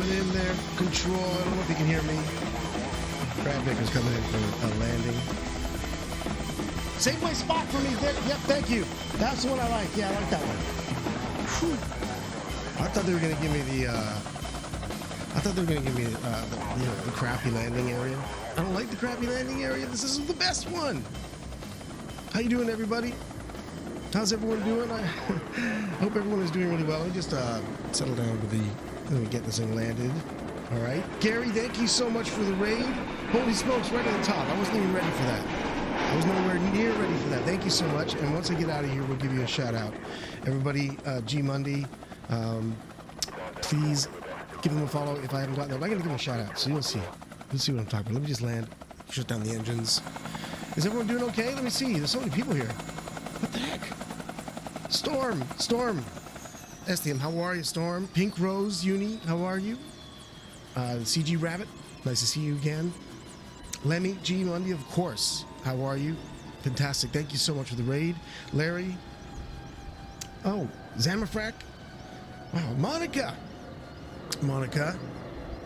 coming in there. Control. I don't know if you can hear me. Brad Vickers coming in for a landing. Save my spot for me, Vic. Yep, thank you. That's the one I like. Yeah, I like that one. Whew. I thought they were going to give me the crappy landing area. I don't like the crappy landing area. This is the best one. How you doing, everybody? How's everyone doing? I hope everyone is doing really well. Let me just settle down with let me get this thing landed. All right. Gary, thank you so much for the raid. Holy smokes, right at the top. I wasn't even ready for that. I was nowhere near ready for that. Thank you so much. And once I get out of here, we'll give you a shout out. Everybody, G Monday, please give them a follow if I haven't gotten there. I'm going to give them a shout out, so you'll see. You'll see what I'm talking about. Let me just land, shut down the engines. Is everyone doing okay? Let me see. There's so many people here. What the heck? Storm. STM, how are you, Storm? Pink Rose Uni, how are you? CG Rabbit, nice to see you again. Lemmy G Monday, of course. How are you? Fantastic. Thank you so much for the raid. Larry. Oh, Zamafrak. Wow, Monica.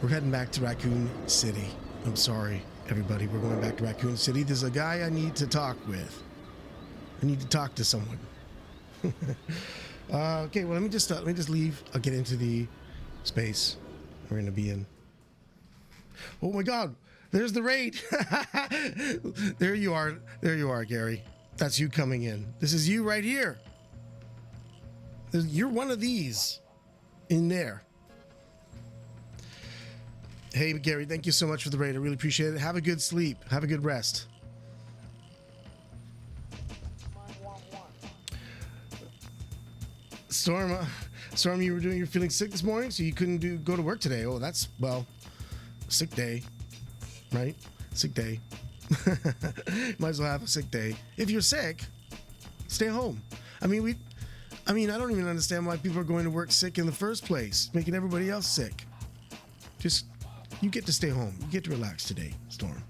We're heading back to Raccoon City. I'm sorry, everybody. We're going back to Raccoon City. There's a guy I need to talk with. I need to talk to someone. Okay, well, let me just leave. I'll get into the space we're going to be in. Oh my God, there's the raid. There you are, Gary. That's you coming in. This is you right here. You're one of these in there. Hey, Gary, thank you so much for the raid. I really appreciate it. Have a good sleep. Have a good rest. Storm, you're feeling sick this morning, so you couldn't go to work today. Oh, that's, well, sick day, right? Sick day. Might as well have a sick day. If you're sick, stay home. I don't even understand why people are going to work sick in the first place, making everybody else sick. Just, you get to stay home. You get to relax today, Storm.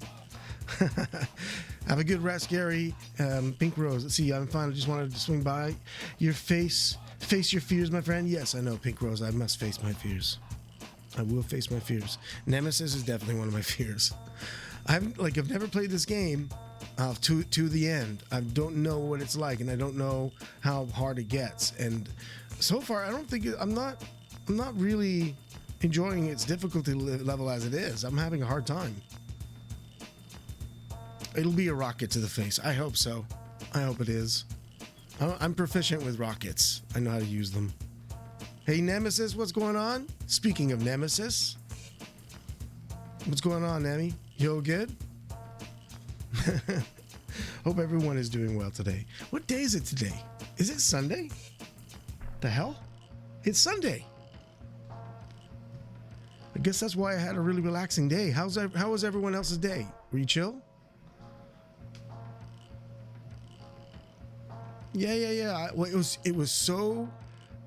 Have a good rest, Gary. Pink Rose. Let's see, I'm fine. I just wanted to swing by. Face your fears, my friend. Yes, I know, Pink Rose. I must face my fears. I will face my fears. Nemesis is definitely one of my fears. I've never played this game to the end. I don't know what it's like, and I don't know how hard it gets. And so far, I don't think I'm not really enjoying its difficulty level as it is. I'm having a hard time. It'll be a rocket to the face. I hope so. I hope it is. I'm proficient with rockets. I know how to use them. Hey, Nemesis, what's going on? Speaking of Nemesis, what's going on, Nemi? You all good? Hope everyone is doing well today. What day is it today? Is it Sunday? The hell? It's Sunday. I guess that's why I had a really relaxing day. How was everyone else's day? Were you chill? Yeah. Well, it was so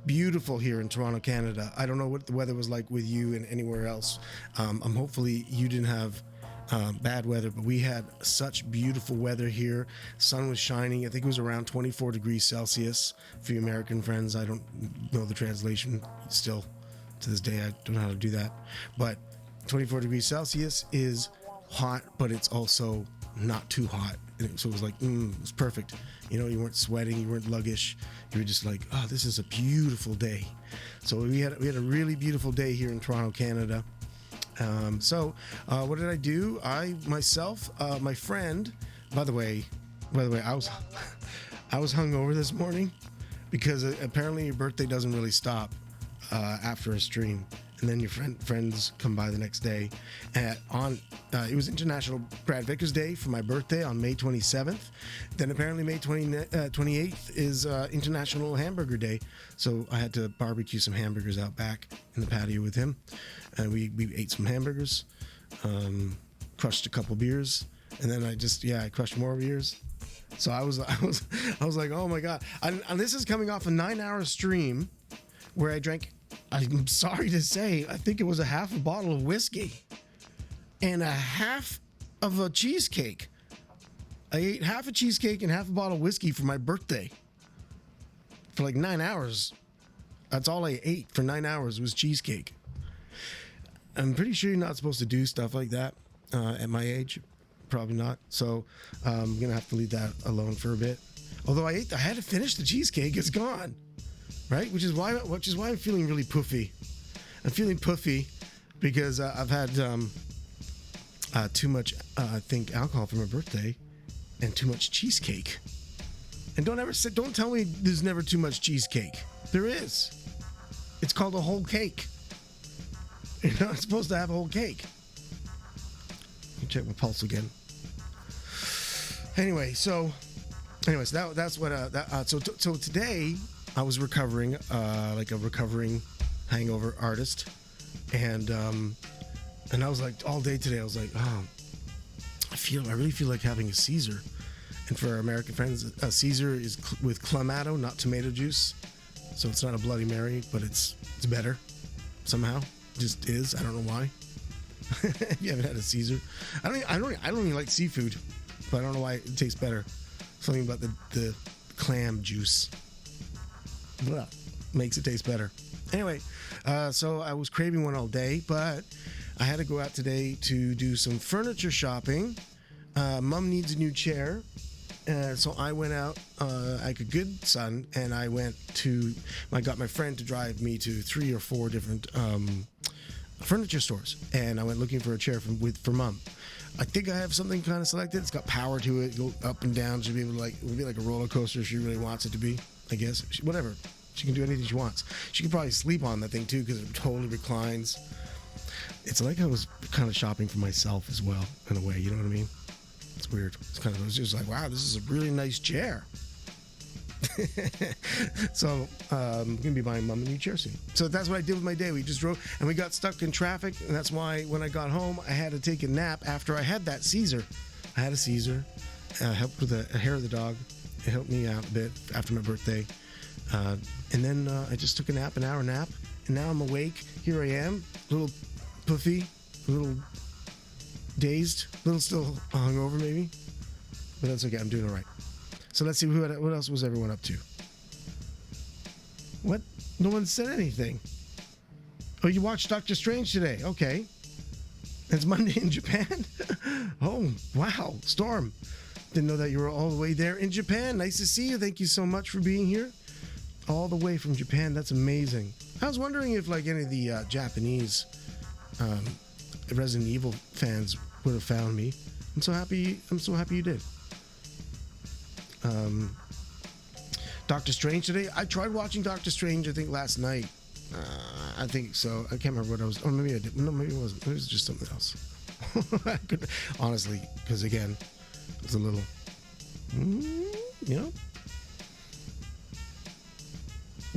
beautiful here in Toronto, Canada. I don't know what the weather was like with you and anywhere else. Hopefully you didn't have bad weather, but we had such beautiful weather here. Sun was shining. I think it was around 24 degrees Celsius. For you American friends, I don't know the translation still. To this day, I don't know how to do that. But 24 degrees Celsius is hot, but it's also not too hot. And so it was like, it was perfect. You know, you weren't sweating, you weren't luggish. You were just like, oh, this is a beautiful day. So we had a really beautiful day here in Toronto, Canada. What did I do? My friend, by the way, I was hungover this morning because apparently your birthday doesn't really stop after a stream. And then your friends come by the next day. It was International Brad Vickers Day for my birthday on May 27th. Then apparently May 28th is International Hamburger Day. So I had to barbecue some hamburgers out back in the patio with him. And we ate some hamburgers, crushed a couple beers, and then I crushed more beers. So I was like, oh my God. And this is coming off a 9-hour stream where I drank, I'm sorry to say, I think it was a half a bottle of whiskey and a half of a cheesecake. I ate half a cheesecake and half a bottle of whiskey for my birthday for like 9 hours. That's all I ate for 9 hours was cheesecake. I'm pretty sure you're not supposed to do stuff like that at my age. Probably not. So I'm gonna have to leave that alone for a bit. Although I had to finish the cheesecake. It's gone, right? Which is why I'm feeling really puffy. I'm feeling puffy because I've had too much, I think, alcohol for my birthday, and too much cheesecake. And don't tell me there's never too much cheesecake. There is. It's called a whole cake. You're not supposed to have a whole cake. Let me check my pulse again. Anyways, that's what. So today I was recovering, like a recovering hangover artist, and I was like all day today. I was like, oh, I really feel like having a Caesar. And for our American friends, a Caesar is with Clamato, not tomato juice. So it's not a Bloody Mary, but it's better somehow. Just is. I don't know why. If you haven't had a Caesar, I don't even like seafood, but I don't know why it tastes better. Something about the clam juice makes it taste better. Anyway, so I was craving one all day, but I had to go out today to do some furniture shopping. Mom needs a new chair. So I went out like a good son, and I got my friend to drive me to 3 or 4 different furniture stores, and I went looking for a chair for Mom. I think I have something kind of selected. It's got power to it, go up and down. She'll be able to it'll be like a roller coaster if she really wants it to be. I guess whatever. She can do anything she wants. She can probably sleep on that thing too because it totally reclines. It's like I was kind of shopping for myself as well in a way. You know what I mean? It's weird. I was just like, wow, this is a really nice chair. So I'm gonna be buying Mom a new chair soon. So that's what I did with my day. We just drove and we got stuck in traffic, and that's why when I got home I had to take a nap after I had that Caesar. I had a Caesar. Helped with the hair of the dog. It helped me out a bit after my birthday. And then I just took an hour nap, and now I'm awake. Here I am, a little puffy, a little dazed, a little still hungover maybe, but that's okay. I'm doing all right. So let's see what else was everyone up to. What? No one said anything. Oh, you watched Doctor Strange today? Okay. It's Monday in Japan. Oh, wow, Storm. Didn't know that you were all the way there in Japan. Nice to see you. Thank you so much for being here. All the way from Japan. That's amazing. I was wondering if like any of the Japanese Resident Evil fans would have found me. I'm so happy you did. Doctor Strange today. I tried watching Doctor Strange, I think last night. I think so. I can't remember what I was. Oh, maybe I did. No, maybe it wasn't. It was just something else. Honestly, because again, it was a little, you know.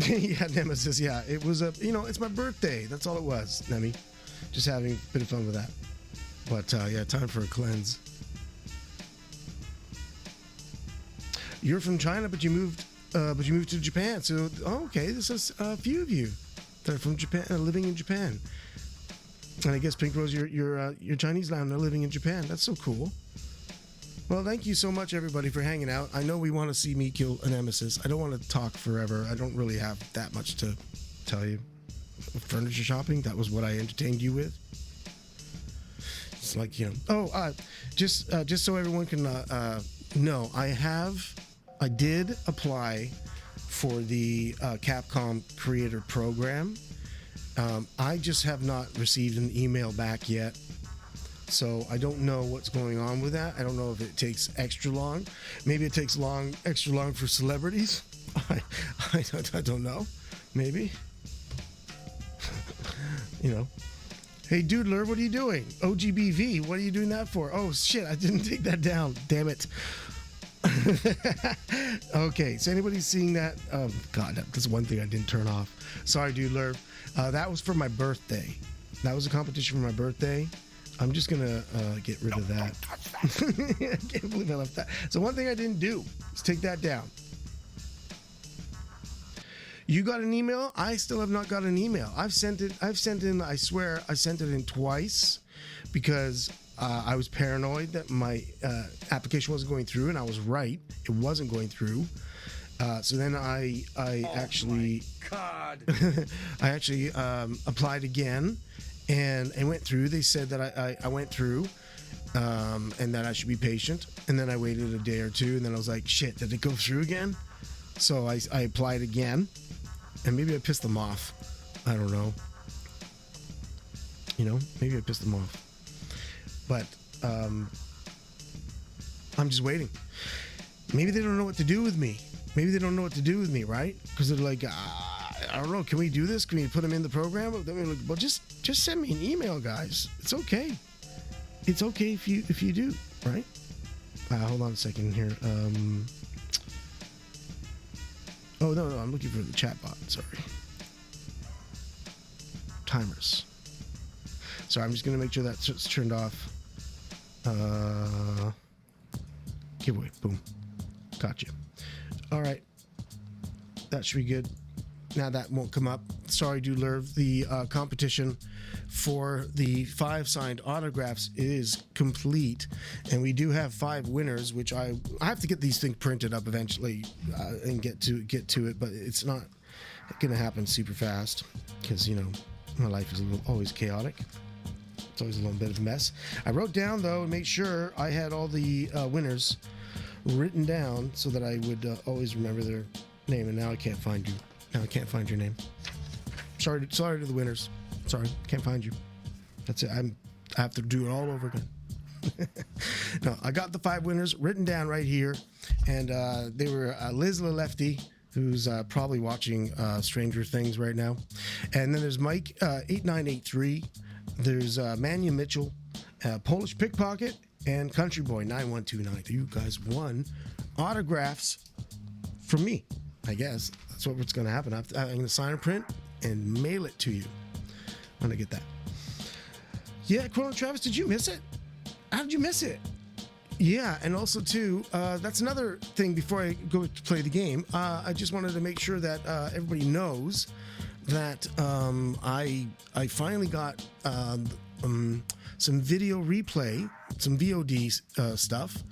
Yeah, Nemesis. Yeah, it was it's my birthday. That's all it was, Nemi. Just having a bit of fun with that. But yeah, time for a cleanse. You're from China, but you moved to Japan. So, okay, this is a few of you that are from Japan, living in Japan. And I guess Pink Rose, you're Chinese now, and they're living in Japan. That's so cool. Well, thank you so much, everybody, for hanging out. I know we want to see me kill a Nemesis. I don't want to talk forever. I don't really have that much to tell you. Furniture shopping, that was what I entertained you with. It's like, just so everyone can know, I did apply for the Capcom Creator Program. I just have not received an email back yet. So I don't know what's going on with that. I don't know if it takes extra long. Maybe it takes extra long for celebrities. I don't know. Maybe. Hey, Doodler, what are you doing? OGBV, what are you doing that for? Oh, shit, I didn't take that down. Damn it. Okay, so anybody seeing that? Oh, God, that's one thing I didn't turn off. Sorry, Doodler. That was for my birthday. That was a competition for my birthday. I'm just going to get rid of that. I can't believe I left that. So one thing I didn't do is take that down. You got an email? I still have not got an email. I sent in, I swear, I sent it in twice because I was paranoid that my application wasn't going through, and I was right. It wasn't going through. So then I actually... God. I actually applied again, and I went through. They said that I went through, and that I should be patient. And then I waited a day or two, and then I was like, shit, did it go through again? So I applied again, and maybe I pissed them off. I don't know. Maybe I pissed them off. But I'm just waiting. Maybe they don't know what to do with me. Right? Because they're like, I don't know. Can we do this? Can we put them in the program? Well, just send me an email, guys. It's okay. It's okay if you do, right? Hold on a second here. Oh no, I'm looking for the chat bot. Sorry. Timers. Sorry, I'm just gonna make sure that's turned off. Giveaway. Boom. Gotcha. All right. That should be good. Now that won't come up. Sorry, Dude Lerv. The competition for the 5 signed autographs is complete, and we do have 5 winners, which I have to get these things printed up eventually and get to it, but it's not gonna happen super fast because my life is always chaotic. It's always a little bit of a mess. I wrote down though and made sure I had all the winners written down so that I would always remember their name, and now I can't find you. Now I can't find your name. Sorry to the winners. Sorry, can't find you. That's it. I have to do it all over again. No, I got the 5 winners written down right here, and they were Liz Lefty, who's probably watching Stranger Things right now, and then there's Mike 8983. There's Manya Mitchell, Polish Pickpocket, and Country Boy 9129. You guys won autographs from me. I guess that's what's going to happen. I'm going to sign a print and mail it to you. I'm going to get that. Yeah, Chrono Travis, did you miss it? How did you miss it? Yeah, and also too, that's another thing before I go to play the game. I just wanted to make sure that everybody knows that I finally got some video replay, some VOD stuff.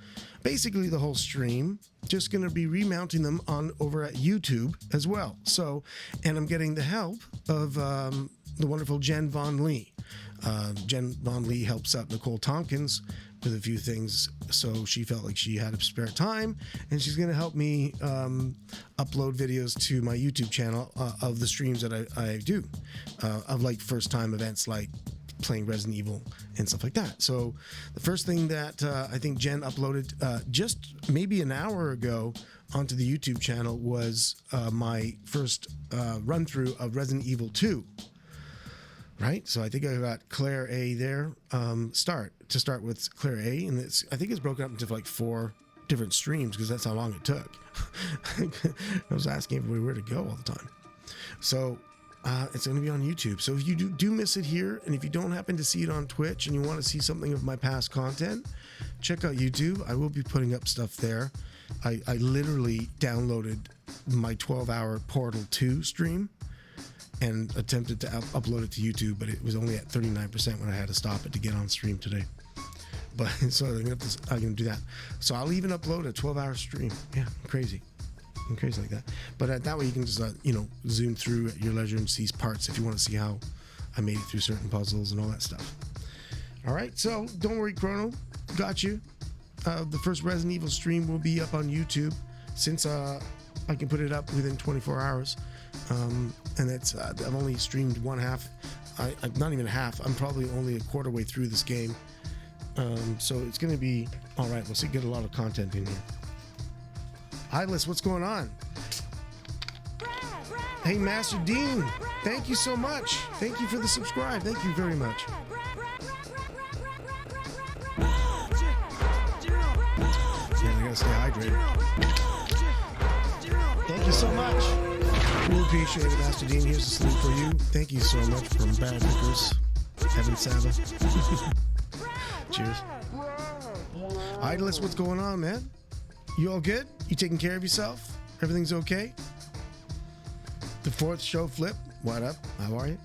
Basically the whole stream. Just going to be remounting them over at YouTube as well. So, and I'm getting the help of the wonderful Jen Von Lee. Jen Von Lee helps out Nicole Tompkins with a few things, so she felt like she had a spare time, and she's going to help me upload videos to my YouTube channel of the streams that I do, of like first time events like playing Resident Evil and stuff like that. So the first thing that I think Jen uploaded just maybe an hour ago onto the YouTube channel was my first run through of Resident Evil 2. Right, so I think I got Claire A there. Start with Claire A, and I think it's broken up into like 4 different streams because that's how long it took. I was asking everybody where to go all the time. So it's going to be on YouTube. So if you do miss it here, and if you don't happen to see it on Twitch and you want to see something of my past content, check out YouTube. I will be putting up stuff there. I literally downloaded my 12-hour Portal 2 stream and attempted to upload it to YouTube, but it was only at 39% when I had to stop it to get on stream today. But so I'm gonna do that. So I'll even upload a 12-hour stream. Yeah, I'm crazy like that. But that way you can just zoom through at your leisure and see parts if you want to see how I made it through certain puzzles and all that stuff. All right, so don't worry, Chrono, got you. The first Resident Evil stream will be up on YouTube since I can put it up within 24 hours. And it's I've only streamed one half. I'm not even half. I'm probably only a quarter way through this game. So it's going to be all right. We'll see. Get a lot of content in here. Hi, Liz. What's going on? Hey, Master Dean. Thank you so much. Thank you for the subscribe. Thank you very much. Yeah, I gotta stay hydrated. Thank you so much. Really appreciate it, Master Dean. Here's a sleep for you. Thank you so much from Bad Vickers. Evan Saba. Cheers. Idolist, what's going on, man? You all good? You taking care of yourself? Everything's okay? The 4th show flip. What up? How are you?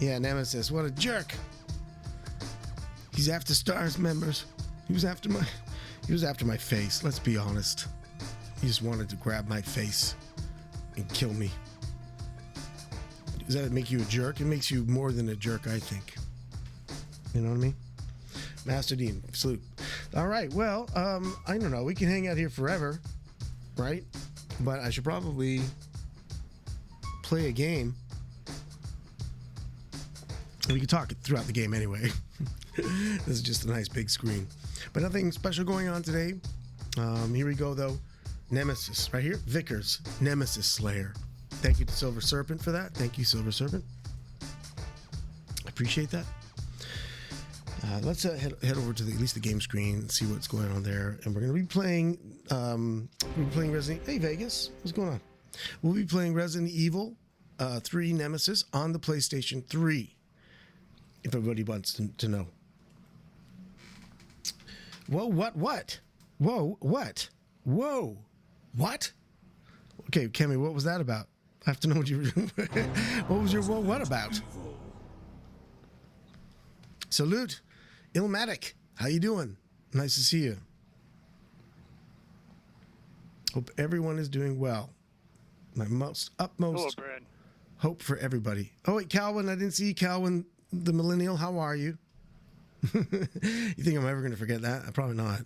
Yeah, Nemesis. What a jerk. He's after Stars members. He was after my face. Let's be honest. He just wanted to grab my face and kill me. Does that make you a jerk? It makes you more than a jerk, I think. You know what I mean? Master Dean, salute. All right, well, I don't know. We can hang out here forever, right? But I should probably play a game. We can talk throughout the game anyway. This is just a nice big screen. But nothing special going on today. Here we go, though. Nemesis, right here. Vickers, Nemesis Slayer. Thank you to Silver Serpent for that. Thank you, Silver Serpent. I appreciate that. Let's head over to at least the game screen and see what's going on there. And we're going to be playing Resident. Hey, Vegas, what's going on? We'll be playing Resident Evil 3 Nemesis on the PlayStation 3. If everybody wants to know. Whoa, what? Whoa, what? Whoa, what? Okay, Kemi, what was that about? I have to know what you were what was your whoa, what about? Salute, Ilmatic. How you doing? Nice to see you. Hope everyone is doing well. My utmost hope for everybody. Oh, wait, Calvin, I didn't see you, Calvin, the millennial. How are you? You think I'm ever going to forget that? Probably not.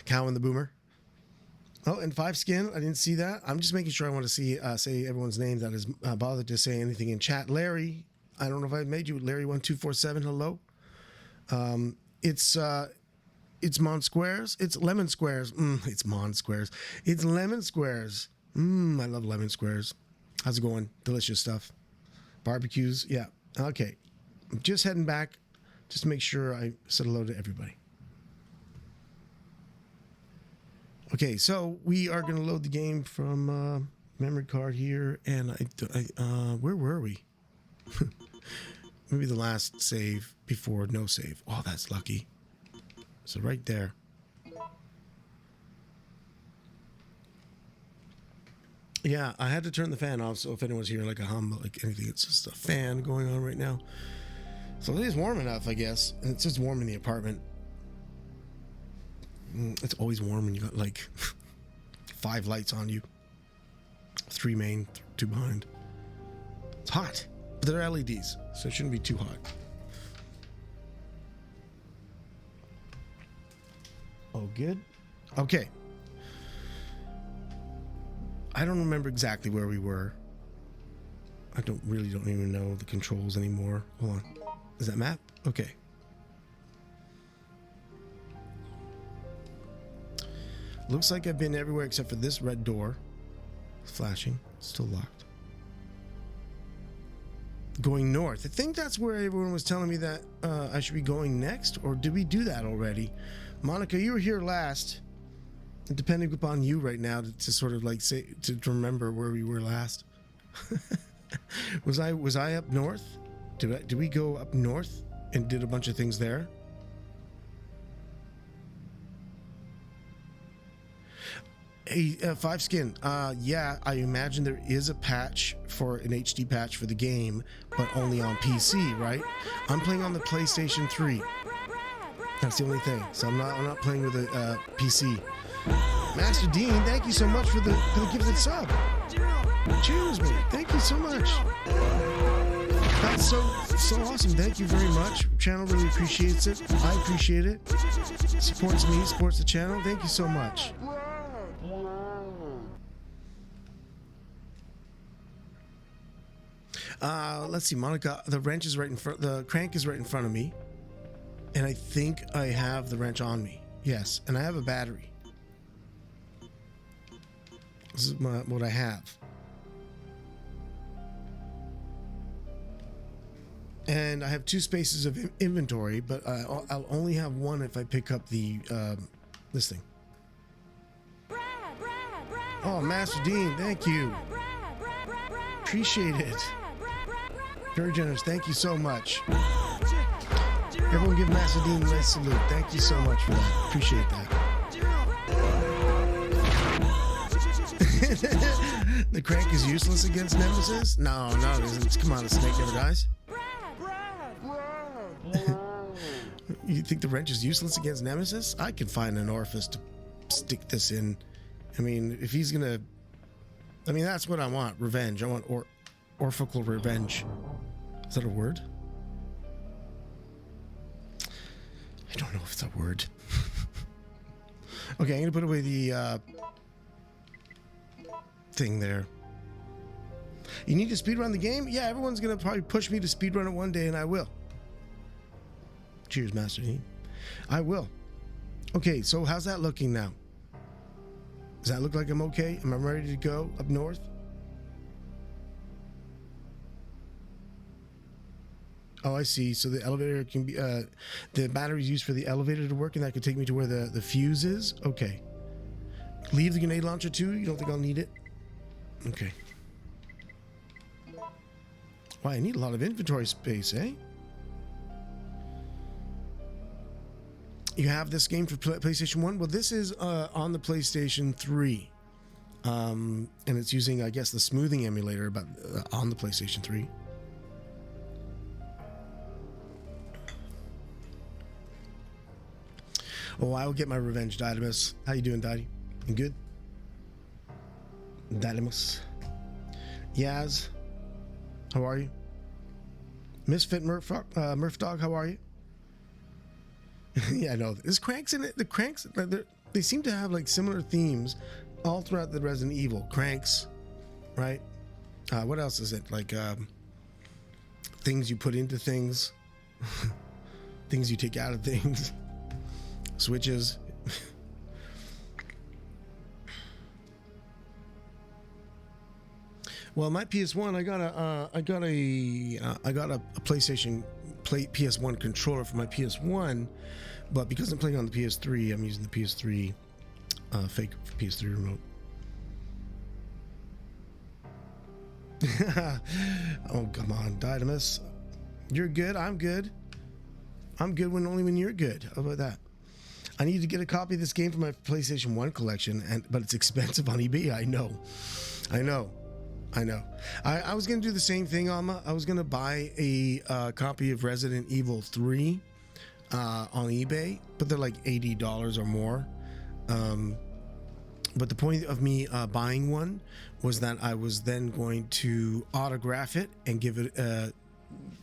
Calvin the boomer. Oh, and Five Skin. I didn't see that. I'm just making sure I want to see say everyone's name that is bothered to say anything in chat. Larry, I don't know if I made you. Larry1247. Hello. It's Mon Squares. It's Lemon Squares. It's Mon Squares. It's Lemon Squares. I love lemon squares. How's it going? Delicious stuff. Barbecues. Yeah. Okay. I'm just heading back. Just to make sure I said hello to everybody. Okay, so we are going to load the game from memory card here, and where were we? Maybe the last save before no save. Oh, that's lucky. So right there. Yeah, I had to turn the fan off, so if anyone's hearing like a hum, like anything, it's just a fan going on right now. So it is warm enough, I guess, and it's just warm in the apartment. It's always warm when you got like 5 lights on you. 3 main, 2 behind. It's hot, but they're LEDs, so it shouldn't be too hot. Oh, good. Okay. I don't remember exactly where we were. I don't even know the controls anymore. Hold on. Is that map? Okay. Looks like I've been everywhere except for this red door. It's flashing. It's still locked. Going north. I think that's where everyone was telling me that I should be going next. Or did we do that already? Monica, you were here last. Depending upon you right now to sort of like say to remember where we were last. Was I up north? Did we go up north and did a bunch of things there? Hey, Five Skin. Yeah, I imagine there is a patch for an HD patch for the game, but only on PC, right? I'm playing on the PlayStation 3. That's the only thing. So I'm not playing with a PC. Master Dean, thank you so much for the gifted sub. Cheers, man. Thank you so much. That's so awesome. Thank you very much. Channel really appreciates it. I appreciate it. Supports me, supports the channel. Thank you so much. Let's see, Monica. The wrench is right in front. The crank is right in front of me, and I think I have the wrench on me. Yes, and I have a battery. This is what I have. And I have 2 spaces of inventory, but I'll only have 1 if I pick up the this thing. Oh, Master Dean, thank you. Appreciate it. Very generous. Thank you so much. Everyone give Master Dean a nice salute. Thank you so much for that. Appreciate that. The crank is useless against Nemesis? No, it isn't. Come on, the snake never dies. You think the wrench is useless against Nemesis? I can find an orifice to stick this in. I mean, if he's gonna... I mean, that's what I want. Revenge. I want Orphical revenge. Is that a word? I don't know if it's a word. Okay, I'm gonna put away the thing there. You need to speedrun the game? Yeah, everyone's gonna probably push me to speedrun it one day, and I will. Cheers, Master Heat. I will. Okay, so how's that looking now? Does that look like I'm okay? Am I ready to go up north? Oh, I see. So the elevator can be, the battery's used for the elevator to work, and that could take me to where the fuse is? Okay. Leave the grenade launcher too? You don't think I'll need it? Okay. Wow, I need a lot of inventory space, eh? You have this game for PlayStation 1? Well, this is on the PlayStation 3. And it's using, I guess, the smoothing emulator but on the PlayStation 3. Oh, I will get my revenge, Didymus. How you doing, Diddy? You good? Didymus. Yaz. How are you? Misfit Murph Dog, how are you? Yeah, I know. There's cranks in it. The cranks, they seem to have like similar themes all throughout the Resident Evil. Cranks, right? What else is it? Like things you put into things, things you take out of things, switches. Well, my PS1, I got a PlayStation PS1 controller for my PS1, but because I'm playing on the PS3, I'm using the PS3 fake PS3 remote. Oh, come on, Didymus. You're good. I'm good. I'm good only when you're good. How about that? I need to get a copy of this game for my PlayStation 1 collection, but it's expensive on eBay. I know. I was going to do the same thing, Alma. I was going to buy a copy of Resident Evil 3 on eBay, but they're like $80 or more. But the point of me buying one was that I was then going to autograph it and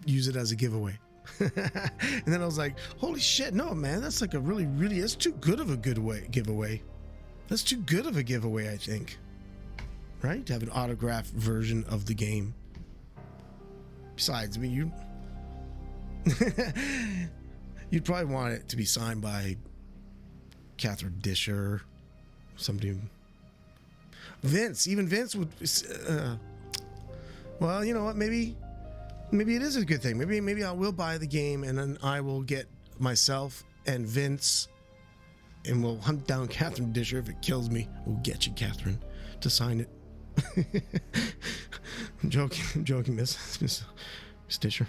use it as a giveaway. And then I was like, holy shit, no, man, that's like that's too good of a giveaway. That's too good of a giveaway, I think. Right? To have an autographed version of the game. Besides, I mean, you'd probably want it to be signed by Catherine Disher, somebody. Vince, even Vince would. Well, you know what? Maybe it is a good thing. Maybe I will buy the game and then I will get myself and Vince, and we'll hunt down Catherine Disher. If it kills me, we'll get you, Catherine, to sign it. I'm joking, Miss Disher.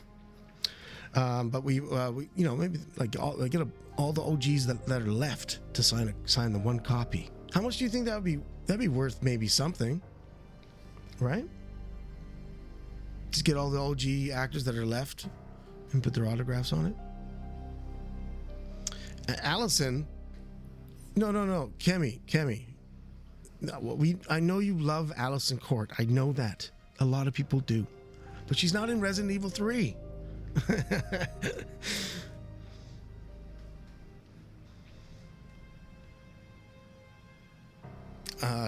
But we maybe get all the OGs that are left to sign the one copy. How much do you think that'd be worth? Maybe something, right? Just get all the OG actors that are left and put their autographs on it. Allison, no, Kemi. I know you love Allison Court. I know that. A lot of people do. But she's not in Resident Evil 3.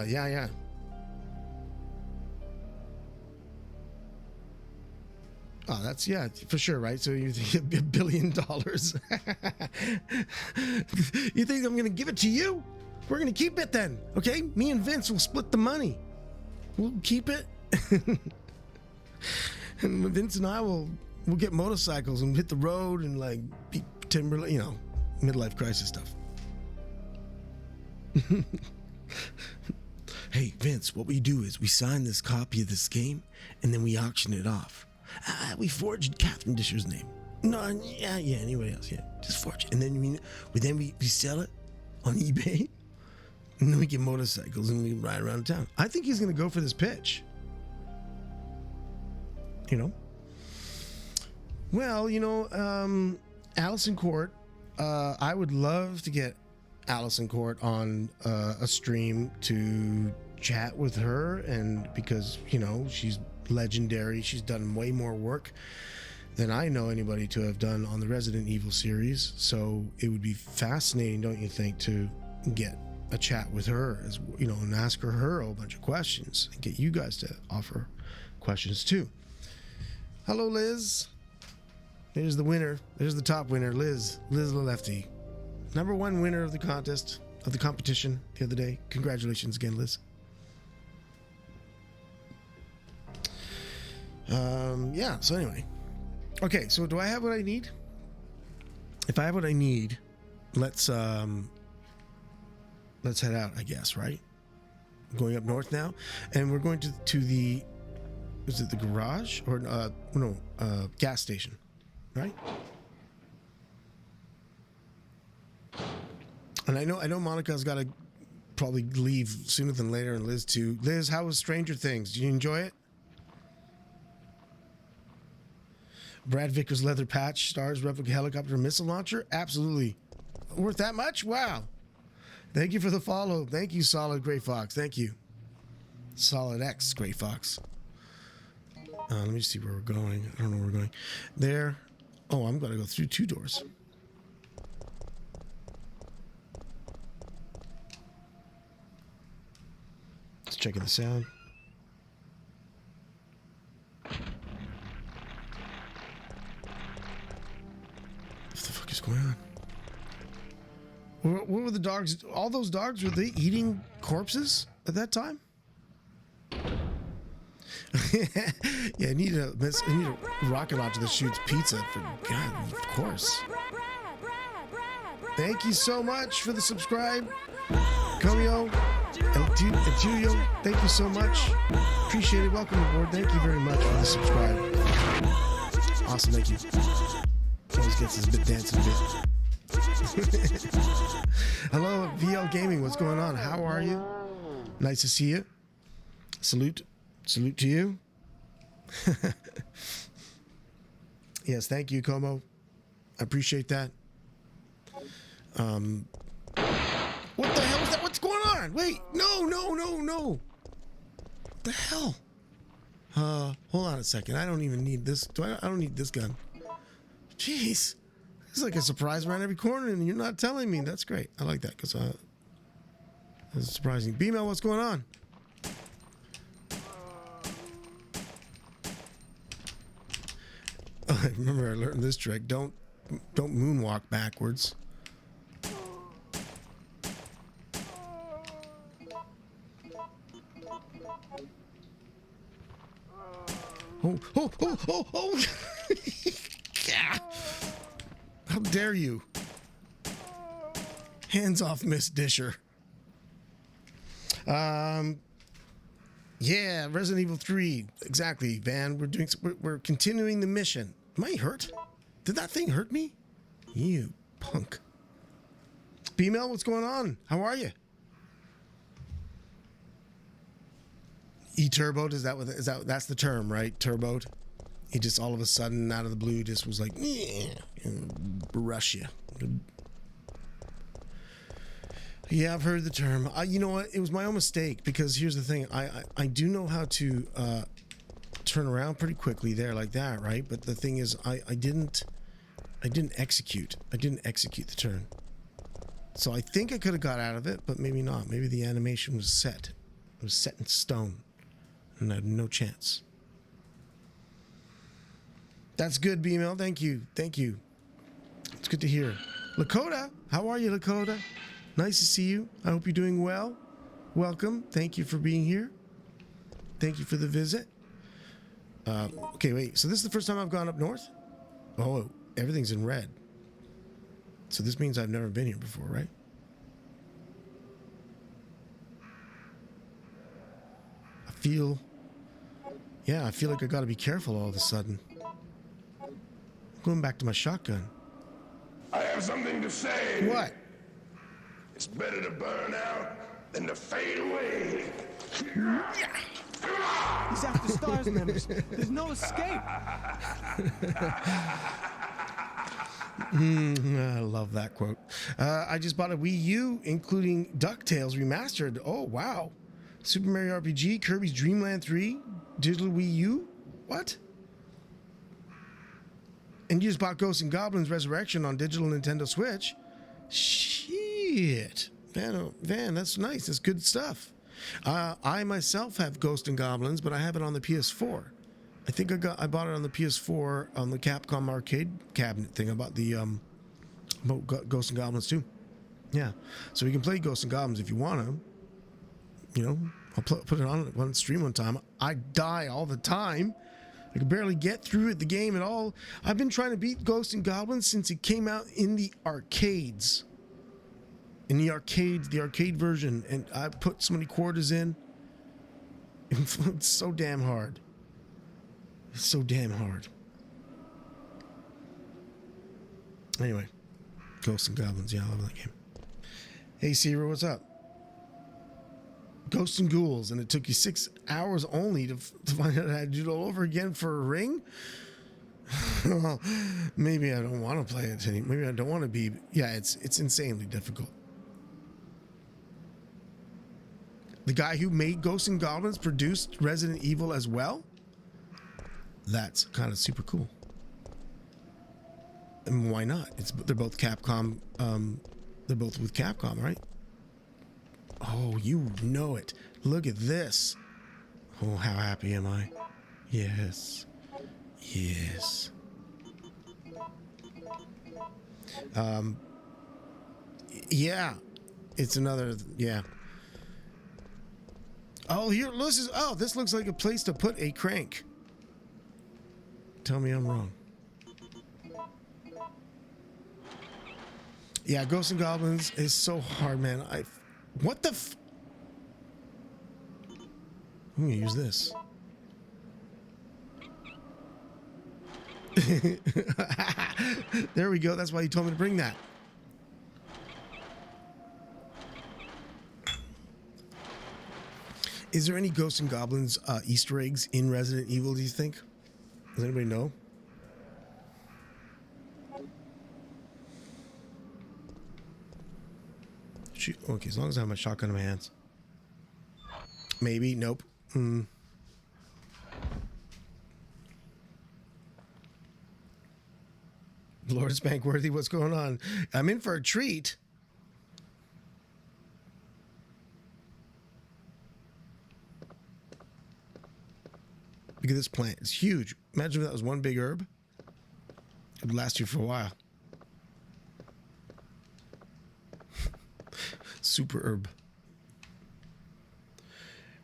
Yeah. Oh, that's, yeah, for sure, right? So you think $1 billion. You think I'm going to give it to you? We're going to keep it then, okay? Me and Vince will split the money. We'll keep it. And Vince and I will get motorcycles and hit the road and like be Timberlake, midlife crisis stuff. Hey, Vince, what we do is we sign this copy of this game and then we auction it off. We forged Catherine Disher's name. No, yeah, anybody else, yeah. Just forge it. And then we sell it on eBay. And then we get motorcycles and we ride around town. I think he's going to go for this pitch. Well, Allison Court, I would love to get Allison Court on a stream to chat with her, and because, you know, she's legendary, she's done way more work than I know anybody to have done on the Resident Evil series. So it would be fascinating, don't you think, to get a chat with her, as you know, and ask her a whole bunch of questions and get you guys to offer questions too. Hello, Liz. There's the winner. There's the top winner, Liz Lefty, number one winner of the contest, of the competition the other day. Congratulations again, Liz. Yeah, so anyway. Okay, so do I have what I need? If I have what I need, let's head out, I guess, right? Going up north now, and we're going to the, is it the garage or gas station, right? And I know Monica's got to probably leave sooner than later, and Liz too. Liz, how was Stranger Things? Did you enjoy it? Brad Vickers leather patch, stars, replica helicopter, missile launcher. Absolutely. Worth that much? Wow. Thank you for the follow. Thank you, Solid Gray Fox. Thank you. Solid X Gray Fox. Let me see where we're going. I don't know where we're going. There. Oh, I'm going to go through 2 doors. Let's check the sound. What the fuck is going on? What were the dogs? All those dogs, were they eating corpses at that time? Yeah, I need a rocket launcher that shoots pizza. For God, of course. Thank you so much for the subscribe, Comio and Julio. Thank you so much. Appreciate it. Welcome aboard. Thank you very much for the subscribe. Awesome. Thank you. Always gets his bit dancing a bit. Hello, VL Gaming. What's going on? How are you? Nice to see you. Salute to you. Yes, thank you, Como. I appreciate that. What the hell is that? What's going on? Wait, no. What the hell? Hold on a second. I don't even need this. I don't need this gun. Jeez. It's like a surprise around every corner, and you're not telling me. That's great. I like that, because that's surprising. B-Mail, what's going on? Oh, I remember I learned this trick. Don't moonwalk backwards. Oh. Yeah. How dare you? Hands off, Miss Disher. Yeah, Resident Evil 3. Exactly, Van. We're continuing the mission. Am I hurt? Did that thing hurt me? You punk. B-Mail, what's going on? How are you? E-turboed, that's the term, right? Turboed. He just all of a sudden, out of the blue, just was like, rush you. Yeah, I've heard the term. You know what? It was my own mistake, because here's the thing. I do know how to turn around pretty quickly there like that, right? But the thing is, I didn't execute. I didn't execute the turn. So I think I could have got out of it, but maybe not. Maybe the animation was set. It was set in stone, and I had no chance. That's good, B-Mail. Thank you. It's good to hear. Lakota, how are you, Lakota? Nice to see you. I hope you're doing well. Welcome. Thank you for being here. Thank you for the visit. Okay, wait. So this is the first time I've gone up north? Oh, everything's in red. So this means I've never been here before, right? I feel like I gotta be careful all of a sudden. I'm going back to my shotgun. I have something to say. What? It's better to burn out than to fade away. He's after stars, Nemesis. There's no escape. I love that quote. I just bought a Wii U, including DuckTales Remastered. Oh, wow. Super Mario RPG, Kirby's Dream Land 3, Digital Wii U. What? And you just bought Ghosts and Goblins Resurrection on digital Nintendo Switch. Shit. Van, that's nice. That's good stuff. I myself have Ghosts and Goblins, but I have it on the PS4. I think I bought it on the PS4 on the Capcom arcade cabinet thing. I bought the Ghosts and Goblins too. Yeah. So we can play Ghosts and Goblins if you want to. You know, I'll put it on one stream one time. I die all the time. I can barely get through the game at all. I've been trying to beat Ghosts and Goblins since it came out in the arcades. The arcade version, and I put so many quarters in. It's so damn hard. It's so damn hard. Anyway, Ghosts and Goblins, yeah, I love that game. Hey, Sierra, what's up? Ghosts and Ghouls, and it took you 6 hours only to find out how to do it all over again for a ring? Well, maybe I don't want to play it anymore. Maybe I don't want to be... Yeah, it's insanely difficult. The guy who made Ghosts and Goblins produced Resident Evil as well? That's kind of super cool. And why not? They're both Capcom. They're both with Capcom, right? Oh, you know it. Look at this. Oh, how happy am I? Yes. Yes. Yeah. It's another, yeah. Oh, here, this looks like a place to put a crank. Tell me I'm wrong. Yeah, Ghosts and Goblins is so hard, man. What the I'm gonna use this. There we go. That's why you told me to bring that. Is there any Ghosts and Goblins Easter eggs in Resident Evil, do you think? Does anybody know? Shoot. Okay, as long as I have my shotgun in my hands. Maybe. Nope. Lord Spankworthy, what's going on? I'm in for a treat. Look at this plant. It's huge. Imagine if that was one big herb. It would last you for a while. Super herb.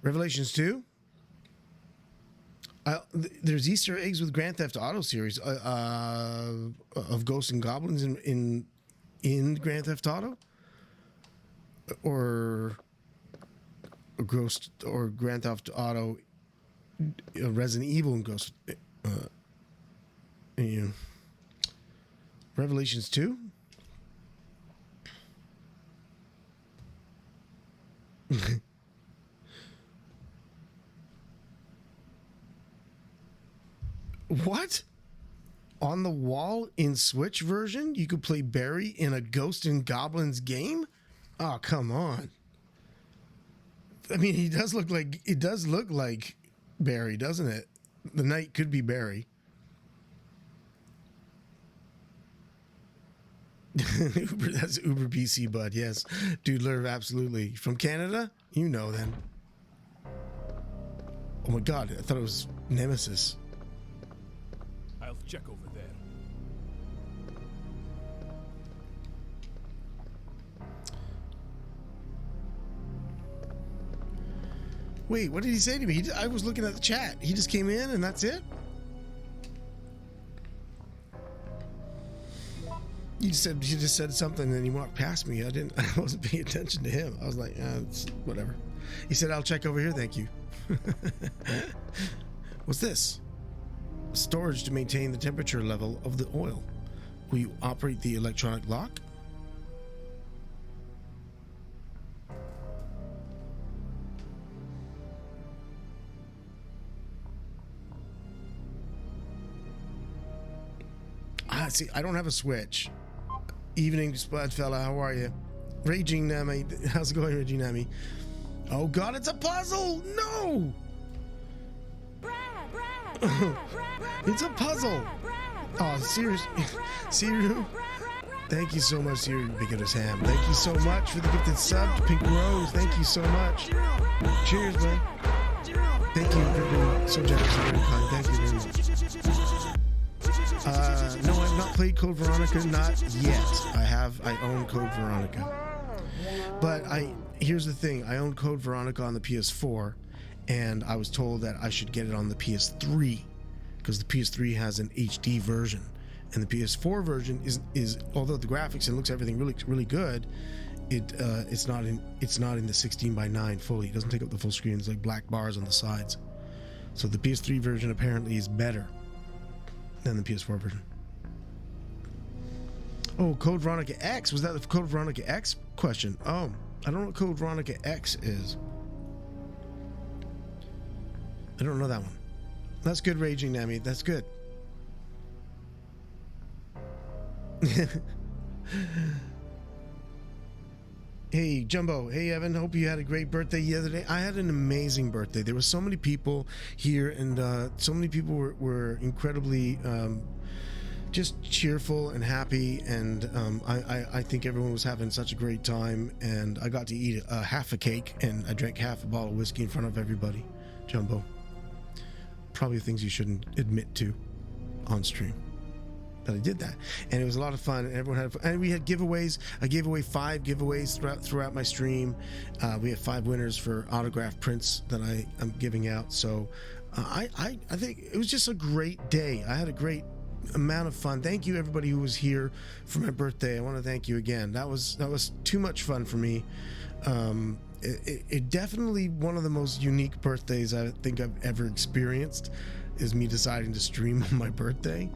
Revelations 2. There's Easter eggs with Grand Theft Auto series of Ghosts and Goblins in Grand Theft Auto, or Grand Theft Auto Resident Evil and Ghost. Revelations 2. What? On the wall in Switch version, you could play Barry in a Ghost and Goblins game? Oh, come on. I mean, it does look like Barry, doesn't it? The knight could be Barry. That's Uber BC Bud, yes. Dude, Lerv, absolutely. From Canada? You know then. Oh my god, I thought it was Nemesis. I'll check over there. Wait, what did he say to me? I was looking at the chat. He just came in and that's it? You just said something and then he walked past me. I wasn't paying attention to him. I was like, it's whatever. He said, I'll check over here, thank you. What's this? Storage to maintain the temperature level of the oil. Will you operate the electronic lock? See, I don't have a Switch. Evening, Spud fella, how are you? Raging Nami, how's it going, Raging Nami? Oh God, it's a puzzle! No! It's a puzzle! Oh, seriously. Siru? Thank you so much, Siru Vickers Ham. Thank you so much for the gifted sub, Pink Rose. Thank you so much. Cheers, man. Thank you for being so generous and very kind. Thank you very much. No, I've not played Code Veronica, not yet. I own Code Veronica. But here's the thing, I own Code Veronica on the PS4, and I was told that I should get it on the PS3, because the PS3 has an HD version. And the PS4 version is although the graphics and looks everything really good, it's not in the 16:9 fully. It doesn't take up the full screen. It's like black bars on the sides. So the PS3 version apparently is better than the PS4 version. Oh, Code Veronica X, was that the Code Veronica X question? Oh, I don't know what Code Veronica X is. I don't know that one. That's good, Raging Nami. That's good. Hey Jumbo, hey Evan, hope you had a great birthday the other day. I had an amazing birthday. There were so many people here, and so many people were incredibly just cheerful and happy, and I think everyone was having such a great time, and I got to eat half a cake, and I drank half a bottle of whiskey in front of everybody. Jumbo, probably things you shouldn't admit to on stream. But I did that, and it was a lot of fun, and everyone had fun. And we had giveaways. I gave away 5 giveaways throughout my stream. We had 5 winners for autographed prints that I'm giving out. So I think it was just a great day. I had a great amount of fun. Thank you everybody who was here for my birthday. I want to thank you again. That was too much fun for me. It definitely one of the most unique birthdays I think I've ever experienced is me deciding to stream on my birthday.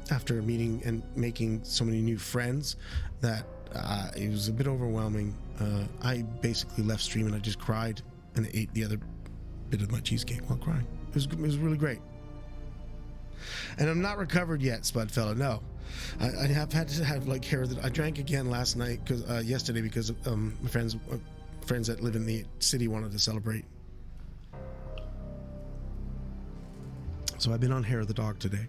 After meeting and making so many new friends, that it was a bit overwhelming. I basically left stream and I just cried and ate the other bit of my cheesecake while crying. It was really great. And I'm not recovered yet, Spudfella. No, I have had to have like hair that I drank again last night yesterday because my friends that live in the city wanted to celebrate. So I've been on Hair of the Dog today.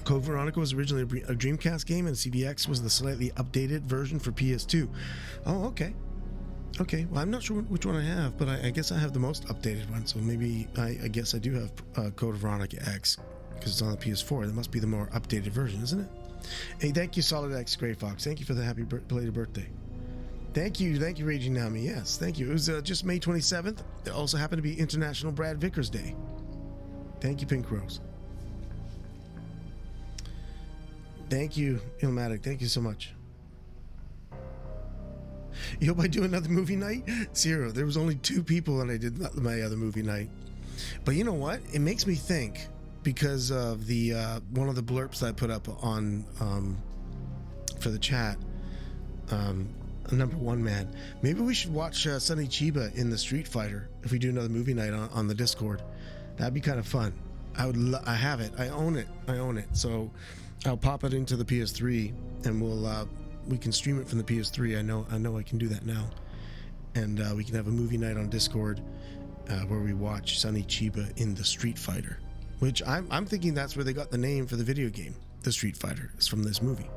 Code Veronica was originally a Dreamcast game, and CVX was the slightly updated version for PS2. Oh, okay. Okay, well, I'm not sure which one I have, but I guess I have the most updated one, so maybe I guess I do have Code Veronica X, because it's on the PS4. That must be the more updated version, isn't it? Hey, thank you, Solid X Grey Fox. Thank you for the happy belated birthday. Thank you, Raging Nami. Yes, thank you. It was just May 27th. It also happened to be International Brad Vickers Day. Thank you, Pink Rose. Thank you, Ilmatic. Thank you so much. You hope I do another movie night? 0. There was only 2 people and I did my other movie night. But you know what? It makes me think, because of the one of the blurps that I put up on for the chat. Number 1 man. Maybe we should watch Sonny Chiba in the Street Fighter if we do another movie night on the Discord. That'd be kind of fun. I have it. I own it. So I'll pop it into the PS3 and we can stream it from the PS3. I know I can do that now. And we can have a movie night on Discord where we watch Sonny Chiba in the Street Fighter, which I'm thinking that's where they got the name for the video game. The Street Fighter is from this movie.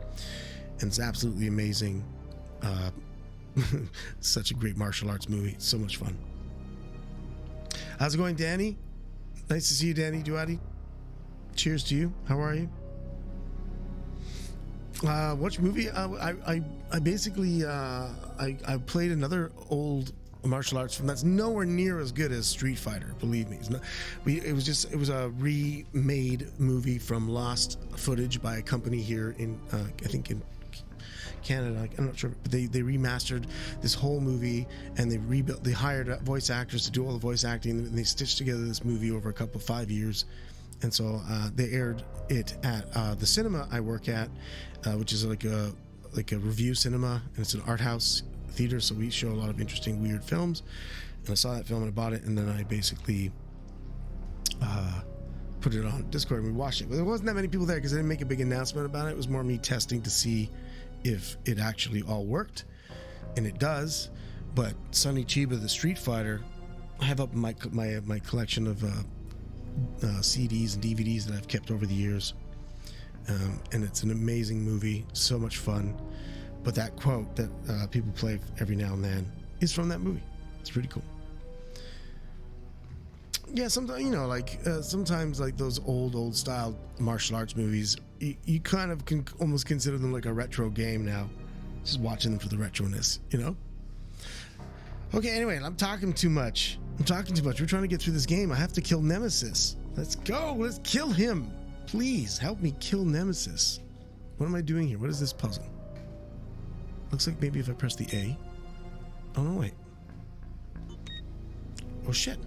And it's absolutely amazing. Such a great martial arts movie. It's so much fun. How's it going, Danny? Nice to see you, Danny Duati. Cheers to you. How are you? Which movie? I basically I played another old martial arts film that's nowhere near as good as Street Fighter. Believe me, it's not. It was a remade movie from lost footage by a company here in I think in Canada. I'm not sure, but they remastered this whole movie and they hired voice actors to do all the voice acting, and they stitched together this movie over 5 years. And so they aired it at the cinema I work at, which is like a review cinema, and it's an art house theater, so we show a lot of interesting weird films. And I saw that film and I bought it, and then I basically put it on Discord and we watched it. But there wasn't that many people there because I didn't make a big announcement about it. It was more me testing to see if it actually all worked, and it does. But Sonny Chiba, the Street Fighter, I have up my collection of CDs and DVDs that I've kept over the years, and it's an amazing movie, so much fun. But that quote that people play every now and then is from that movie. It's pretty cool. Yeah, sometimes, you know, like sometimes like those old style martial arts movies, you kind of can almost consider them like a retro game now, just watching them for the retroness, you know. Okay, anyway, I'm talking too much. We're trying to get through this game. I have to kill Nemesis. Let's go. Let's kill him. Please help me kill Nemesis. What am I doing here? What is this puzzle? Looks like maybe if I press the A. Oh no, wait. Oh shit.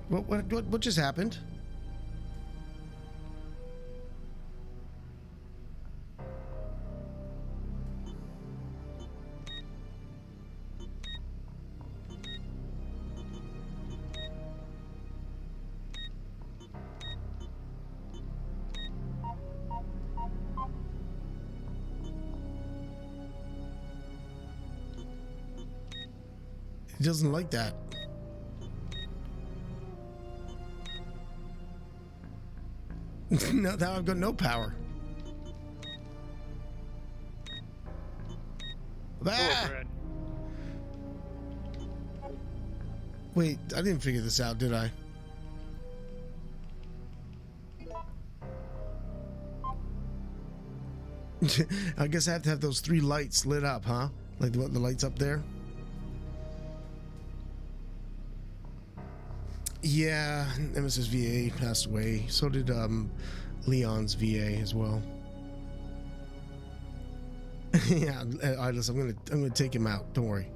What just happened? He doesn't like that. No, now I've got no power. Ah! Wait, I didn't figure this out, did I? I guess I have to have those 3 lights lit up, huh? Like the lights up there? Yeah, Nemesis VA passed away. So did Leon's VA as well. Yeah, Idlis, I'm gonna take him out. Don't worry.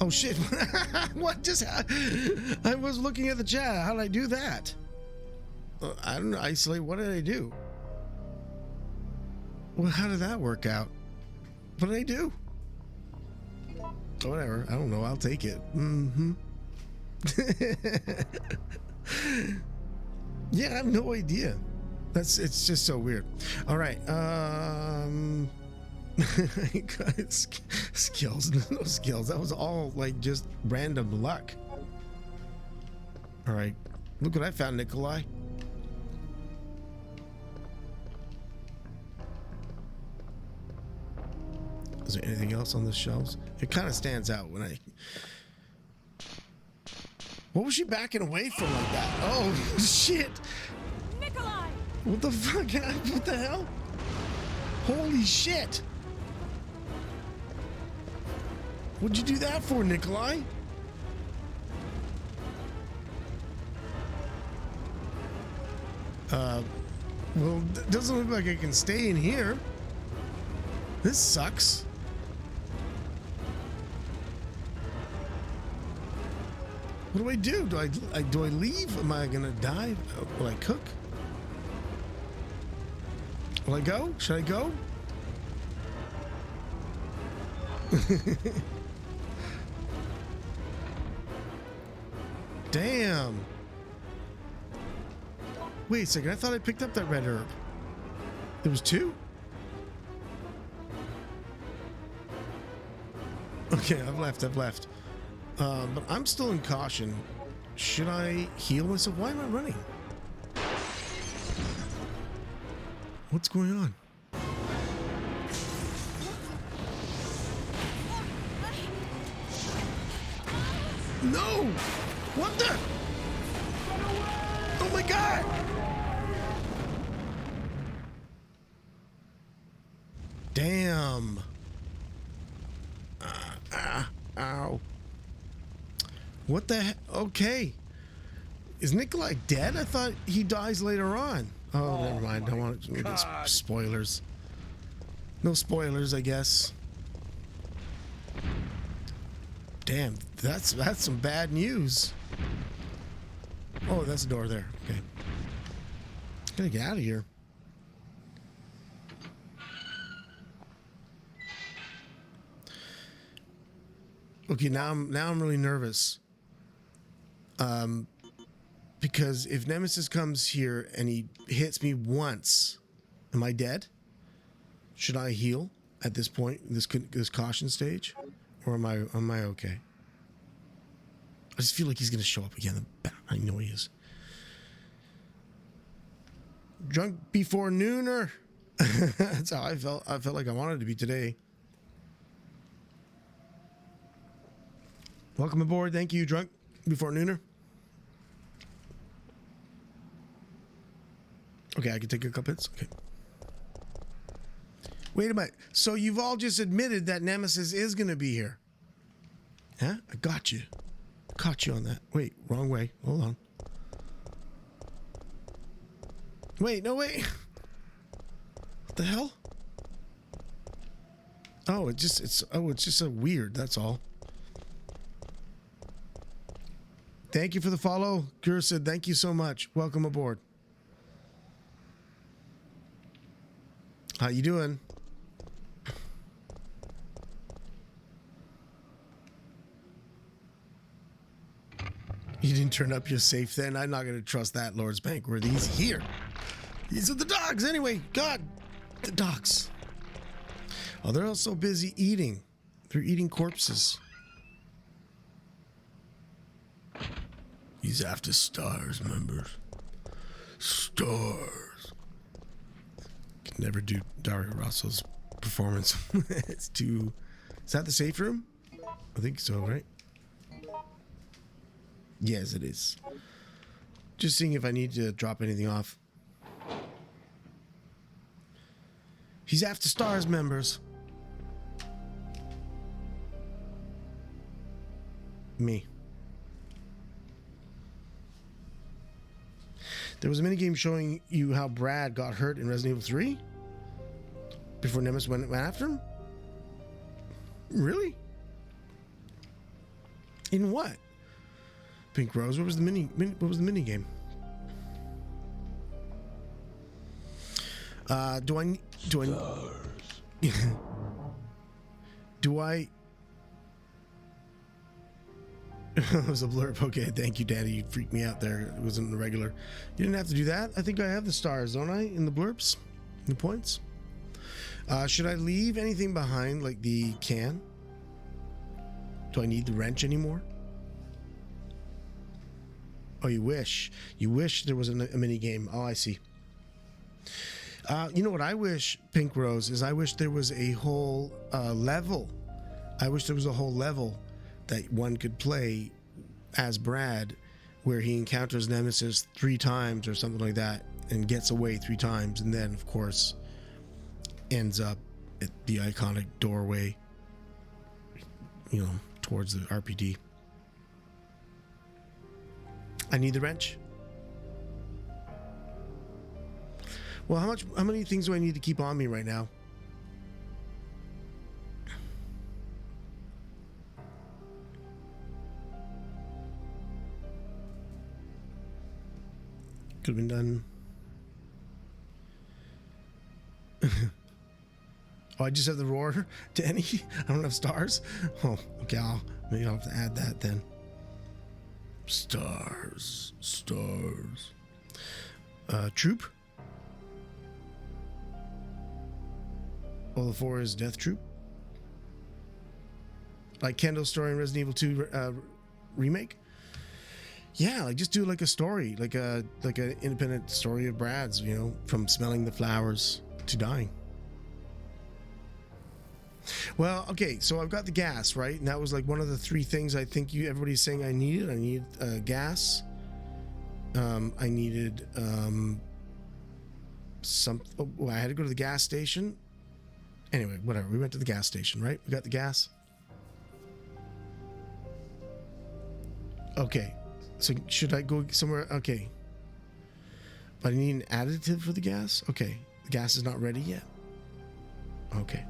Oh shit! What just happened? I was looking at the chat. How did I do that? I don't know. Isolate. What did I do? Well, how did that work out? What did I do? Whatever. I don't know. I'll take it. Mm-hmm. Yeah, I have no idea. It's just so weird. All right. Skills. No skills. That was all like just random luck. All right. Look what I found, Nikolai. Is there anything else on the shelves? It kind of stands out when I... What was she backing away from like that? Oh, shit! Nikolai! What the fuck? What the hell? Holy shit! What'd you do that for, Nikolai? Well, it doesn't look like I can stay in here. This sucks. What do I do? Do I leave? Am I gonna die? Will I cook? Will I go? Should I go? Damn. Wait a second. I thought I picked up that red herb. There was 2? Okay, I've left. But I'm still in caution. Should I heal myself? Why am I running? What's going on? No! What the? Oh my god! Damn. Ow. What the heck? Okay. Is Nikolai dead? I thought he dies later on. Oh, never mind. I don't want to get spoilers. No spoilers, I guess. Damn, that's some bad news. Oh, that's a door there. Okay. Gotta get out of here. Okay, now I'm really nervous. Because if Nemesis comes here and he hits me once, am I dead? Should I heal at this point, this caution stage, or am I okay? I just feel like he's gonna show up again. I know he is. Drunk before nooner. That's how I felt. I felt like I wanted to be today. Welcome aboard. Thank you, Drunk before nooner. Okay, I can take a couple hits. Okay. Wait a minute. So you've all just admitted that Nemesis is going to be here. Huh? I got you. Caught you on that. Wait, wrong way. Hold on. Wait, no, wait. What the hell? Oh, it's just so weird. That's all. Thank you for the follow, Gersid. Thank you so much. Welcome aboard. How you doing? You didn't turn up your safe then? I'm not going to trust that, Lord's Bank. Were these here? These are the dogs anyway. God, the dogs. Oh, they're all so busy eating. They're eating corpses. He's after stars, members. Stars. Can never do Dario Rosso's performance. It's too... Is that the safe room? I think so, right? Yes, it is. Just seeing if I need to drop anything off. He's after stars, members. Me. There was a minigame showing you how Brad got hurt in Resident Evil 3 before Nemesis went after him. Really? In what? Pink Rose. What was the mini game? Do I it was a blurb. Okay, thank you, Daddy. You freaked me out there. It wasn't a regular. You didn't have to do that. I think I have the stars, don't I? In the blurbs? In the points? Should I leave anything behind, like the can? Do I need the wrench anymore? Oh, you wish. You wish there was a mini game. Oh, I see. You know what I wish, Pink Rose, is I wish there was a whole level. I wish there was a whole level that one could play as Brad, where he encounters Nemesis 3 times or something like that and gets away 3 times, and then of course ends up at the iconic doorway, you know, towards the RPD. I need the wrench. Well, how many things do I need to keep on me right now? Could have been done. Oh, I just have the roar, Danny. I don't have stars. Oh, okay. Maybe I'll have to add that then. Stars. Troop. All the 4 is Death Troop. Like Kendall's story in Resident Evil 2 remake. Yeah, like just do like a story, like an independent story of Brad's, you know, from smelling the flowers to dying. Well, okay, so I've got the gas, right? And that was like one of the 3 things I think everybody's saying I needed. I needed gas. I needed I had to go to the gas station. Anyway, whatever. We went to the gas station, right? We got the gas. Okay. So should I go somewhere? Okay. But I need an additive for the gas? Okay. The gas is not ready yet. Okay.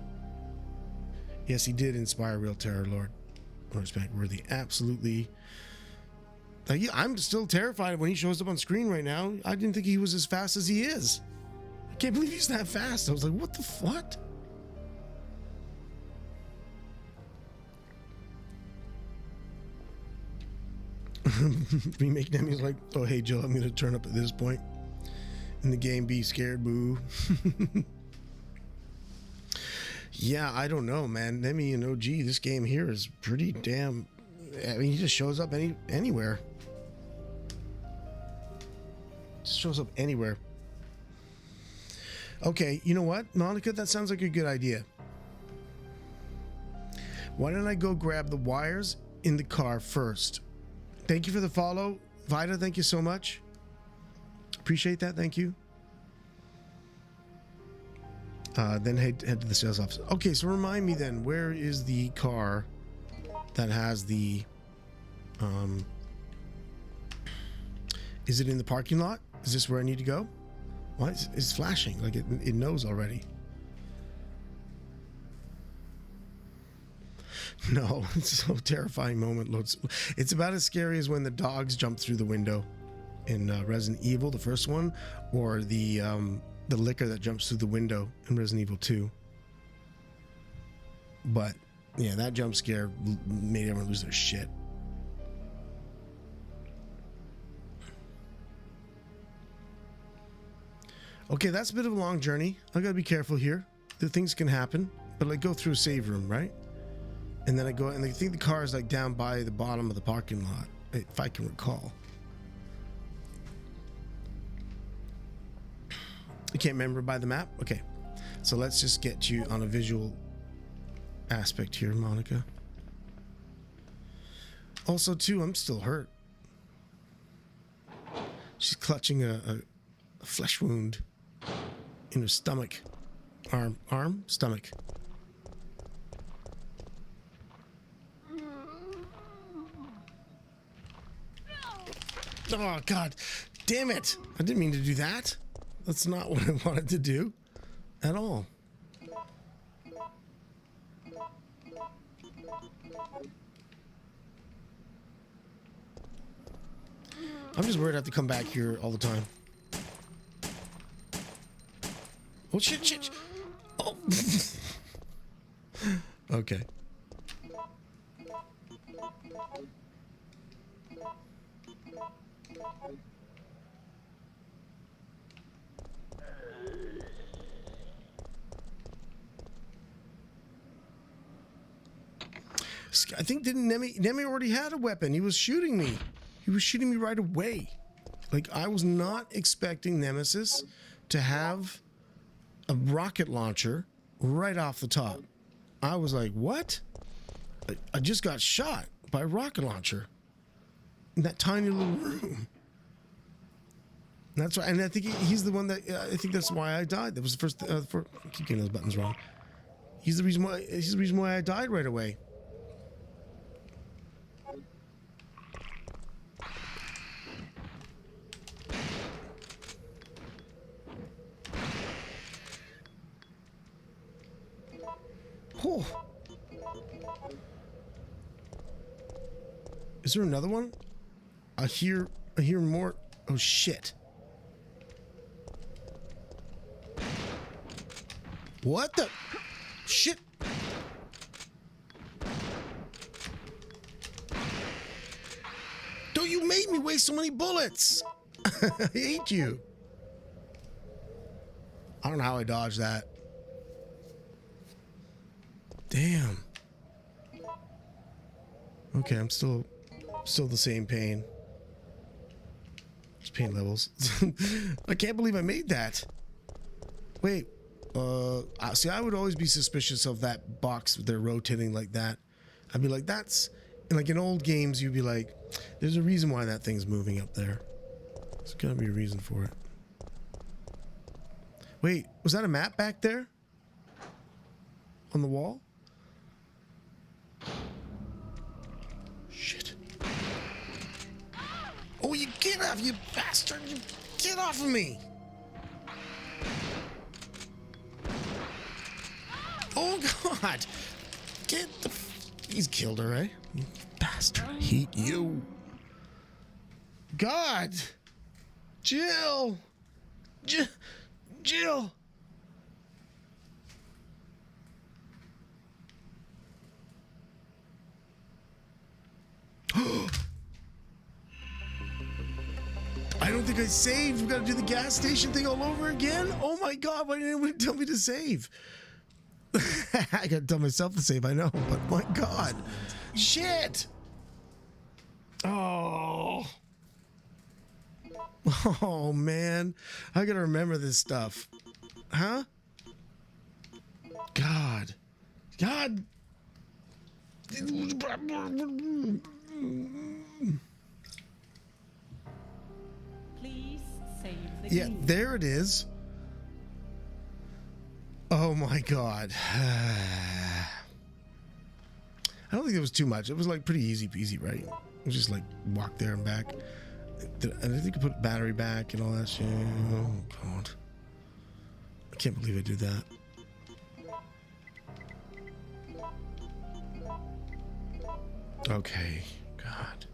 Yes, he did inspire real terror, Lord. Respect worthy. Absolutely. I'm still terrified when he shows up on screen right now. I didn't think he was as fast as he is. I can't believe he's that fast. I was like, what the what? Remake Nemesis like, oh hey Jill, I'm gonna turn up at this point in the game. Be scared, boo. Yeah, I don't know, man. Nemi and OG, this game here is pretty damn. I mean, he just shows up anywhere. Just shows up anywhere. Okay, you know what, Monica? That sounds like a good idea. Why don't I go grab the wires in the car first? Thank you for the follow, Vida. Thank you so much. Appreciate that. Thank you. Then head to the sales office. Okay, so remind me then, where is the car that has the is it in the parking lot? Is this where I need to go? Why is it's flashing like it knows already? No, it's so terrifying moment. It's about as scary as when the dogs jump through the window in Resident Evil, the first one, or the liquor that jumps through the window in Resident Evil 2. But yeah, that jump scare made everyone lose their shit. Okay, that's a bit of a long journey. I gotta be careful here. The things can happen, but like go through a save room, right? And then I go, and I think the car is like down by the bottom of the parking lot, if I can recall. I can't remember by the map. Okay, so let's just get you on a visual aspect here, Monica. Also, too, I'm still hurt. She's clutching a flesh wound in her stomach. Stomach. Oh, God. Damn it. I didn't mean to do that. That's not what I wanted to do at all. I'm just worried I have to come back here all the time. Oh, shit. Oh. Okay. I think didn't Nemi already had a weapon. He was shooting me. He was shooting me right away. Like, I was not expecting Nemesis to have a rocket launcher right off the top. I was like, what? I just got shot by a rocket launcher in that tiny little room. That's right, and I think he's the one that I think that's why I died. That was the first. I keep getting those buttons wrong. He's the reason why I died right away. Oh. Is there another one? I hear more. Oh shit. What the shit? Don't you make me waste so many bullets. I hate you. I don't know how I dodged that. Damn. Okay, I'm still the same pain. Just pain levels. I can't believe I made that. Wait. See, I would always be suspicious of that box they're rotating like that. I'd be like, that's like in old games. You'd be like, there's a reason why that thing's moving up there. There's gotta be a reason for it. Wait, was that a map back there on the wall? Shit. Oh, you get off, you bastard! You get off of me! Oh God! Get the. He's killed her, right? You bastard! I hate you. God! Jill! Jill! don't think I saved. We gotta do the gas station thing all over again. Oh my god, why didn't anyone tell me to save? I gotta tell myself to save, I know, but my god. Shit! Oh. Oh man. I gotta remember this stuff. Huh? God. God. Please save the Yeah, game. there it is. Oh my god. I don't think it was too much. It was like pretty easy peasy, right? It was just like walk there and back. And I think I put battery back and all that shit. Oh god. I can't believe I did that. Okay. God.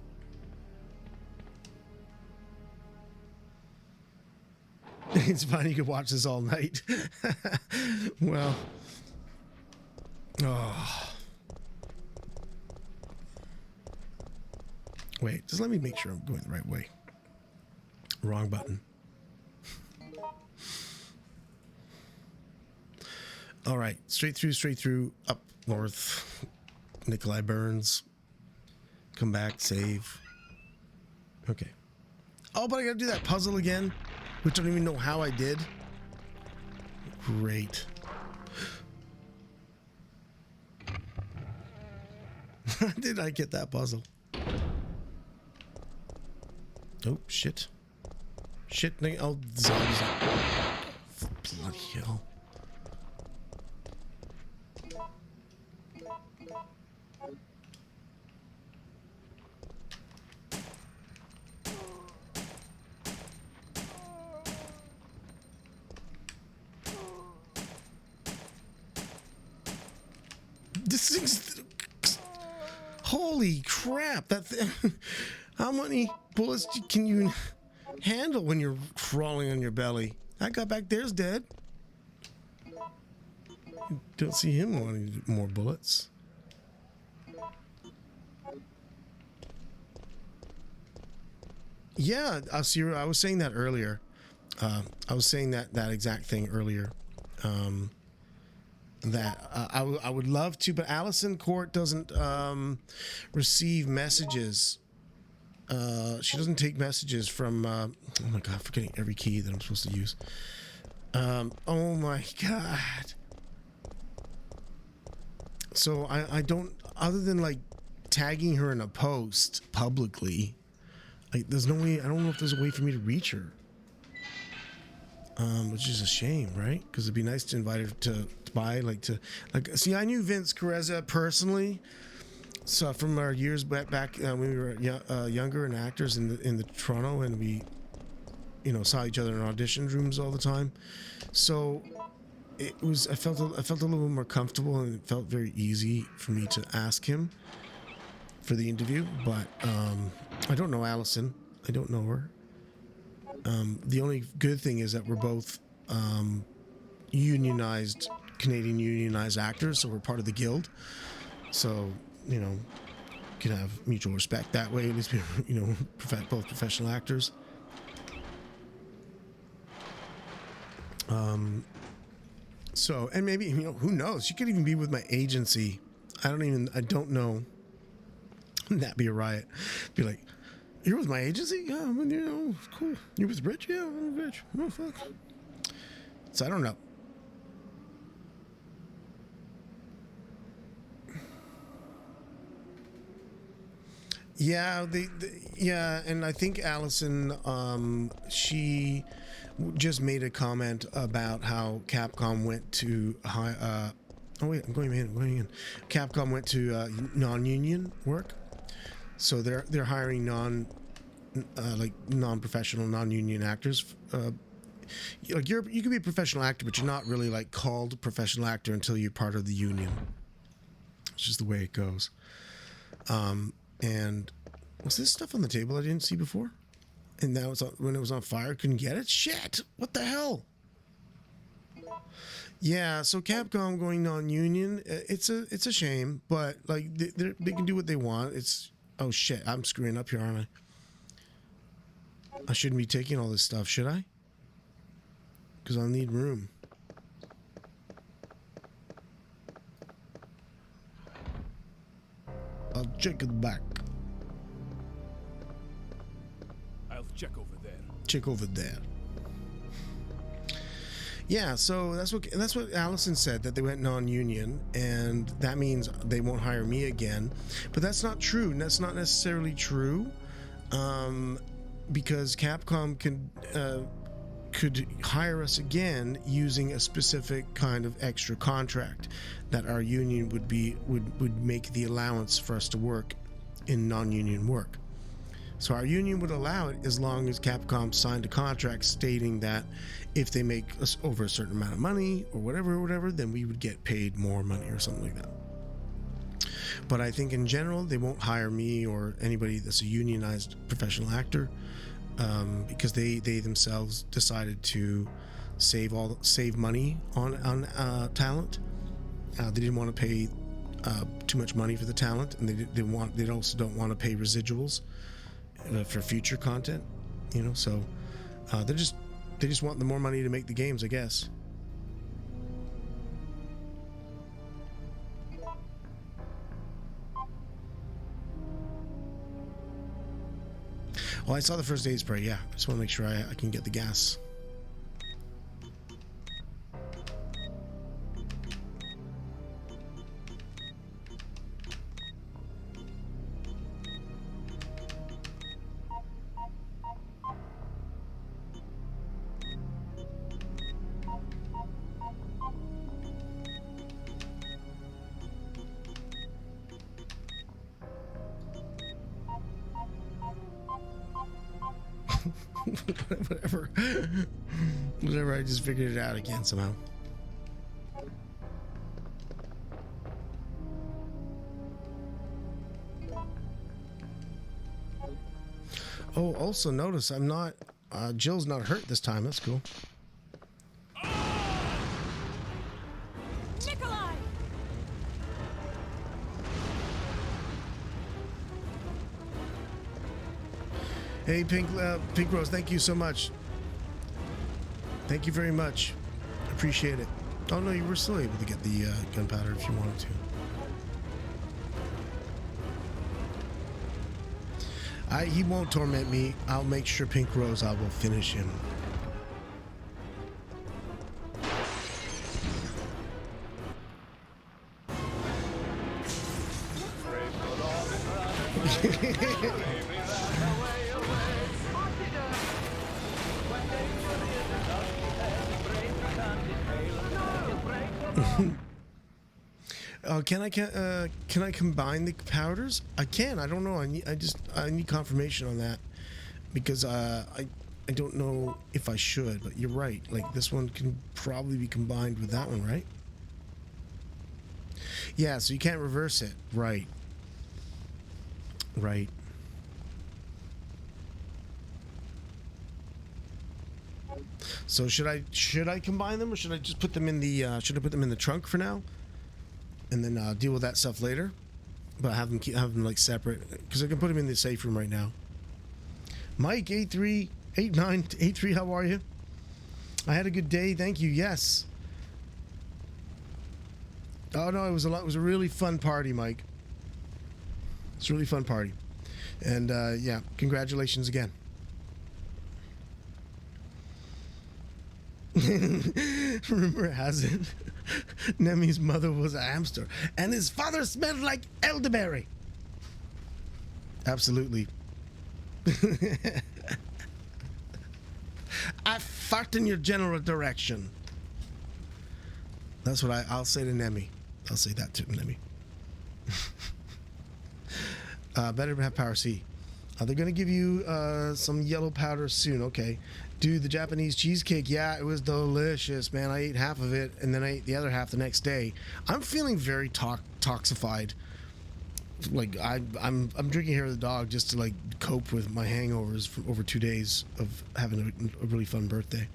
It's fine, you could watch this all night. Well. Oh. Wait, just let me make sure I'm going the right way. Wrong button. All right, straight through, up north. Nikolai Burns. Come back, save. Okay. Oh, but I gotta do that puzzle again, which I don't even know how I did. Great. Did I get that puzzle? Oh, shit. Shit, oh, zombies. Bloody hell. This thing's... Holy crap, that thing... How many bullets can you handle when you're crawling on your belly? That guy back there's dead. Don't see him wanting more bullets. Yeah, I was saying that earlier. I was saying that exact thing earlier. I would love to, but Allison Court doesn't receive messages. She doesn't take messages from. Oh my god, I'm forgetting every key that I'm supposed to use. Oh my god. So I don't, other than like tagging her in a post publicly, like there's no way, I don't know if there's a way for me to reach her. Which is a shame, right? Because it'd be nice to invite her to buy, see, I knew Vince Carezza personally, so from our years back when we were younger and actors in the Toronto, and we, saw each other in audition rooms all the time. So it was, I felt a little bit more comfortable, and it felt very easy for me to ask him for the interview. But I don't know Allison. I don't know her. The only good thing is that we're both unionized, Canadian unionized actors, so we're part of the guild. So, can have mutual respect that way. At least we're, both professional actors. So, and maybe, who knows? She could even be with my agency. I don't know. That'd be a riot. Be like, you're with my agency? Yeah, cool. You're with Rich? Yeah, I'm with Rich. Oh, fuck. So I don't know. Yeah, yeah, and I think Allison, she just made a comment about how Capcom went to oh wait, I'm going in. Capcom went to non-union work, so they're hiring non-professional, non-union actors. You can be a professional actor, but you're not really like called a professional actor until you're part of the union. It's just the way it goes. And was this stuff on the table I didn't see before? And now when it was on fire, couldn't get it? Shit! What the hell? Yeah, so Capcom going non-union, it's a shame, but like they can do what they want. Oh shit, I'm screwing up here, aren't I? I shouldn't be taking all this stuff, should I? Because I'll need room. I'll check it back. I'll check over there. Check over there. Yeah, so that's what Allison said, that they went non-union, and that means they won't hire me again. But that's not true. That's not necessarily true, because Capcom could hire us again using a specific kind of extra contract that our union would make the allowance for us to work in non-union work. So our union would allow it as long as Capcom signed a contract stating that if they make us over a certain amount of money or whatever, then we would get paid more money or something like that. But I think in general, they won't hire me or anybody that's a unionized professional actor, because they themselves decided to save money on talent. They didn't want to pay too much money for the talent, and they also don't want to pay residuals for future content, you know. So they just want the more money to make the games, I guess. Well, I saw the first aid spray. Yeah, I just want to make sure I can get the gas. Whatever, I just figured it out again somehow. Oh, also notice I'm not, Jill's not hurt this time. That's cool. Nikolai! Hey, Pink Rose, thank you so much. Thank you very much. Appreciate it. Oh no, you were still able to get the gunpowder if you wanted to. He won't torment me. I'll make sure Pink Rose, I will finish him. Can I combine the powders? I can. I don't know. I need confirmation on that, because I don't know if I should. But you're right. Like, this one can probably be combined with that one, right? Yeah. So you can't reverse it. Right. Right. So should I combine them, or should I just put them in the should I put them in the trunk for now, and then deal with that stuff later? But have them like separate, because I can put them in the safe room right now. Mike 838983, how are you? I had a good day, thank you. Yes. Oh no, it was a really fun party, Mike. It's a really fun party, and yeah, congratulations again. Rumor has it, Nemi's mother was a hamster, and his father smelled like elderberry. Absolutely. I fart in your general direction. That's what I'll say to Nemi. I'll say that to Nemi. Better have power C. They're gonna give you some yellow powder soon. Okay. Dude, the Japanese cheesecake, yeah, it was delicious, man. I ate half of it, and then I ate the other half the next day. I'm feeling very toxified. Like, I'm drinking hair of the dog just to like cope with my hangovers from over 2 days of having a really fun birthday.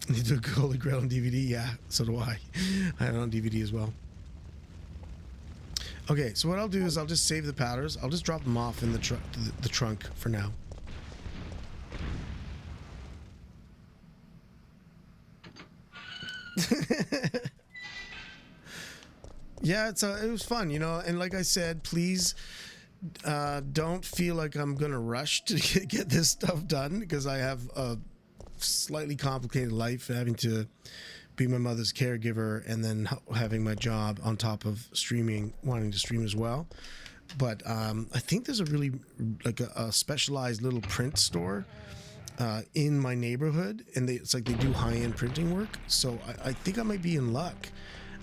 You took Holy Grail on DVD, yeah, so do I. I have it on DVD as well. Okay, so what I'll do is I'll just save the powders. I'll just drop them off in the trunk for now. Yeah, it was fun, and like I said, please don't feel like I'm gonna rush to get this stuff done, because I have a slightly complicated life, having to be my mother's caregiver and then having my job on top of streaming, wanting to stream as well. But I think there's a really like a specialized little print store in my neighborhood, and it's like they do high-end printing work. So I think I might be in luck.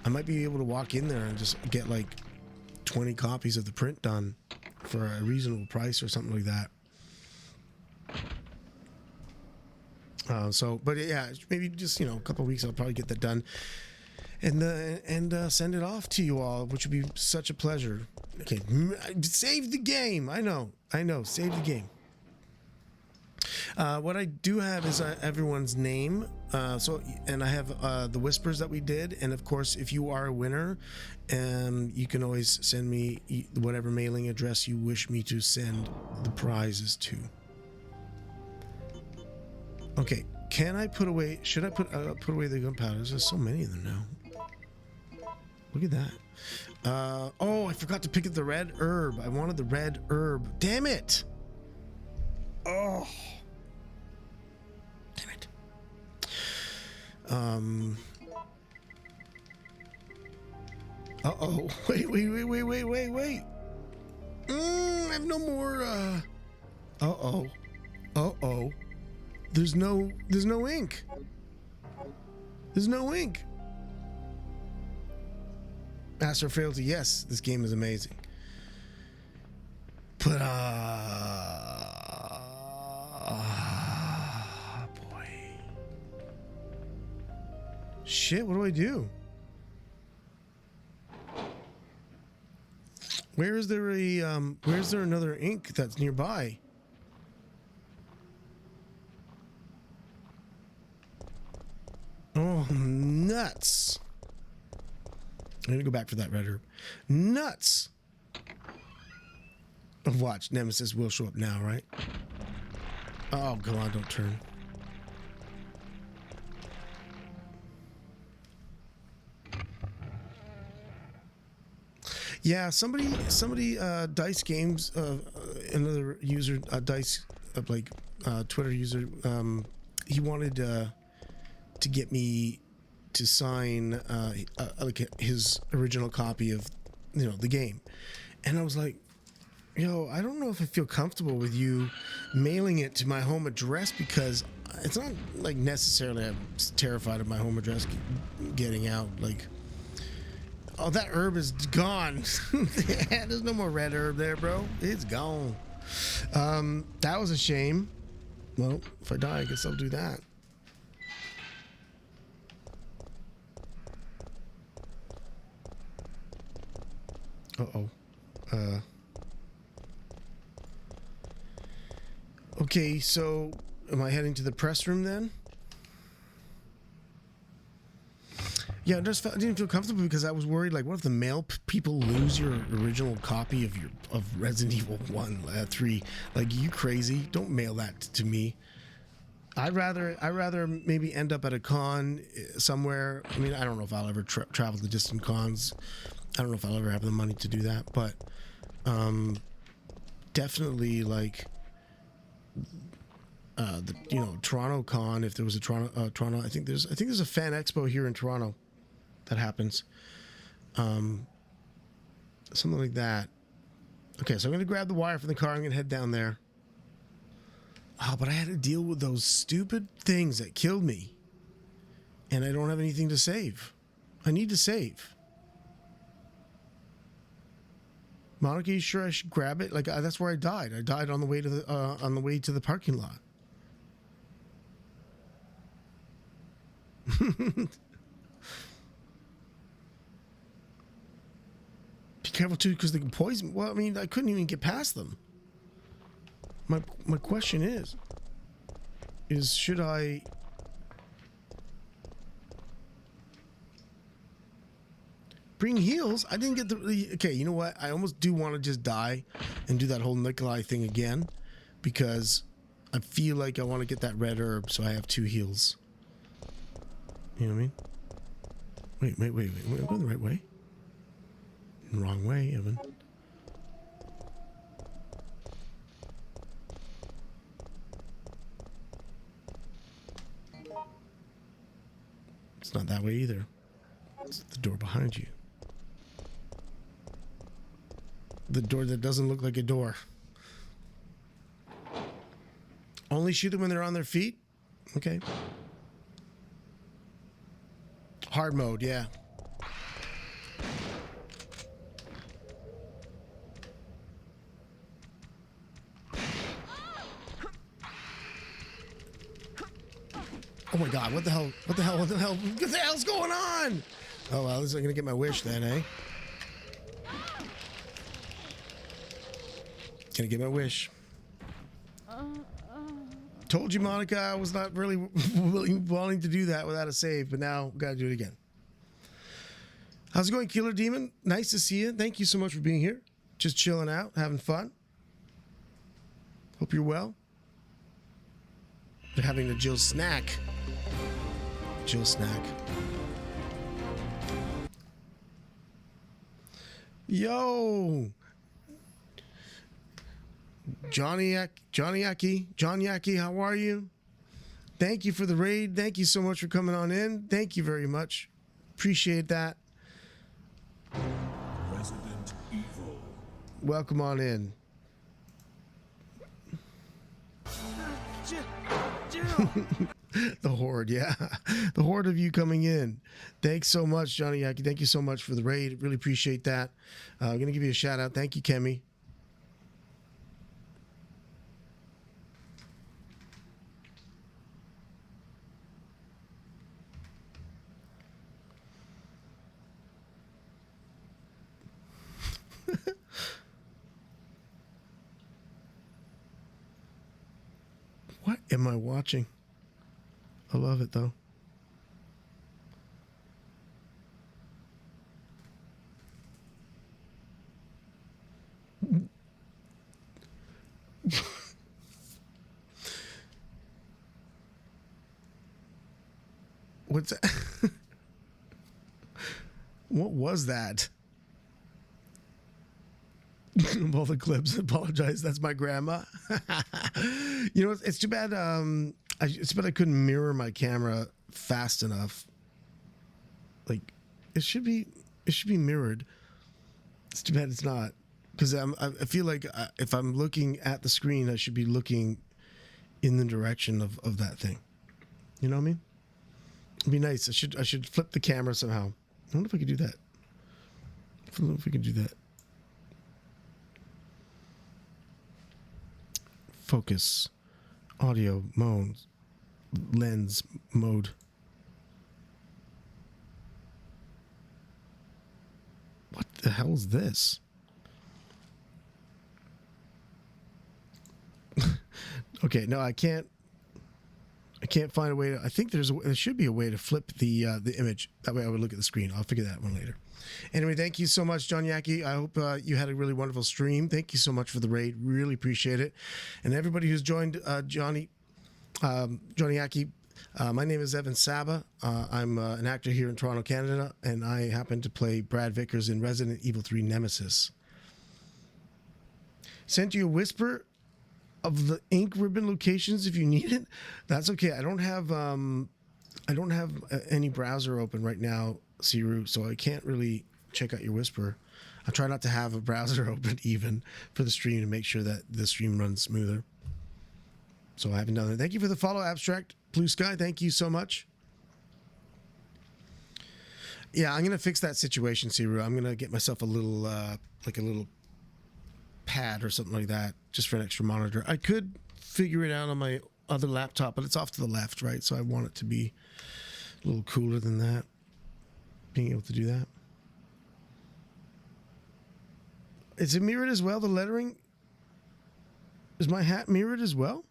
I might be able to walk in there and just get like 20 copies of the print done for a reasonable price or something like that. But yeah, maybe just a couple of weeks I'll probably get that done, and send it off to you all, which would be such a pleasure. Okay, save the game. I know, save the game. What I do have is everyone's name. And I have the whispers that we did, and of course, if you are a winner, you can always send me whatever mailing address you wish me to send the prizes to. Okay, can I put away? Should I put away the gunpowder? There's so many of them now. Look at that. Oh, I forgot to pick up the red herb. I wanted the red herb. Damn it! Oh, damn it. Uh-oh. Wait. I have no more. Uh-oh. There's no ink. There's no ink. Master Frailty, yes, this game is amazing. But boy. Shit, what do I do? Where's there another ink that's nearby? Oh, nuts. I'm gonna go back for that red herb. Nuts. Watch, Nemesis will show up now, right? Oh, come on, don't turn. Yeah, somebody, Dice Games, another user, Dice, Twitter user, he wanted to get me to sign like his original copy of the game, and I was like, yo, I don't know if I feel comfortable with you mailing it to my home address, because it's not like necessarily I'm terrified of my home address getting out. Like, oh, that herb is gone. There's no more red herb there, bro. It's gone. That was a shame. Well, if I die, I guess I'll do that. Uh-oh. Okay, so am I heading to the press room then? Yeah, I didn't feel comfortable because I was worried, like, what if the mail people lose your original copy of Resident Evil 1, 3? Like, you crazy? Don't mail that to me. I'd rather maybe end up at a con somewhere. I mean, I don't know if I'll ever travel to distant cons. I don't know if I'll ever have the money to do that, but definitely like the Toronto con. If there was a Toronto, I think there's a fan expo here in Toronto that happens. Something like that. Okay, so I'm gonna grab the wire from the car. I'm gonna head down there. Oh, but I had to deal with those stupid things that killed me, and I don't have anything to save. I need to save. Monica, you sure I should grab it? Like, that's where I died. I died on the way to the parking lot. Be careful too, because they can poison. Well, I mean, I couldn't even get past them. My question is should I? Bring heals? I didn't get the... Okay, you know what? I almost do want to just die and do that whole Nikolai thing again, because I feel like I want to get that red herb so I have 2 heals. You know what I mean? Wait. Am I going the right way? Wrong way, Evan. It's not that way either. It's the door behind you. The door that doesn't look like a door. Only shoot them when they're on their feet? Okay. Hard mode, yeah. Oh my god, what the hell? What the hell? What the hell? What the hell's going on? Oh well, this is gonna get my wish then, eh? Gonna get my wish. Told you, Monica, I was not really wanting to do that without a save, but now gotta do it again. How's it going, Killer Demon? Nice to see you. Thank you so much for being here. Just chilling out, having fun. Hope you're well. They're having a Jill snack. Jill snack. Yo! John Yaki, how are you? Thank you for the raid. Thank you so much for coming on in. Thank you very much. Appreciate that. Resident Evil. Welcome on in. The horde, yeah. The horde of you coming in. Thanks so much, Johnny Yaki. Thank you so much for the raid. Really appreciate that. I'm going to give you a shout out. Thank you, Kemi. What am I watching? I love it though. What's that? What was that? Of all the clips, apologize. That's my grandma. You know, it's too bad. It's too bad I couldn't mirror my camera fast enough. Like, it should be mirrored. It's too bad it's not, because I feel like if I'm looking at the screen, I should be looking in the direction of that thing. You know what I mean? It'd be nice. I should flip the camera somehow. I wonder if I could do that. I don't know if we can do that. Focus, audio mode, lens mode. What the hell is this? Okay, no, I can't find a way to. I think there should be a way to flip the image. That way I would look at the screen. I'll figure that one later. Anyway, thank you so much, John Yaki. I hope you had a really wonderful stream. Thank you so much for the raid. Really appreciate it. And everybody who's joined Johnny Yaki, my name is Evan Saba. I'm an actor here in Toronto, Canada, and I happen to play Brad Vickers in Resident Evil 3 Nemesis. Sent you a whisper of the ink ribbon locations if you need it. That's okay. I don't have any browser open right now, Siru, so I can't really check out your whisper. I try not to have a browser open even for the stream to make sure that the stream runs smoother. So I haven't done it. Thank you for the follow, Abstract Blue Sky. Thank you so much. Yeah, I'm gonna fix that situation, Siru. I'm gonna get myself a little like a little pad or something like that, just for an extra monitor. I could figure it out on my other laptop, but it's off to the left, right? So I want it to be a little cooler than that, being able to do that. Is it mirrored as well, the lettering? Is my hat mirrored as well?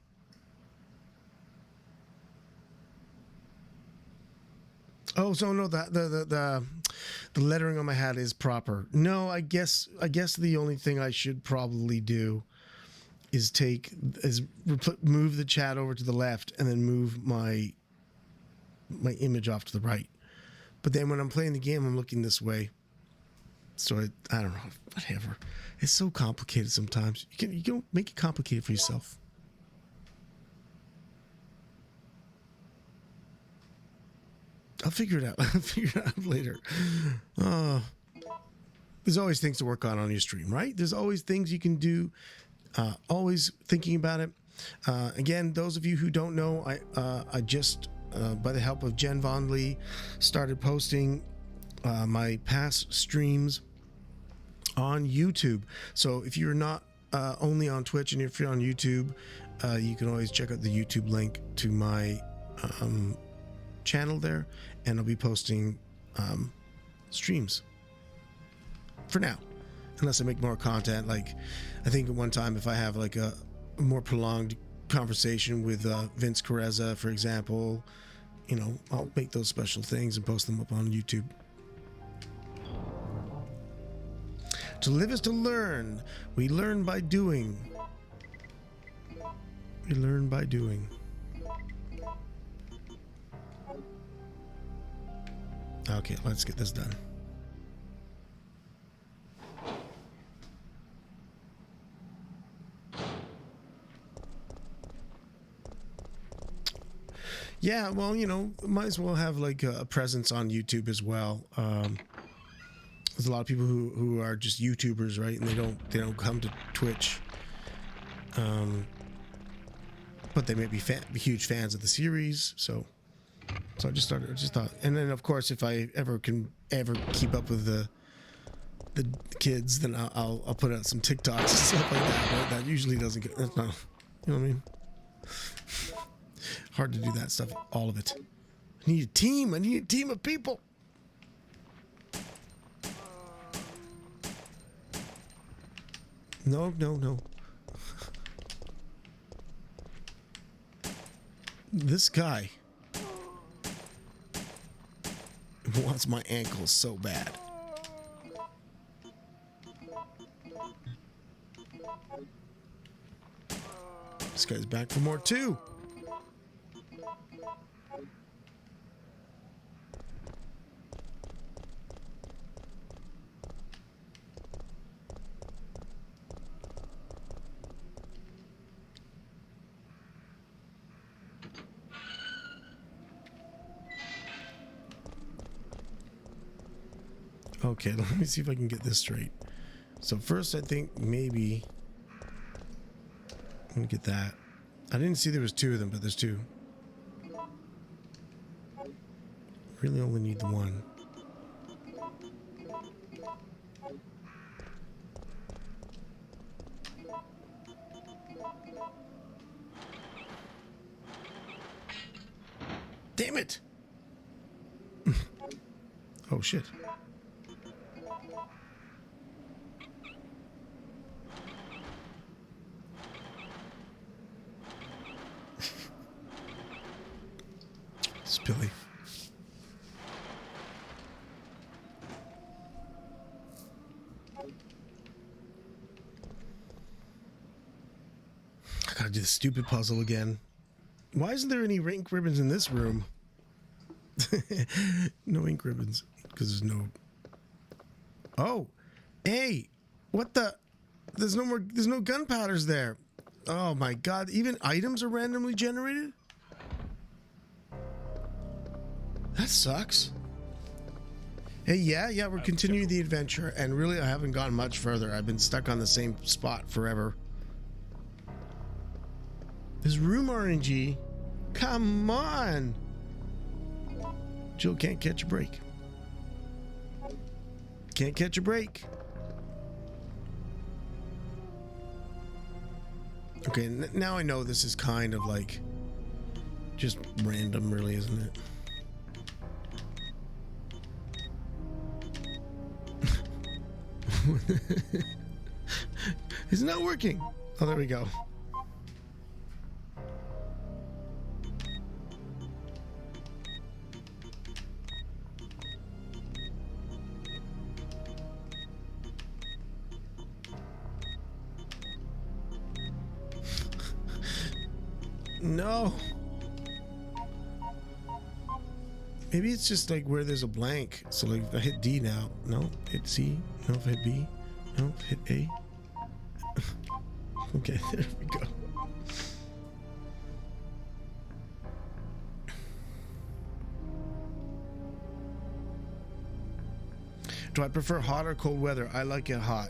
Oh, so no, the lettering on my hat is proper. No, I guess the only thing I should probably do is move the chat over to the left and then move my image off to the right. But then when I'm playing the game, I'm looking this way. So I don't know, whatever. It's so complicated sometimes. You can make it complicated for yourself. I'll figure it out. I'll figure it out later. There's always things to work on your stream, right? There's always things you can do. Always thinking about it. Again, those of you who don't know, I just, by the help of Jen Von Lee, started posting my past streams on YouTube. So if you're not only on Twitch, and if you're on YouTube, you can always check out the YouTube link to my channel there, and I'll be posting streams for now, unless I make more content. Like, I think at one time, if I have like a more prolonged conversation with Vince Carezza, for example, you know, I'll make those special things and post them up on YouTube. To live is to learn. We learn by doing. We learn by doing. Okay, let's get this done. Yeah, well, you know, might as well have like a presence on YouTube as well. There's a lot of people who are just YouTubers, right? And they don't come to Twitch. But they may be huge fans of the series, so I just thought, and then of course, if I ever keep up with the kids, then I'll put out some TikToks and stuff like that. But that usually doesn't get, that's not, you know what I mean? Hard to do that stuff, all of it. I need a team of people. No. This guy wants my ankles so bad. This guy's back for more too. Okay, let me see if I can get this straight. So first, I think maybe let me get that. I didn't see there was two of them, but there's two. Really only need the one. Damn it! Oh shit. Spilly. I gotta do the stupid puzzle again. Why isn't there any ink ribbons in this room? No ink ribbons, because there's no... Oh! Hey! What the... There's no gunpowders there. Oh my god, even items are randomly generated? That sucks. Hey, yeah, we're continuing the adventure, and really I haven't gotten much further. I've been stuck on the same spot forever. This room RNG? Come on! Jill can't catch a break. Can't catch a break. Okay, now I know this is kind of like just random, really, isn't it? It's not working. Oh, there we go. No. Maybe it's just like where there's a blank. So like if I hit D now, no, hit C, no, if I hit B, no, hit A. Okay, there we go. Do I prefer hot or cold weather? I like it hot.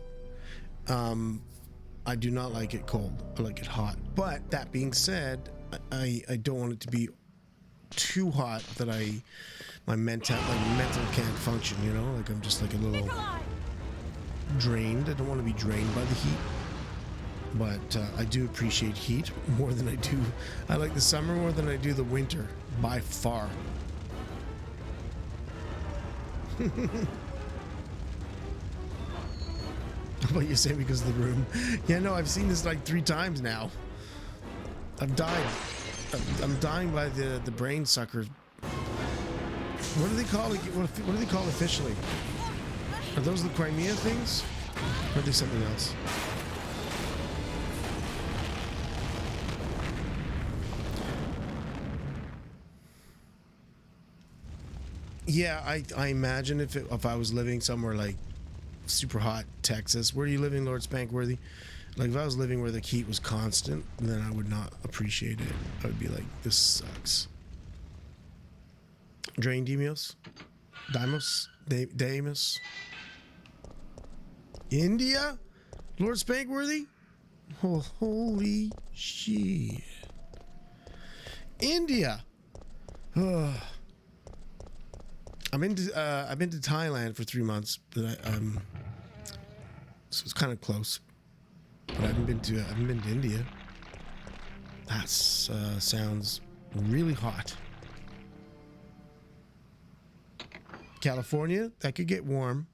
I do not like it cold. I like it hot. But that being said, I don't want it to be too hot that my mental can't function, you know? Like I'm just like a little drained. I don't want to be drained by the heat. But I do appreciate heat more than I do. I like the summer more than I do the winter, by far. How about you say because of the room? Yeah, no, I've seen this like 3 times now. I've died. I'm dying by the brain sucker. What do they call it? What do they call it officially? Are those the Crimea things? Or are they something else? Yeah, I imagine if I was living somewhere like super hot Texas. Where are you living, Lord Spankworthy? Like if I was living where the heat was constant, then I would not appreciate it. I would be like, this sucks. Drain Demos? Deimos? India? Lord Spankworthy? Oh, holy shit. India! Ugh. I've been to Thailand for 3 months, but so it's kind of close. But I haven't been to India. That sounds really hot. California, that could get warm.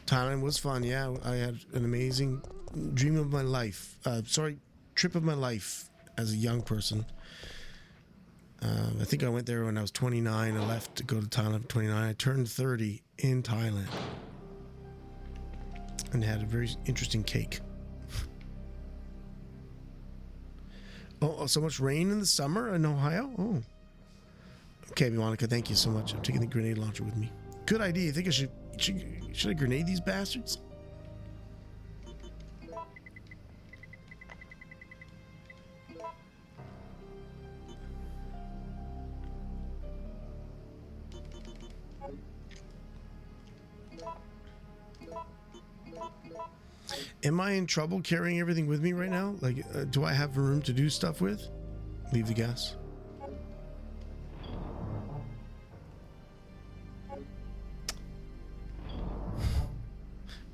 Thailand was fun. Yeah, I had an amazing dream of my life. Trip of my life as a young person. I think I went there when I was 29. I left to go to Thailand at 29. I turned 30 in Thailand. And had a very interesting cake. Oh, so much rain in the summer in Ohio? Oh. Okay, Monica, thank you so much. I'm taking the grenade launcher with me. Good idea. You think I should I grenade these bastards? Am I in trouble carrying everything with me right now? Like, do I have room to do stuff with? Leave the gas.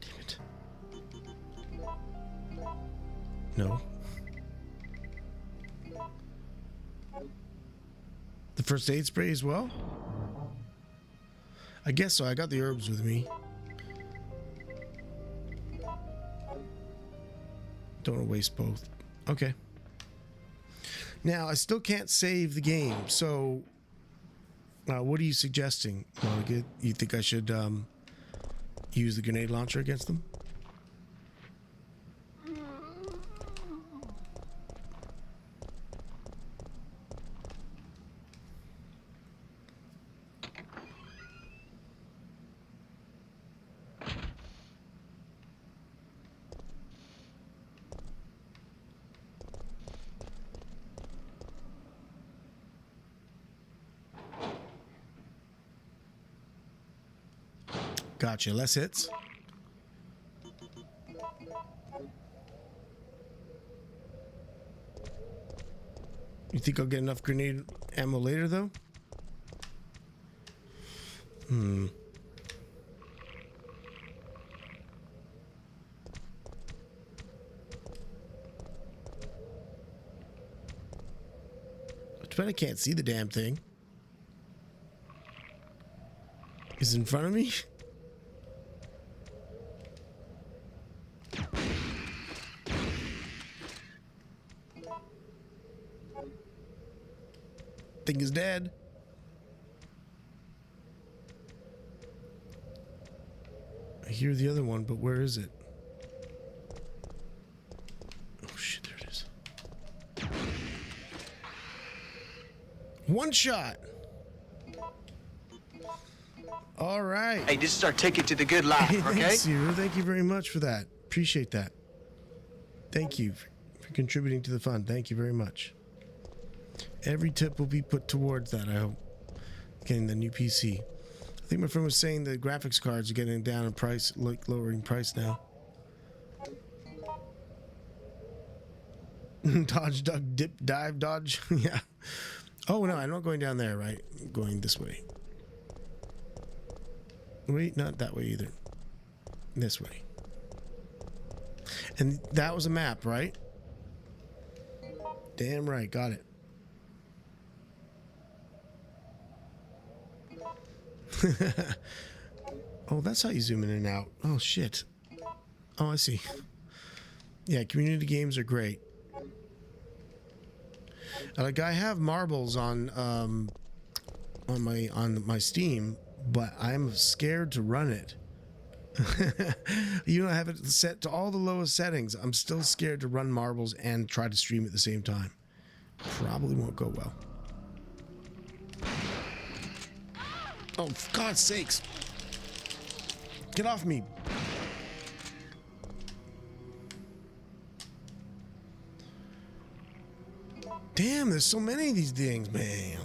Damn it. No. The first aid spray as well? I guess so. I got the herbs with me. Don't want to waste both. Okay. Now, I still can't save the game, so what are you suggesting, Monica? You think I should use the grenade launcher against them? Gotcha. Less hits. You think I'll get enough grenade ammo later, though? Too bad I can't see the damn thing. Is it in front of me? Thing is dead. I hear the other one, but where is it? Oh shit, there it is. One shot. All right. Hey, this is our ticket to the good life, okay? Thanks, Zero. Thank you very much for that. Appreciate that. Thank you for contributing to the fund. Thank you very much. Every tip will be put towards that, I hope. Getting the new PC. I think my friend was saying the graphics cards are getting down in price, like lowering price now. Dodge, duck, dip, dive, dodge. Yeah. Oh, no, I'm not going down there, right? I'm going this way. Wait, not that way either. This way. And that was a map, right? Damn right, got it. Oh, that's how you zoom in and out. Oh, shit. Oh, I see. Yeah, community games are great. Like, I have marbles on my Steam, but I'm scared to run it. You know, I have it set to all the lowest settings. I'm still scared to run marbles and try to stream at the same time. Probably won't go well. Oh, for God's sakes. Get off me. Damn, there's so many of these things, man.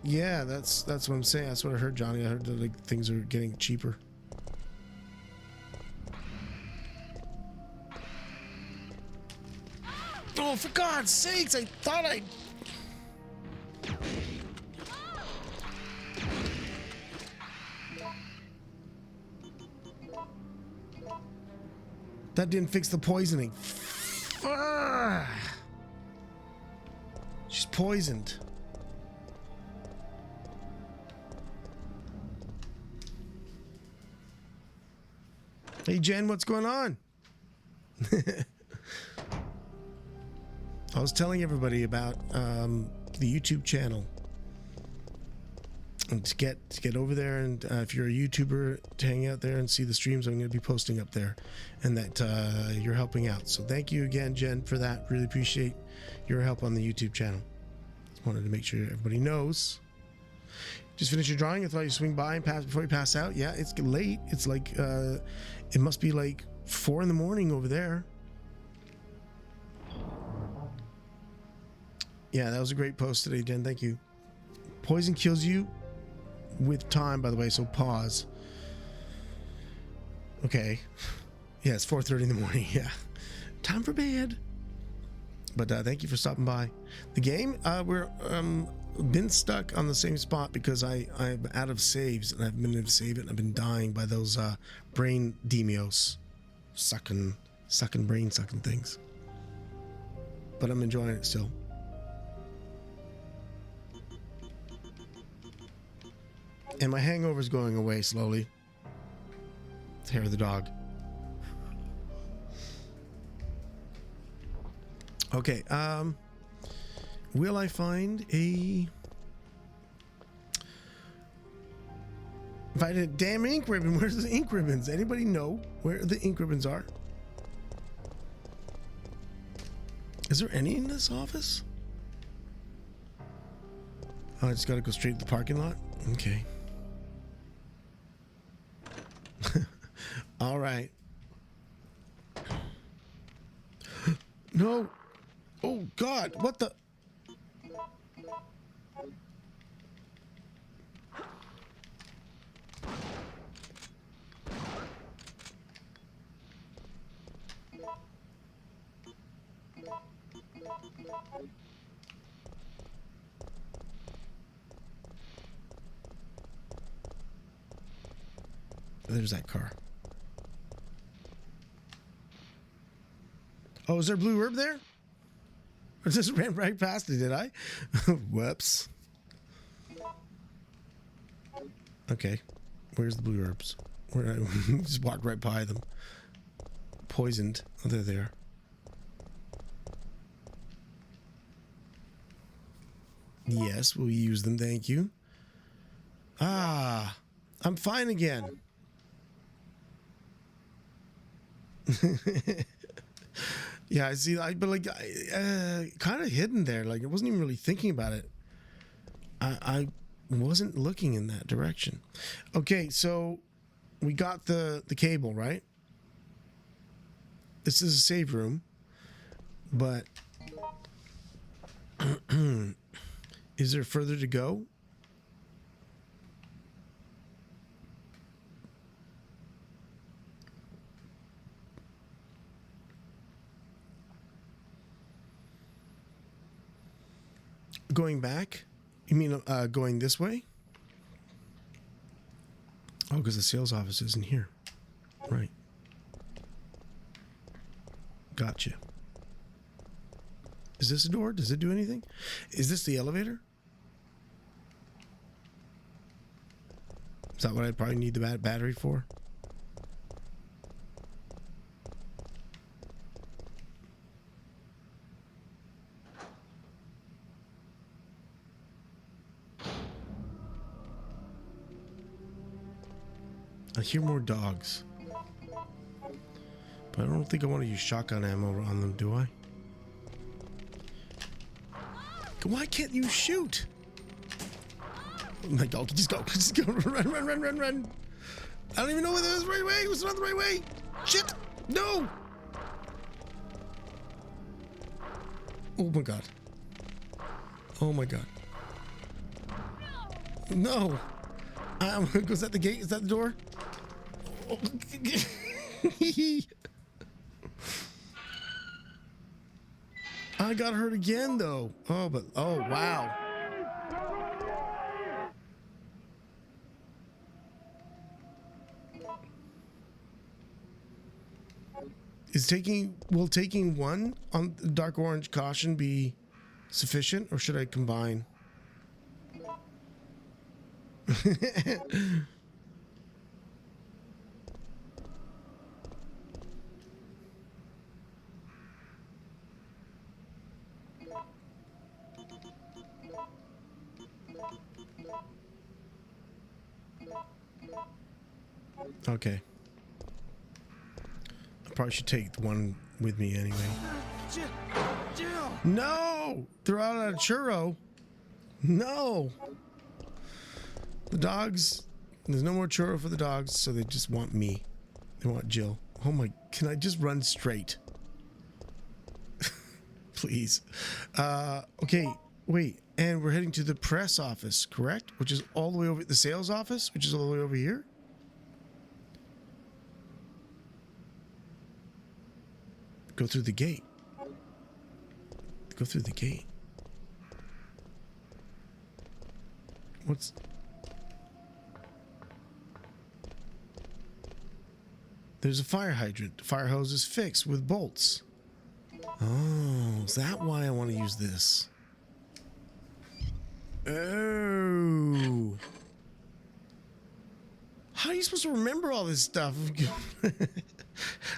Yeah, that's what I'm saying. That's what I heard, Johnny. I heard that like things are getting cheaper. Oh, for God's sakes! I thought I. That didn't fix the poisoning. She's poisoned. Hey Jen, what's going on? I was telling everybody about the YouTube channel, and to get over there, and if you're a YouTuber, to hang out there and see the streams I'm going to be posting up there, and that you're helping out. So thank you again, Jen, for that. Really appreciate your help on the YouTube channel. Just wanted to make sure everybody knows. Just finished your drawing. I thought you'd swing by and pass before you pass out. Yeah, it's late. It's like it must be like 4 in the morning over there. Yeah, that was a great post today, Jen. Thank you. Poison kills you with time, by the way, so pause. Okay. Yeah, it's 4:30 in the morning. Yeah. Time for bed. But thank you for stopping by. The game, we're been stuck on the same spot because I'm out of saves, and I've been able to save it, and I've been dying by those brain demios. Sucking brain sucking things. But I'm enjoying it still. And my hangover's going away slowly. It's hair of the dog. Okay, will I find a... Find a damn ink ribbon. Where's the ink ribbons? Anybody know where the ink ribbons are? Is there any in this office? Oh, I just gotta go straight to the parking lot? Okay. All right. No. Oh, God. What the? There's that car. Oh, is there blue herb there? I just ran right past it, did I? Whoops. Okay. Where's the blue herbs? Where I just walked right by them. Poisoned. Oh, they're there. Yes, we'll use them. Thank you. Ah, I'm fine again. Yeah, I see. But like, kind of hidden there. Like, I wasn't even really thinking about it. I wasn't looking in that direction. Okay, so we got the cable, right? This is a save room, but is there further to go? Going back? You mean going this way? Oh, because the sales office isn't here. Right. Gotcha. Is this a door? Does it do anything? Is this the elevator? Is that what I'd probably need the battery for? I hear more dogs. But I don't think I want to use shotgun ammo on them, do I? Why can't you shoot? My dog, just go. Just go. Run. I don't even know whether it was the right way. It was not the right way. Shit. No. Oh my god. Oh my god. No. Was that the gate? Is that the door? Oh. I got hurt again, though. Oh, wow. Will taking one on the dark orange caution be sufficient, or should I combine? Okay. I probably should take one with me anyway. No! They're out at a churro. No! The dogs. There's no more churro for the dogs, so they just want me. They want Jill. Oh my. Can I just run straight? Please. Okay. Wait. And we're heading to the press office, correct? Which is all the way over. The sales office, which is all the way over here? Go through the gate. Go through the gate. What's... There's a fire hydrant. Fire hose is fixed with bolts. Oh, is that why I want to use this? Oh. How are you supposed to remember all this stuff?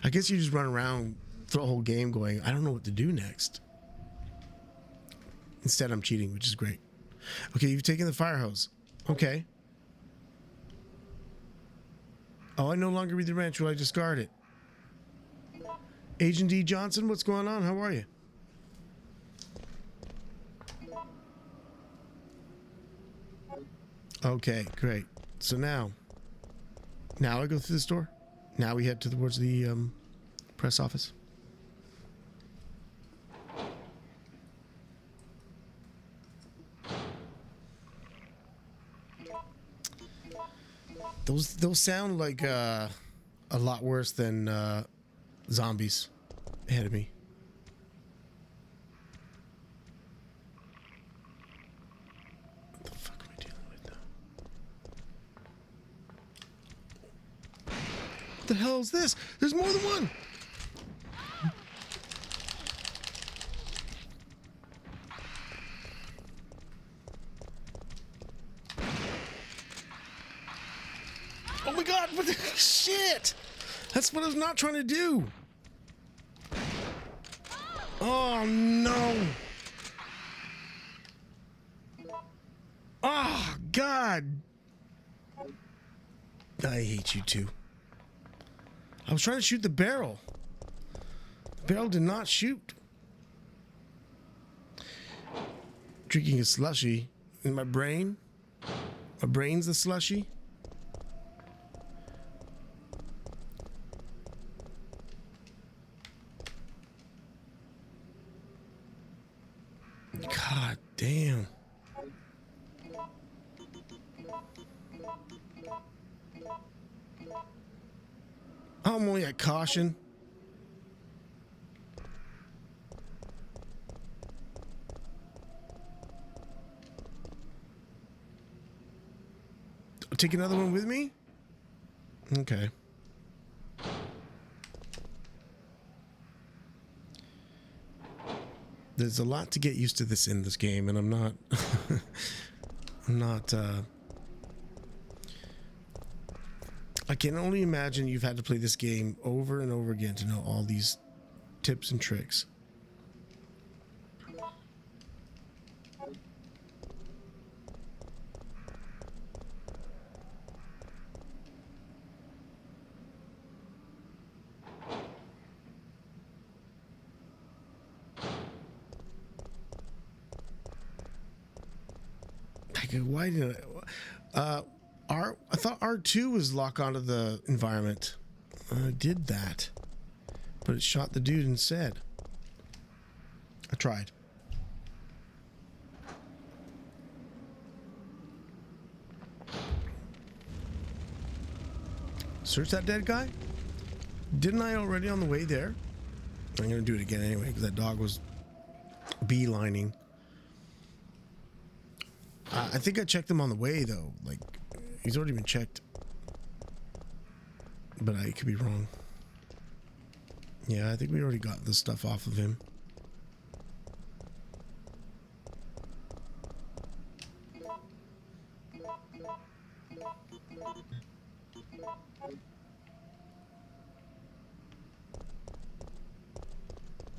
I guess you just run around through the whole game going, I don't know what to do next. Instead, I'm cheating, which is great. Okay, you've taken the fire hose. Okay. Oh, I no longer read the wrench. Will I discard it? Agent D. Johnson, what's going on? How are you? Okay, great. So now I go through this door. Now we head towards the press office. Those sound like a lot worse than zombies ahead of me. What the fuck am I dealing with now? What the hell is this? There's more than one. Oh my god, what the shit? That's what I was not trying to do. Oh no. Oh god. I hate you too. I was trying to shoot the barrel. Barrel did not shoot. Drinking a slushy in my brain. My brain's the slushy. God damn. I'm only at caution. Take another one with me? Okay. There's a lot to get used to this in this game, and I'm not I can only imagine you've had to play this game over and over again to know all these tips and tricks. Why did I thought R2 was lock onto the environment. I did that, but it shot the dude instead. I tried. Search that dead guy? Didn't I already on the way there? I'm gonna do it again anyway because that dog was beelining. I think I checked him on the way though. Like, he's already been checked. But I could be wrong. Yeah, I think we already got the stuff off of him.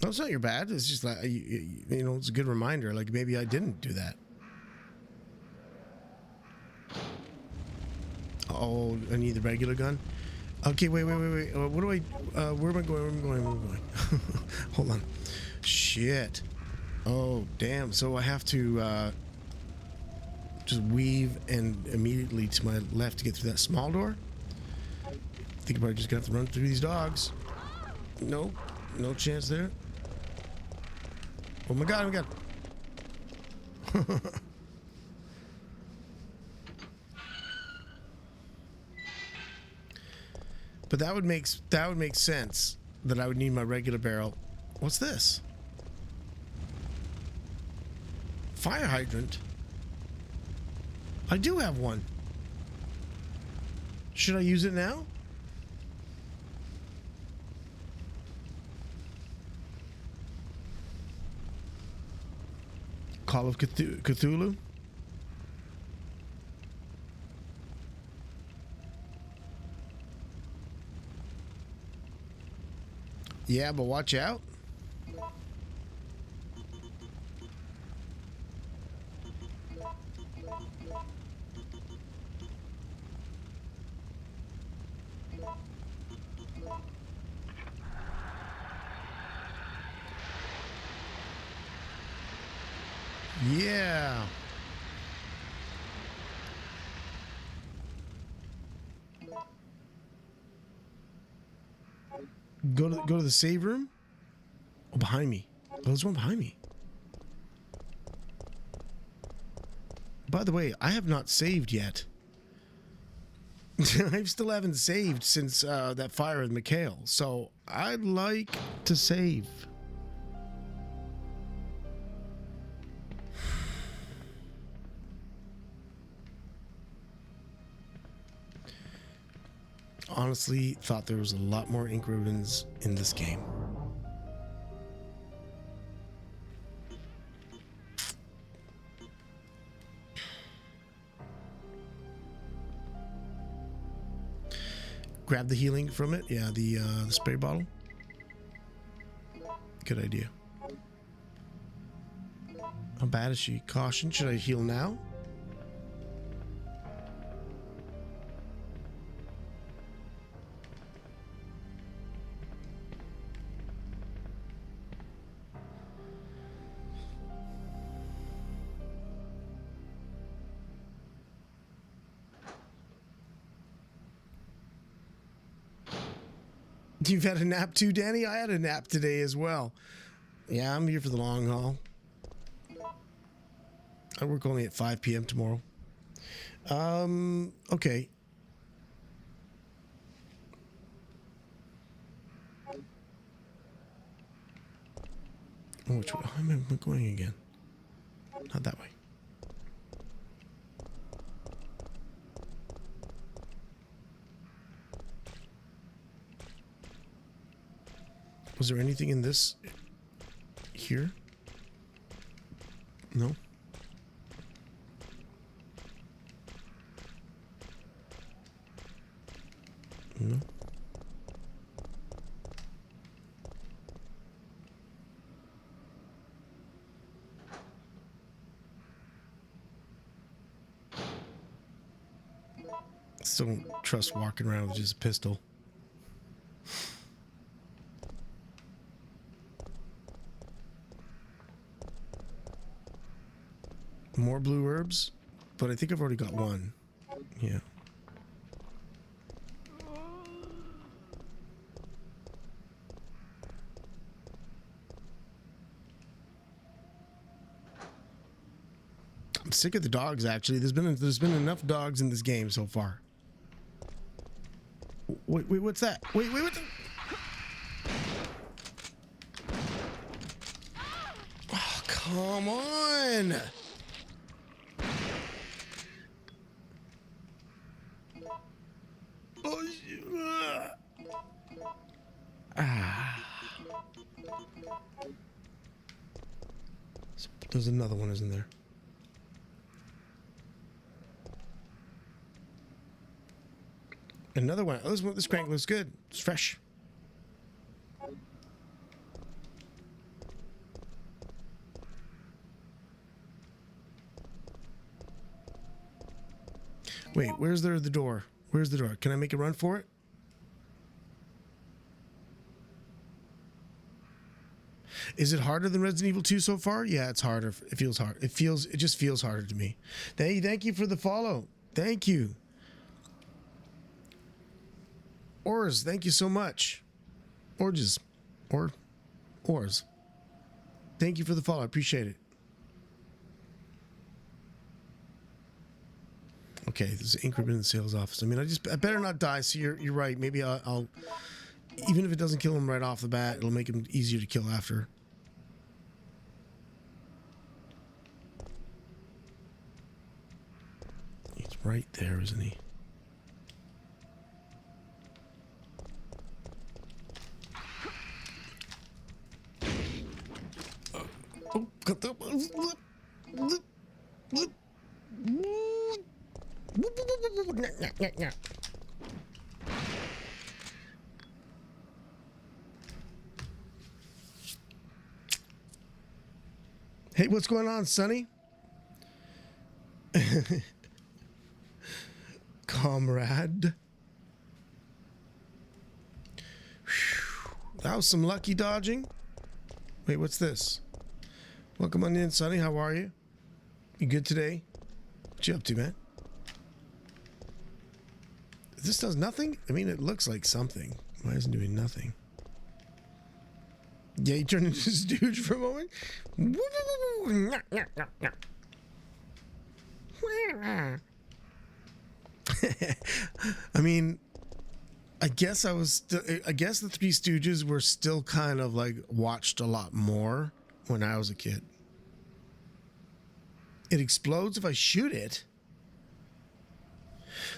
No, it's not your bad. It's just like, you know, it's a good reminder. Like, maybe I didn't do that. Oh, I need the regular gun. Okay, wait. What do I? Where am I going? Where am I going? Hold on. Shit. Oh, damn. So I have to just weave and immediately to my left to get through that small door. I think I'm probably just gonna have to run through these dogs. Nope. No chance there. Oh my god! Oh my god. But that would make sense that I would need my regular barrel. What's this? Fire hydrant. I do have one. Should I use it now? Call of Cthulhu? Yeah, but watch out. Yeah. Go to the save room. Oh, behind me. Oh, there's one behind me. By the way, I have not saved yet. I still haven't saved since that fire with Mikhail, so I'd like to save. Honestly, thought there was a lot more ink ribbons in this game. Grab the healing from it. Yeah, the spray bottle. Good idea. How bad is she? Caution. Should I heal now? You've had a nap too, Danny? I had a nap today as well. Yeah, I'm here for the long haul. I work only at 5 p.m. tomorrow. Okay. Which way am I going again? Not that way. Was there anything in this here? No. No. Still don't trust walking around with just a pistol. More blue herbs, but I think I've already got one. Yeah. I'm sick of the dogs. Actually, there's been enough dogs in this game so far. Wait, what's that? Wait, what the? Oh, come on! There's another one, isn't there? Another one. Oh, this crank looks good. It's fresh. Wait, where's the door? Where's the door? Can I make a run for it? Is it harder than Resident Evil 2 so far? Yeah, it's harder. It feels hard. It just feels harder to me. Thank you for the follow. Thank you. Ors, thank you so much. Ors. Thank you for the follow. I appreciate it. Okay, there's an increment in the sales office. I mean, I better not die. So you're right. Maybe I'll even if it doesn't kill him right off the bat, it'll make him easier to kill after. He's right there, isn't he? Oh, got that. Hey, what's going on, Sonny? Comrade. Whew. That was some lucky dodging. Wait, what's this? Welcome on in, Sonny. How are you? You good today? What you up to, man? This does nothing? I mean, it looks like something. Why isn't it doing nothing? Yeah, he turned into a stooge for a moment. I mean, I guess the Three Stooges were still kind of like watched a lot more when I was a kid. It explodes if I shoot it.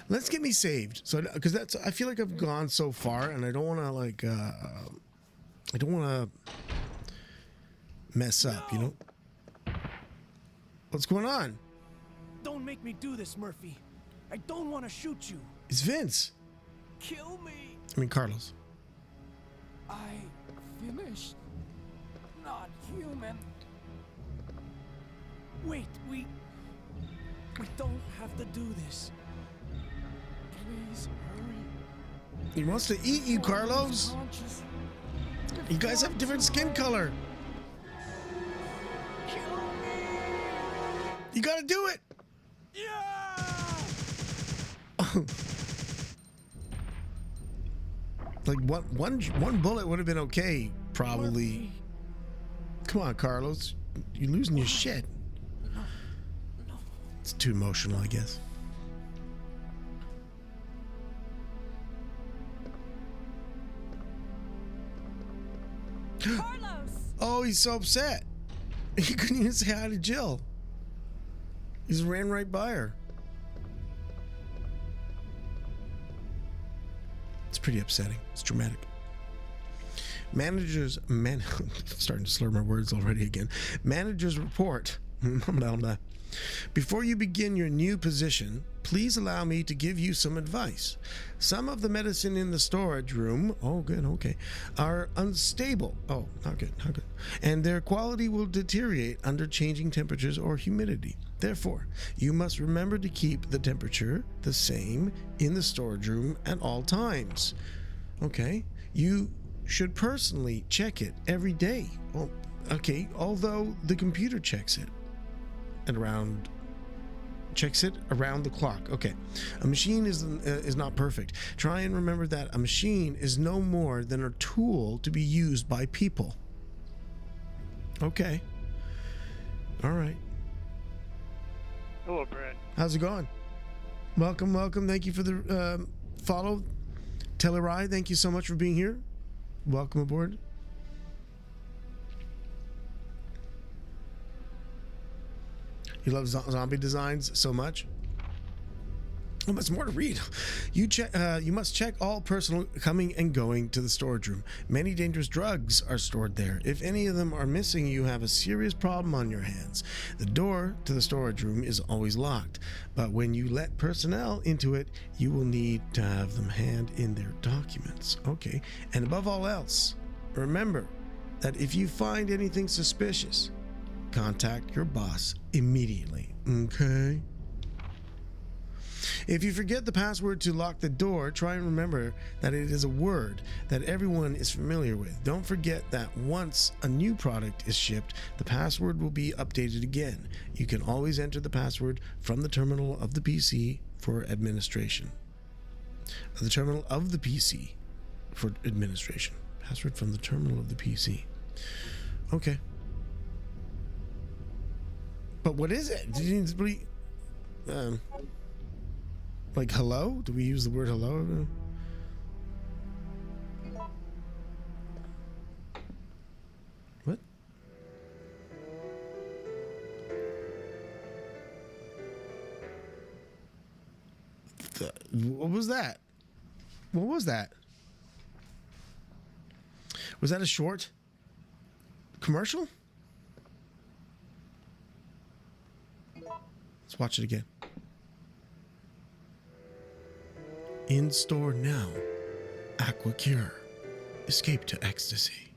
Let's get me saved. So, because I feel like I've gone so far, and I don't want to like, I don't want to mess up, you know. What's going on? Don't make me do this, Murphy. I don't want to shoot you. It's Vince. Kill me. I mean, Carlos. I finished. Not human. Wait, we don't have to do this. Please hurry. He wants to eat you, Carlos. You guys have different skin color. You gotta do it. Yeah. Like one bullet would have been okay, probably. Murphy. Come on, Carlos. You're losing your shit. No. It's too emotional, I guess. Carlos! Oh, he's so upset. He couldn't even say hi to Jill. He just ran right by her. It's pretty upsetting. It's dramatic. Starting to slur my words already again. Manager's report. Before you begin your new position, please allow me to give you some advice. Some of the medicine in the storage room, are unstable. Oh, not good. And their quality will deteriorate under changing temperatures or humidity. Therefore, you must remember to keep the temperature the same in the storage room at all times. Okay? You should personally check it every day. Oh, okay, although the computer checks it around the clock. Okay, a machine is not perfect. Try and remember that a machine is no more than a tool to be used by people. Okay, all right. Hello, Brad. How's it going? Welcome. Thank you for the follow. Telerai, thank you so much for being here. Welcome aboard. You love zombie designs so much. Oh, there's more to read. You must check all personnel coming and going to the storage room. Many dangerous drugs are stored there. If any of them are missing, you have a serious problem on your hands. The door to the storage room is always locked, but when you let personnel into it, you will need to have them hand in their documents. Okay, and above all else, remember that if you find anything suspicious, contact your boss immediately. Okay? If you forget the password to lock the door, try and remember that it is a word that everyone is familiar with. Don't forget that once a new product is shipped, the password will be updated again. You can always enter the password from the terminal of the PC for administration. The terminal of the PC for administration. Password from the terminal of the PC. Okay. But what is it? Like hello? Do we use the word hello? What? What was that? What was that? Was that a short commercial? Let's watch it again. In store now. Aqua Cure. Escape to ecstasy.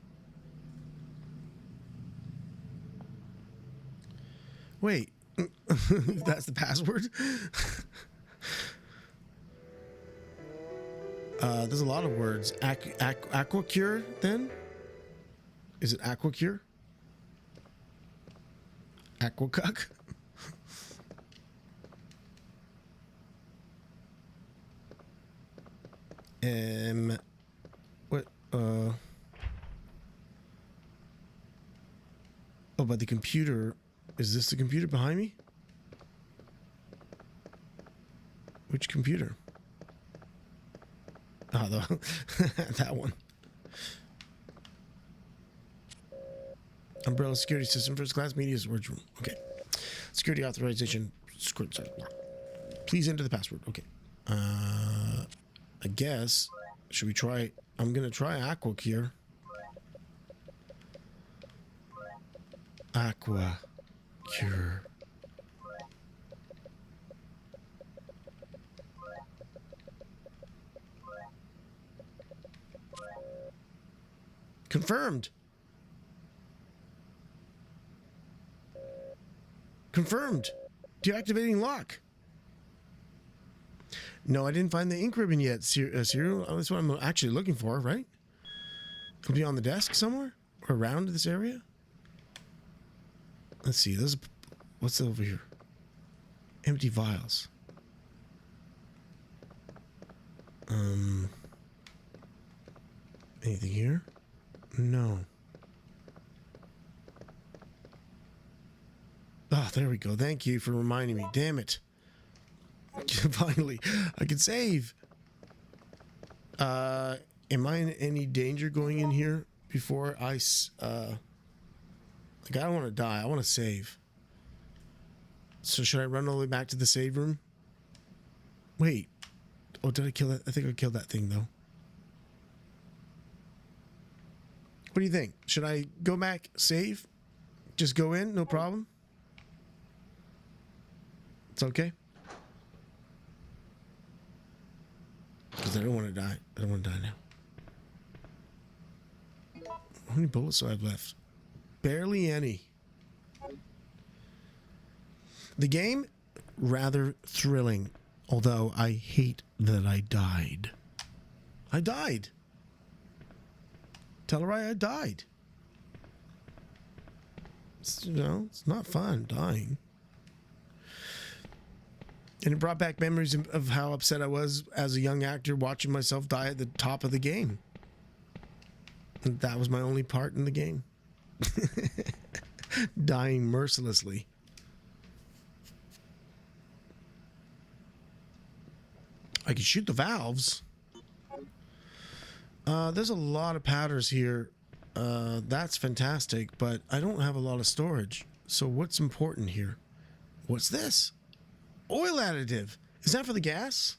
Wait. That's the password? There's a lot of words. Aqua Cure, then? Is it Aqua Cure? Aqua Cuck? What? Oh, but the computer. Is this the computer behind me? Which computer? Oh, that one. Umbrella security system, first class media storage room. Okay. Security authorization. Please enter the password. Okay. I guess. Should we try? I'm gonna try Aqua Cure. Aqua Cure. Confirmed. Confirmed. Deactivating lock. No, I didn't find the ink ribbon yet, Cyril. That's what I'm actually looking for, right? Could be on the desk somewhere? Or around this area? Let's see. What's over here? Empty vials. Anything here? No. Oh, there we go. Thank you for reminding me. Damn it. Finally, I can save. Am I in any danger going in here before I like, I don't want to die. I want to save. So should I run all the way back to the save room? Wait. Oh, did I kill that? I think I killed that thing, though. What do you think? Should I go back, save? Just go in? No problem? It's okay? Because I don't want to die. I don't want to die now. How many bullets do I have left? Barely any. The game, rather thrilling, although I hate that I died. I died. Tell her I died. It's, you know, it's not fun dying. And it brought back memories of how upset I was as a young actor watching myself die at the top of the game. And that was my only part in the game. Dying mercilessly. I can shoot the valves. There's a lot of powders here. That's fantastic, but I don't have a lot of storage. So what's important here? What's this? Oil additive. Is that for the gas?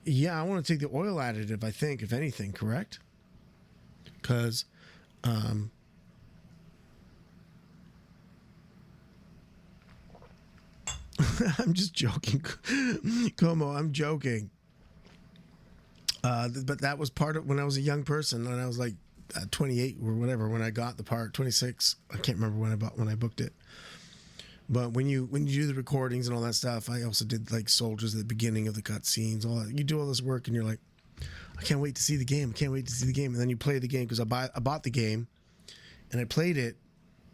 Yeah, I want to take the oil additive, I think, if anything, correct? Because, I'm just joking. Como, I'm joking. But that was part of when I was a young person, and I was like 28 or whatever when I got the part. 26. I can't remember when I booked it. But when you do the recordings and all that stuff, I also did like soldiers at the beginning of the cutscenes. All that. You do all this work, and you're like, I can't wait to see the game. I can't wait to see the game. And then you play the game because I bought the game, and I played it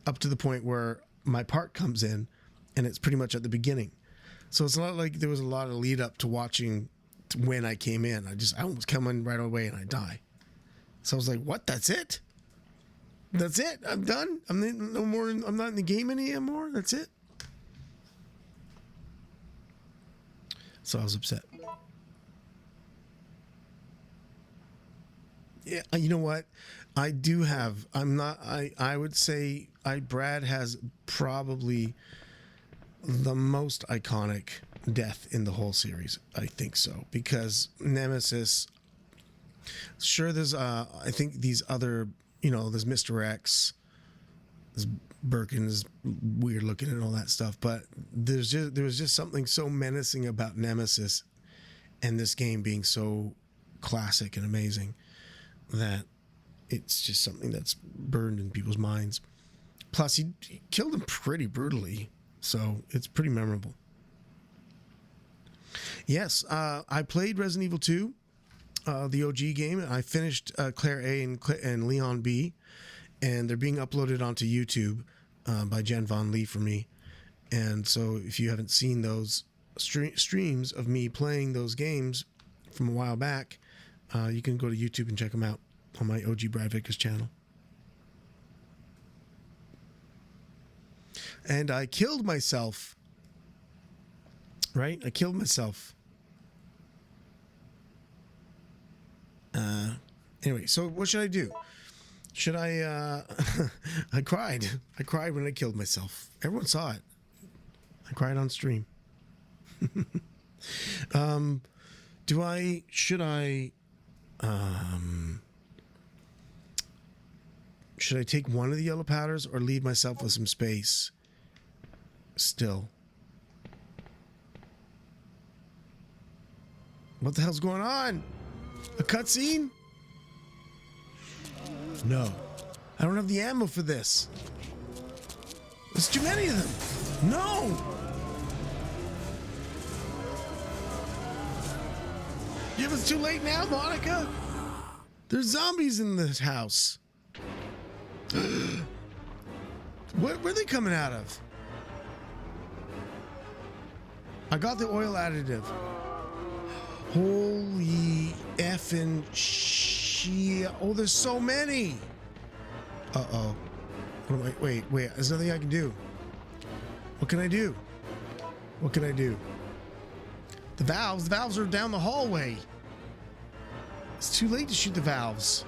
up to the point where my part comes in, and it's pretty much at the beginning. So it's not like there was a lot of lead up to watching when I came in. I almost come in right away and I die. So I was like, what? That's it? That's it? I'm done? I'm not in the game anymore? That's it? So I was upset. Yeah, you know what? I would say Brad has probably the most iconic death in the whole series. I think so, because Nemesis, sure, there's I think these other, there's Mr. X, there's Birkin is weird looking and all that stuff, but there was just something so menacing about Nemesis and this game being so classic and amazing that it's just something that's burned in people's minds. Plus, he killed him pretty brutally, so it's pretty memorable. Yes, I played Resident Evil 2, the OG game. I finished Claire A and Leon B, and they're being uploaded onto YouTube by Jen Von Lee for me. And so if you haven't seen those streams of me playing those games from a while back, you can go to YouTube and check them out on my OG Brad Vickers channel. And I killed myself. Right? I killed myself. Anyway, so what should I do? Should I, I cried. I cried when I killed myself. Everyone saw it. I cried on stream. Should I take one of the yellow powders or leave myself with some space still? What the hell's going on? A cutscene? No. I don't have the ammo for this. There's too many of them. No! Yeah, it's too late now, Monica. There's zombies in this house. Where are they coming out of? I got the oil additive. Holy effing shit. Oh, there's so many. Uh-oh. What am I? Wait. There's nothing I can do. What can I do? What can I do? The valves are down the hallway. It's too late to shoot the valves.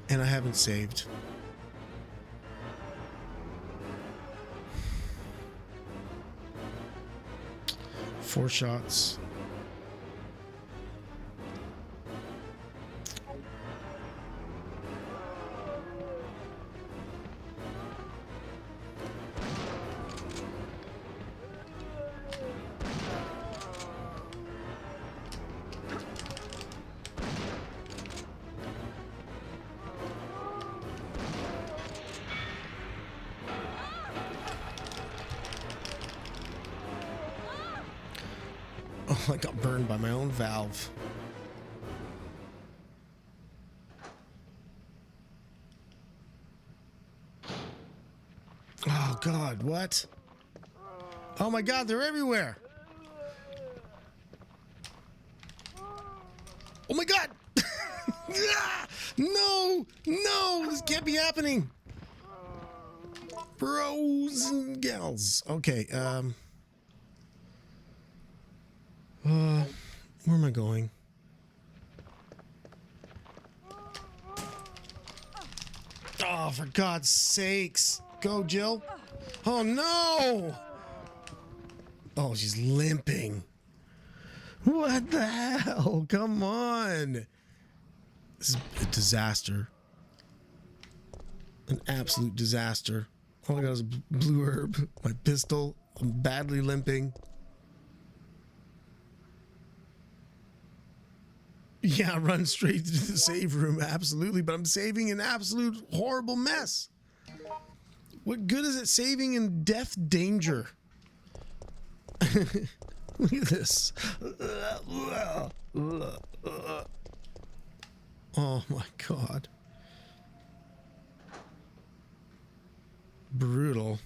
And I haven't saved. Four shots. Oh, I got burned by my own valve. Oh, God, what? Oh, my God, they're everywhere. Oh, my God. No, this can't be happening. Bros and gals. Okay, where am I going? Oh, for God's sakes. Go, Jill. Oh, no. Oh, she's limping. What the hell? Come on. This is a disaster. An absolute disaster. All I got is a blue herb, my pistol. I'm badly limping. Yeah, run straight to the save room, absolutely. But I'm saving an absolute horrible mess. What good is it saving in death danger? Look at this. Oh my God. Brutal.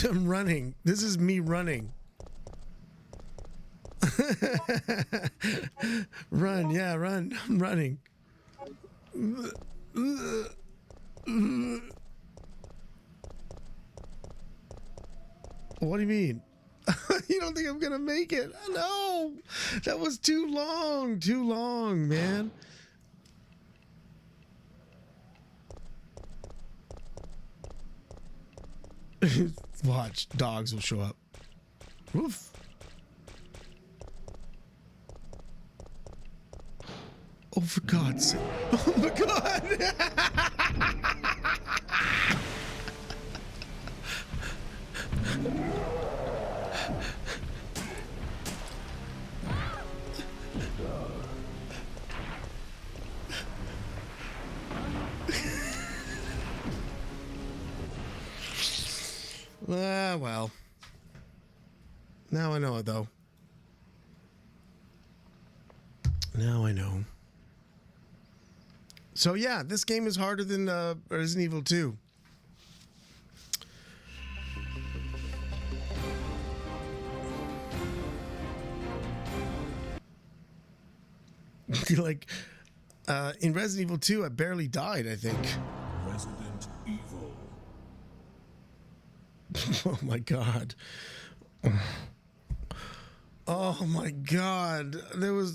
I'm running. This is me running. Run, yeah, run. I'm running. What do you mean? You don't think I'm gonna make it? No, that was too long, man. Watch, dogs will show up. Woof. Oh, for God's sake. Oh, my God. Well. Now I know it, though. Now I know. So yeah, this game is harder than Resident Evil 2. Like, in Resident Evil 2, I barely died, I think. Resident Evil. Oh my God. Oh my God.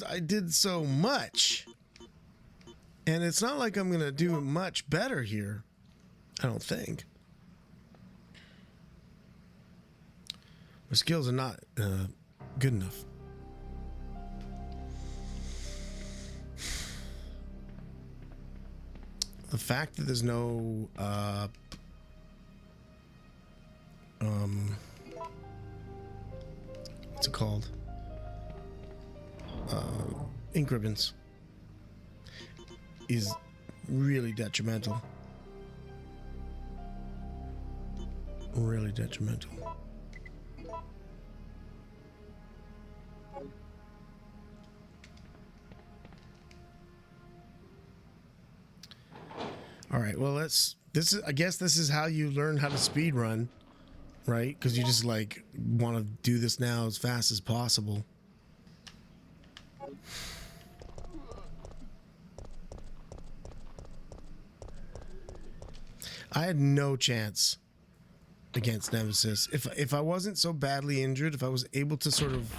I did so much. And it's not like I'm going to do much better here. I don't think. My skills are not good enough. The fact that there's no what's it called? Ink ribbons is really detrimental. Really detrimental. All right, well, let's I guess this is how you learn how to speed run, right? Because you just like want to do this now as fast as possible. I had no chance against Nemesis. If I wasn't so badly injured, if I was able to sort of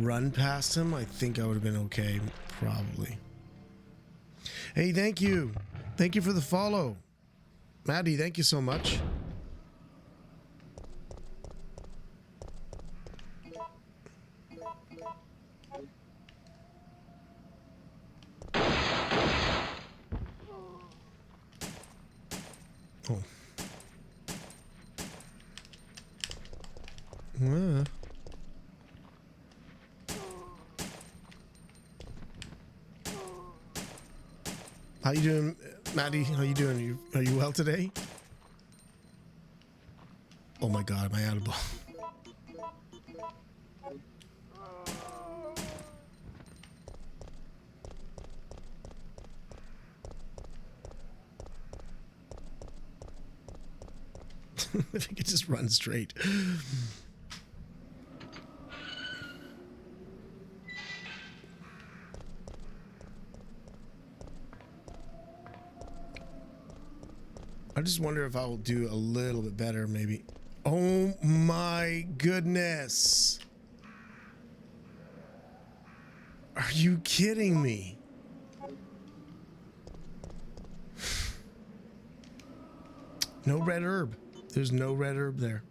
run past him, I think I would have been okay, probably. Hey, thank you. Thank you for the follow. Maddie, thank you so much. Oh. How you doing, Maddie? How you doing? Are you well today? Oh my God, am I out of ball? If he could just run straight. I just wonder if I will do a little bit better, maybe. Oh my goodness. Are you kidding me? No red herb. There's no red herb there.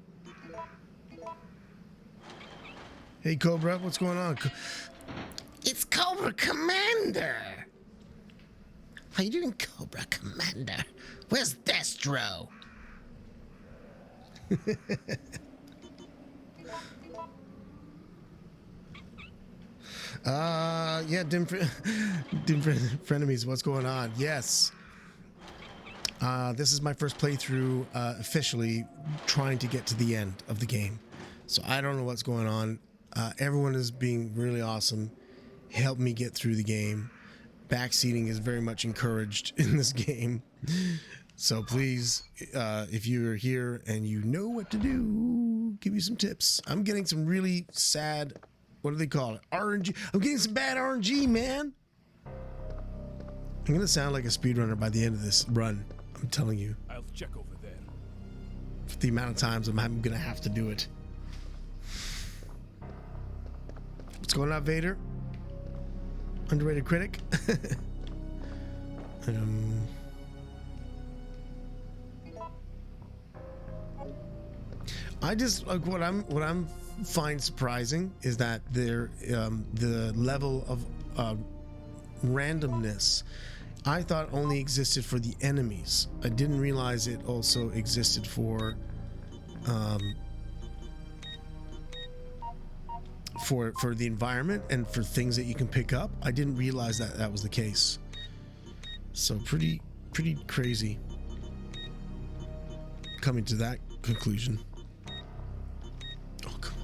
Hey, Cobra, what's going on? It's Cobra Commander. How you doing, Cobra Commander? Where's Destro? Yeah, dim frenemies, what's going on? Yes. This is my first playthrough officially trying to get to the end of the game. So I don't know what's going on. Everyone is being really awesome. Help me get through the game. Backseating is very much encouraged in this game. So please, if you're here and you know what to do, give me some tips. I'm getting some really sad, what do they call it? RNG. I'm getting some bad RNG, man. I'm going to sound like a speedrunner by the end of this run. I'm telling you. I'll check over there. For the amount of times I'm going to have to do it. What's going on, Vader? Underrated critic. I just like what I'm find surprising is that there the level of randomness I thought only existed for the enemies. I didn't realize it also existed for the environment and for things that you can pick up. I didn't realize that that was the case. So pretty crazy coming to that conclusion. Oh, come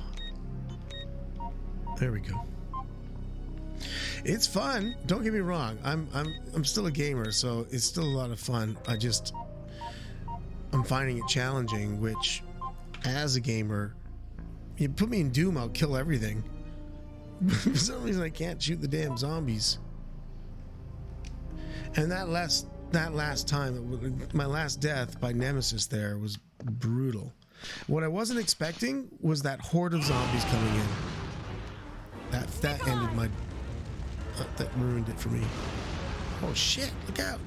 on. There we go. It's fun. Don't get me wrong. I'm still a gamer, so it's still a lot of fun. I'm finding it challenging, which as a gamer, you put me in Doom, I'll kill everything. For some reason I can't shoot the damn zombies. And that last time, my last death by Nemesis there was brutal. What I wasn't expecting was that horde of zombies coming in. That ended my that ruined it for me. Oh shit, look out.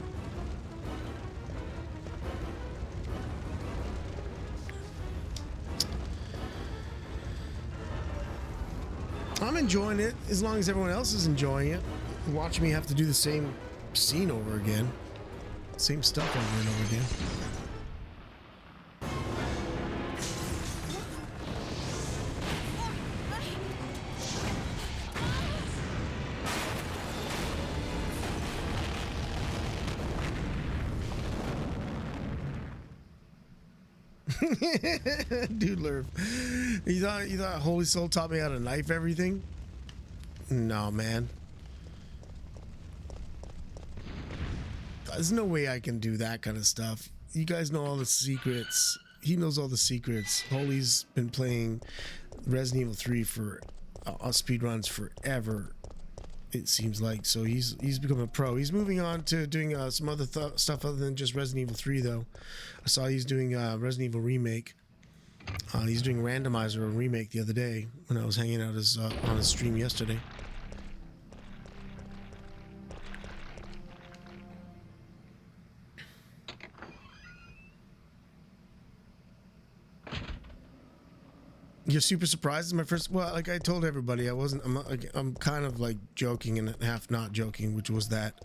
I'm enjoying it as long as everyone else is enjoying it. Watching me have to do the same scene over again. Same stuff over and over again. Dude, Lurf. You thought Holy Soul taught me how to knife everything? No, man. there's no way I can do that kind of stuff. You guys know all the secrets. He knows all the secrets. Holy's been playing Resident Evil 3 for speedruns forever, it seems like. So he's become a pro. He's moving on to doing some other stuff other than just Resident Evil 3 though. I saw he's doing Resident Evil Remake. He's doing Randomizer, a remake, the other day when I was hanging out on his stream yesterday. You're super surprised? It's my first. Well, like I told everybody, I wasn't. I'm kind of like joking and half not joking, which was that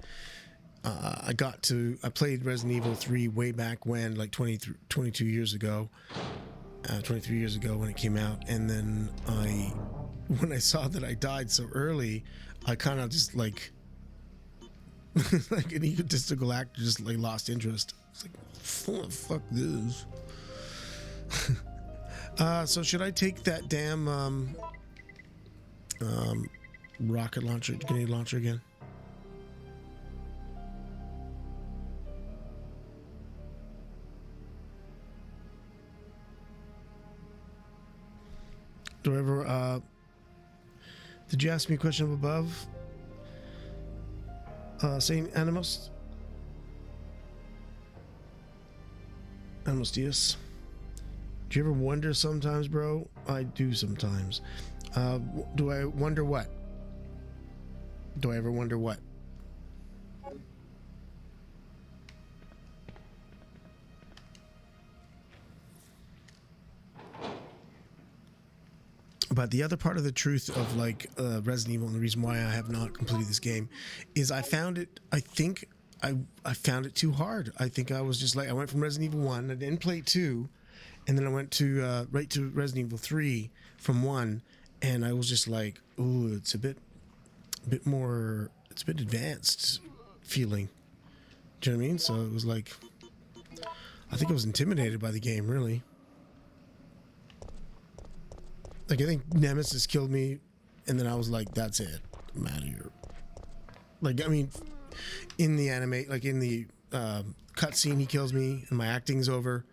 I played Resident Evil 3 way back when, like 22 years ago, 23 years ago when it came out, and then when I saw that I died so early, I kind of just like like an egotistical actor, just like lost interest. It's like, fuck this. So should I take that damn rocket launcher, grenade launcher again? Do I ever, did you ask me a question up above? Saying Animus? Animus Dias? Do you ever wonder sometimes, bro? I do sometimes. Do I wonder what? Do I ever wonder what? But the other part of the truth of like Resident Evil and the reason why I have not completed this game is I found it, I think I found it too hard. I think I was just like, I went from Resident Evil 1, I didn't play 2, and then I went to right to Resident Evil 3 from 1, and I was just like, ooh, it's a bit more, it's a bit advanced feeling. Do you know what I mean? So it was like, I think I was intimidated by the game, really. Like, I think Nemesis killed me, and then I was like, that's it. I'm out of here. Like, I mean, in the anime, like in the cutscene, he kills me, and my acting's over.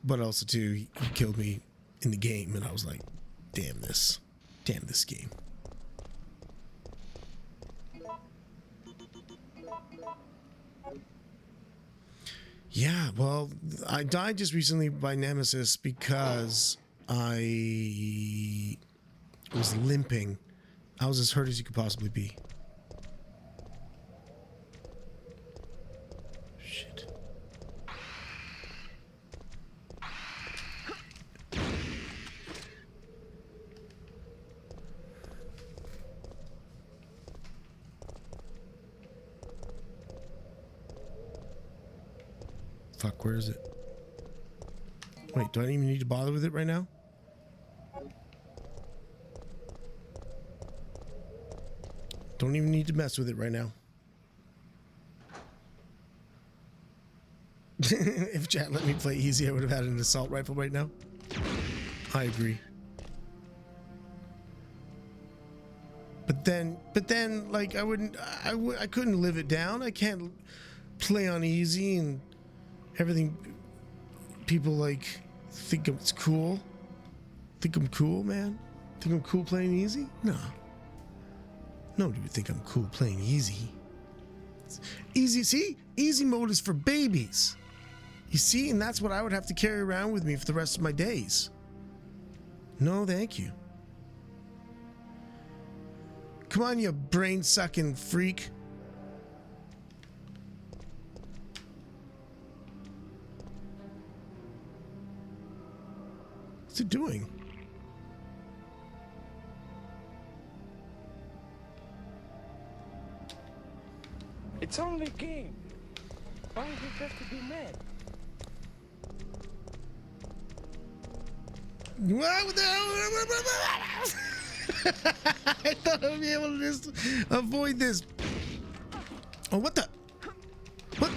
But also, too, he killed me in the game, and I was like, damn this game. Yeah, well, I died just recently by Nemesis because I was limping. I was as hurt as you could possibly be. Shit. Fuck, where is it? Wait, do I even need to bother with it right now? Don't even need to mess with it right now. If chat let me play easy, I would have had an assault rifle right now. I agree. But then, like, I couldn't live it down. I can't play on easy and everything. People like think it's cool. Think I'm cool, man. Think I'm cool playing easy? No. No, do you think I'm cool playing easy? Easy, see? Easy mode is for babies. You see? And that's what I would have to carry around with me for the rest of my days. No, thank you. Come on, you brain-sucking freak. What's it doing? It's only a game. Why do you have to be mad? What the hell? I thought I'd be able to just avoid this. Oh, what the? What?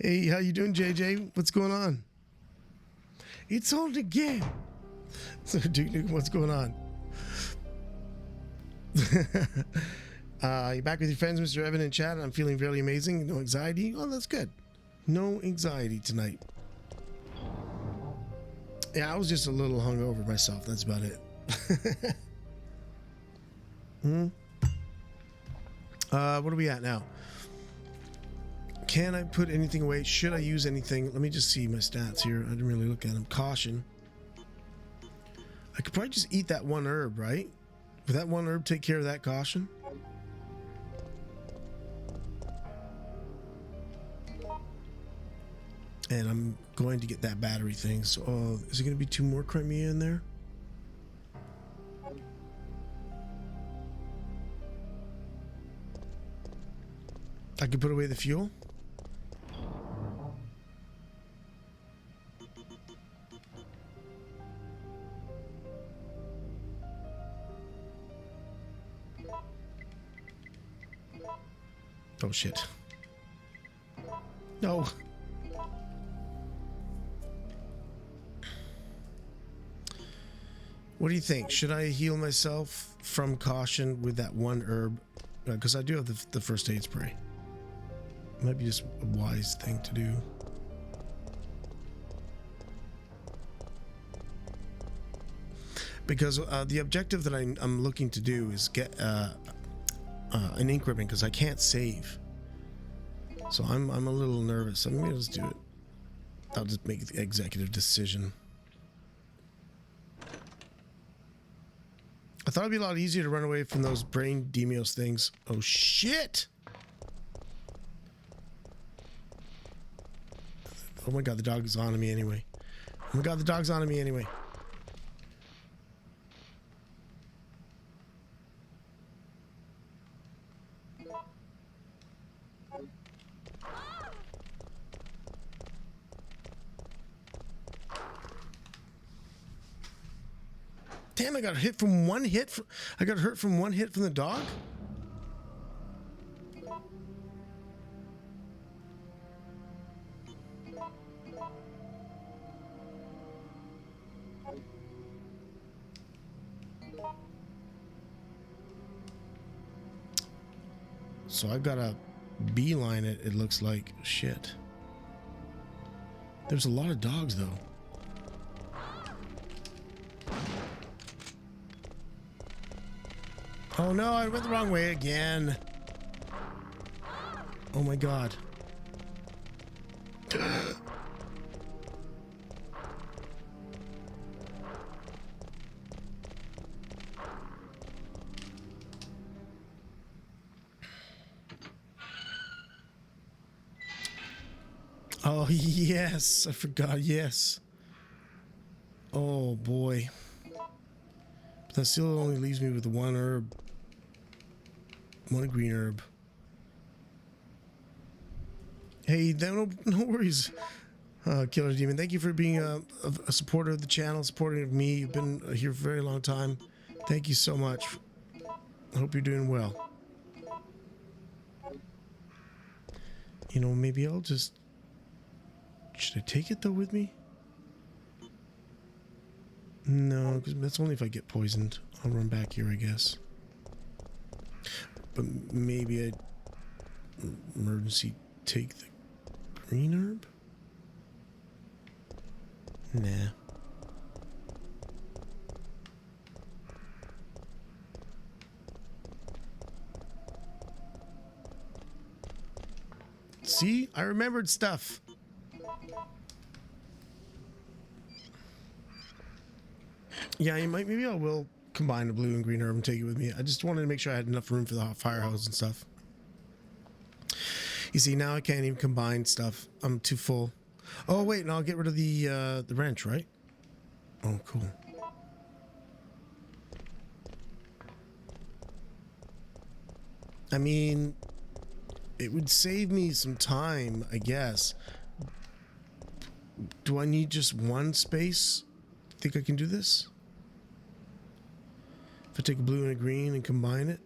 Hey, how you doing, JJ? What's going on? It's only a game. So, Duke Nukem, what's going on? You're back with your friends, Mr. Evan in chat. I'm feeling very amazing. No anxiety. Oh, that's good. No anxiety tonight. Yeah, I was just a little hungover myself. That's about it. What are we at now? Can I put anything away? Should I use anything? Let me just see my stats here. I didn't really look at them. Caution. I could probably just eat that one herb, right? Would that one herb take care of that caution? And I'm going to get that battery thing. So, is it going to be 2 more Crimea in there? I can put away the fuel. Oh shit. No. What do you think? Should I heal myself from caution with that one herb? Because I do have the first aid spray. Might be just a wise thing to do. Because the objective that I'm looking to do is get an ink ribbon, because I can't save. So I'm a little nervous. So maybe I'll just do it. I'll just make the executive decision. I thought it'd be a lot easier to run away from those brain demios things. Oh shit! Oh my god, the dog is on me anyway. Oh my god, the dog's on me anyway. Damn, I got hit from one hit. I got hurt from one hit from the dog. So I've got to beeline it, it looks like. Shit. There's a lot of dogs, though. Oh no, I went the wrong way again. Oh my god. Oh yes, I forgot, yes. Oh boy. But that still only leaves me with one herb. One green herb. Hey, no worries, Killer Demon. Thank you for being a supporter of the channel, supporting of me. You've been here for a very long time. Thank you so much. I hope you're doing well. You know, maybe I'll just... Should I take it, though, with me? No, because that's only if I get poisoned. I'll run back here, I guess. But maybe I'd emergency take the green herb? Nah. See? I remembered stuff. Yeah, you might. Maybe I will combine the blue and green herb and take it with me. I just wanted to make sure I had enough room for the fire hose and stuff. You see, now I can't even combine stuff. I'm too full. Oh wait, and I'll get rid of the wrench, right? Oh, cool. I mean, it would save me some time, I guess. Do I need just one space? Think I can do this? If I take a blue and a green and combine it?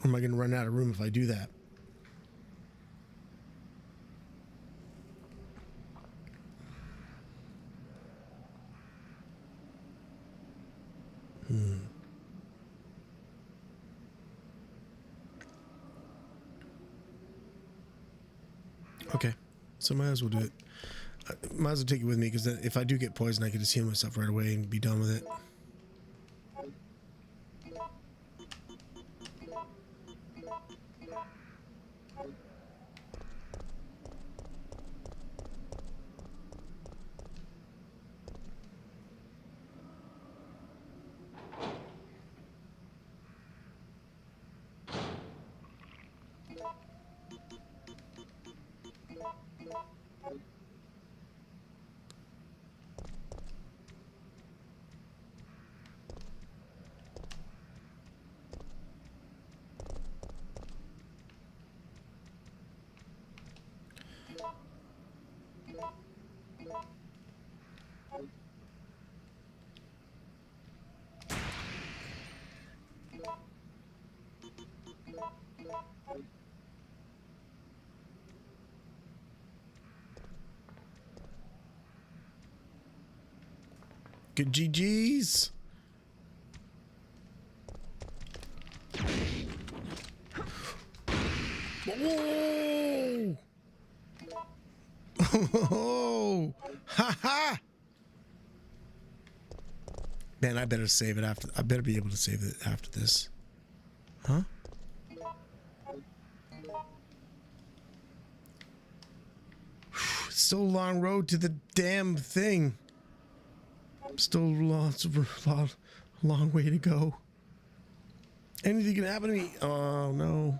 Or am I going to run out of room if I do that? Okay, so might as well do it. Might as well take it with me, because if I do get poisoned, I can just heal myself right away and be done with it. Good GG's. Whoa! Oh! Ha ha! Man, I better save it after. I better be able to save it after this. Huh? Still a long road to the damn thing. Still lots of long way to go. Anything can happen to me. Oh no.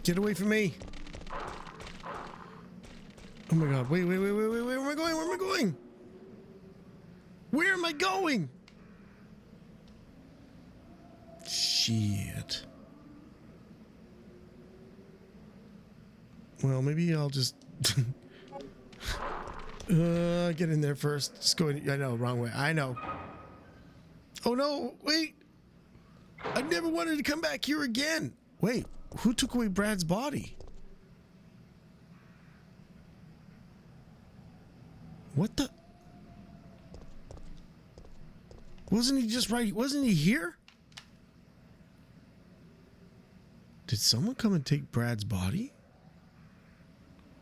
Get away from me. Oh my god. Wait. Where am I going? Where am I going? Where am I going? Shit. Well, maybe I'll just get in there first. Just go in. I know, wrong way. I know. Oh no, wait. I never wanted to come back here again. Wait, who took away Brad's body? What the? Wasn't he just right? Wasn't he here? Did someone come and take Brad's body?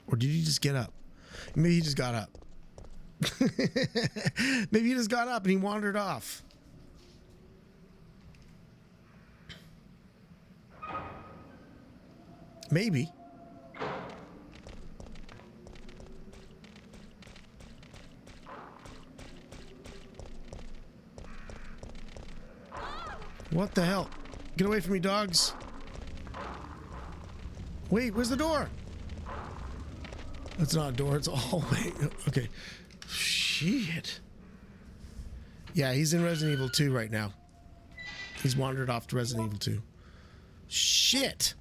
Or did he just get up? Maybe he just got up. Maybe he just got up and he wandered off. Maybe. What the hell? Get away from me, dogs. Wait, where's the door? That's not a door, it's a hallway. Okay. Shit. Yeah, he's in Resident Evil 2 right now. He's wandered off to Resident Evil 2. Shit.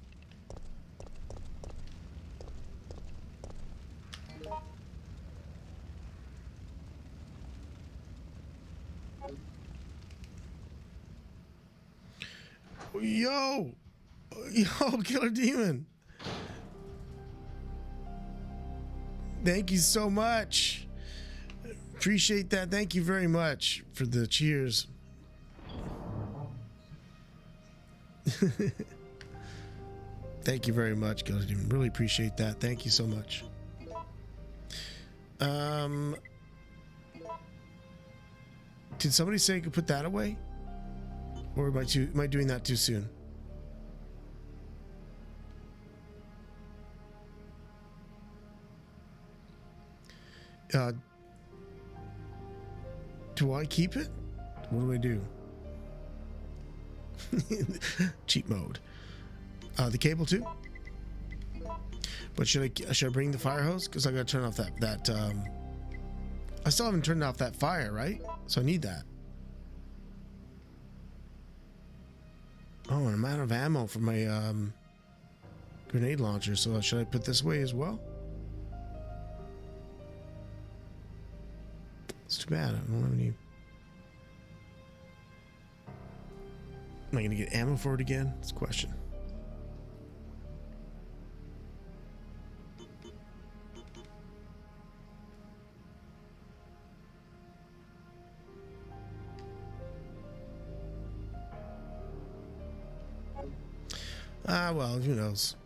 Yo, Killer Demon. Thank you so much. Appreciate that. Thank you very much for the cheers. Thank you very much, Killer Demon. Really appreciate that. Thank you so much. Did somebody say I could put that away? Or am I doing that too soon? Do I keep it? What do I do? Cheat mode. The cable too? But should I bring the fire hose? Because I gotta turn off that I still haven't turned off that fire, right? So I need that. Oh, and I'm out of ammo for my grenade launcher, so should I put this away as well? It's too bad. I don't have any. Am I gonna get ammo for it again? That's a question. Ah, well, who knows?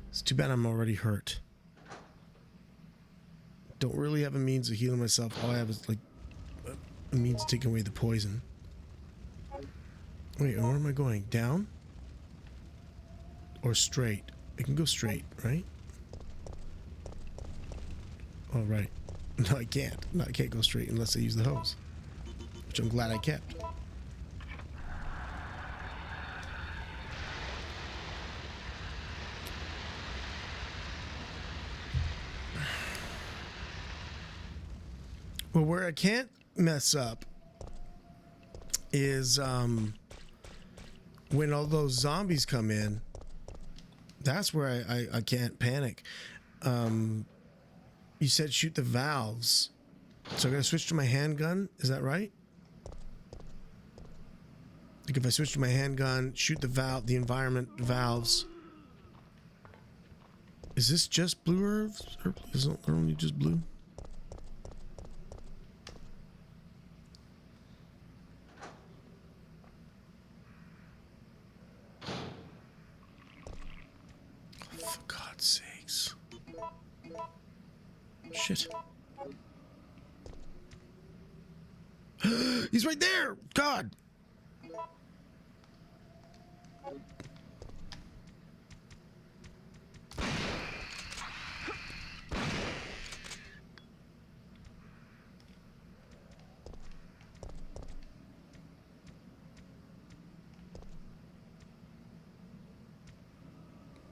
It's too bad I'm already hurt. Don't really have a means of healing myself. All I have is like a means of taking away the poison. Wait, where am I going? Down? Or straight? I can go straight, right? Oh, right. No, I can't. No, I can't go straight unless I use the hose. Which I'm glad I kept. Well, where I can't mess up is when all those zombies come in. That's where I can't panic. You said shoot the valves. So I gotta switch to my handgun. Is that right? Like if I switch to my handgun, shoot the valve, the environment valves. Is this just blue herbs? Or is it only just blue? For God's sakes. Shit. He's right there! God!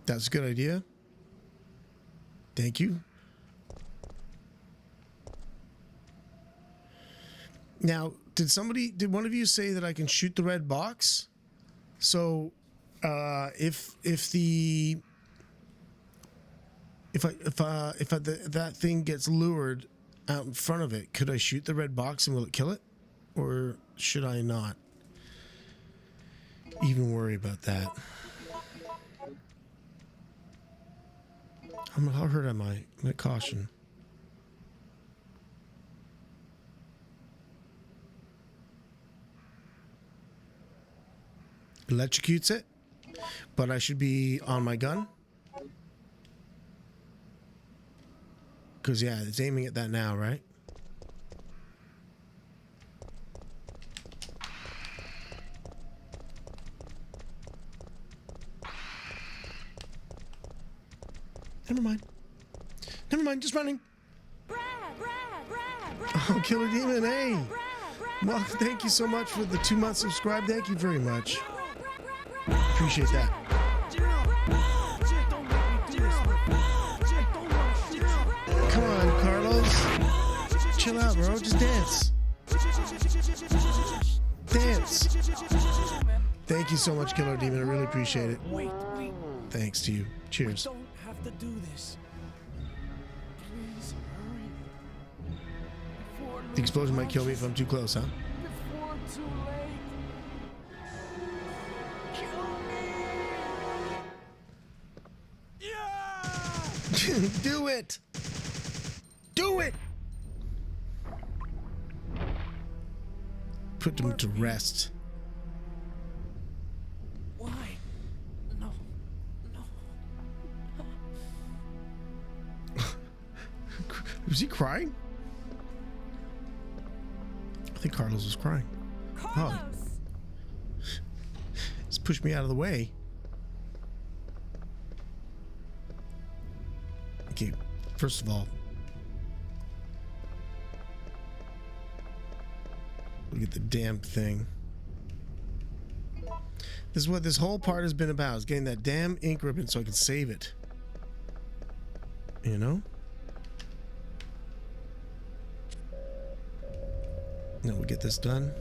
That's a good idea. Thank you. Now, did one of you say that I can shoot the red box? So, if that thing gets lured out in front of it, could I shoot the red box and will it kill it? Or should I not even worry about that? How hurt am I? I'm at caution. Electrocutes it, but I should be on my gun. Because, yeah, it's aiming at that now, right? Never mind. Never mind, just running. Oh, Killer Demon, hey. Well, thank you so much for the 2 months subscribe. Thank you very much. Appreciate that. Come on, Carlos. Chill out, bro. Just dance. Dance. Thank you so much, Killer Demon. I really appreciate it. Thanks to you. Cheers. Don't have to do this. Please hurry. The explosion might kill me if I'm too close, huh? Before too late. Kill me. Yeah! Do it. Do it. Put them to rest. Why? No. Was he crying? I think Carlos was crying. Carlos! Oh. Just push me out of the way. Okay, first of all, look at the damn thing. This is what this whole part has been about, is getting that damn ink ribbon so I can save it. You know? Now we'll get this done.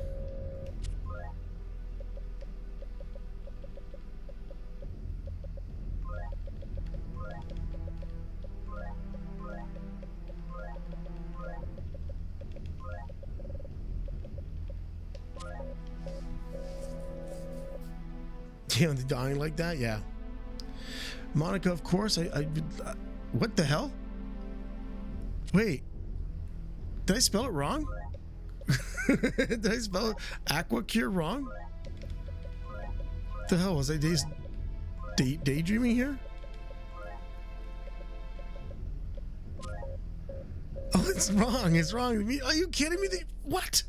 Damn, they're dying like that? Yeah. Monica, of course. What the hell? Wait. Did I spell it wrong? Did I spell Aqua Cure wrong? The hell was I daydreaming here? Oh, it's wrong. It's wrong. Are you kidding me? What?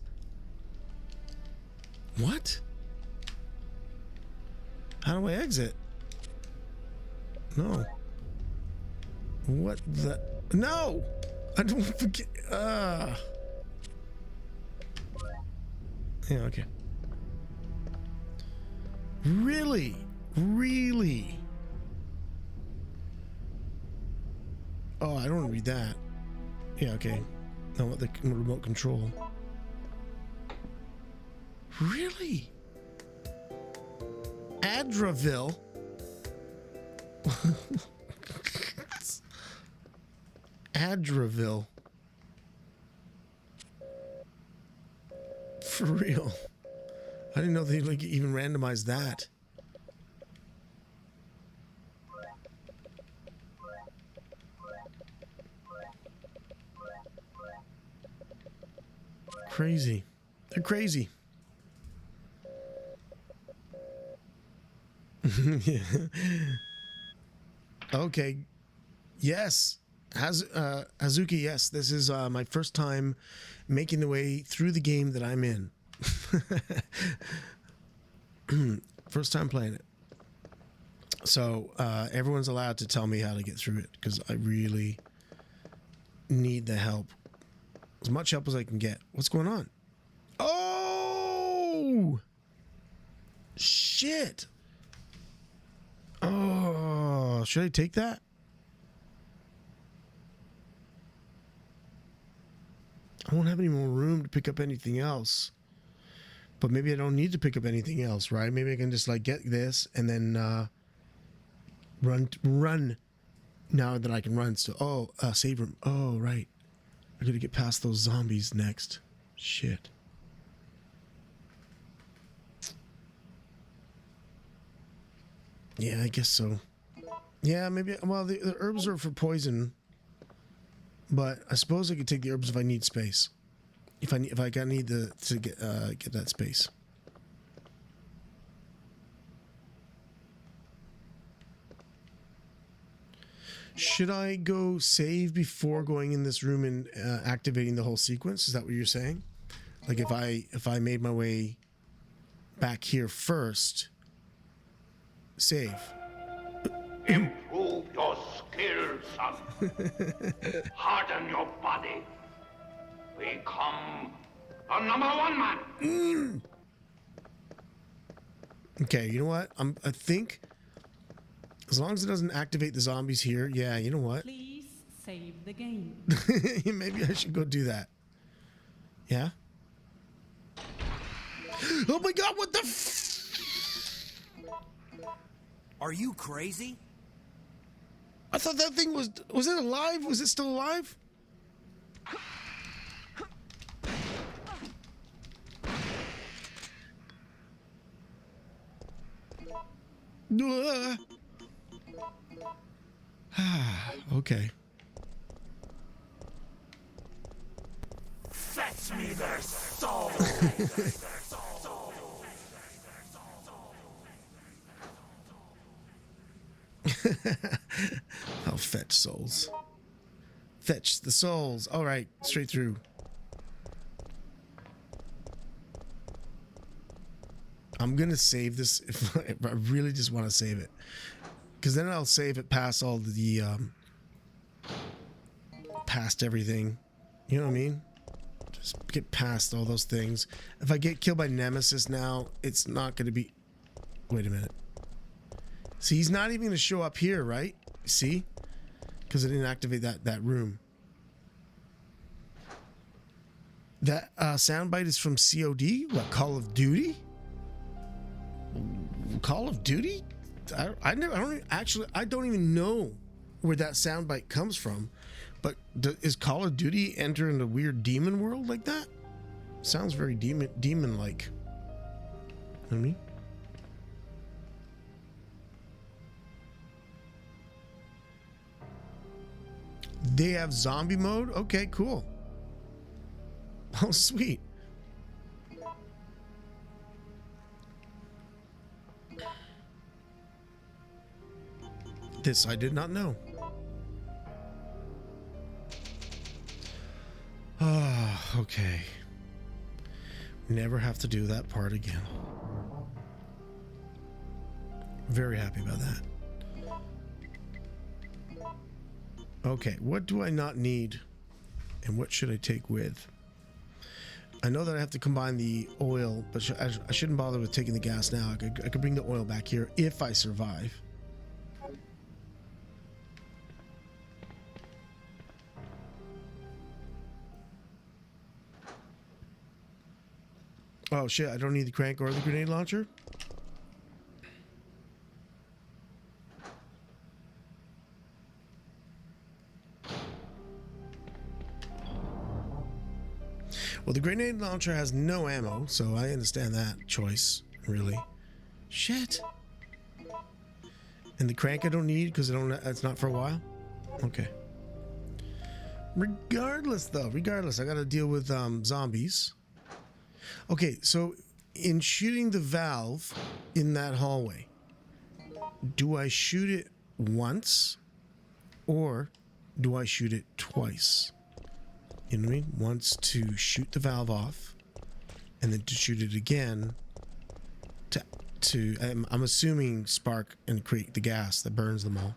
What? How do I exit? No. What the? No! I don't forget. Yeah, okay. Really? Really? Oh, I don't want to read that. Yeah, okay. No, what the remote control. Really? Adraville? Adraville. For real. I didn't know they like even randomized that. Crazy. They're crazy. Yeah. Okay. Yes. Hazuki, yes. This is my first time making the way through the game that I'm in. First time playing it. So everyone's allowed to tell me how to get through it because I really need the help. As much help as I can get. What's going on? Oh! Shit! Oh, should I take that? I won't have any more room to pick up anything else. But maybe I don't need to pick up anything else, right? Maybe I can just like get this and then run now that I can run. So, save room. Oh, right. I gotta get past those zombies next. Shit. Yeah, I guess so. Yeah, maybe. Well, the herbs are for poison, but I suppose I could take the herbs if I need space. If I need to get that space. Should I go save before going in this room and activating the whole sequence? Is that what you're saying? Like if I made my way back here first, save. Improve your skills, son. Harden your body. Become a #1 man. Okay, you know what? I think as long as it doesn't activate the zombies here, yeah, you know what? Please save the game. Maybe I should go do that. Yeah? Oh my god, what the Are you crazy? I thought that thing was it alive? Was it still alive? Okay. Fetch me their soul. I'll fetch souls. Fetch the souls. All right, straight through. I'm gonna save this if I really just want to save it, because then I'll save it past all the past everything. You know what I mean? Just get past all those things. If I get killed by Nemesis now, it's not gonna be. Wait a minute. See, he's not even gonna show up here, right? See? Because I didn't activate that room. That soundbite is from COD? What, Call of Duty? Call of Duty? I don't even know where that soundbite comes from. But is Call of Duty entering a weird demon world like that? Sounds very demon-like. You know what I mean? They have zombie mode? Okay, cool. Oh, sweet. This I did not know. Ah, okay. Never have to do that part again. Very happy about that. Okay, what do I not need? And what should I take with? I know that I have to combine the oil, but I shouldn't bother with taking the gas now. I could bring the oil back here if I survive. Oh shit, I don't need the crank or the grenade launcher? Well, the grenade launcher has no ammo, so I understand that choice, really. Shit. And the crank I don't need because it's not for a while? Okay. Regardless, I gotta deal with zombies. Okay, so in shooting the valve in that hallway, do I shoot it once or do I shoot it twice? You know what I mean? Once to shoot the valve off and then to shoot it again to I'm assuming spark and create the gas that burns them all.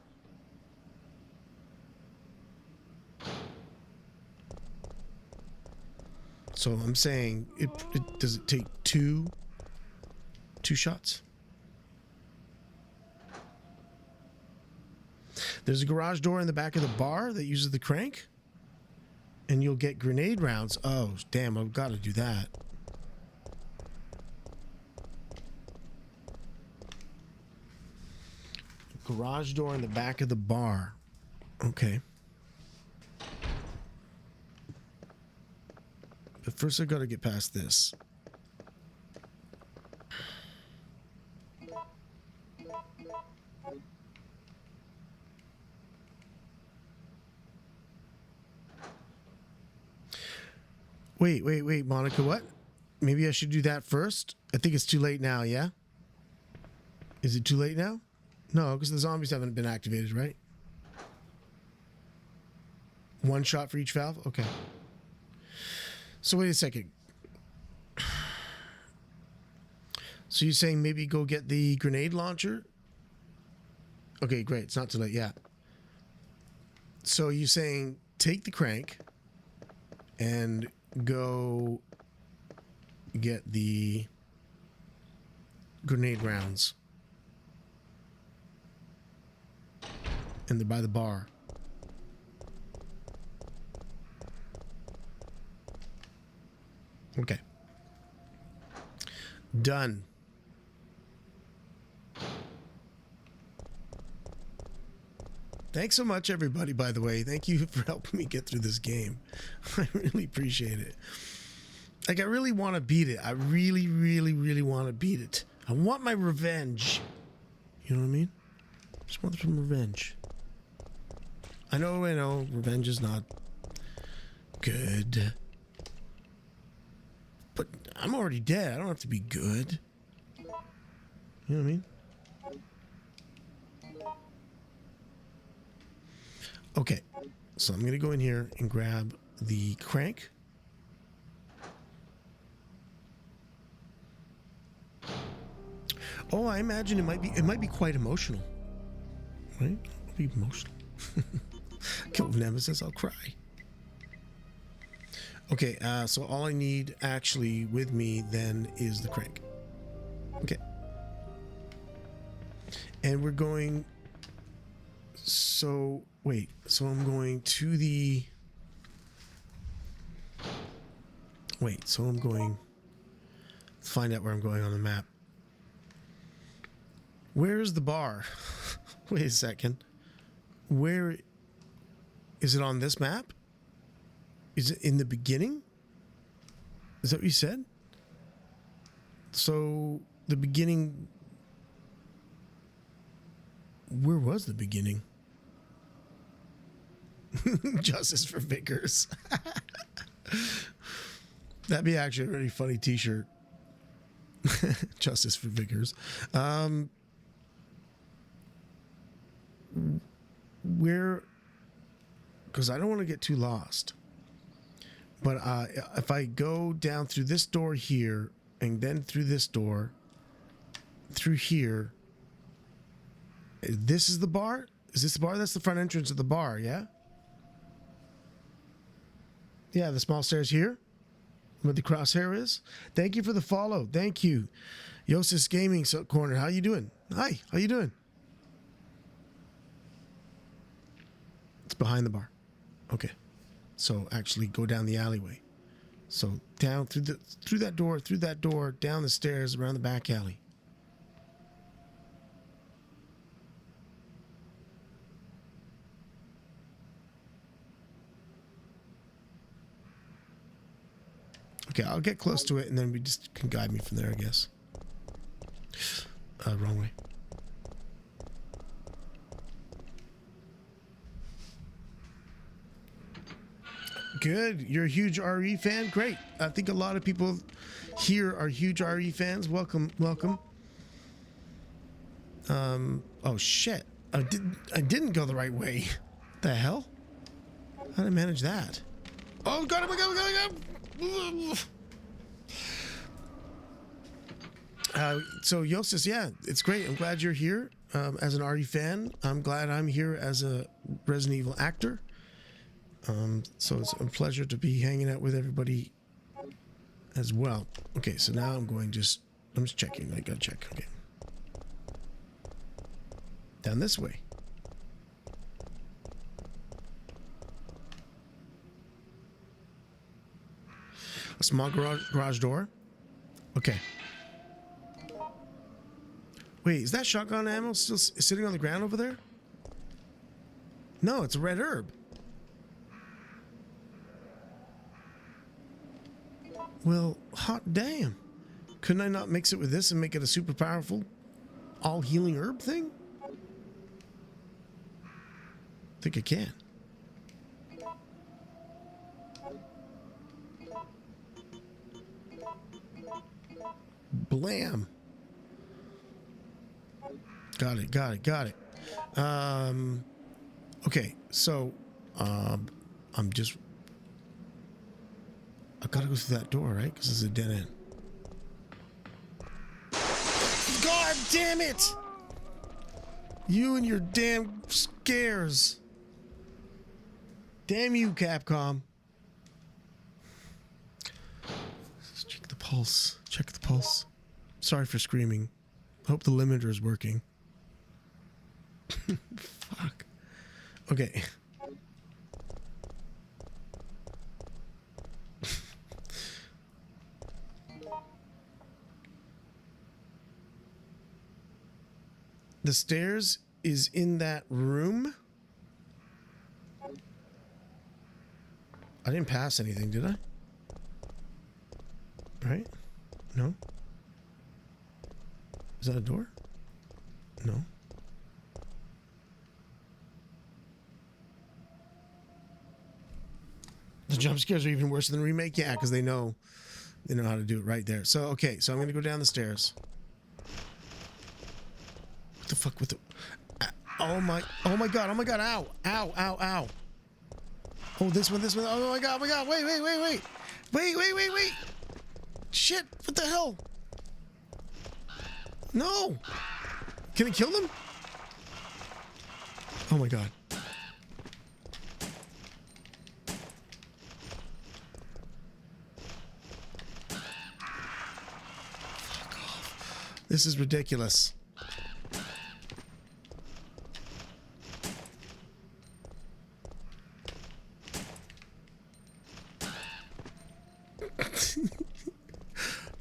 So I'm saying does it take two shots? There's a garage door in the back of the bar that uses the crank, and you'll get grenade rounds. Oh, damn, I've got to do that. Garage door in the back of the bar. Okay. But first I got to get past this. Wait, Monica, what? Maybe I should do that first? I think it's too late now, yeah? Is it too late now? No, because the zombies haven't been activated, right? One shot for each valve? Okay. So wait a second. So you're saying maybe go get the grenade launcher? Okay, great. It's not too late, yeah. So you're saying take the crank and go get the grenade rounds. And they're by the bar. Okay. Done. Thanks so much, everybody, by the way. Thank you for helping me get through this game. I really appreciate it. Like, I really want to beat it. I really, really, really want to beat it. I want my revenge. You know what I mean? Just want some revenge. I know, revenge is not good. But I'm already dead. I don't have to be good. You know what I mean? Okay. So I'm going to go in here and grab the crank. Oh, I imagine it might be quite emotional. Right? It'll be emotional. Kill Nemesis, I'll cry. Okay, so all I need actually with me then is the crank. Okay. And we're going... So, wait. So I'm going to the... Wait, so I'm going... Let's find out where I'm going on the map. Where is the bar? Wait a second. Where... Is it on this map? Is it in the beginning? Is that what you said? So, the beginning... Where was the beginning? Justice for Vickers. That'd be actually a really funny t-shirt. Justice for Vickers. where, because I don't want to get too lost. But if I go down through this door here, and then through this door, through here, this is the bar? Is this the bar? That's the front entrance of the bar, yeah? Yeah, the small stairs here, where the crosshair is. Thank you for the follow. Thank you. Yosis Gaming Corner, how you doing? Hi, how you doing? It's behind the bar. Okay. So actually go down the alleyway. So down through that door, down the stairs, around the back alley. Okay, I'll get close to it and then we just can guide me from there, I guess. Wrong way. Good. You're a huge RE fan? Great. I think a lot of people here are huge RE fans. Welcome, welcome. Oh shit. I didn't go the right way. The hell? How did I manage that? Oh god, we got so Yosis, yeah, it's great. I'm glad you're here as an RE fan. I'm glad I'm here as a Resident Evil actor. So it's a pleasure to be hanging out with everybody as well. Okay, so now I'm just checking. I gotta check. Okay. Down this way. A small garage door. Okay. Wait, is that shotgun ammo still sitting on the ground over there? No, it's a red herb. Well, hot damn. Couldn't I not mix it with this and make it a super powerful, all healing herb thing? I think I can. Blam. Got it. Okay, so I'm just, I gotta go through that door, right? Because it's a dead end. God damn it! You and your damn scares. Damn you, Capcom. Let's check the pulse. Check the pulse. Sorry for screaming. Hope the limiter is working. Fuck. Okay. The stairs is in that room. I didn't pass anything, did I? Right? No? Is that a door? No. The jump scares are even worse than the remake? Yeah, because they know how to do it right there. So, okay, so I'm going to go down the stairs. What the fuck with the... oh my god, ow, ow. Oh, this one, oh my god, wait. Shit, what the hell? No! Can I kill them? Oh my god. Fuck off. This is ridiculous.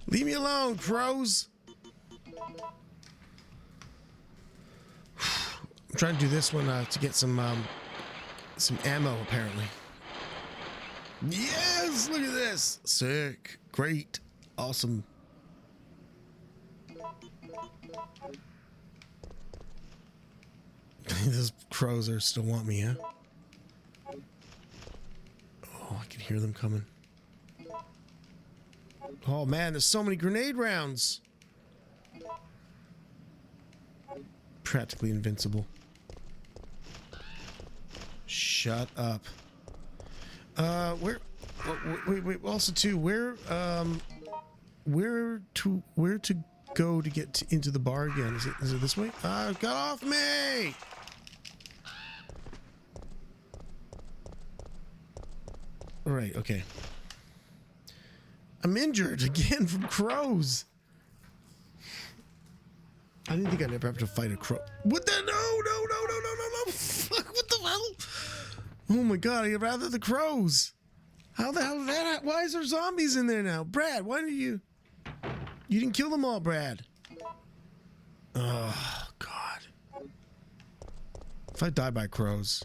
Leave me alone, crows. I'm trying to do this one to get some ammo, apparently. Yes, look at this. Sick, great, awesome. Those crows are still want me, huh? Oh, I can hear them coming. Oh man, there's so many grenade rounds. Practically invincible. shut up. Where? Wait. Also, too, where to go to get into the bar again? Is it this way? Got off me! All right. Okay. I'm injured again from crows. I didn't think I'd ever have to fight a crow. What the? No. Fuck, what the hell? Oh my god, I'd rather the crows. How the hell did that? Why is there zombies in there now? Brad, why did you didn't kill them all, Brad. Oh, God. If I die by crows.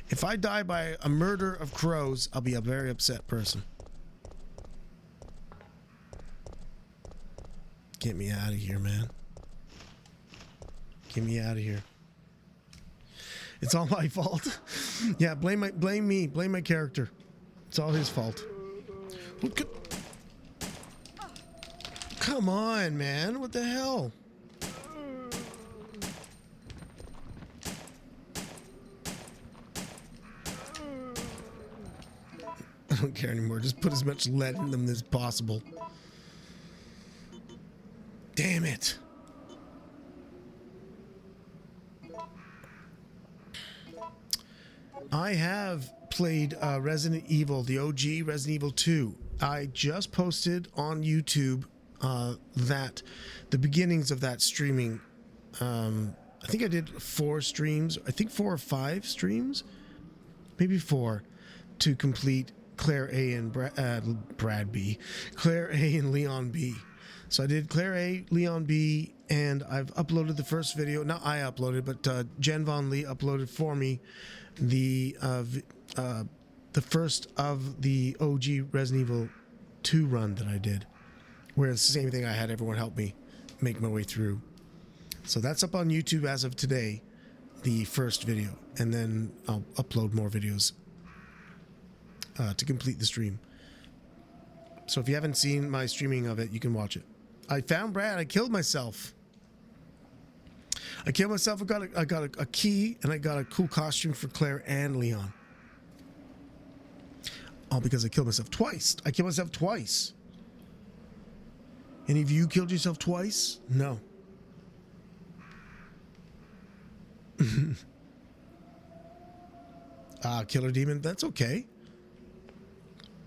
If I die by a murder of crows, I'll be a very upset person. Get me out of here, man. Get me out of here. It's all my fault. Yeah, blame me. Blame my character. It's all his fault. Come on, man. What the hell? I don't care anymore. Just put as much lead in them as possible. Damn it. I have played Resident Evil, the OG Resident Evil 2. I just posted on YouTube that the beginnings of that streaming. I think I did 4 streams. I think 4 or 5 streams, maybe 4, to complete Claire A and Brad B, Claire A and Leon B. So I did Claire A, Leon B, and I've uploaded the first video. Not I uploaded, but Jen Von Lee uploaded for me the first of the OG Resident Evil 2 run that I did, where it's the same thing. I had everyone help me make my way through. So that's up on YouTube as of today, the first video, and then I'll upload more videos to complete the stream. So if you haven't seen my streaming of it, you can watch it. I found Brad. I killed myself. I got a key, and I got a cool costume for Claire and Leon. All because I killed myself twice. I killed myself twice. Any of you killed yourself twice? No. Killer Demon, that's okay.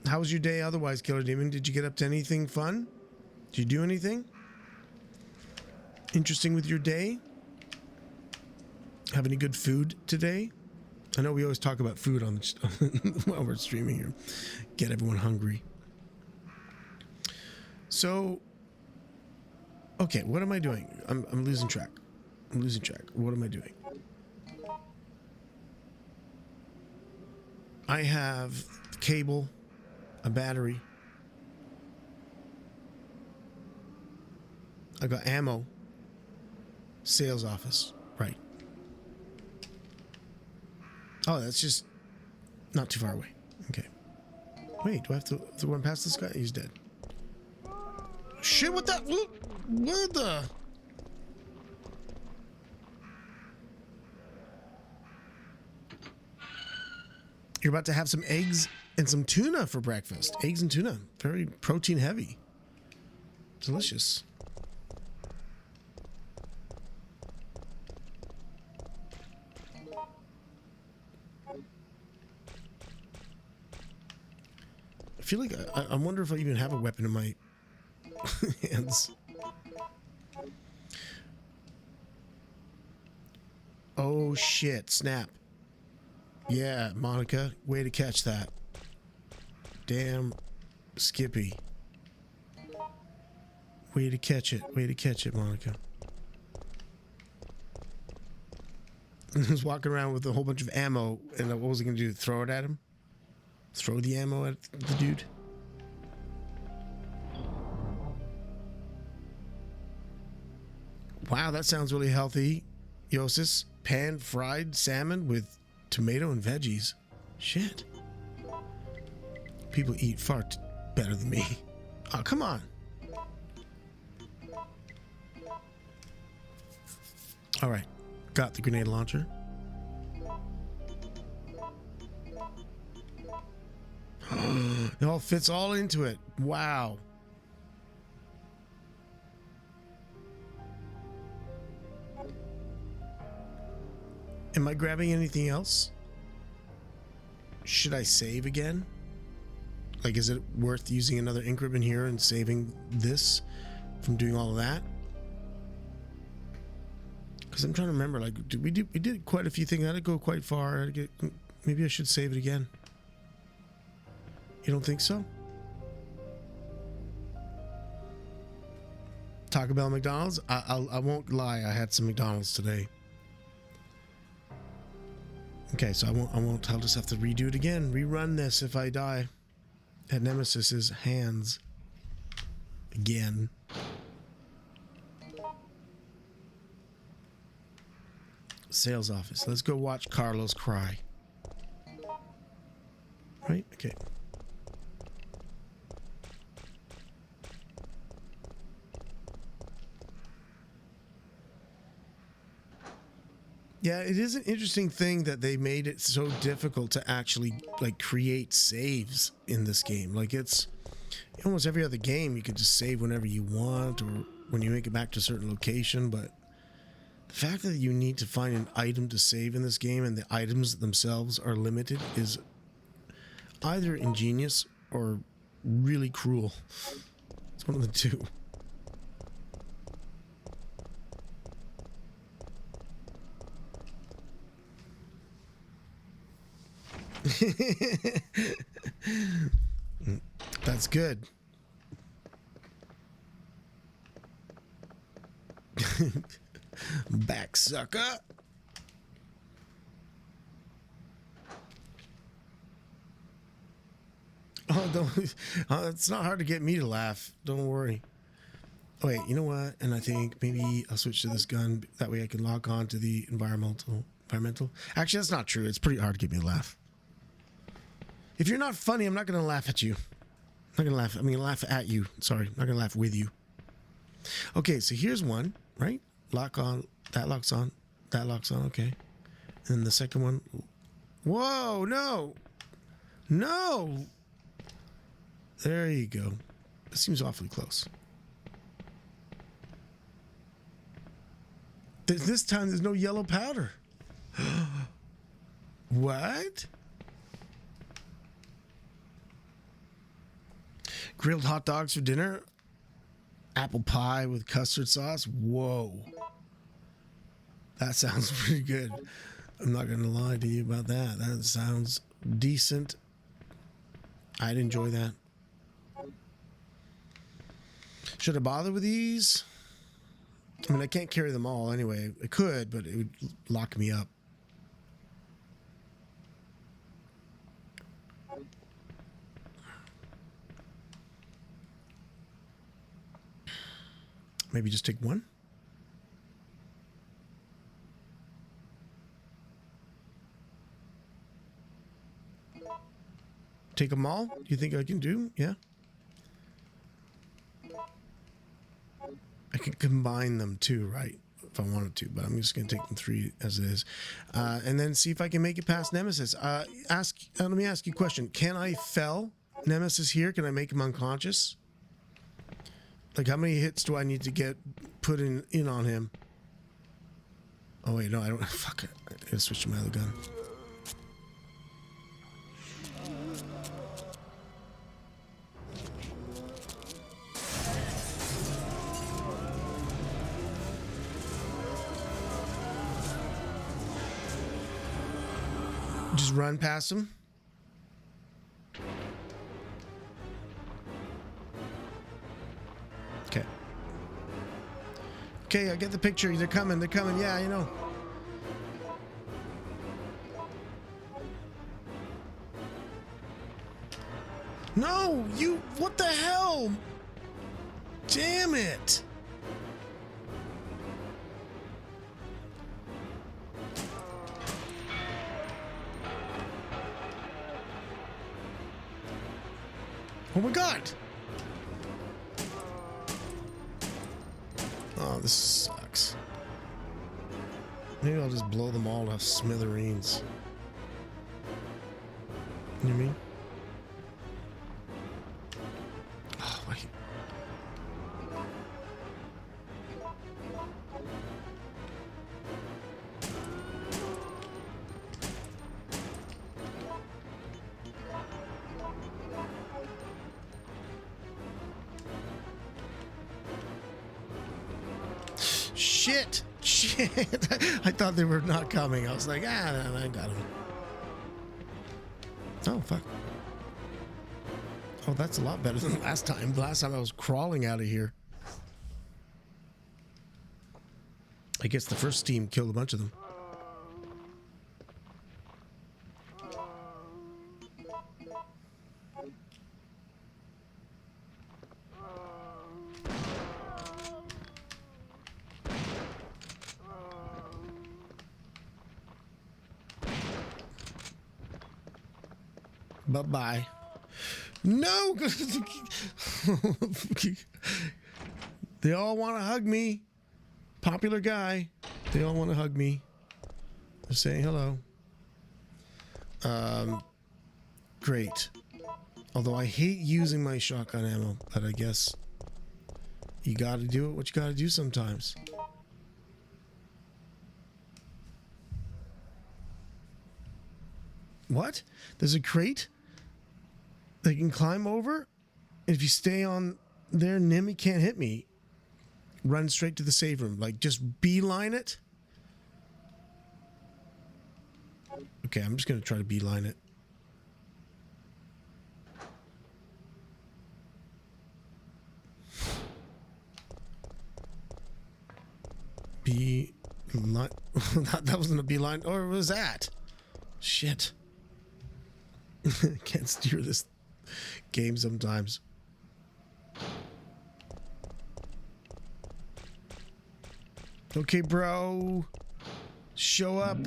How was your day otherwise, Killer Demon? Did you get up to anything fun? Did you do anything interesting with your day? Have any good food today? I know we always talk about food on while we're streaming here. Get everyone hungry. So, okay, what am I doing? I'm losing track. What am I doing? I have cable, a battery. I got ammo. Sales office. Right. Oh, that's just not too far away. Okay. Wait, do I have to run past this guy? He's dead. Shit, what the? Where the? You're about to have some eggs and some tuna for breakfast. Eggs and tuna. Very protein heavy. Delicious. I feel like I wonder if I even have a weapon in my hands. Oh shit, snap. Yeah, Monica, way to catch that. Damn, Skippy. Way to catch it, Monica. I was walking around with a whole bunch of ammo, and what was I gonna do? Throw it at him? Throw the ammo at the dude? Wow, that sounds really healthy. Yosis, pan-fried salmon with tomato and veggies. Shit. People eat far better than me. Oh, come on. All right. Got the grenade launcher. It all fits all into it. Wow. Am I grabbing anything else? Should I save again? Like, is it worth using another increment here and saving this from doing all of that? Because I'm trying to remember, like, we did quite a few things. I had to go quite far. Maybe I should save it again. You don't think so? Taco Bell, McDonald's? I won't lie. I had some McDonald's today. Okay, so I won't. I'll just have to redo it again. Rerun this if I die at Nemesis's hands again. Sales office. Let's go watch Carlos cry. Right? Okay. Yeah, it is an interesting thing that they made it so difficult to actually like create saves in this game. Like, it's almost every other game you could just save whenever you want or when you make it back to a certain location, but the fact that you need to find an item to save in this game and the items themselves are limited is either ingenious or really cruel. It's one of the two. That's good. Back, sucker. Oh, don't. It's not hard to get me to laugh. Don't worry. Oh, wait, you know what? And I think maybe I'll switch to this gun. That way I can lock on to the environmental. Actually, that's not true. It's pretty hard to get me to laugh. If you're not funny, I'm not going to laugh at you. I'm not going to laugh. I'm going to laugh at you. Sorry. I'm not going to laugh with you. Okay, so here's one, right? Lock on. That locks on. That locks on. Okay. And then the second one. Whoa, no. No. There you go. That seems awfully close. This time there's no yellow powder. What? Grilled hot dogs for dinner? Apple pie with custard sauce? Whoa. That sounds pretty good. I'm not going to lie to you about that. That sounds decent. I'd enjoy that. Should I bother with these? I mean, I can't carry them all anyway. I could, but it would lock me up. Maybe just take one. Take them all? Do you think I can do? Yeah. I could combine them too, right? If I wanted to, but I'm just going to take them three as it is. And then see if I can make it past Nemesis. Let me ask you a question. Can I fell Nemesis here? Can I make him unconscious? Like, how many hits do I need to get put in on him? Oh, wait, no, I don't. Fuck it. I gotta switch to my other gun. Just run past him. Okay. Okay, I get the picture. They're coming. They're coming. Yeah, you know. No, you. What the hell? Damn it. Oh my god! Oh, this sucks. Maybe I'll just blow them all to smithereens. You know what I mean? shit. Shit. I thought they were not coming. I was like, no, I got him. Oh, fuck. Oh, that's a lot better than last time. Last time I was crawling out of here. I guess the first team killed a bunch of them. Bye-bye. No! They all want to hug me. Popular guy. They all want to hug me. They're saying hello. Great. Although I hate using my shotgun ammo, but I guess you gotta do what you gotta do sometimes. What? There's a crate they can climb over? If you stay on there, Nimmy can't hit me. Run straight to the save room. Like, just beeline it. Okay, I'm just going to try to beeline it. Beeline. That wasn't a beeline. Or was that? Shit. Can't steer this game sometimes. Okay, bro. Show up.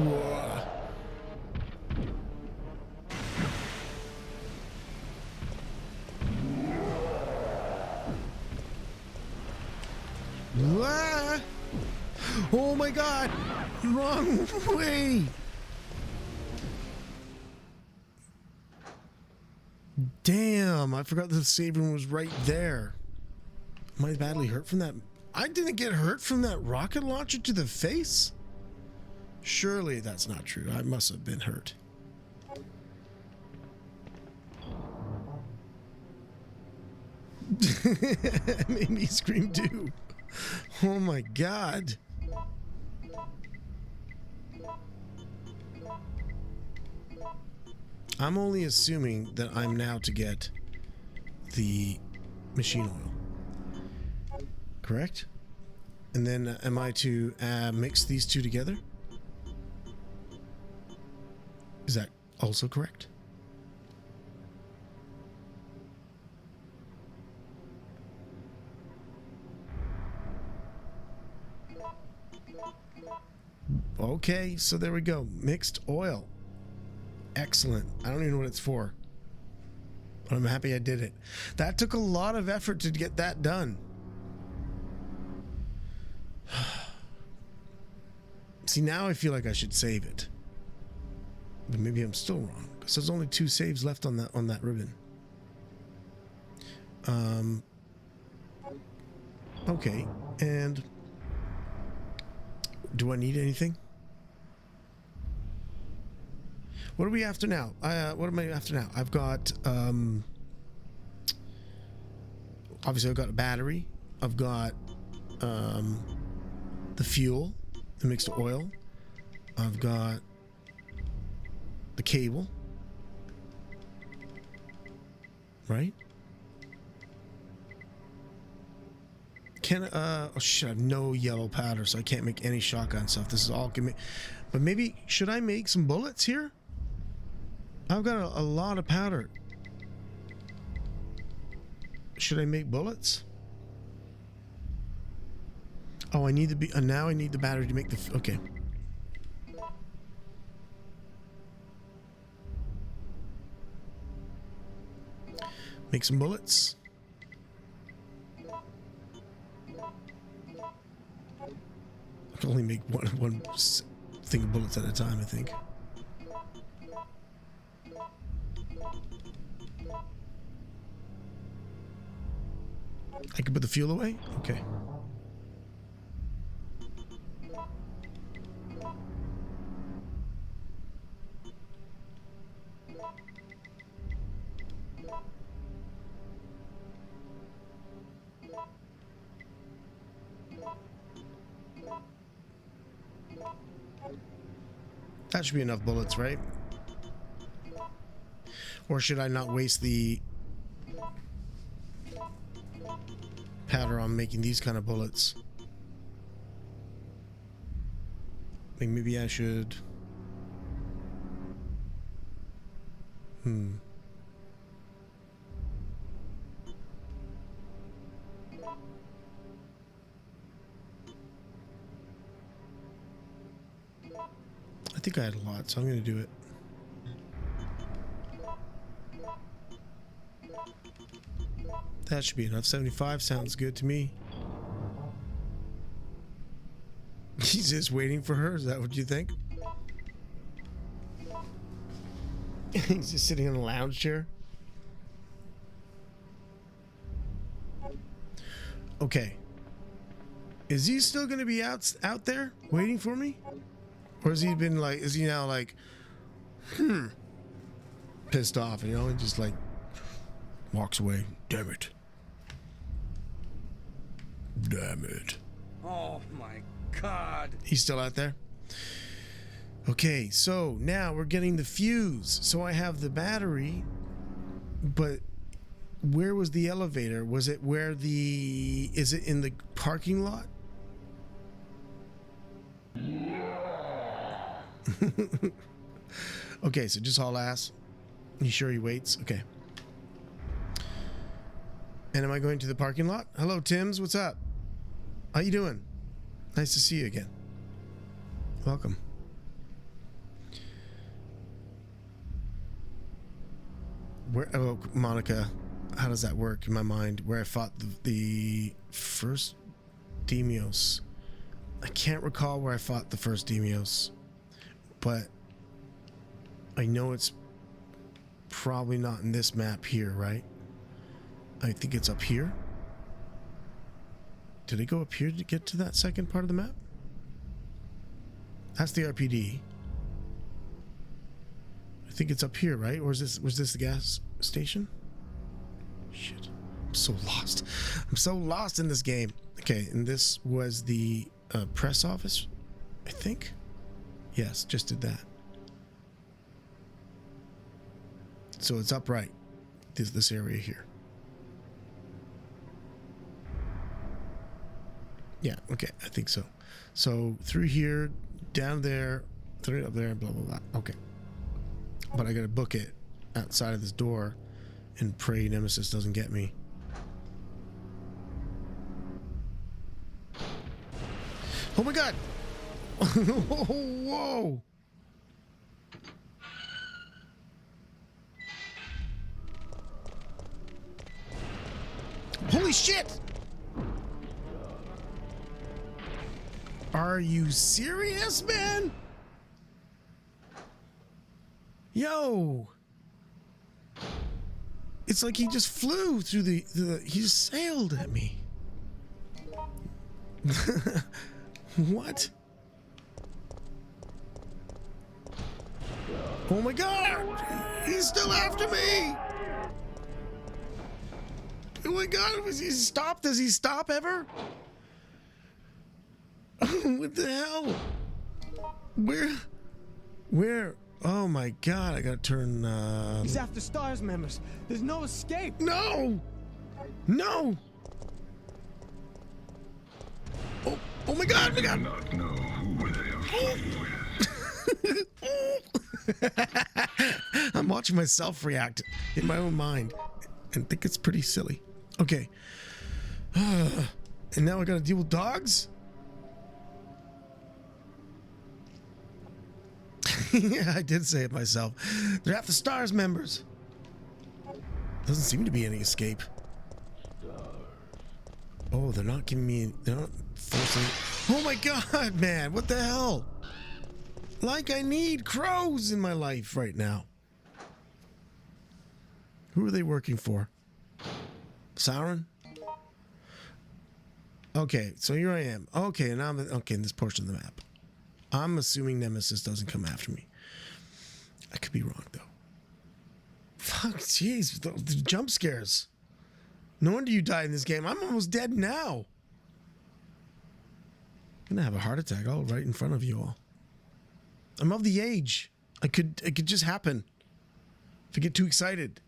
Whoa. Ah! Oh my god! Wrong way! Damn, I forgot the save room was right there. Am I badly hurt from that? I didn't get hurt from that rocket launcher to the face? Surely that's not true. I must have been hurt. Made me scream too. Oh my god. I'm only assuming that I'm now to get the machine oil. Correct? And then am I to mix these two together? Is that also correct? Okay, so there we go. Mixed oil. Excellent. I don't even know what it's for, but I'm happy I did it. That took a lot of effort to get that done. See, now I feel like I should save it, but maybe I'm still wrong because there's only 2 saves left on that ribbon. Okay, and do I need anything? What are we after now? What am I after now? I've got, obviously I've got a battery. I've got, the fuel, the mixed oil. I've got the cable. Right? Oh shit, I have no yellow powder, so I can't make any shotgun stuff. This is all give me, but maybe, should I make some bullets here? I've got a lot of powder. Should I make bullets? Oh, I need the now I need the battery to make the okay. Make some bullets. I can only make one thing of bullets at a time, I think. I can put the fuel away? Okay. That should be enough bullets, right? Or should I not waste the powder on making these kind of bullets? Like maybe I should... I think I had a lot, so I'm going to do it. That should be enough. 75 sounds good to me. He's just waiting for her. Is that what you think? He's just sitting in a lounge chair. Okay. Is he still going to be out there waiting for me? Or has he been like, is he now like, pissed off, you know, and just like walks away? Damn it. Damn it. Oh my God. He's still out there? Okay, so now we're getting the fuse. So I have the battery, but where was the elevator? Was it where the... Is it in the parking lot? Okay, so just haul ass. You sure he waits? Okay. And am I going to the parking lot? Hello, Tim's. What's up? How you doing? Nice to see you again. Welcome. Where? Oh, Monica. How does that work in my mind? Where I fought the first Demios. I can't recall where I fought the first Demios, but I know it's probably not in this map here, right? I think it's up here. Did I go up here to get to that second part of the map? That's the RPD. I think it's up here, right? Or was this the gas station? Shit. I'm so lost. I'm so lost in this game. Okay, and this was the press office, I think. Yes, just did that. So it's upright. This area here. Yeah, okay, I think so. So through here, down there, through up there, blah, blah, blah. Okay. But I gotta book it outside of this door and pray Nemesis doesn't get me. Oh my God! Whoa! Holy shit! Are you serious, man? Yo! It's like he just flew through the he just sailed at me. What? Oh my God! He's still after me! Oh my God, has he stopped? Does he stop ever? What the hell? Where? Oh my God, I gotta turn, He's after STARS members. There's no escape. No! No! Oh my God, my God! Not know who they are fighting with. I'm watching myself react in my own mind and think it's pretty silly. Okay. And now I gotta deal with dogs? Yeah, I did say it myself. They're after STARS members. Doesn't seem to be any escape. Oh, they're not giving me... They're not forcing... Oh my God, man! What the hell? Like I need crows in my life right now. Who are they working for? Sauron? Okay, so here I am. Okay, and I'm... Okay, in this portion of the map. I'm assuming Nemesis doesn't come after me. I could be wrong, though. Fuck, jeez. The jump scares. No wonder you died in this game. I'm almost dead now. I'm gonna have a heart attack all right in front of you all. I'm of the age. It could just happen. If I get too excited.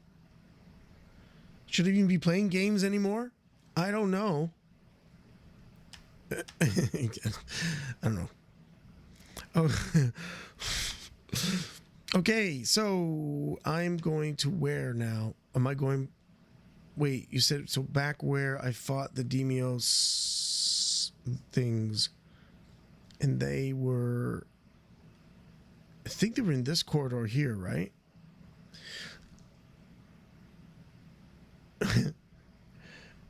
Should I even be playing games anymore? I don't know. I don't know. Oh. Okay, so I'm going to where now? Am I going... Wait, you said... So back where I fought the Demios things. And they were... I think they were in this corridor here, right?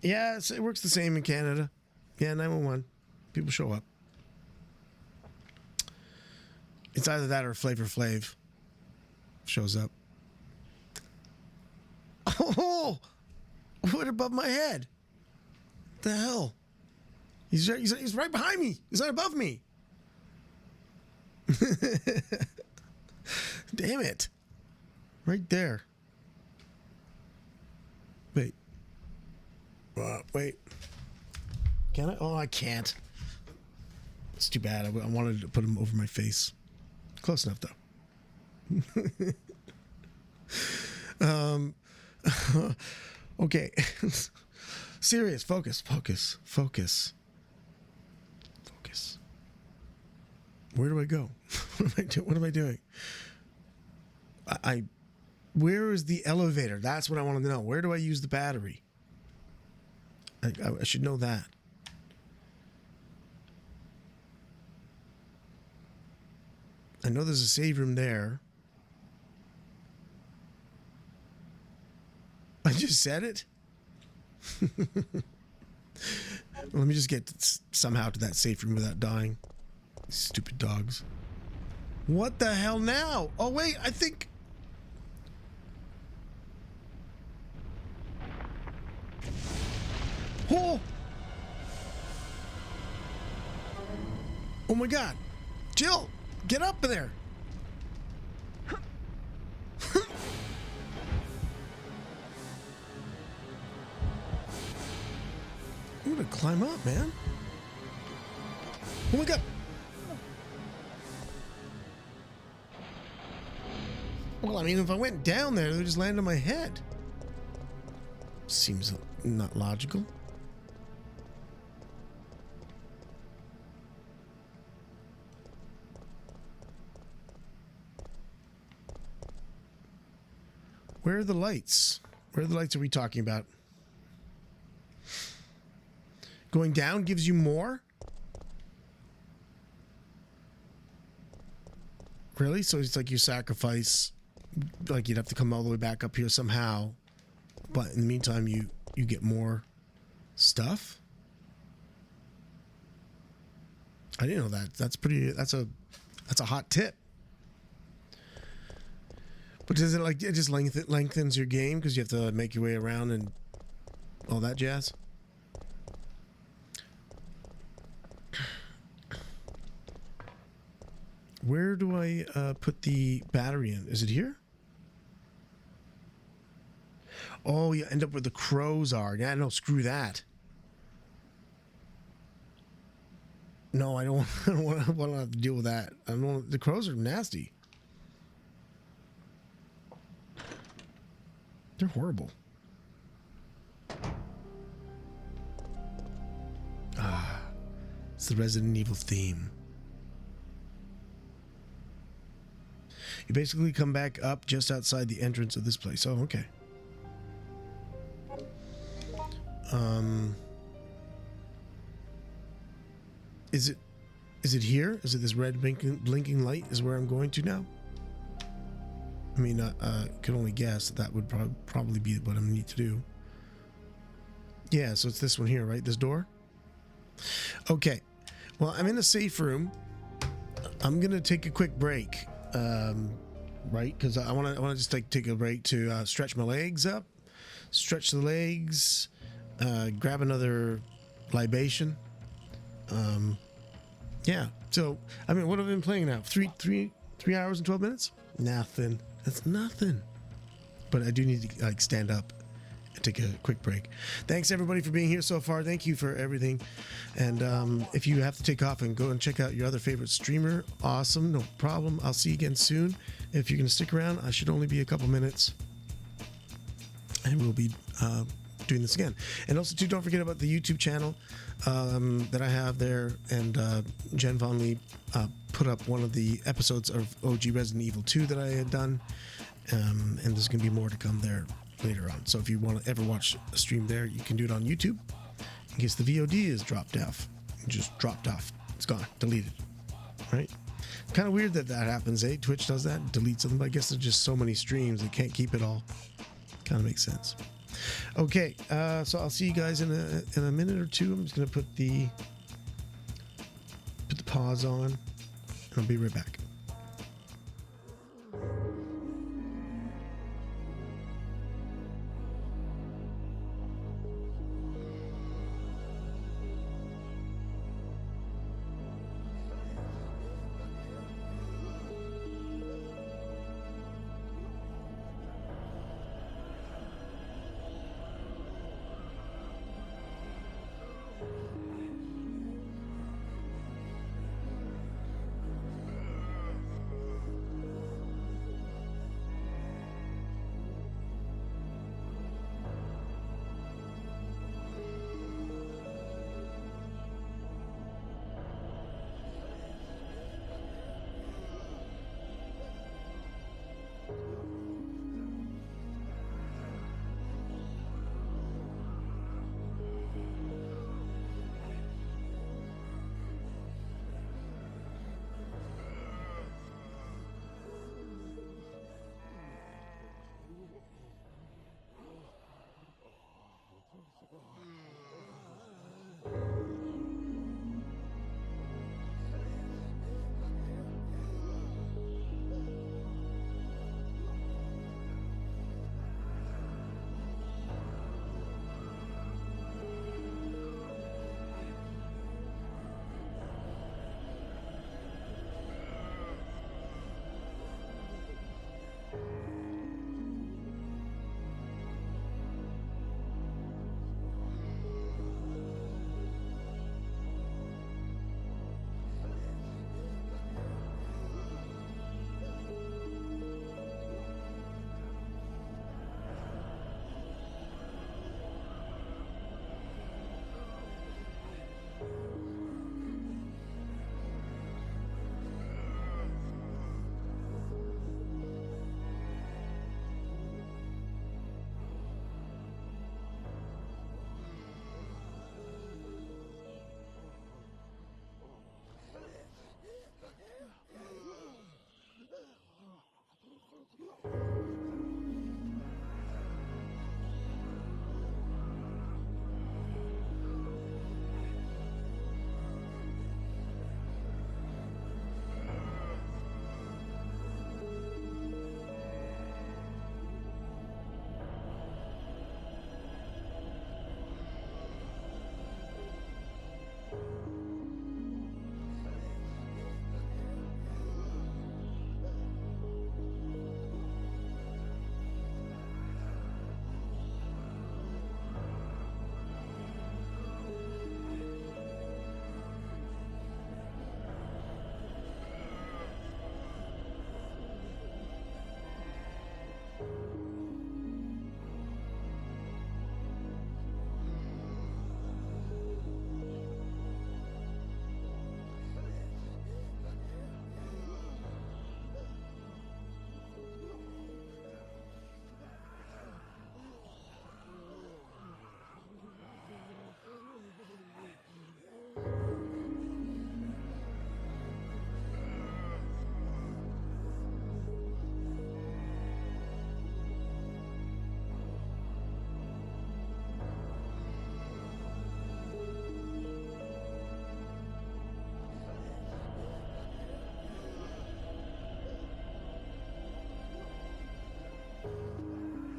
Yeah, it works the same in Canada. Yeah, 911. People show up. It's either that or Flavor Flav shows up. Oh! What above my head? The hell? He's right behind me. He's not above me. Damn it. Right there. Wait. Wait. Can I? Oh, I can't. It's too bad. I wanted to put him over my face. Close enough, though. Okay. Serious. Focus. Where do I go? What am I doing? Where is the elevator? That's what I want to know. Where do I use the battery? I should know that. I know there's a save room there. I just said it? Let me just get somehow to that safe room without dying. Stupid dogs. What the hell now? Oh, wait, I think... Oh! Oh my God. Jill, get up there. I'm gonna climb up, man. Oh my God. Well, I mean, if I went down there, they would just land on my head. Seems not logical. Where are the lights? Where are the lights are we talking about? Going down gives you more? Really? So it's like you sacrifice, like you'd have to come all the way back up here somehow, but in the meantime you get more stuff? I didn't know that. That's a hot tip. But does it like it just lengthens your game because you have to make your way around and all that jazz? Where do I put the battery in? Is it here? Oh, you end up where the crows are. Yeah, no, screw that. No, I don't want to have to deal with that. I don't want, the crows are nasty. They're horrible. Ah, it's the Resident Evil theme. You basically come back up just outside the entrance of this place. Oh, okay. Is it here? Is it this red blinking light is where I'm going to now? I mean, could only guess that would probably be what I need to do. Yeah, so it's this one here, right? This door? Okay. Well, I'm in a safe room. I'm going to take a quick break. Right? Because I want to just take a break to stretch my legs up. Stretch the legs. Grab another libation. Yeah. So, I mean, what have I been playing now? 3 hours and 12 minutes? Nothing. That's nothing. But I do need to like stand up and take a quick break. Thanks everybody for being here so far. Thank you for everything. And if you have to take off and go and check out your other favorite streamer, awesome, no problem. I'll see you again soon. If you're going to stick around, I should only be a couple minutes, and we'll be doing this again. And also too, don't forget about the YouTube channel that I have there. And Jen Von Lee put up one of the episodes of OG Resident Evil 2 that I had done, and there's going to be more to come there later on. So if you want to ever watch a stream there, you can do it on YouTube. In case the VOD is dropped off, just dropped off, it's gone, deleted. Right? Kind of weird that happens, eh? Twitch does that, deletes them. But I guess there's just so many streams, they can't keep it all. Kind of makes sense. Okay, so I'll see you guys in a minute or two. I'm just gonna put the pause on, and I'll be right back.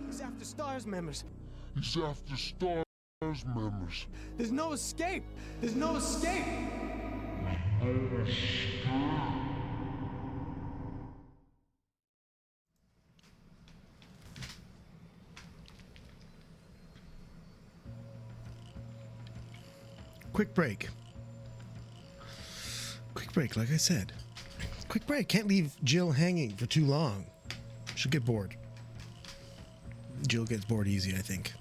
He's after STARS members. He's after STARS members. There's no escape. There's no escape. quick break. Quick break, like I said. Quick break. Can't leave Jill hanging for too long. She'll get bored. Jill gets bored easy, I think.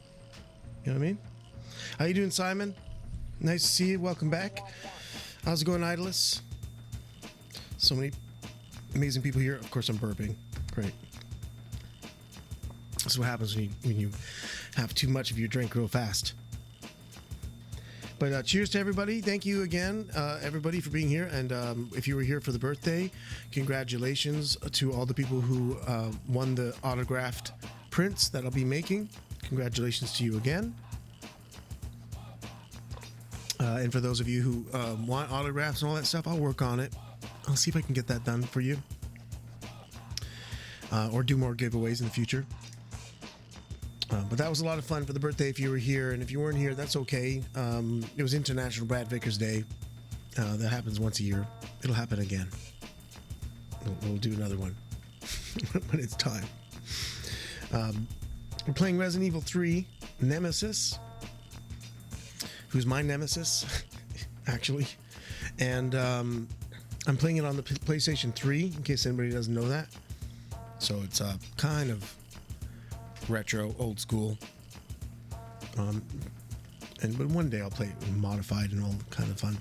You know what I mean? How you doing, Simon? Nice to see you. Welcome back. How's it going, Idolus? So many amazing people here. Of course, I'm burping. Great. That's what happens when you have too much of your drink real fast. But cheers to everybody. Thank you again, everybody, for being here. And if you were here for the birthday, congratulations to all the people who won the autographed prints that I'll be making. Congratulations to you again. And for those of you who want autographs and all that stuff, I'll work on it. I'll see if I can get that done for you. Or do more giveaways in the future. But that was a lot of fun for the birthday if you were here. And if you weren't here, that's okay. It was International Brad Vickers Day. That happens once a year. It'll happen again. We'll do another one when it's time. We're playing Resident Evil 3 Nemesis, who's my nemesis, actually. And I'm playing it on the PlayStation 3, in case anybody doesn't know that. So it's kind of retro, old school. But one day I'll play it modified and all kind of fun.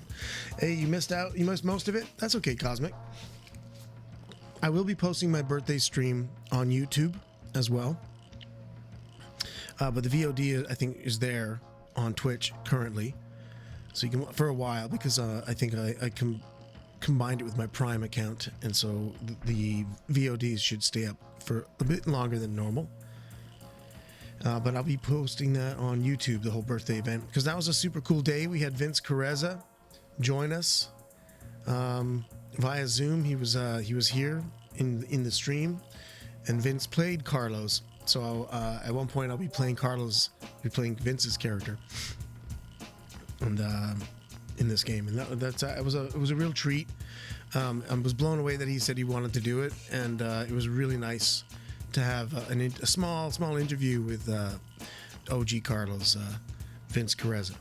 Hey, you missed out. You missed most of it. That's okay, Cosmic. I will be posting my birthday stream on YouTube as well. But the VOD, I think, is there on Twitch currently. So you can, for a while, because I think I combined it with my Prime account. And so the VODs should stay up for a bit longer than normal. But I'll be posting that on YouTube, the whole birthday event, because that was a super cool day. We had Vince Carezza join us via Zoom. He was here in the stream, and Vince played Carlos. So at one point I'll be playing Vince's character, and in this game, and it was a real treat. I was blown away that he said he wanted to do it, and it was really nice to have a small interview with OG Carlos, Vince Carezza.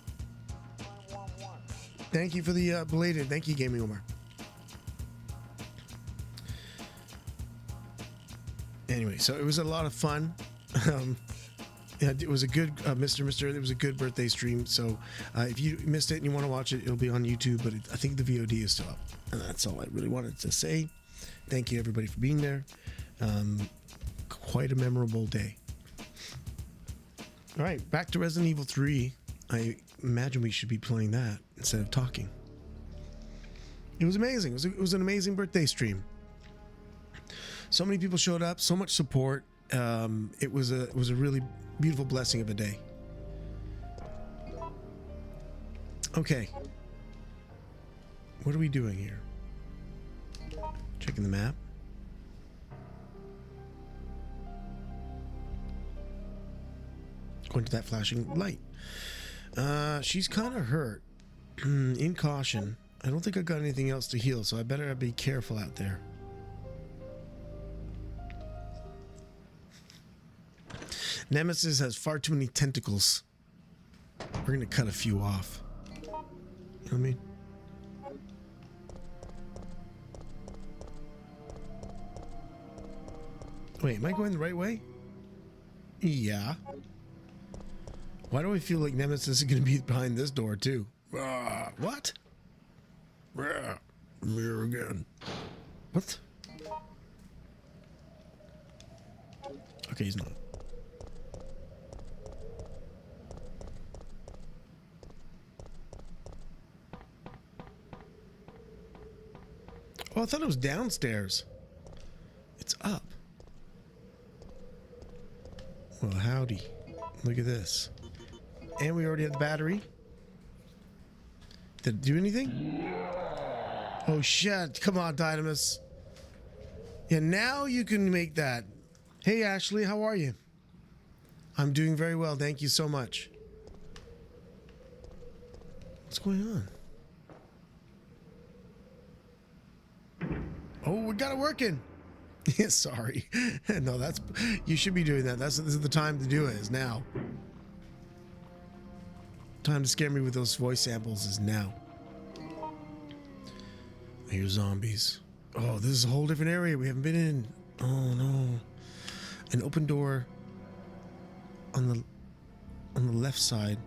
Thank you for the belated. Thank you, Gaming Omar. Anyway, so it was a lot of fun. Yeah, it was a good Mr. It was a good birthday stream. So if you missed it and you want to watch it, it'll be on YouTube. But I think the VOD is still up, and that's all I really wanted to say. Thank you, everybody, for being there. Quite a memorable day. All right, back to Resident Evil 3. I imagine we should be playing that instead of talking. It was amazing. It was an amazing birthday stream. So many people showed up, so much support. It was a really beautiful blessing of a day. Okay. What are we doing here? Checking the map. Going to that flashing light. She's kind of hurt. In caution. I don't think I got anything else to heal, so I better be careful out there. Nemesis has far too many tentacles. We're gonna cut a few off. You know what I mean? Wait, am I going the right way? Yeah. Why do I feel like Nemesis is going to be behind this door, too? What? Mirror again. What? Okay, he's not. Oh, I thought it was downstairs. It's up. Well, howdy. Look at this. And we already have the battery. Did it do anything? Oh shit, come on, Dynamis. Yeah, now you can make that. Hey Ashley, how are you? I'm doing very well, thank you so much. What's going on? Oh, we got it working. Yeah, sorry. No, you should be doing that. This is the time to do it, is now. Time to scare me with those voice samples is now. Here's zombies. Oh, this is a whole different area we haven't been in. Oh no. An open door on the left side.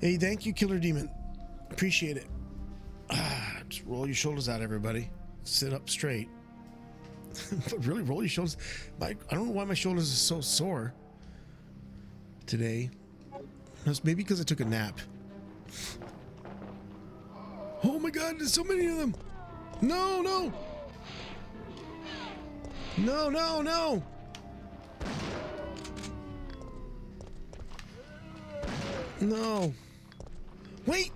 Hey, thank you, Killer Demon. Appreciate it. Just roll your shoulders out, everybody. Sit up straight. But really, roll your shoulders. I don't know why my shoulders are so sore today. That's maybe because I took a nap. Oh my god, there's so many of them. No, no. No, no, no. No. Wait,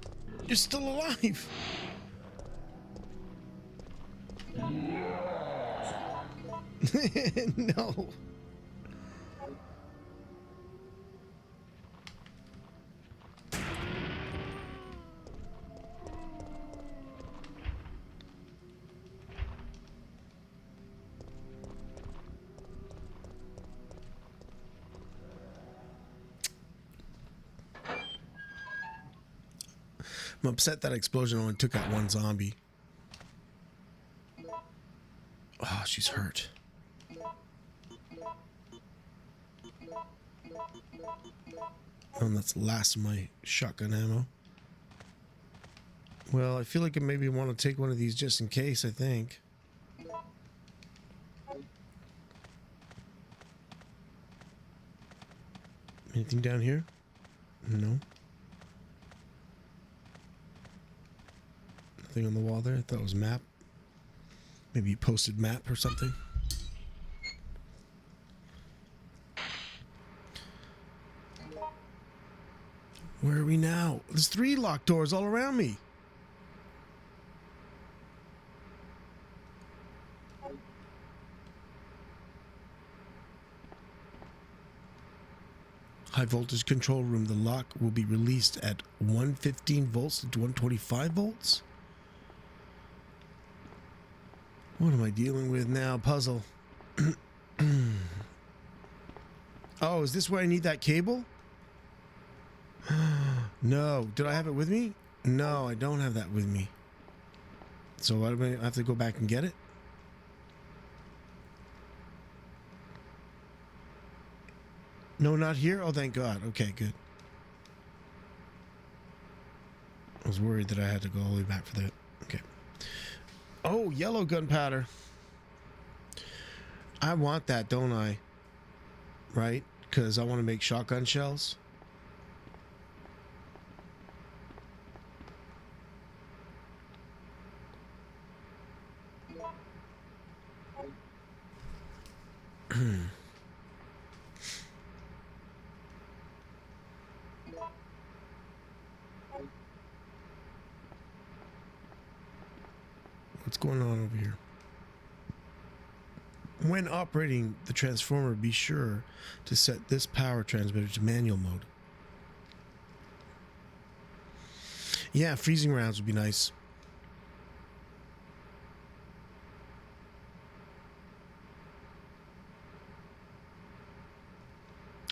you're still alive. No. I'm upset that explosion only took out one zombie. Oh, she's hurt. And that's the last of my shotgun ammo. Well, I feel like I maybe want to take one of these just in case, I think. Anything down here? No. Nothing on the wall there. I thought it was a map. Maybe you posted map or something. Where are we now? There's 3 locked doors all around me. High voltage control room. The lock will be released at 115 volts to 125 volts. What am I dealing with now? Puzzle. Oh, is this where I need that cable? No. Did I have it with me? No, I don't have that with me. So what do I have to go back and get it? No, not here? Oh, thank God. Okay, good. I was worried that I had to go all the way back for that. Okay. Oh, yellow gunpowder. I want that, don't I? Right? Because I want to make shotgun shells. What's going on over here? When operating the transformer, be sure to set this power transmitter to manual mode. Yeah, freezing rounds would be nice.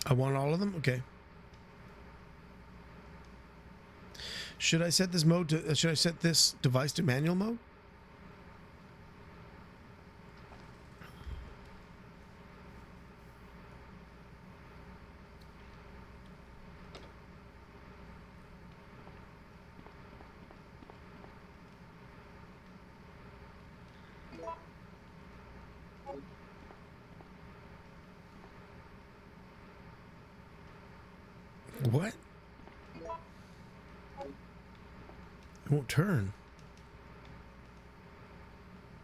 I want all of them? Okay. Should I set this mode to should I set this device to manual mode? What? It won't turn.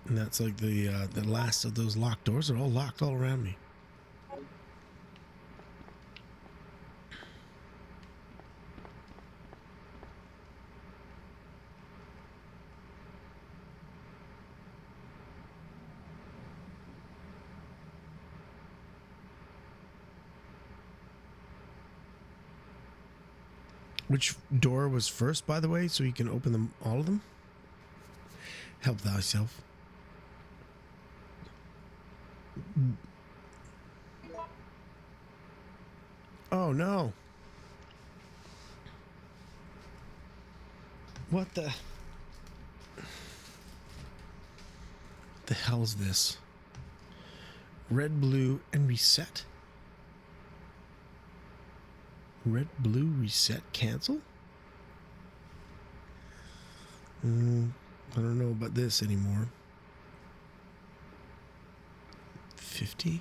And that's like the last of those locked doors. They're all locked all around me. Which door was first, by the way, so you can open them, all of them? Help thyself. Oh no. What the hell is this? Red, blue, and reset? Red, blue, reset, cancel? I don't know about this anymore. 50?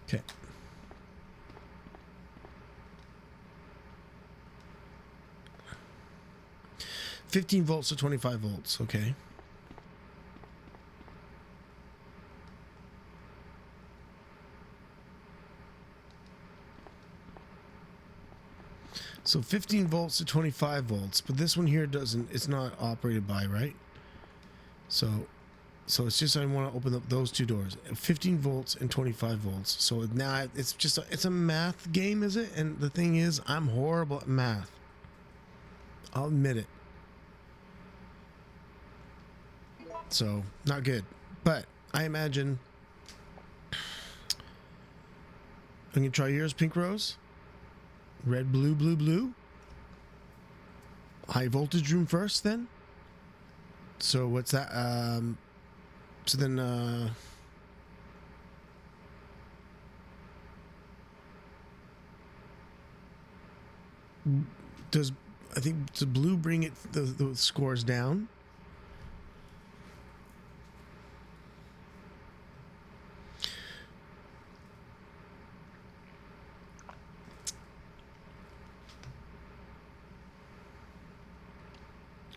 Okay. $15 volts to 25 volts. Okay. So 15 volts to 25 volts, but this one here doesn't. It's not operated by, right? So it's just I want to open up those two doors, 15 volts and 25 volts. So now it's just it's a math game, is it? And the thing is, I'm horrible at math. I'll admit it. So not good, but I imagine I'm gonna try yours, pink rose, red, blue, blue, blue. High voltage room first, then. So what's that? So then, does blue bring it the scores down?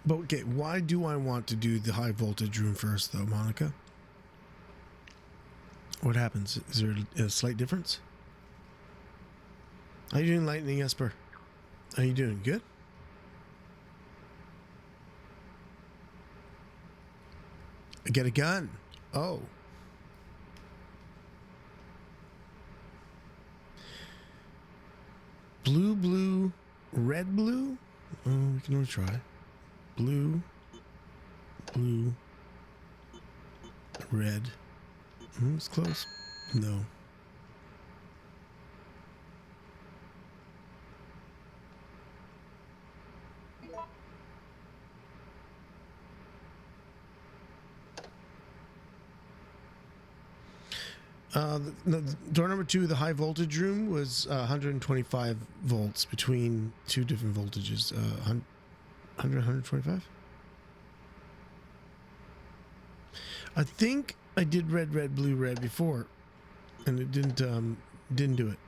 But okay, why do I want to do the high voltage room first, though, Monica? What happens? Is there a slight difference? How you doing, Lightning Esper? How you doing? Good? I get a gun. Oh. Blue, blue, red, blue? Oh, we can always try. Blue, blue, red. It's close. No. The door number 2, the high voltage room, was 125 volts between two different voltages. 125? I think I did red, red, blue, red before, and it didn't do it.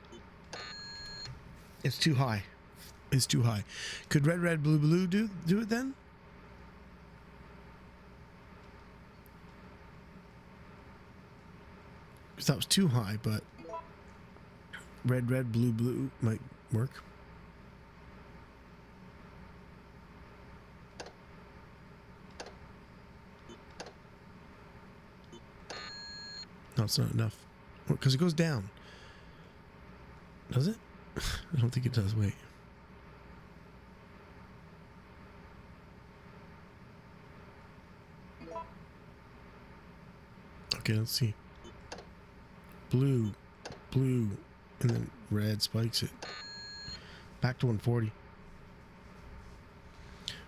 It's too high. It's too high. Could red, red, blue, blue do it then? Because that was too high, but red, red, blue, blue might work. No, it's not enough. Because it goes down. Does it? I don't think it does. Wait. Okay, let's see. Blue, blue, and then red spikes it. Back to 140.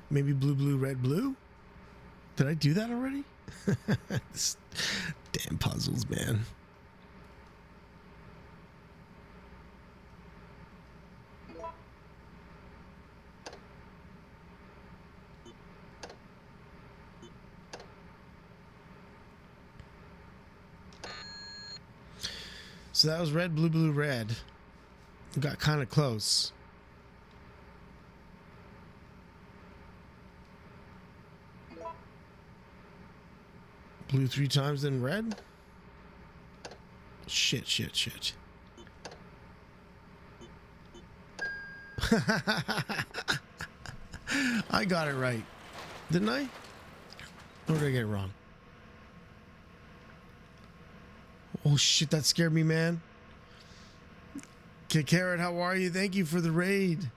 Maybe blue, blue, red, blue? Did I do that already? Damn puzzles, man. So that was red, blue, blue, red. Got kind of close. Blue 3 times, then red? Shit, shit, shit. I got it right. Didn't I? Or did I get it wrong? Oh shit, that scared me, man. Okay, Carrot, how are you? Thank you for the raid.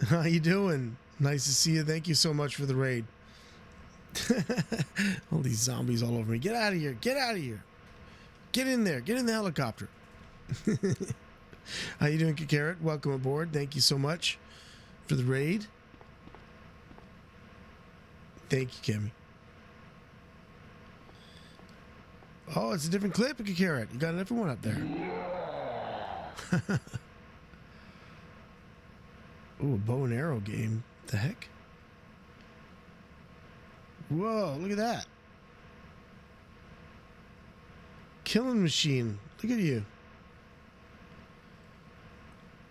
How you doing? Nice to see you. Thank you so much for the raid. All these zombies all over me. Get out of here. Get out of here. Get in there. Get in the helicopter. How you doing, Carrot? Welcome aboard. Thank you so much for the raid. Thank you, Kimmy. Oh, it's a different clip, Carrot. You got a different one up there. Ooh, a bow and arrow game. The heck? Whoa, look at that. Killing machine. Look at you.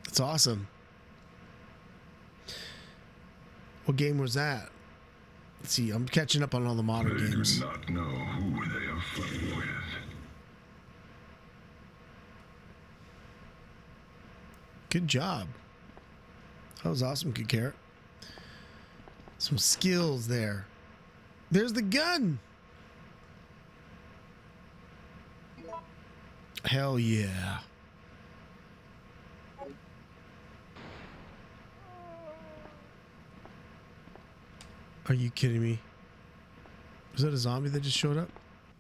That's awesome. What game was that? Let's see, I'm catching up on all the modern games. They do not know who they are fighting with. Good job. That was awesome, good Carrot. Some skills there. There's the gun. Hell yeah. Are you kidding me? Is that a zombie that just showed up?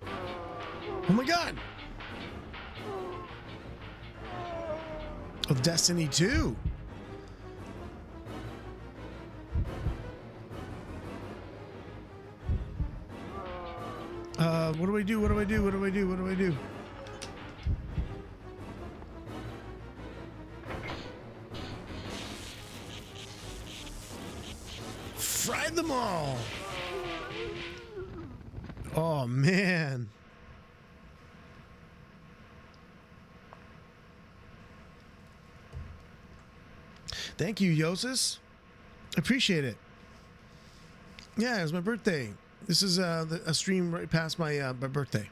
Oh my god! Of Destiny 2. What do I do? What do I do? What do I do? What do I do? Fried them all. Oh man. Thank you, Yosis. Appreciate it. Yeah, it was my birthday. This is a stream right past my birthday.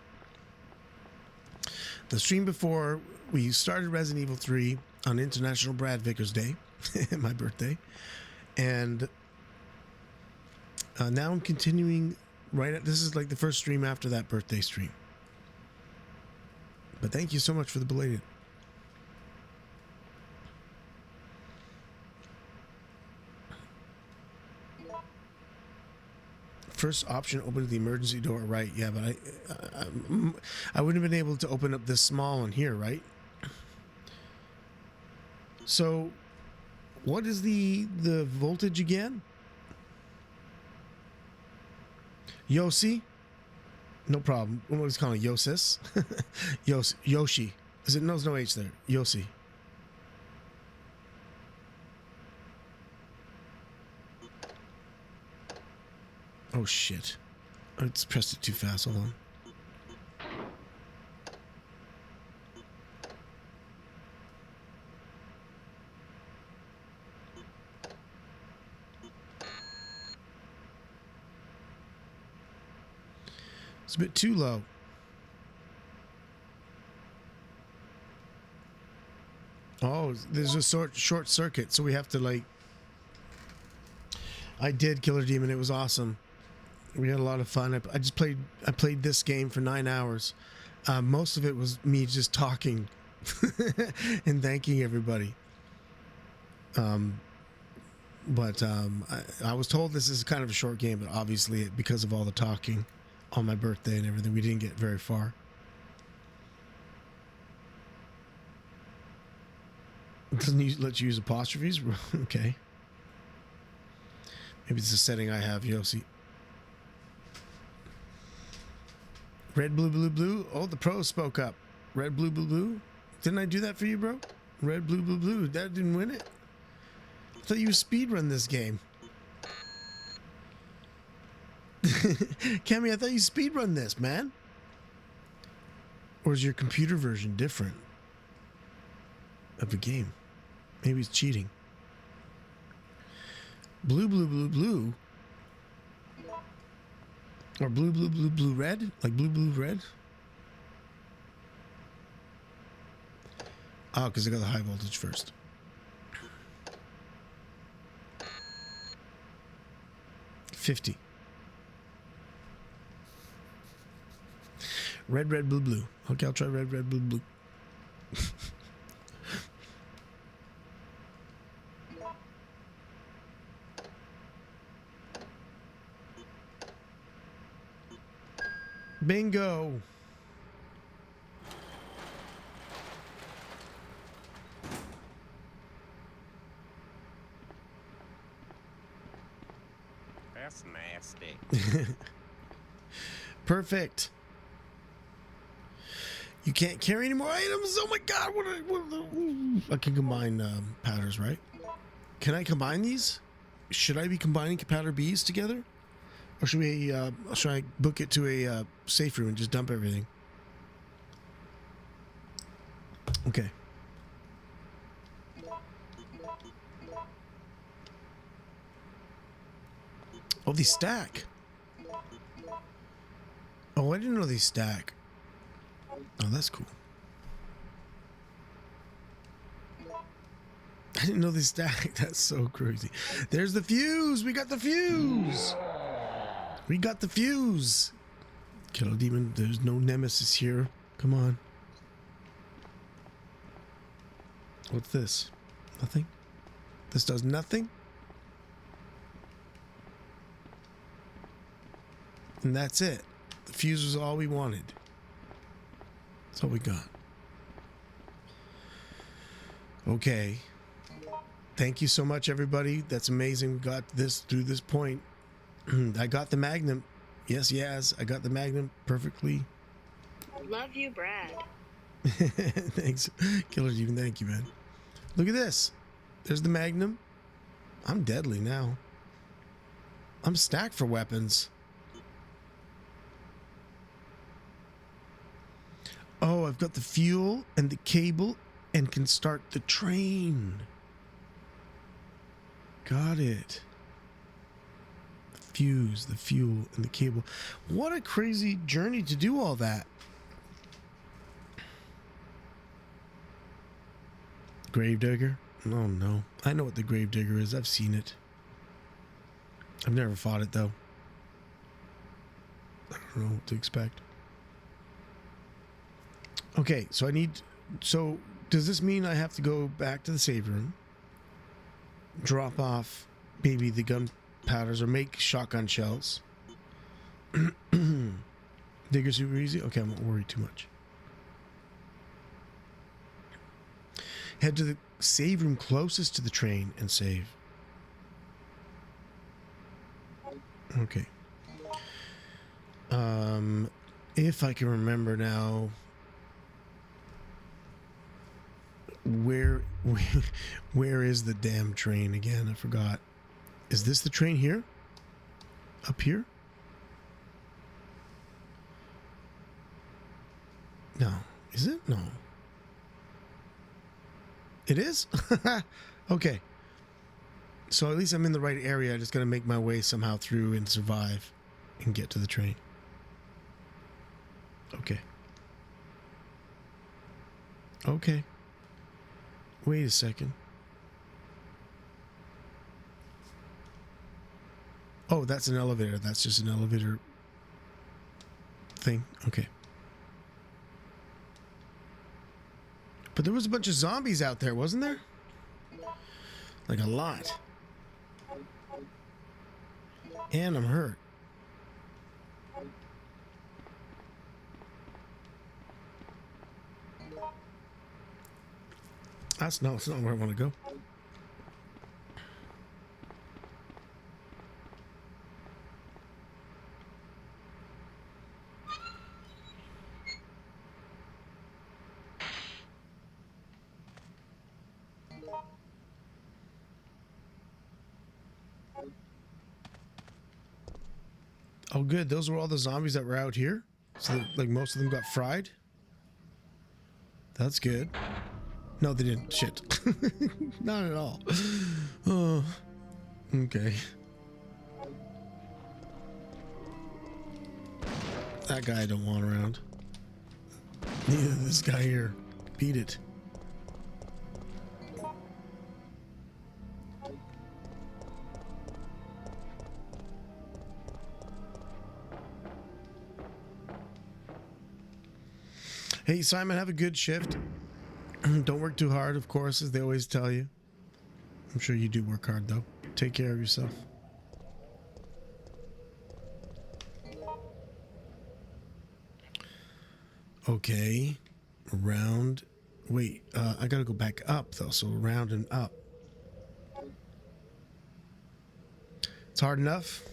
The stream before we started Resident Evil 3 on International Brad Vickers Day, my birthday, and now I'm continuing this is like the first stream after that birthday stream. But thank you so much for the belated. First option, open the emergency door, right? Yeah, but I wouldn't have been able to open up this small one here, right? So, what is the voltage again? Yoshi? No problem. What was it called? Yosis? Yoshi. Is it? No, there's no H there. Yoshi. Oh shit. I just pressed it too fast. Hold on. It's a bit too low. Oh, there's a short circuit, so we have to like... I did Killer Demon. It was awesome. We had a lot of fun. I played this game for 9 hours. Most of it was me just talking and thanking everybody. I was told this is kind of a short game, but obviously because of all the talking on my birthday and everything, we didn't get very far. It doesn't let you use apostrophes? Okay. Maybe it's a setting I have, Yossi. Red, blue, blue, blue. Oh, the pros spoke up. Red, blue, blue, blue. Didn't I do that for you, bro? Red, blue, blue, blue. That didn't win it? I thought you speedrun this game. Cammy, I thought you speedrun this, man. Or is your computer version different of the game? Maybe it's cheating. Blue, blue, blue, blue. Or blue, blue, blue, blue, red? Like blue, blue, red? Oh, because I got the high voltage first. $50. Red, red, blue, blue. Okay, I'll try red, red, blue, blue. Bingo. That's nasty. Perfect. You can't carry any more items. Oh my god! I can combine powders, right? Can I combine these? Should I be combining powder bees together, or should I book it to a safe room and just dump everything? Okay. Oh, these stack. Oh, I didn't know these stack. Oh, that's cool. I didn't know these stack. That's so crazy. There's the fuse. We got the fuse. We got the fuse. Kill a demon. There's no Nemesis here. Come on. What's this? Nothing? This does nothing? And that's it. The fuse was all we wanted. That's all we got. Okay. Thank you so much, everybody. That's amazing. We got this through this point. I got the Magnum. Yes, yes. I got the Magnum perfectly. Love you, Brad. Thanks. Killer Demon, thank you, man. Look at this. There's the Magnum. I'm deadly now. I'm stacked for weapons. Oh, I've got the fuel and the cable and can start the train. Got it. The fuse, the fuel, and the cable. What a crazy journey to do all that. Gravedigger? Oh no. I know what the Gravedigger is. I've seen it. I've never fought it though. I don't know what to expect. Okay, so so does this mean I have to go back to the save room, drop off maybe the gunpowders or make shotgun shells? Digger super easy? Okay, I won't worry too much. Head to the save room closest to the train and save. Okay. If I can remember now, where is the damn train again? I forgot. Is this the train here? Up here? No. Is it? No. It is? Okay. So at least I'm in the right area. I just gotta make my way somehow through and survive and get to the train. Okay. Okay. Wait a second. Oh, that's an elevator. That's just an elevator thing. Okay. But there was a bunch of zombies out there, wasn't there? Like a lot. And I'm hurt. That's not where I want to go. Oh, good. Those were all the zombies that were out here. So, like, most of them got fried. That's good. No, they didn't. Shit. Not at all. Oh, okay. That guy I don't want around. Neither this guy here. Beat it. Hey, Simon, have a good shift. Don't work too hard, of course, as they always tell you. I'm sure you do work hard, though. Take care of yourself. Okay. Around. Wait, I gotta go back up, though, so around and up. It's hard enough.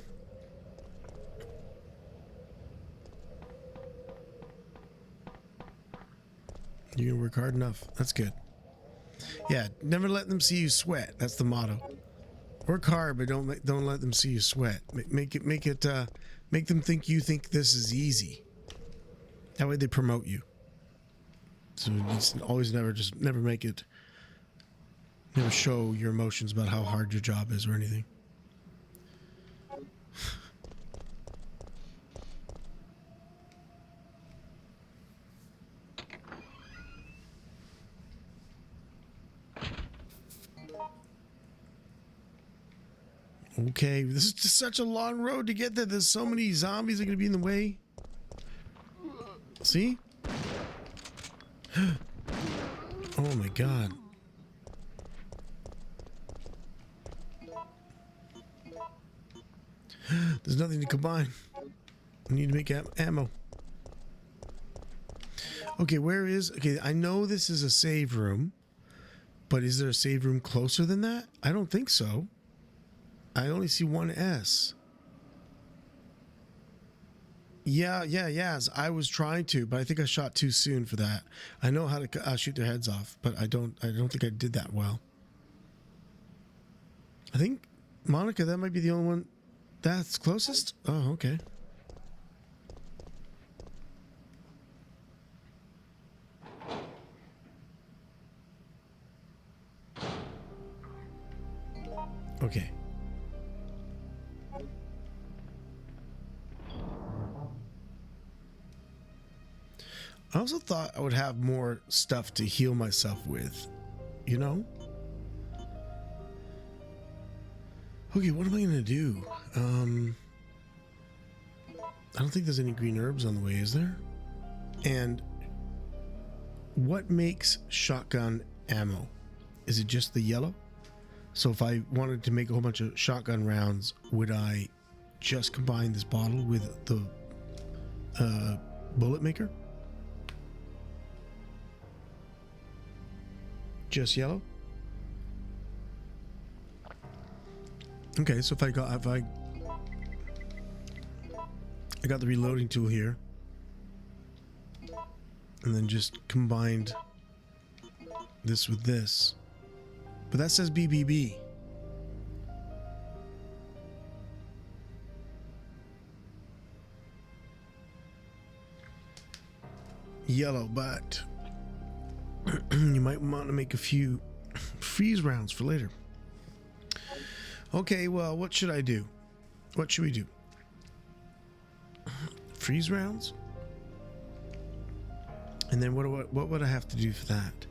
You're gonna work hard enough. That's good. Yeah, never let them see you sweat. That's the motto. Work hard, but don't let them see you sweat. Make them think you think this is easy. That way they promote you. So it's always never make it. Never show your emotions about how hard your job is or anything. Okay, this is just such a long road to get there. There's so many zombies that are going to be in the way. See? Oh my god. There's nothing to combine. We need to make ammo. Okay, where is... Okay, I know this is a save room. But is there a save room closer than that? I don't think so. I only see one S. Yeah. I was trying to, but I think I shot too soon for that. I know how to shoot their heads off, but I don't think I did that well. I think, Monica, that might be the only one that's closest? Oh, okay. Okay. I also thought I would have more stuff to heal myself with, you know? Okay, what am I gonna do? I don't think there's any green herbs on the way, is there? And what makes shotgun ammo? Is it just the yellow? So if I wanted to make a whole bunch of shotgun rounds, would I just combine this bottle with the bullet maker? Just yellow? Okay, so if I got the reloading tool here, and then just combined this with this. But that says BBB. Yellow, but you might want to make a few freeze rounds for later. Okay, well, what should I do? What should we do? Freeze rounds? And then what would I have to do for that?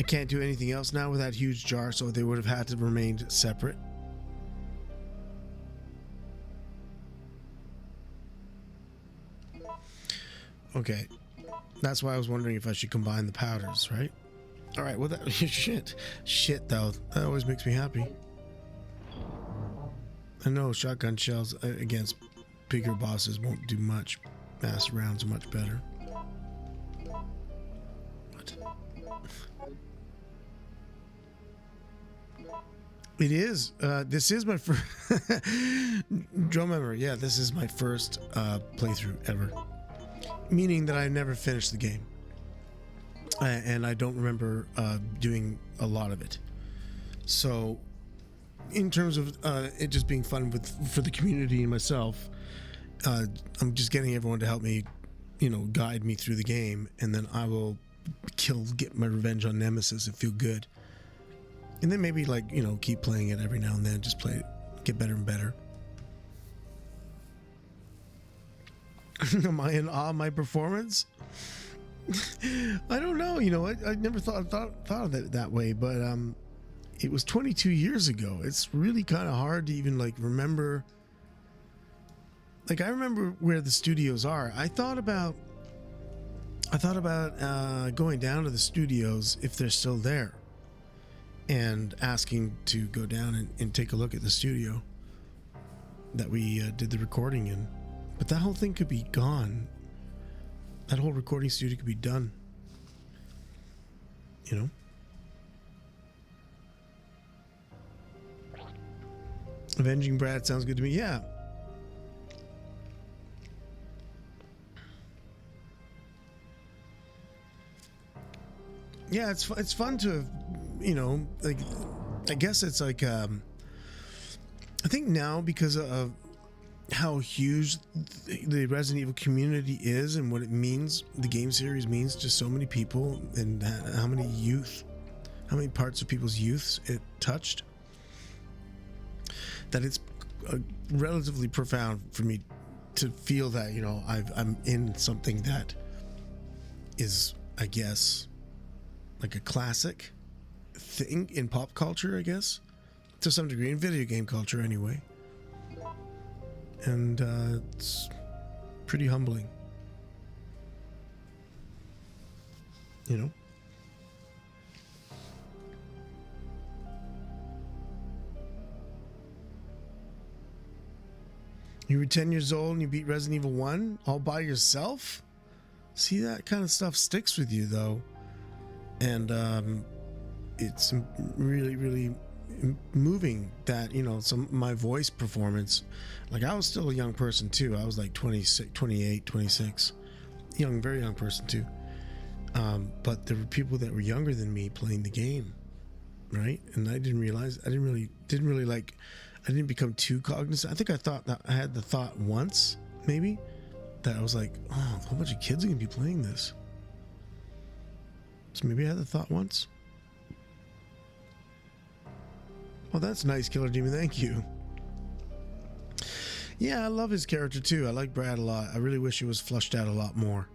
I can't do anything else now with that huge jar, so they would have had to remain separate. Okay, that's why I was wondering if I should combine the powders, right? All right, well, that shit though, that always makes me happy. I know shotgun shells against bigger bosses won't do much. Mass rounds are much better. What? It is. This is my first drum memory. Yeah, this is my first playthrough ever. Meaning that I never finished the game, and I don't remember doing a lot of it. So, in terms of it just being fun for the community and myself, I'm just getting everyone to help me, guide me through the game, and then I will get my revenge on Nemesis and feel good. And then maybe keep playing it every now and then, just play it, get better and better. Am I in awe of my performance? I don't know. I never thought of it that way, but it was 22 years ago. It's really kind of hard to even remember like I remember where the studios are. I thought about going down to the studios if they're still there, and asking to go down and take a look at the studio that we did the recording in. But that whole thing could be gone. That whole recording studio could be done. You know? Avenging Brad sounds good to me. Yeah. Yeah, it's fun to, you know, like, I guess it's like, I think now because of how huge the Resident Evil community is and what it means, the game series means to so many people, and how many parts of people's youth it touched, that it's relatively profound for me to feel that, you know, I'm in something that is, I guess, like a classic thing in pop culture, I guess, to some degree, in video game culture anyway. And it's pretty humbling, you know. You were 10 years old and you beat Resident Evil 1 all by yourself? See, that kind of stuff sticks with you, though. And it's really, really moving that, you know, my voice performance. Like, I was still a young person, too. I was like 26, 28, 26. Very young person, too. But there were people that were younger than me playing the game, right? And I didn't realize, I didn't become too cognizant. I think I thought that I had the thought once, maybe, that I was like, oh, a whole bunch of kids are gonna be playing this. So maybe I had the thought once. Oh, that's nice, Killer Demon. Thank you. Yeah, I love his character too. I like Brad a lot. I really wish it was flushed out a lot more.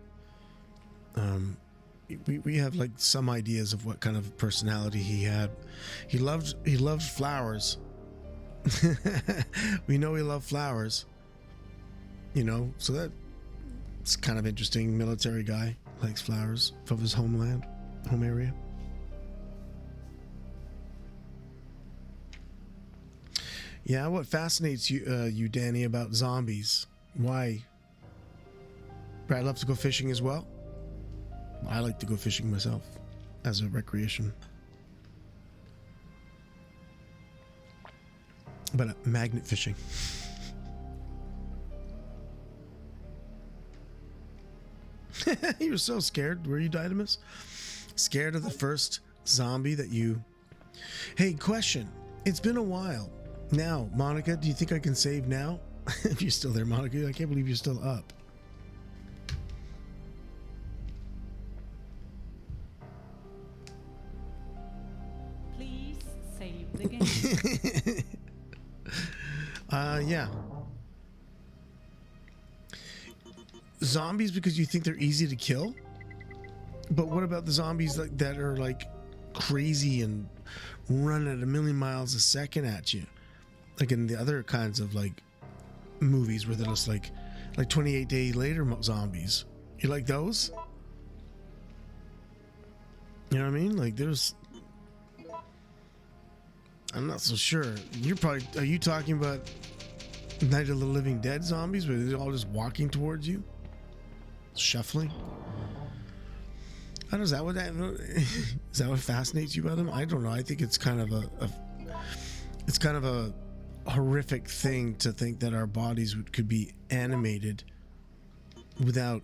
We have like some ideas of what kind of personality he had. He loved flowers. We know he loved flowers. You know, so that's kind of interesting. Military guy, likes flowers from his home area. Yeah, what fascinates you, Danny, about zombies? Why? Brad loves to go fishing as well. I like to go fishing myself as a recreation. But magnet fishing. You were so scared, were you, Dynamis? Scared of the first zombie that you... Hey, question. It's been a while. Now, Monica, do you think I can save now? If you're still there, Monica, I can't believe you're still up. Please save the game. Yeah. Zombies because you think they're easy to kill? But what about the zombies that are like crazy and run at 1,000,000 miles a second at you? Like in the other kinds of like movies where they're just like 28 Days Later zombies. You like those? You know what I mean? Like there's... I'm not so sure. Are you talking about Night of the Living Dead zombies where they're all just walking towards you? Shuffling? I don't know, is that what fascinates you about them? I don't know. I think it's kind of a horrific thing to think that our bodies could be animated without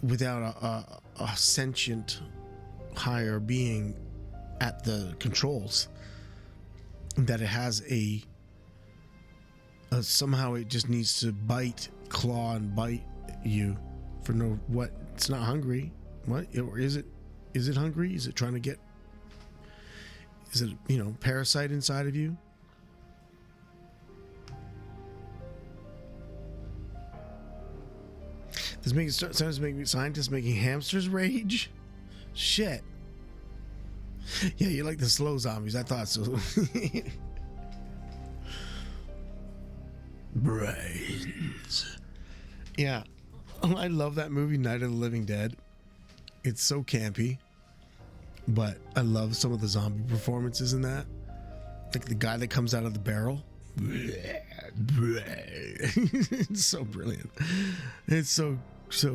a sentient higher being at the controls. That it has somehow it just needs to claw and bite you for no what? It's not hungry. What? Or is it hungry? Is it trying to get? Is it, you know, parasite inside of you? Scientists making hamsters rage? Shit. Yeah, you like the slow zombies. I thought so. Brains. Yeah. I love that movie, Night of the Living Dead. It's so campy, but I love some of the zombie performances in that. Like the guy that comes out of the barrel. It's so brilliant. It's so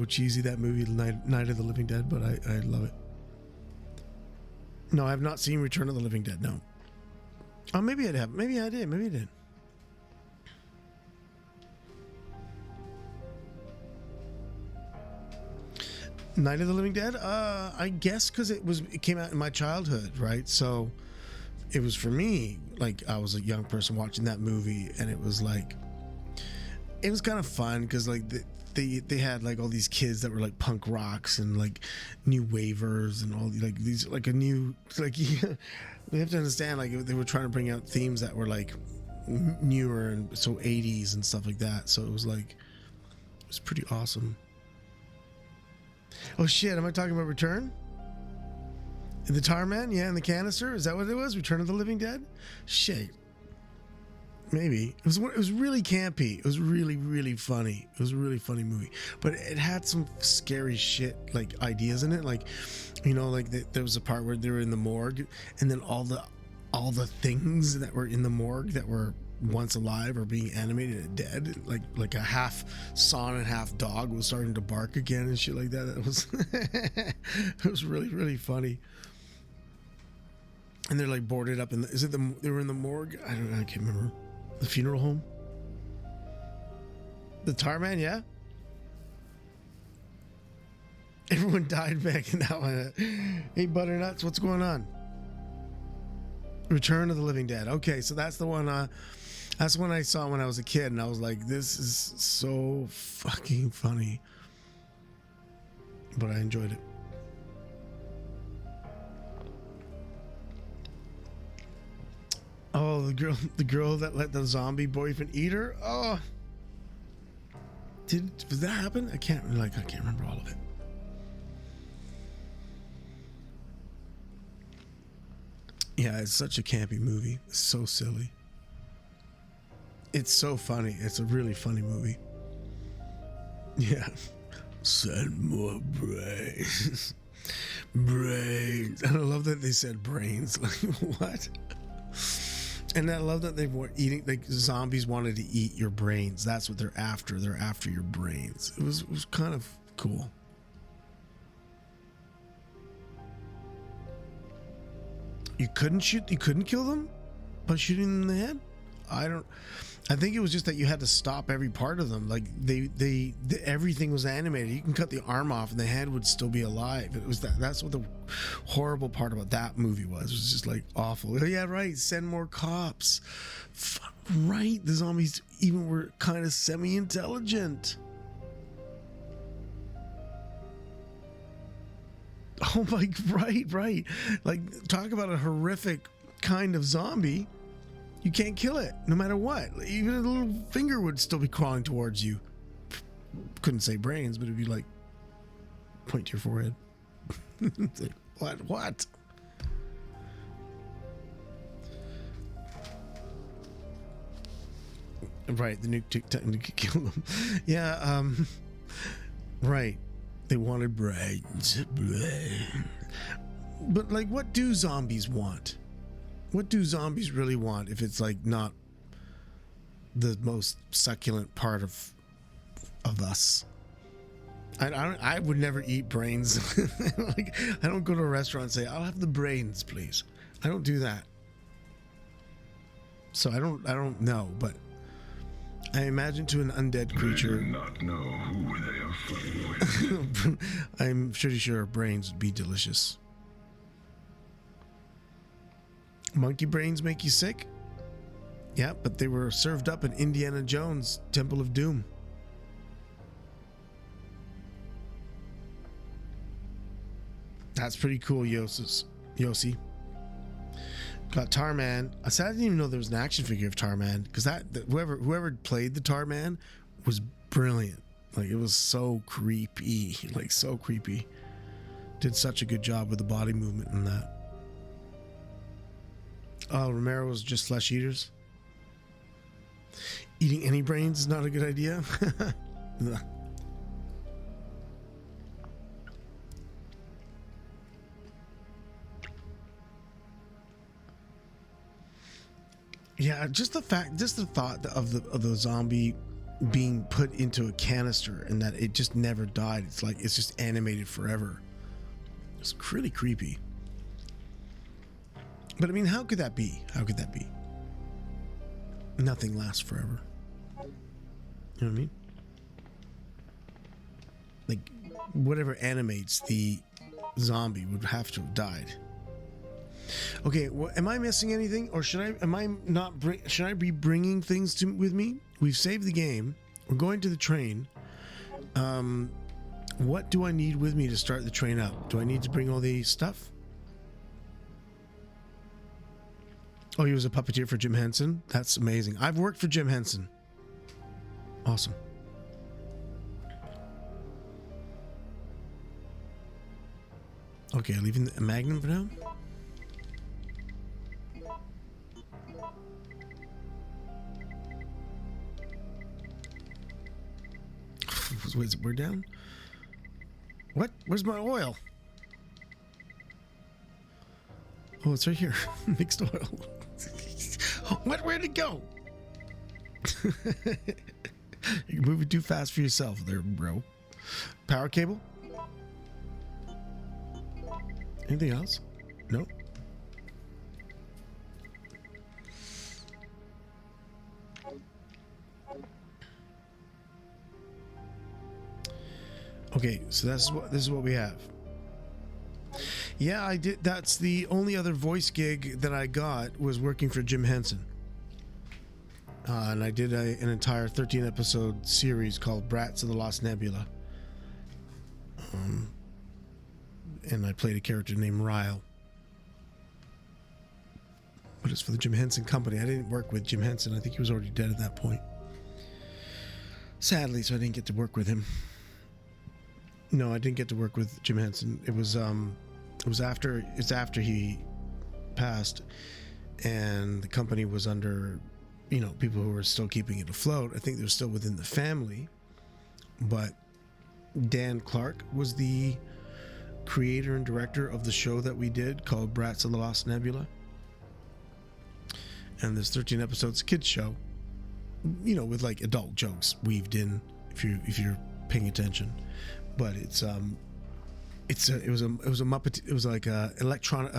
cheesy, that movie, Night of the Living Dead, but I love it. No, I have not seen Return of the Living Dead, no. Oh, maybe I'd have. Maybe I did. Maybe I did. Night of the Living Dead? I guess because it came out in my childhood, right? So it was for me, like I was a young person watching that movie, and it was like, it was kind of fun because like they had like all these kids that were like punk rocks and like new wavers and all like these like a new like we have to understand like they were trying to bring out themes that were like newer and so 80s and stuff like that. So it was like, it was pretty awesome. Oh shit, am I talking about Return? The Tar Man? Yeah, and the canister? Is that what it was? Return of the Living Dead? Shit. Maybe. It was really campy. It was really, really funny. It was a really funny movie. But it had some scary shit, like, ideas in it. Like, you know, like there was a part where they were in the morgue, and then all the things that were in the morgue that were once alive or being animated and dead, like a half sawn and half dog was starting to bark again and shit like that. It was it was really, really funny. And they're like boarded up in they were in the morgue? I can't remember. The funeral home? The Tar Man, yeah? Everyone died back in that one. Hey Butternuts, what's going on? Return of the Living Dead. Okay, so that's the one that's one I saw when I was a kid, and I was like, this is so fucking funny. But I enjoyed it. Oh, the girl that let the zombie boyfriend eat her. Oh, did that happen? I can't remember all of it. Yeah, it's such a campy movie. It's so silly. It's so funny. It's a really funny movie. Yeah. Send more brains. Brains. And I love that they said brains. Like, what? And I love that they were eating, like zombies wanted to eat your brains. That's what they're after. They're after your brains. It was kind of cool. You couldn't kill them by shooting them in the head? I think it was just that you had to stop every part of them. Like everything was animated. You can cut the arm off and the head would still be alive. It was that's what the horrible part about that movie was. It was just like awful. Oh, yeah, right. Send more cops. Right. The zombies even were kind of semi-intelligent. Oh my, right. Like, talk about a horrific kind of zombie. You can't kill it, no matter what. Even a little finger would still be crawling towards you. Couldn't say brains, but it'd be like, point to your forehead. What? Right, the nuke technically kill them. Yeah, right. They wanted brains. But like, what do zombies want? What do zombies really want if it's like not the most succulent part of us? I would never eat brains. Like, I don't go to a restaurant and say, I'll have the brains, please. I don't do that. So I don't know, but I imagine to an undead creature. They do not know who they are fighting with. I'm pretty sure brains would be delicious. Monkey brains make you sick? Yeah, but they were served up in Indiana Jones' Temple of Doom. That's pretty cool, Yossi. Got Tarman. I said I didn't even know there was an action figure of Tarman, because whoever played the Tarman was brilliant. Like, it was so creepy. Like, so creepy. Did such a good job with the body movement in that. Oh, Romero was just flesh eaters. Eating any brains is not a good idea. Yeah, just the thought of the zombie being put into a canister and that it just never died. It's like it's just animated forever. It's really creepy. But I mean, how could that be? How could that be? Nothing lasts forever. You know what I mean? Like, whatever animates the zombie would have to have died. Okay, well, am I missing anything, or should I be bringing things with me? We've saved the game. We're going to the train. What do I need with me to start the train up? Do I need to bring all the stuff? Oh, he was a puppeteer for Jim Henson. That's amazing. I've worked for Jim Henson. Awesome. Okay, leaving the Magnum for now. We're down. What? Where's my oil? Oh, it's right here. Mixed oil. What? Where'd it go? You're moving too fast for yourself there, bro. Power cable? Anything else? No. Okay, so this is what we have. Yeah, I did. That's the only other voice gig that I got was working for Jim Henson. And I did an entire 13 episode series called Brats of the Lost Nebula. And I played a character named Ryle. But it's for the Jim Henson Company. I didn't work with Jim Henson. I think he was already dead at that point. Sadly, so I didn't get to work with him. No, I didn't get to work with Jim Henson. It was after he passed, and the company was under, people who were still keeping it afloat. I think they were still within the family, but Dan Clark was the creator and director of the show that we did called Brats of the Lost Nebula. And there's 13 episodes, kids show, with like adult jokes weaved in if you're paying attention. But it was a Muppet. It was like electronic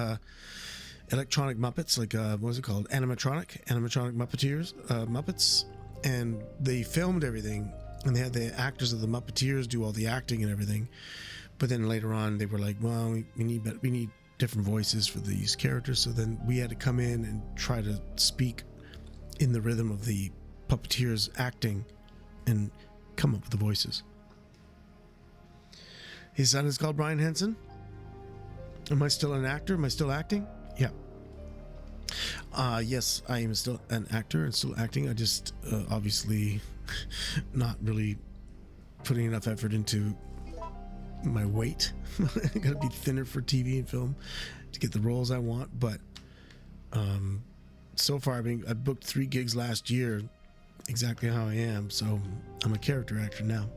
Muppets, like what was it called? Animatronic Muppets, and they filmed everything, and they had the actors of the Muppeteers do all the acting and everything. But then later on, they were like, well, we need different voices for these characters. So then we had to come in and try to speak in the rhythm of the puppeteers acting and come up with the voices. His son is called Brian Henson. Am I still an actor? Am I still acting? Yeah. Yes, I am still an actor and still acting. I just obviously not really putting enough effort into my weight. I gotta be thinner for TV and film to get the roles I want. But so far, I booked 3 gigs last year, exactly how I am. So I'm a character actor now.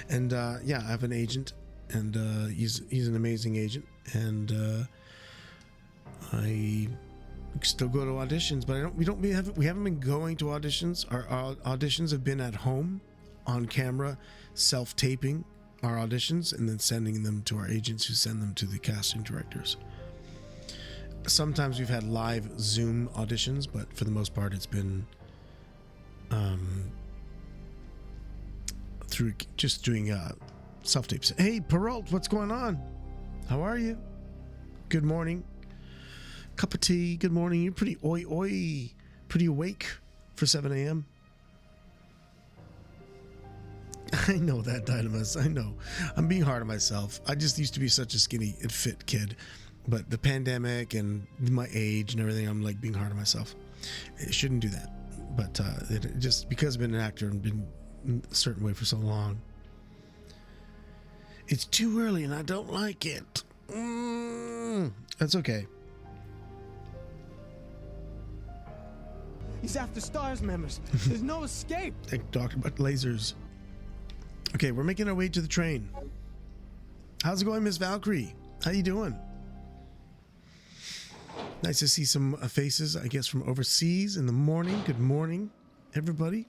And yeah, I have an agent, and he's an amazing agent, and I still go to auditions, but we haven't been going to auditions. Our auditions have been at home, on camera, self-taping our auditions, and then sending them to our agents, who send them to the casting directors. Sometimes we've had live Zoom auditions, but for the most part, it's been through just doing self-tapes. Hey, Peralt, what's going on? How are you? Good morning. Cup of tea. Good morning. You're pretty pretty awake for 7 a.m. I know that, Dynamus. I know. I'm being hard on myself. I just used to be such a skinny and fit kid, but the pandemic and my age and everything, I'm like being hard on myself. I shouldn't do that. But it just because I've been an actor and been a certain way for so long, it's too early and I don't like it. That's okay. He's after STARS members. There's no escape. Thank Dr. Butt Lasers. Okay, we're making our way to the train. How's it going, Miss Valkyrie? How you doing? Nice to see some faces, I guess, from overseas in the morning. Good morning, everybody.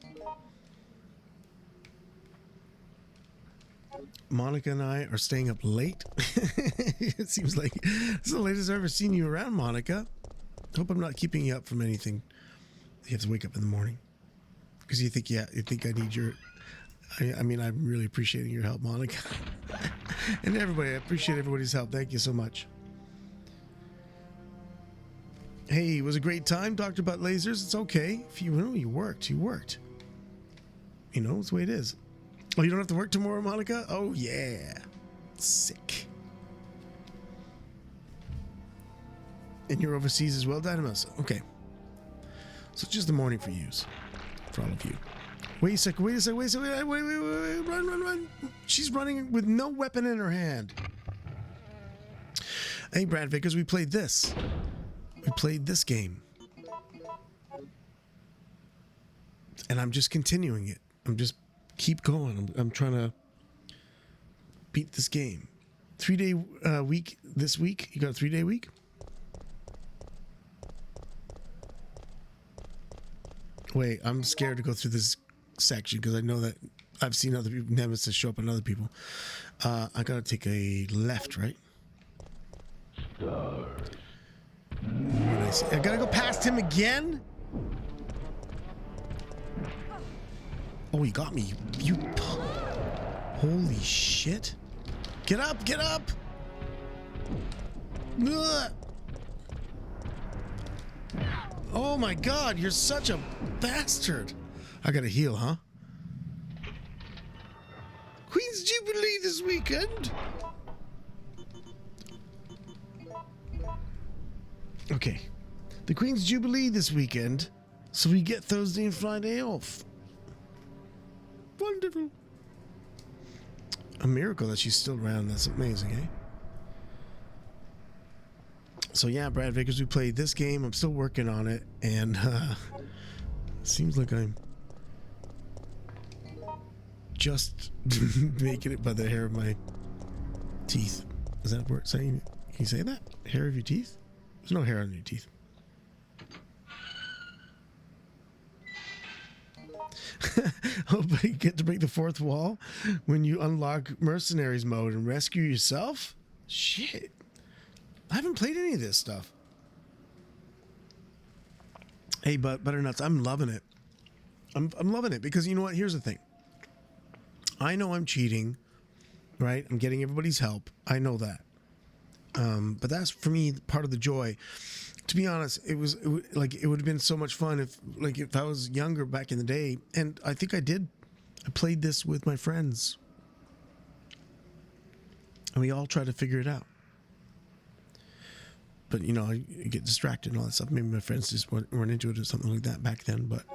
Monica and I are staying up late. It seems like this is the latest I've ever seen you around, Monica. Hope I'm not keeping you up from anything. You have to wake up in the morning because you think I need your. I mean, I'm really appreciating your help, Monica, and everybody. I appreciate everybody's help. Thank you so much. Hey, it was a great time, Dr. Butt Lasers. It's okay if you worked. You worked. You know, it's the way it is. Oh, you don't have to work tomorrow, Monica? Oh, yeah. Sick. And you're overseas as well, Dynamus? Okay. So it's just the morning for yous. For all of you. Wait a second. Wait. Run. She's running with no weapon in her hand. Hey, Brad Vickers, we played this. We played this game. And I'm just continuing it. I'm just keep going. I'm trying to beat this game. 3-day week this week. You got a 3-day week? Wait, I'm scared to go through this section because I know that I've seen other people, Nemesis show up on other people. I gotta take a left, right? I gotta go past him again? Oh, he got me. You. Holy shit. Get up, get up. Ugh. Oh my god, you're such a bastard. I gotta heal, huh? Queen's Jubilee this weekend. Okay. The Queen's Jubilee this weekend, so we get Thursday and Friday off. Wonderful. A miracle that she's still around. That's amazing, eh? So yeah, Brad Vickers, we played this game. I'm still working on it, and seems like I'm just making it by the hair of my teeth. Is that word saying? Can you say that? Hair of your teeth? There's no hair on your teeth. Hope you get to break the fourth wall when you unlock mercenaries mode and rescue yourself. Shit, I haven't played any of this stuff. Hey, but Butternuts, I'm loving it. I'm loving it because you know what? Here's the thing. I know I'm cheating, right? I'm getting everybody's help. I know that. But that's for me part of the joy. To be honest, it would have been so much fun if I was younger back in the day, and I think I did. I played this with my friends, and we all tried to figure it out. But you know, I get distracted and all that stuff. Maybe my friends just weren't into it or something like that back then. But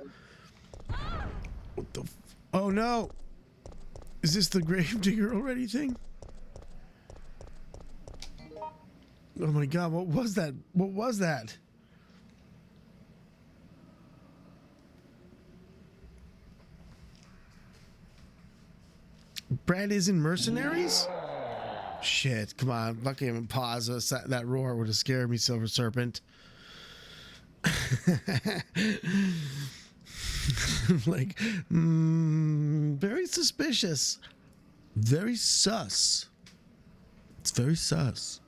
what the? Oh no! Is this the Gravedigger already thing? Oh my god, what was that? What was that? Brad is in Mercenaries? Shit, come on. Lucky I'm in pause. That roar would have scared me, Silver Serpent. Like, very suspicious. Very sus. It's very sus.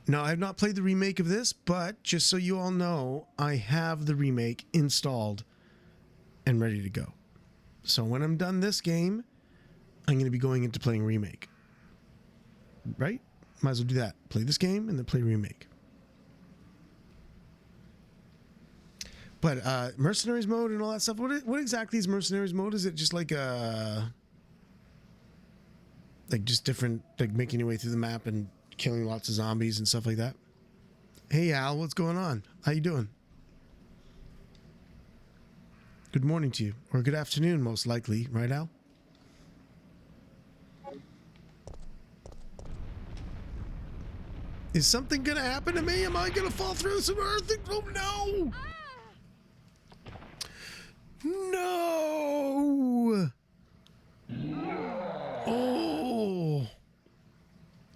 Now, I have not played the remake of this, but just so you all know, I have the remake installed and ready to go. So when I'm done this game, I'm going to be going into playing remake. Right? Might as well do that. Play this game and then play remake. But Mercenaries mode and all that stuff, what exactly is Mercenaries mode? Is it just like just different, like making your way through the map and killing lots of zombies and stuff like that? Hey Al, what's going on? How you doing? Good morning to you, or good afternoon most likely, right Al? Is something gonna happen to me? Am I gonna fall through some earth? Oh no! No! Oh!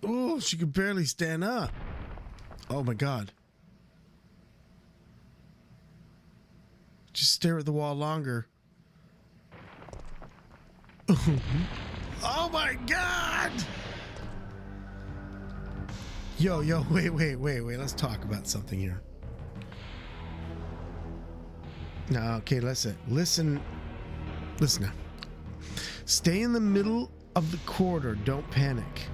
Oh, she could barely stand up. Oh my god. Just stare at the wall longer. Oh my god! Yo, wait. Let's talk about something here. No, okay, listen now. Stay in the middle of the corridor. Don't panic.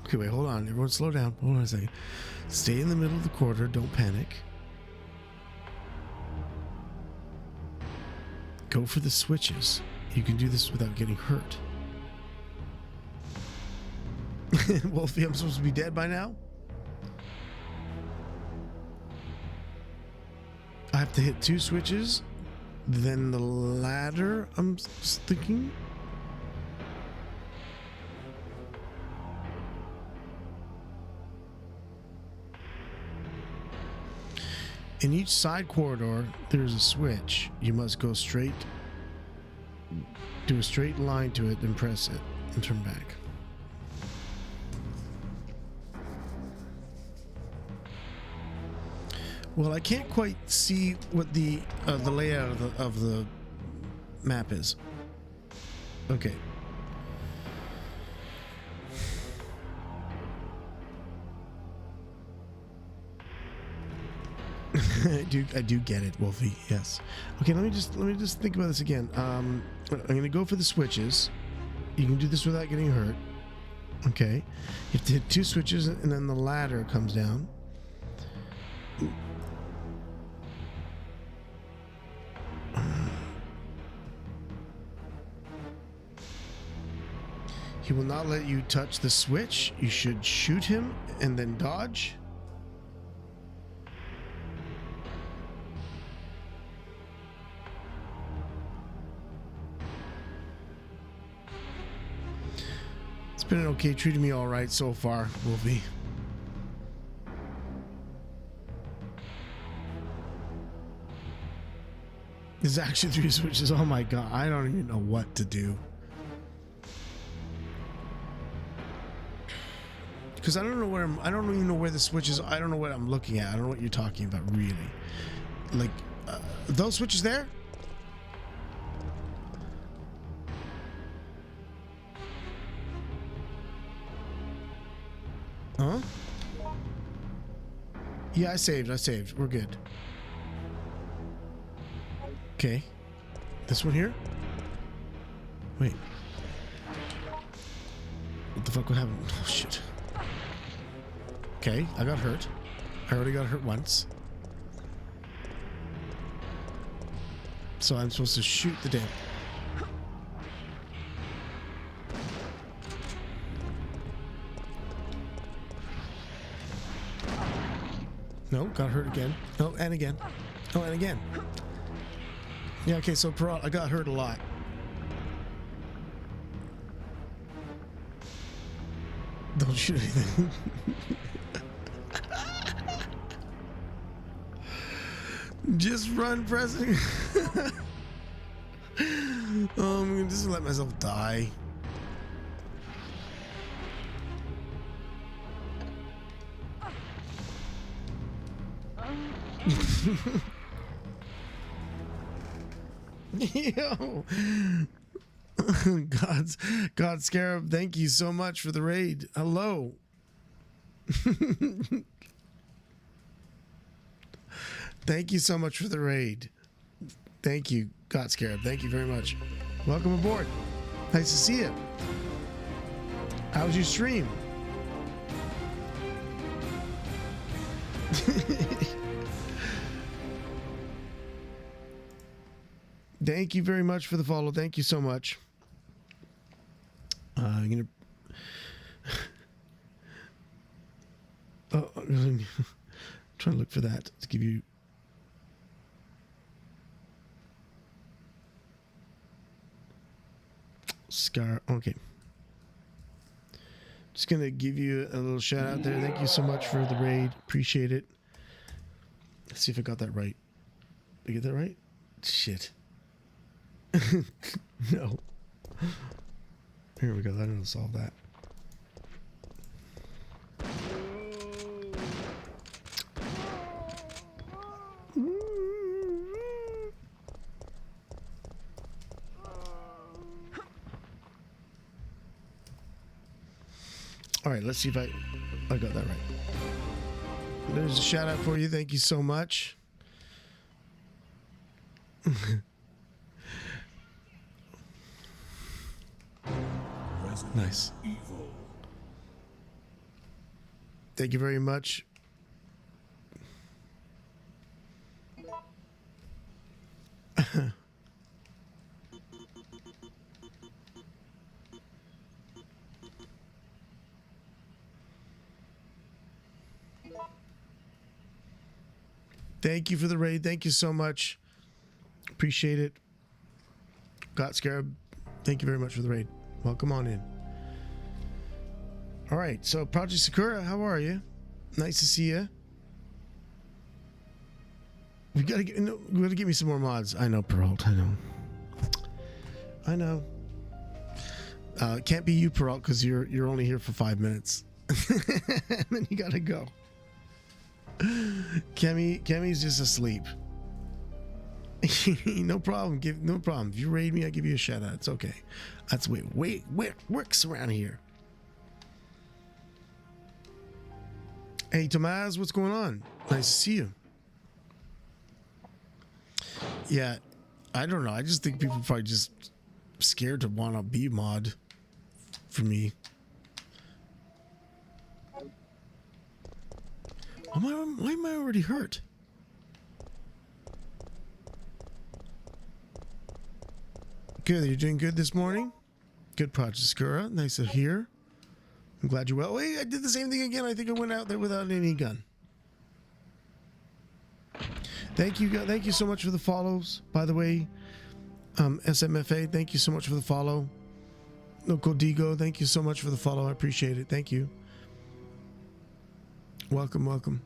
Okay, wait, hold on. Everyone slow down. Hold on a second. Stay in the middle of the corridor. Don't panic. Go for the switches. You can do this without getting hurt. Wolfie, I'm supposed to be dead by now? I have to hit 2 switches. Then the ladder, I'm thinking. In each side corridor, there's a switch. You must go straight, do a straight line to it, then press it, and turn back. Well, I can't quite see what the layout of the map is. Okay. I do get it, Wolfie. Yes. Okay, let me just think about this again. I'm gonna go for the switches. You can do this without getting hurt. Okay. You have to hit 2 switches, and then the ladder comes down. He will not let you touch the switch. You should shoot him and then dodge. It's been okay, treating me all right so far, Wolfie. There's actually 3 switches. Oh my god, I don't even know what to do. Because I don't know where I don't even know where the switch is. I don't know what I'm looking at. I don't know what you're talking about, really. Like, those switches there? Huh? Yeah, I saved. We're good. Okay. This one here? Wait. What the fuck would happen? Oh, shit. Okay, I got hurt. I already got hurt once. So I'm supposed to shoot the damn... No, got hurt again. No, and again. Oh, and again. Yeah, okay, so I got hurt a lot. Don't shoot anything. Just run, pressing. I'm gonna just let myself die. Yo. God Scarab, thank you so much for the raid. Hello. Thank you so much for the raid. Thank you, God Scarab. Thank you very much. Welcome aboard. Nice to see you. How's your stream? Thank you very much for the follow. Thank you so much. I'm gonna. I'm trying to look for that to give you. Scar. Okay. Just gonna give you a little shout out there. Thank you so much for the raid. Appreciate it. Let's see if I got that right. Did I get that right? Shit. No. Here we go. That'll solve that. All right, let's see if I got that right. There's a shout out for you. Thank you so much. Nice. Evil. Thank you very much. Thank you for the raid. Thank you so much. Appreciate it. Got Scarab. Thank you very much for the raid. Welcome on in. All right, so Project Sakura, how are you? Nice to see you. We gotta get me some more mods. I know, Peralt. I know. Can't be you, Peralt, because you're only here for 5 minutes, and then you gotta go. Kemi's just asleep. No problem. No problem. If you raid me, I give you a shout out. It's okay. That's the way it works around here. Hey, Tomaz, what's going on? Nice to see you. Yeah, I don't know. I just think people are probably just scared to want to be mod for me. Why am I already hurt? Good, you're doing good this morning. Good, Project Sakura. Nice to hear. I'm glad you're well. Wait, I did the same thing again. I think I went out there without any gun. Thank you so much for the follows. By the way, SMFA, thank you so much for the follow. Loco Digo, thank you so much for the follow. I appreciate it. Thank you. Welcome.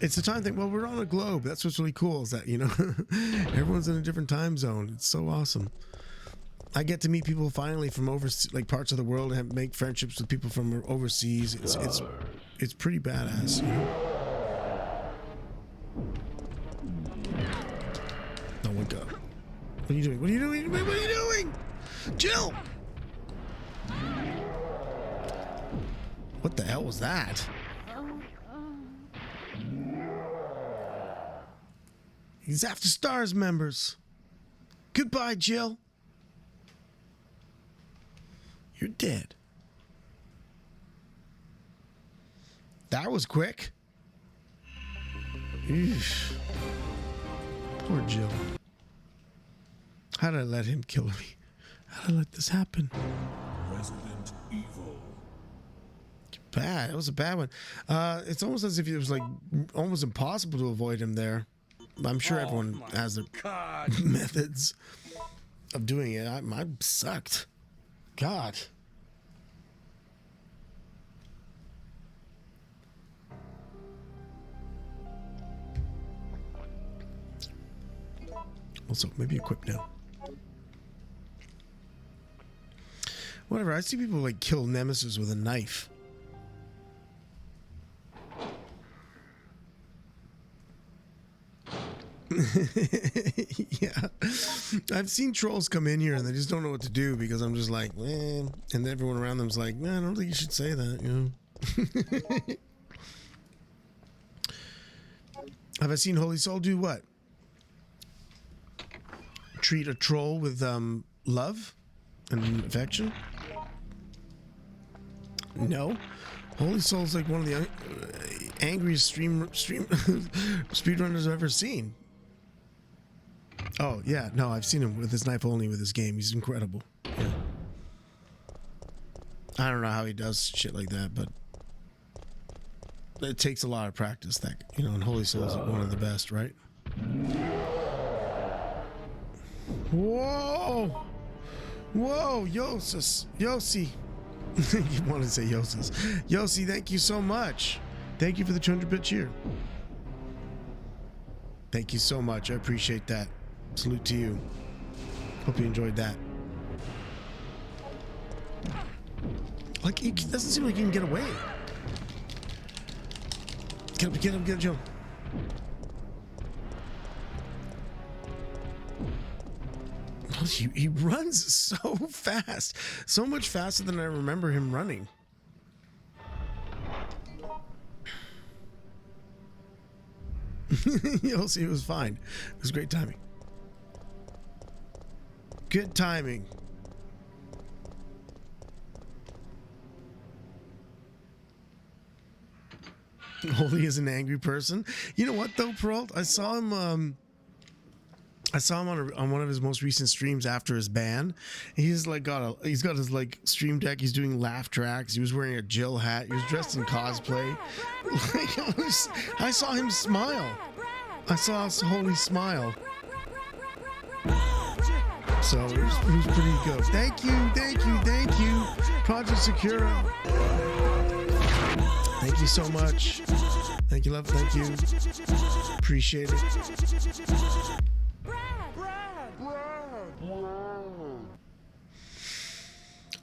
It's the time thing. Well, we're on a globe. That's what's really cool is that, everyone's in a different time zone. It's so awesome. I get to meet people finally from overseas, like parts of the world, and make friendships with people from overseas. It's pretty badass. No one go. What are you doing? What are you doing? What are you doing? Jill! What the hell was that? He's after Stars members. Goodbye, Jill. You're dead. That was quick. Eesh. Poor Jill. How did I let him kill me? How did I let this happen? Resident Evil. Bad. It was a bad one. It's almost as if it was like almost impossible to avoid him there. I'm sure everyone has their methods of doing it. I sucked. God. Also, maybe equip now. Whatever. I see people like kill Nemesis with a knife. Yeah, I've seen trolls come in here and they just don't know what to do because I'm just like, man, and everyone around them's like, man, I don't think you should say that, Have I seen Holy Soul do what? Treat a troll with love and affection? No. Holy Soul's like one of the angriest stream speedrunners I've ever seen. Oh, yeah. No, I've seen him with his knife only with his game. He's incredible. Yeah. I don't know how he does shit like that, but it takes a lot of practice. That, you know, and Holy Soul is one of the best, right? Whoa, whoa, Yossi. You want to say Yosis? Yossi, thank you so much. Thank you for the 200-bit cheer. Thank you so much. I appreciate that. Salute to you. Hope you enjoyed that. Like, it doesn't seem like you can get away. Get him, Joe. He runs so fast. So much faster than I remember him running. You'll see, it was fine. It was great timing. Good timing. Holy is an angry person. You know what though, Peralt? I saw him on one of his most recent streams after his ban. He's got his like stream deck. He's doing laugh tracks. He was wearing a Jill hat. He was dressed in cosplay. I saw him smile. I saw Holy smile. So it was pretty good. Thank you, Project Secura. Thank you so much. Thank you, love. Thank you. Appreciate it.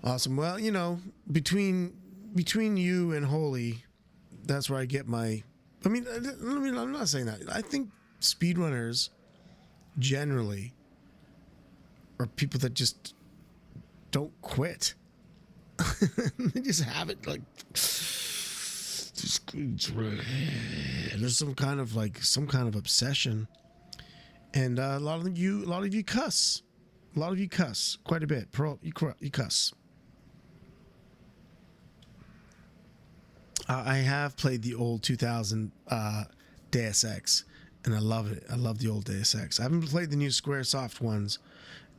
Awesome. Well, you know, between you and Holy, that's where I get my. I mean, I'm not saying that. I think speedrunners generally are people that just don't quit. They just have it like. There's some kind of obsession, and a lot of you cuss. A lot of you cuss quite a bit. You cuss. I have played the old 2000 Deus Ex, and I love it. I love the old Deus Ex. I haven't played the new SquareSoft ones.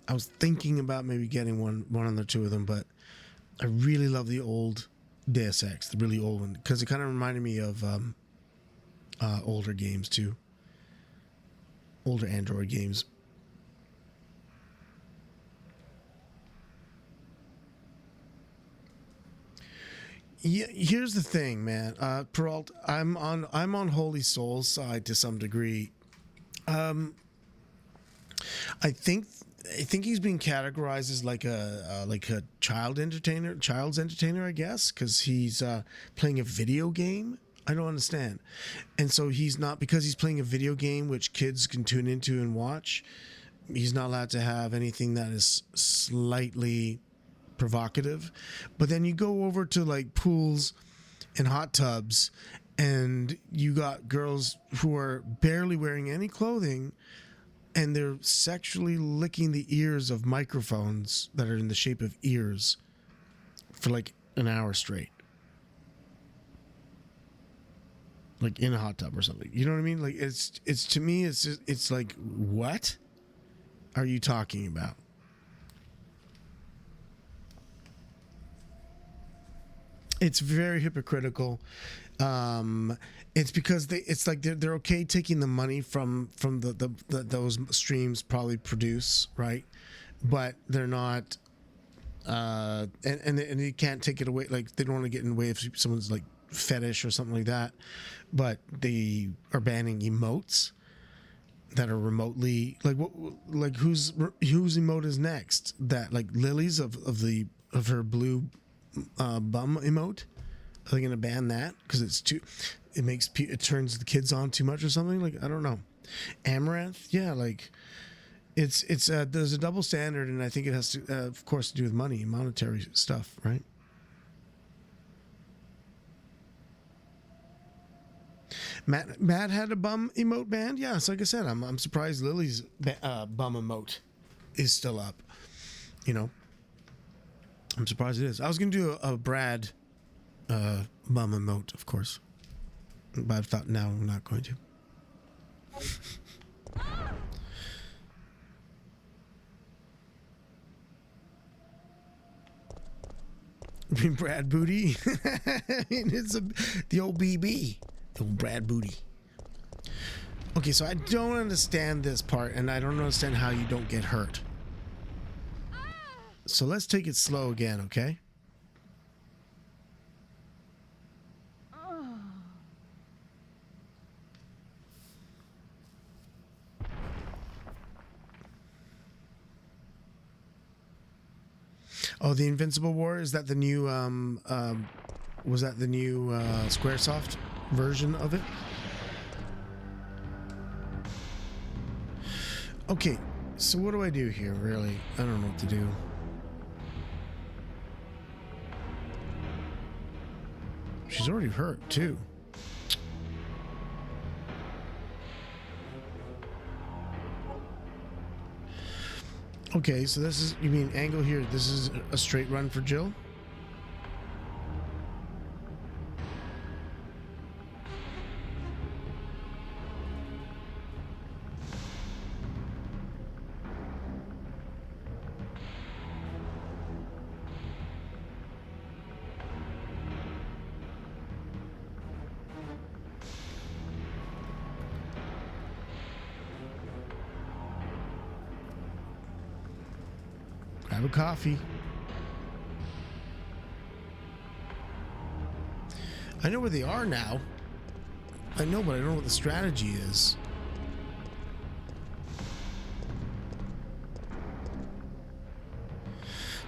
I was thinking about maybe getting one or two of them, but I really love the old Deus Ex, the really old one, because it kind of reminded me of older games too. Older Android games. Yeah, here's the thing, man. Peralt, I'm on Holy Soul's side to some degree. I think he's being categorized as like a child's entertainer, I guess, because he's playing a video game. I don't understand, and so he's not, because he's playing a video game which kids can tune into and watch. He's not allowed to have anything that is slightly provocative. But then you go over to like pools and hot tubs, and you got girls who are barely wearing any clothing, and they're sexually licking the ears of microphones that are in the shape of ears for like an hour straight. Like in a hot tub or something. You know what I mean? Like it's to me, it's like, what are you talking about? It's very hypocritical. It's because they're okay taking the money from those streams probably produce, right? But they're not, and you can't take it away. Like they don't want to get in the way of someone's like fetish or something like that. But they are banning emotes that are remotely like whose emote is next? That like Lily's of her blue bum emote. Are they gonna ban that because it turns the kids on too much or something? Like I don't know. Amaranth, yeah, like it's there's a double standard, and I think it has to of course to do with money, monetary stuff, right? Matt had a bum emote banned. Yeah, so like I said, I'm surprised Lily's bum emote is still up. You know, I'm surprised it is. I was gonna do a Brad bum emote, of course, but I thought now I'm not going to. I mean, Brad Booty. I mean, it's the old BB. Old Brad booty. Okay, so I don't understand this part, and I don't understand how you don't get hurt. So let's take it slow again, okay? Oh, the Invincible War, is that the new was that the new Squaresoft version of it? Okay, so what do I do here, really? I don't know what to do. She's already hurt, too. Okay, so this is, you mean angle here, this is a straight run for Jill? Grab a coffee. I know where they are now. I know, but I don't know what the strategy is.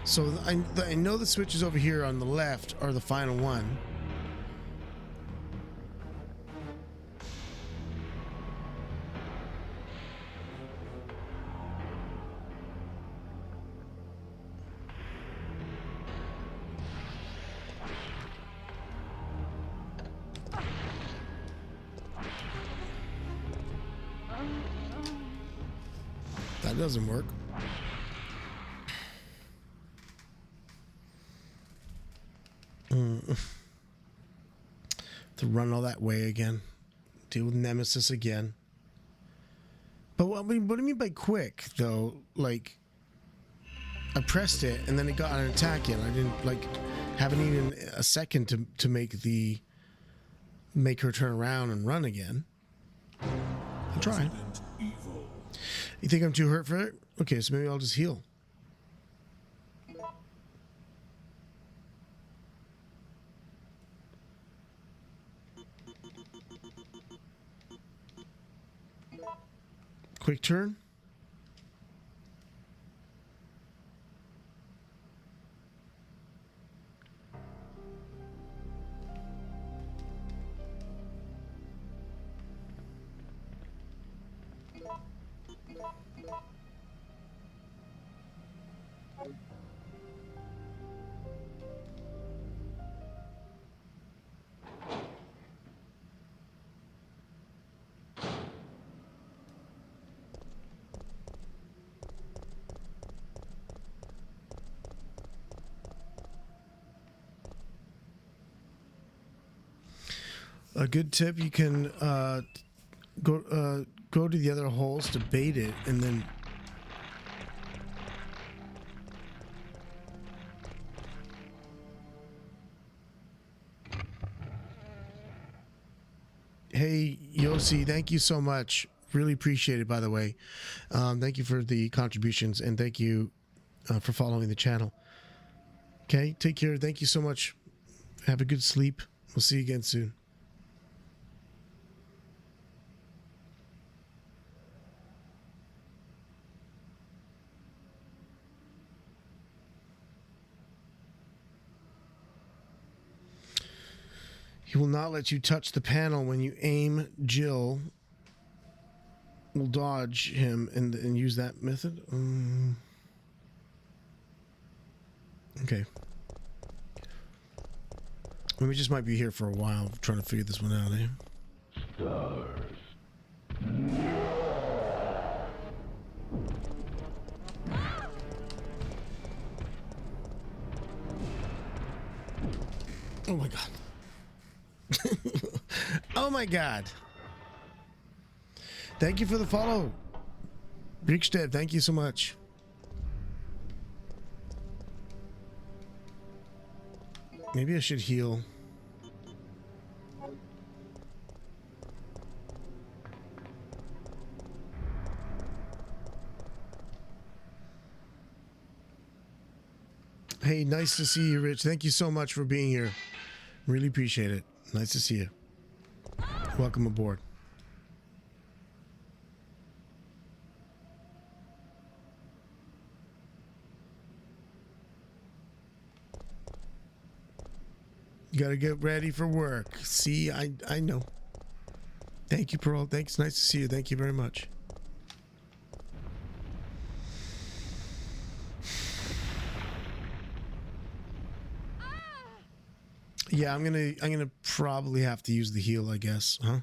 So I know the switches over here on the left are the final one. That doesn't work. To run all that way again. Deal with Nemesis again. But what do you mean by quick, though? Like, I pressed it and then it got an attack in. I didn't, like, haven't even a second to make her turn around and run again. I'll try. You think I'm too hurt for it? Okay, so maybe I'll just heal. Quick turn. A good tip, you can go to the other holes to bait it, and then hey Yossi, thank you so much. Really appreciate it, by the way. Thank you for the contributions, and thank you for following the channel. Okay, take care. Thank you so much. Have a good sleep. We'll see you again soon. He will not let you touch the panel when you aim. Jill will dodge him and use that method. Okay. We just might be here for a while trying to figure this one out, eh? Stars. Oh my god. Oh my god. Thank you for the follow. Brickstead, thank you so much. Maybe I should heal. Hey, nice to see you, Rich. Thank you so much for being here. Really appreciate it. Nice to see you. Welcome aboard. You gotta get ready for work. See, I know. Thank you, Pearl. Thanks. Nice to see you. Thank you very much. Yeah, I'm gonna probably have to use the heal, I guess, huh?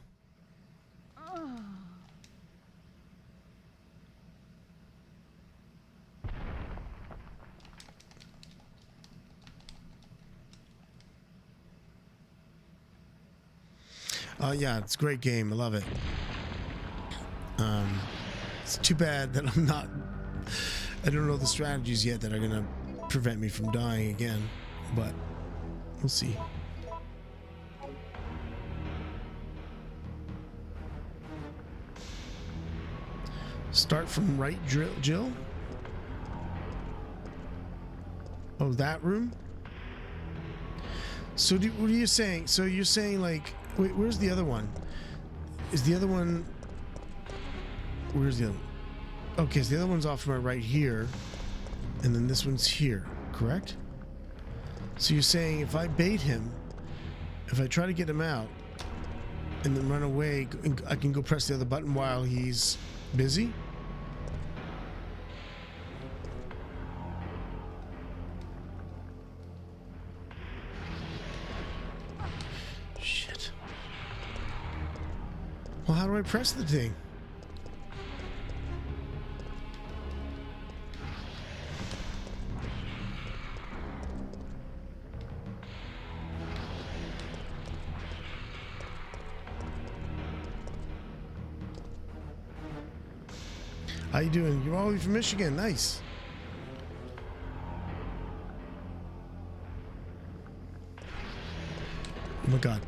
Yeah, it's a great game. I love it. It's too bad that I don't know the strategies yet that are gonna prevent me from dying again, but we'll see. Start from right, Jill? Oh, that room? So what are you saying? So you're saying, like, wait, where's the other one? Is the other one... Where's the other one? Okay, so the other one's off to my right here, and then this one's here, correct? So you're saying if I bait him, if I try to get him out, and then run away, I can go press the other button while he's busy? Shit. Well, how do I press the thing? How you doing? You're all the way from Michigan. Nice. Oh my god.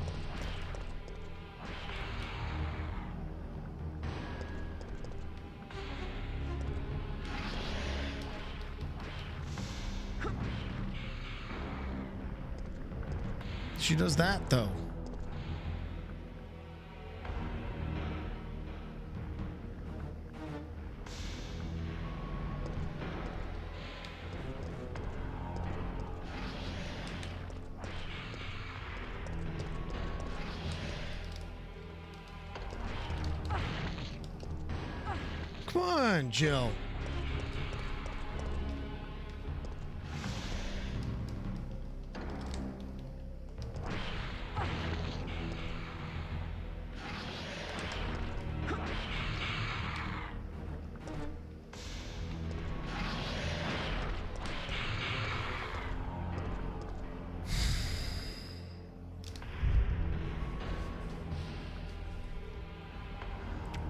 She does that though. Come on, Jill.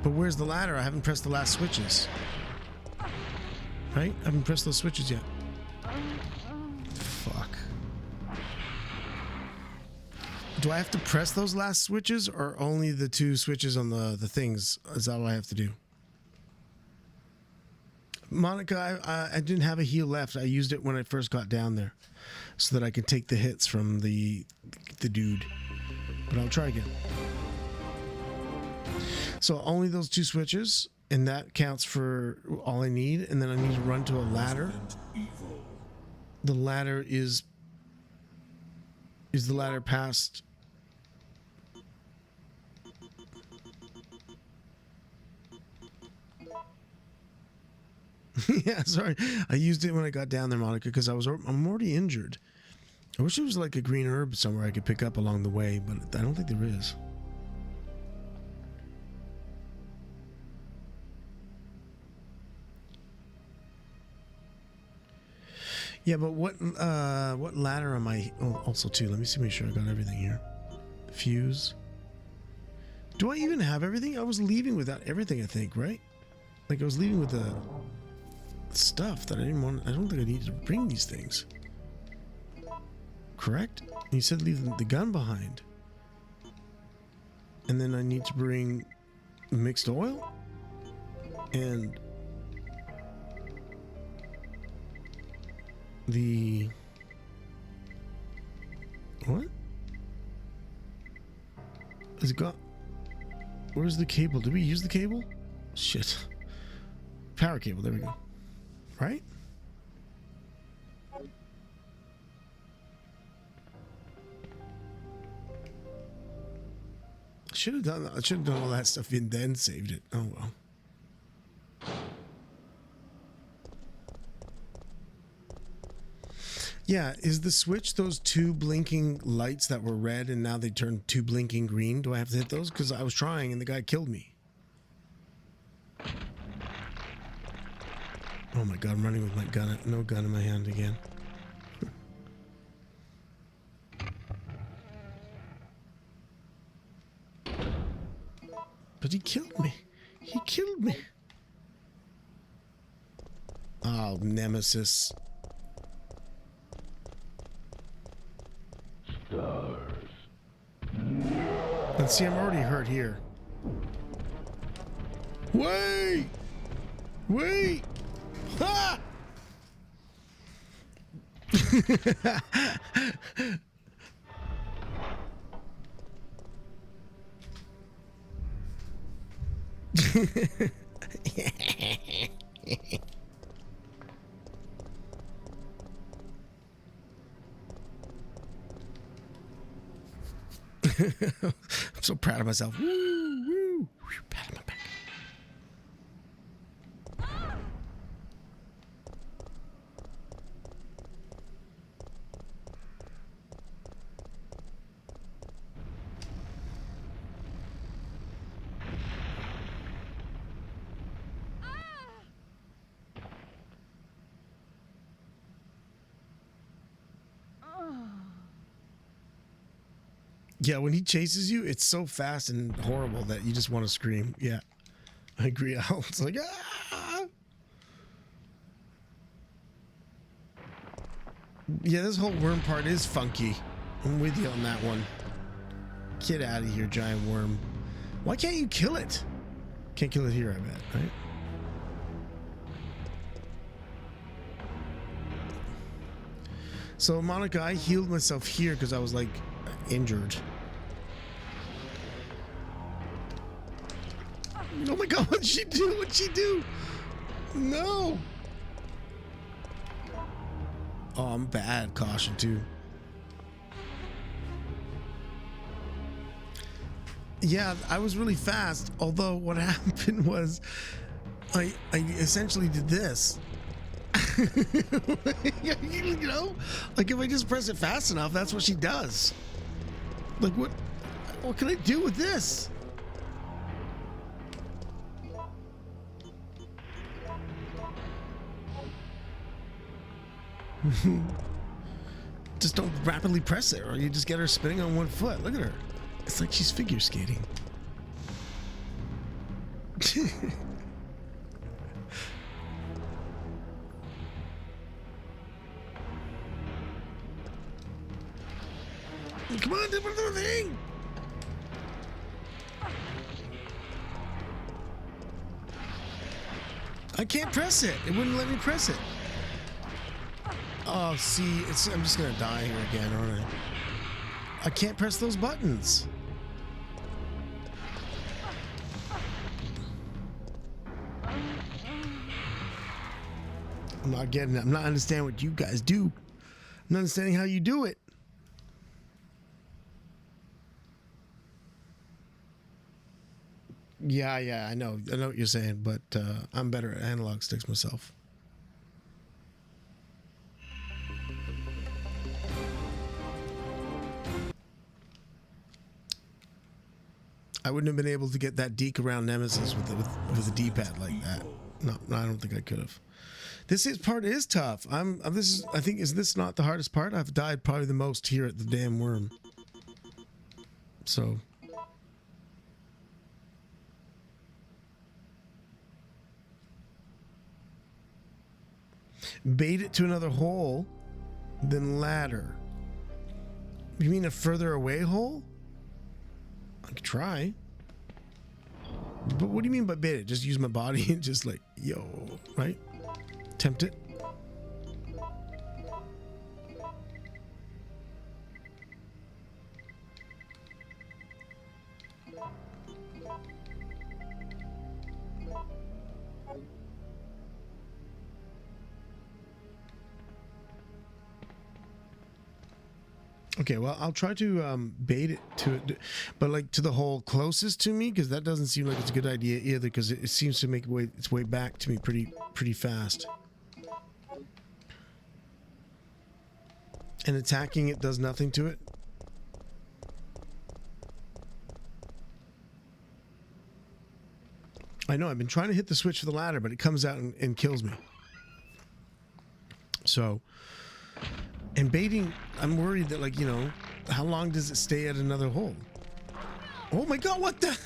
But where's the ladder? I haven't pressed the last switches. Right? I haven't pressed those switches yet. Fuck. Do I have to press those last switches or only the two switches on the things? Is that all I have to do? Monica, I didn't have a heal left. I used it when I first got down there so that I could take the hits from the dude. But I'll try again. So only those two switches, and that counts for all I need, and then I need to run to a ladder. The ladder is the ladder past? Yeah, sorry. I used it when I got down there, Monica, because I'm already injured. I wish there was like a green herb somewhere I could pick up along the way, but I don't think there is. Yeah, but what ladder am I? Oh, also too. Let me see. Make sure I got everything here. Fuse. Do I even have everything? I was leaving without everything. I think, right? Like I was leaving with the stuff that I didn't want. I don't think I needed to bring these things. Correct? And you said leave the gun behind, and then I need to bring mixed oil and the Is it gone? Where's the cable? Did we use the cable? Shit. Power cable. There we go. Right? I should have done all that stuff and then saved it. Oh well. Yeah, is the switch those two blinking lights that were red and now they turned two blinking green? Do I have to hit those? Because I was trying and the guy killed me. Oh my god, I'm running with my gun, no gun in my hand again. But he killed me. He killed me. Oh, Nemesis. Let's see, I'm already hurt here. Wait! Wait! Ha! I'm so proud of myself. Woo, woo. Pat on my back. Yeah, when he chases you, it's so fast and horrible that you just want to scream. Yeah, I agree. It's like, ah! Yeah, this whole worm part is funky. I'm with you on that one. Get out of here, giant worm. Why can't you kill it? Can't kill it here, I bet, right? So, Monica, I healed myself here because I was, like, injured. Oh my god, what'd she do? What'd she do? No! Oh, I'm bad. Caution, too. Yeah, I was really fast. Although, what happened was I essentially did this. You know? Like, if I just press it fast enough, that's what she does. Like, what can I do with this? Just don't rapidly press it, or you just get her spinning on one foot. Look at her. It's like she's figure skating. Come on, do the thing! I can't press it. It wouldn't let me press it. Oh, see, I'm just gonna die here again, aren't I? I can't press those buttons. I'm not getting it. I'm not understanding what you guys do. I'm not understanding how you do it. Yeah, I know what you're saying, but I'm better at analog sticks myself. I wouldn't have been able to get that deke around Nemesis with a D-pad like that. No, I don't think I could have. This part is tough. I think is this not the hardest part? I've died probably the most here at the damn worm. So. Bait it to another hole, then ladder. You mean a further away hole? I could try. But what do you mean by bait it? Just use my body and just like, yo, right? Tempt it. Okay, well, I'll try to bait it to it, but like to the hole closest to me, because that doesn't seem like it's a good idea either, because it seems to make its way back to me pretty fast. And attacking it does nothing to it. I know, I've been trying to hit the switch for the ladder, but it comes out and kills me. So, and baiting, I'm worried that, like, you know, how long does it stay at another hole? Oh my god, what the?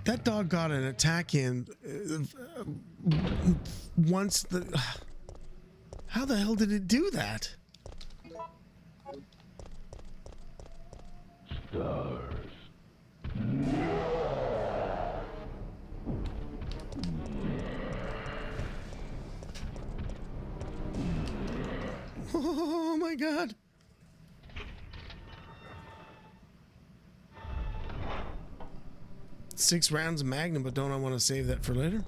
That dog got an attack in once the... How the hell did it do that? Stars. Oh my god. Six rounds of Magnum, but don't I want to save that for later?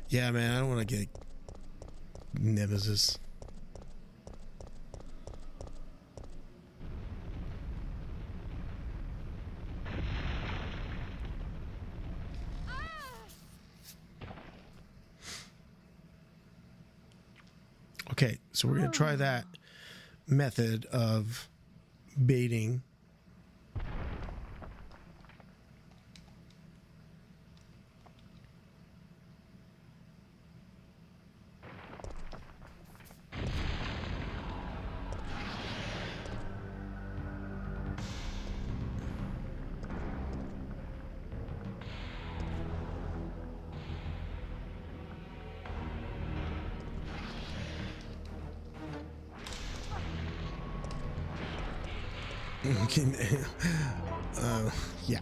Yeah, man, I don't want to get Nemesis. Okay, so we're going to try that method of baiting. Yeah.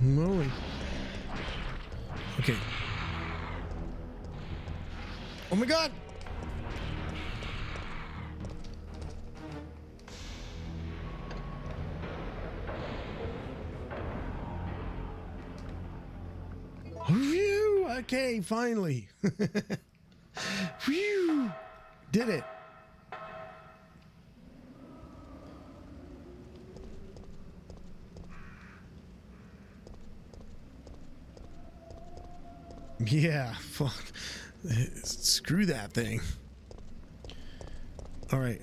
Moly. Okay. Oh my god! Phew! Okay, finally. Phew! Did it. Yeah, fuck. Screw that thing. All right,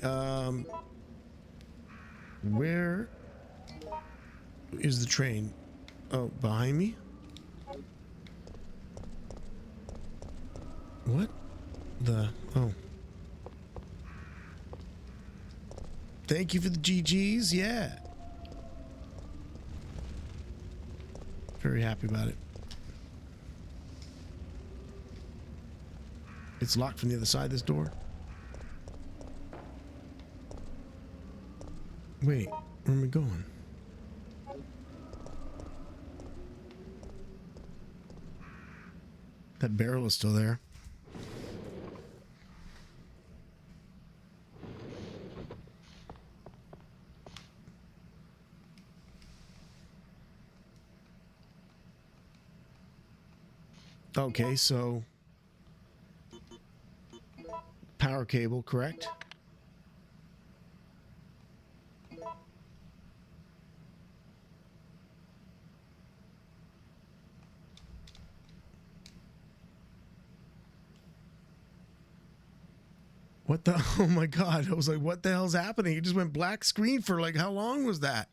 where is the train? Oh, behind me? What the? Oh. Thank you for the GGs. Yeah. Very happy about it. It's locked from the other side of this door. Wait, where am I going? That barrel is still there. Okay, so power cable, correct? What the? Oh my god! I was like, "What the hell's happening?" It just went black screen for like how long was that?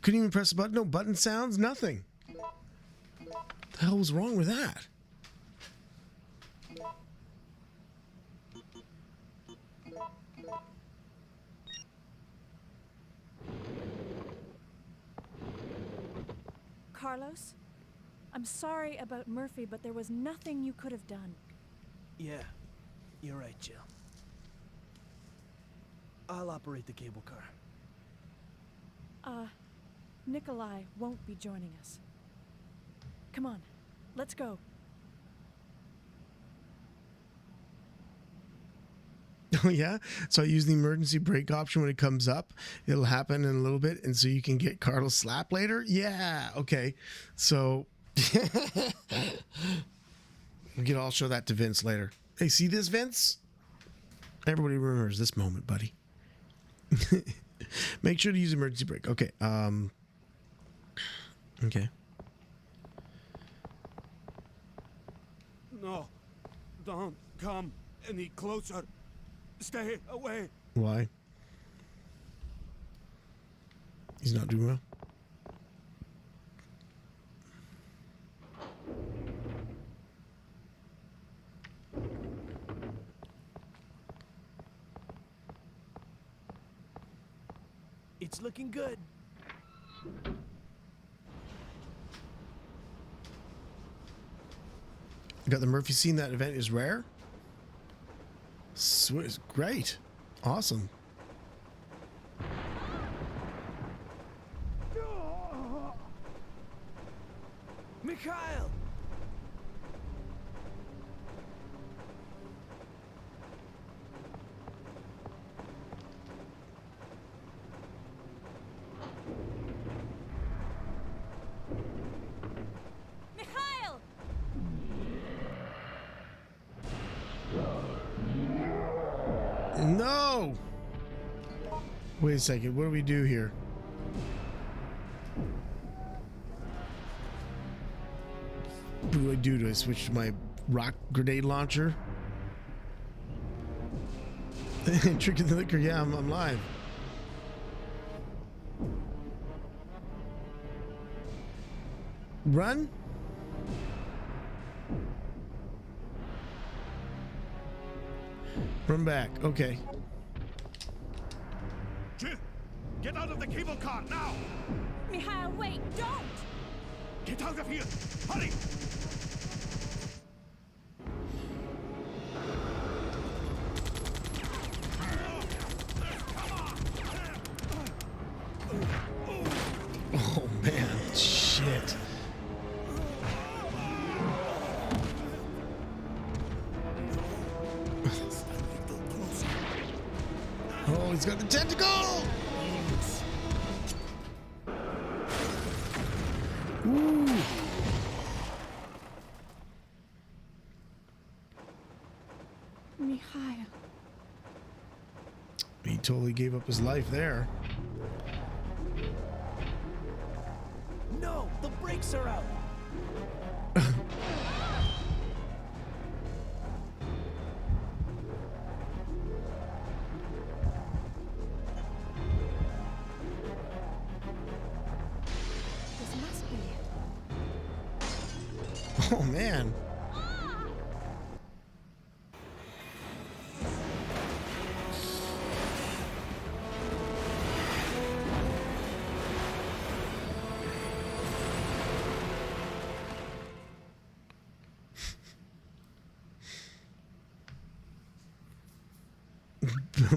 Couldn't even press a button. No button sounds. Nothing. What the hell was wrong with that? Carlos, I'm sorry about Murphy, but there was nothing you could have done. Yeah, you're right, Jill. I'll operate the cable car. Nikolai won't be joining us. Come on, let's go. Oh yeah, so I use the emergency brake option when it comes up. It'll happen in a little bit, and so you can get Carlos slap later. Yeah, okay. So I'll show that to Vince later. Hey, see this, Vince? Everybody remembers this moment, buddy. Make sure to use emergency brake. Okay. Okay. No, don't come any closer. Stay away. Why? He's not doing well. It's looking good. You got the Murphy scene. That event is rare. Sweet, great, awesome. Mikhail! Mikhail! No! Wait a second, what do we do here? What do I do? Do I switch to my rock grenade launcher? Trick of the liquor, yeah, I'm live. Run? Run back, okay. Jill, get out of the cable car now! Mikhail, wait, don't! Get out of here! Hurry! Oh man, shit. Oh, he's got the tentacle! Ooh. Mikhail. He totally gave up his life there. No, the brakes are out. This must be it. Oh man.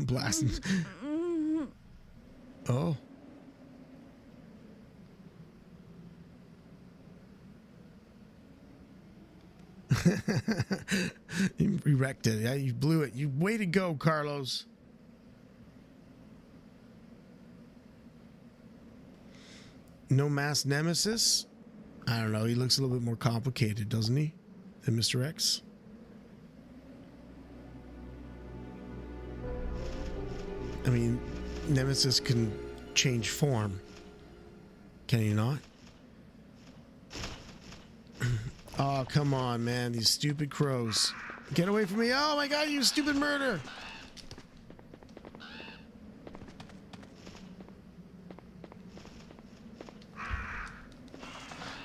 Blasting. Oh. You wrecked it. Yeah, you blew it. You way to go, Carlos. No masked Nemesis? I don't know. He looks a little bit more complicated, doesn't he? Than Mr. X. I mean, Nemesis can change form. Can he not? Oh, come on, man. These stupid crows. Get away from me. Oh my god, you stupid murder.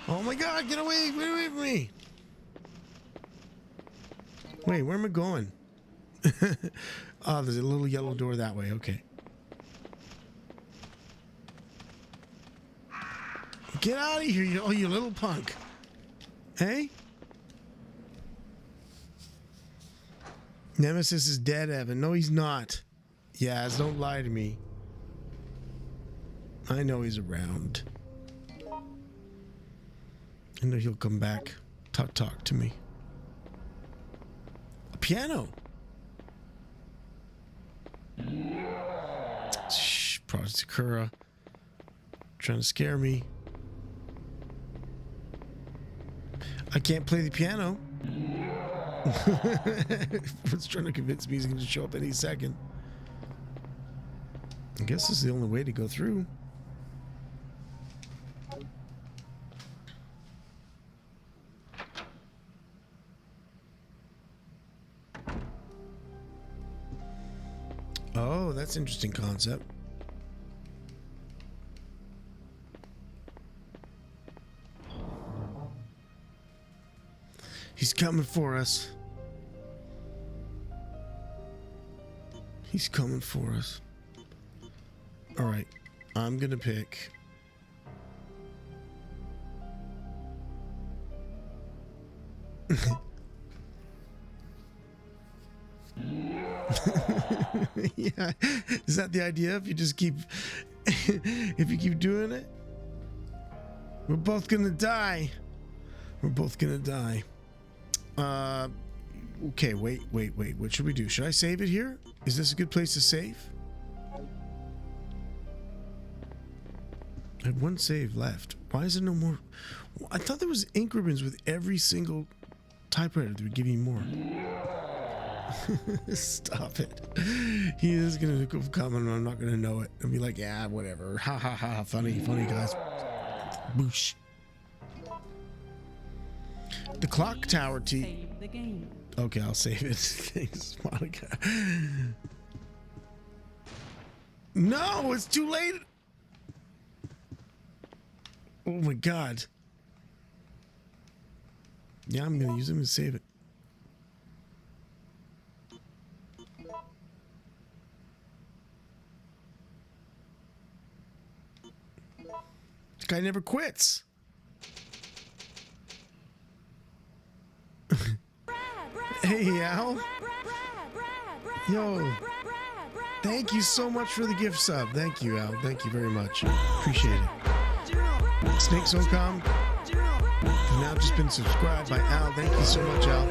Oh my god, get away from me. Wait, where am I going? Oh, there's a little yellow door that way. Okay. Get out of here, you little punk. Hey? Nemesis is dead, Evan. No, he's not. Yaz, don't lie to me. I know he's around. I know he'll come back. Talk to me. A piano. Shh, Project Sakura. Trying to scare me. I can't play the piano. It's trying to convince me he's going to show up any second. I guess this is the only way to go through. Oh, that's an interesting concept. He's coming for us. He's coming for us. All right, I'm gonna pick. Yeah, is that the idea? If you just keep, if you keep doing it, we're both gonna die. We're both gonna die. Okay, wait. What should we do? Should I save it here? Is this a good place to save? I have one save left. Why is there no more? I thought there was ink ribbons with every single typewriter that would give you more. Stop it. He is gonna come and I'm not gonna know it and be like, yeah, whatever. Ha ha ha. Funny guys. Boosh. The clock tower Save the game. Okay, I'll save it. Thanks, Monica. No, it's too late. Oh my god. Yeah, I'm gonna use him to save it. This guy never quits. Hey, Al. Yo. Thank you so much for the gift sub. Thank you, Al. Thank you very much. Appreciate it. Snake SOCOM. You've now just been subscribed by Al. Thank you so much, Al.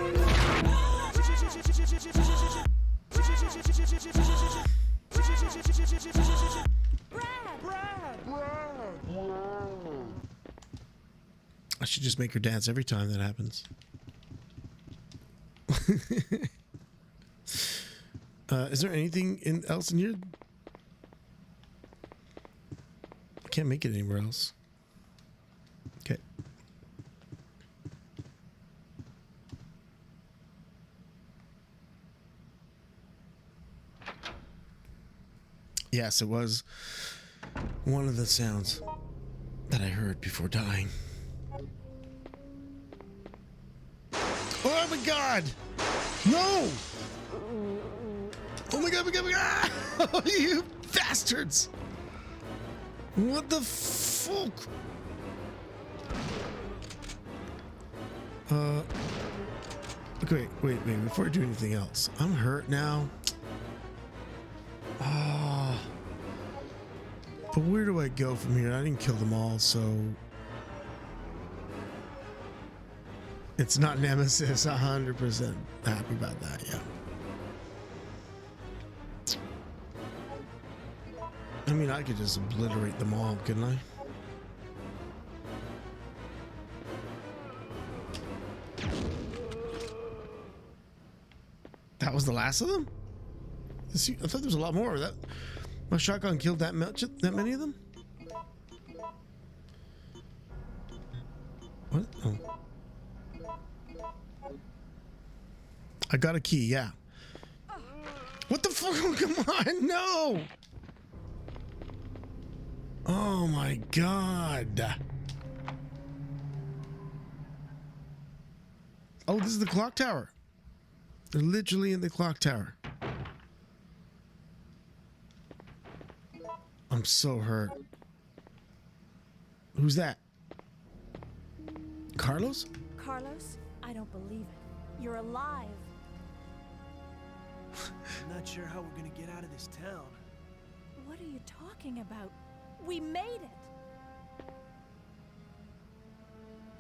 I should just make her dance every time that happens. Is there anything else in here? I can't make it anywhere else. Okay. Yes, it was one of the sounds that I heard before dying. Oh my god! No! Oh my god, Oh, you bastards! What the fuck? Okay, wait, before I do anything else. I'm hurt now. Ah. But where do I go from here? I didn't kill them all, so... It's not Nemesis, 100% happy about that, yeah. I mean, I could just obliterate them all, couldn't I? That was the last of them? I thought there was a lot more. That my shotgun killed that many of them? What? Oh. I got a key, yeah. What the fuck? Oh, come on, no! Oh my god. Oh, this is the clock tower. They're literally in the clock tower. I'm so hurt. Who's that? Carlos? Carlos, I don't believe it. You're alive. I'm not sure how we're gonna get out of this town. What are you talking about? We made it.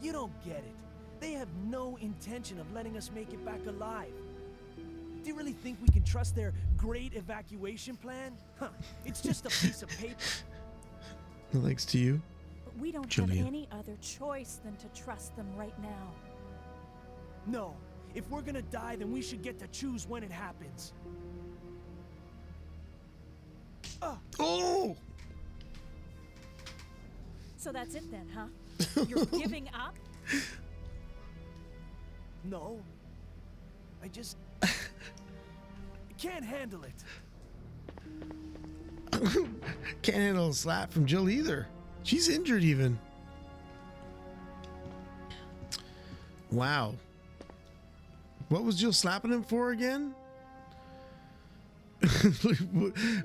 You don't get it. They have no intention of letting us make it back alive. Do you really think we can trust their great evacuation plan? Huh, it's just a piece of paper. Thanks to you. But we don't Julian. have any other choice than to trust them right now. No, if we're gonna die, then we should get to choose when it happens. Oh! So that's it then, huh? You're giving up? No. I just can't handle it. Can't handle a slap from Jill either. She's injured even. Wow. What was Jill slapping him for again?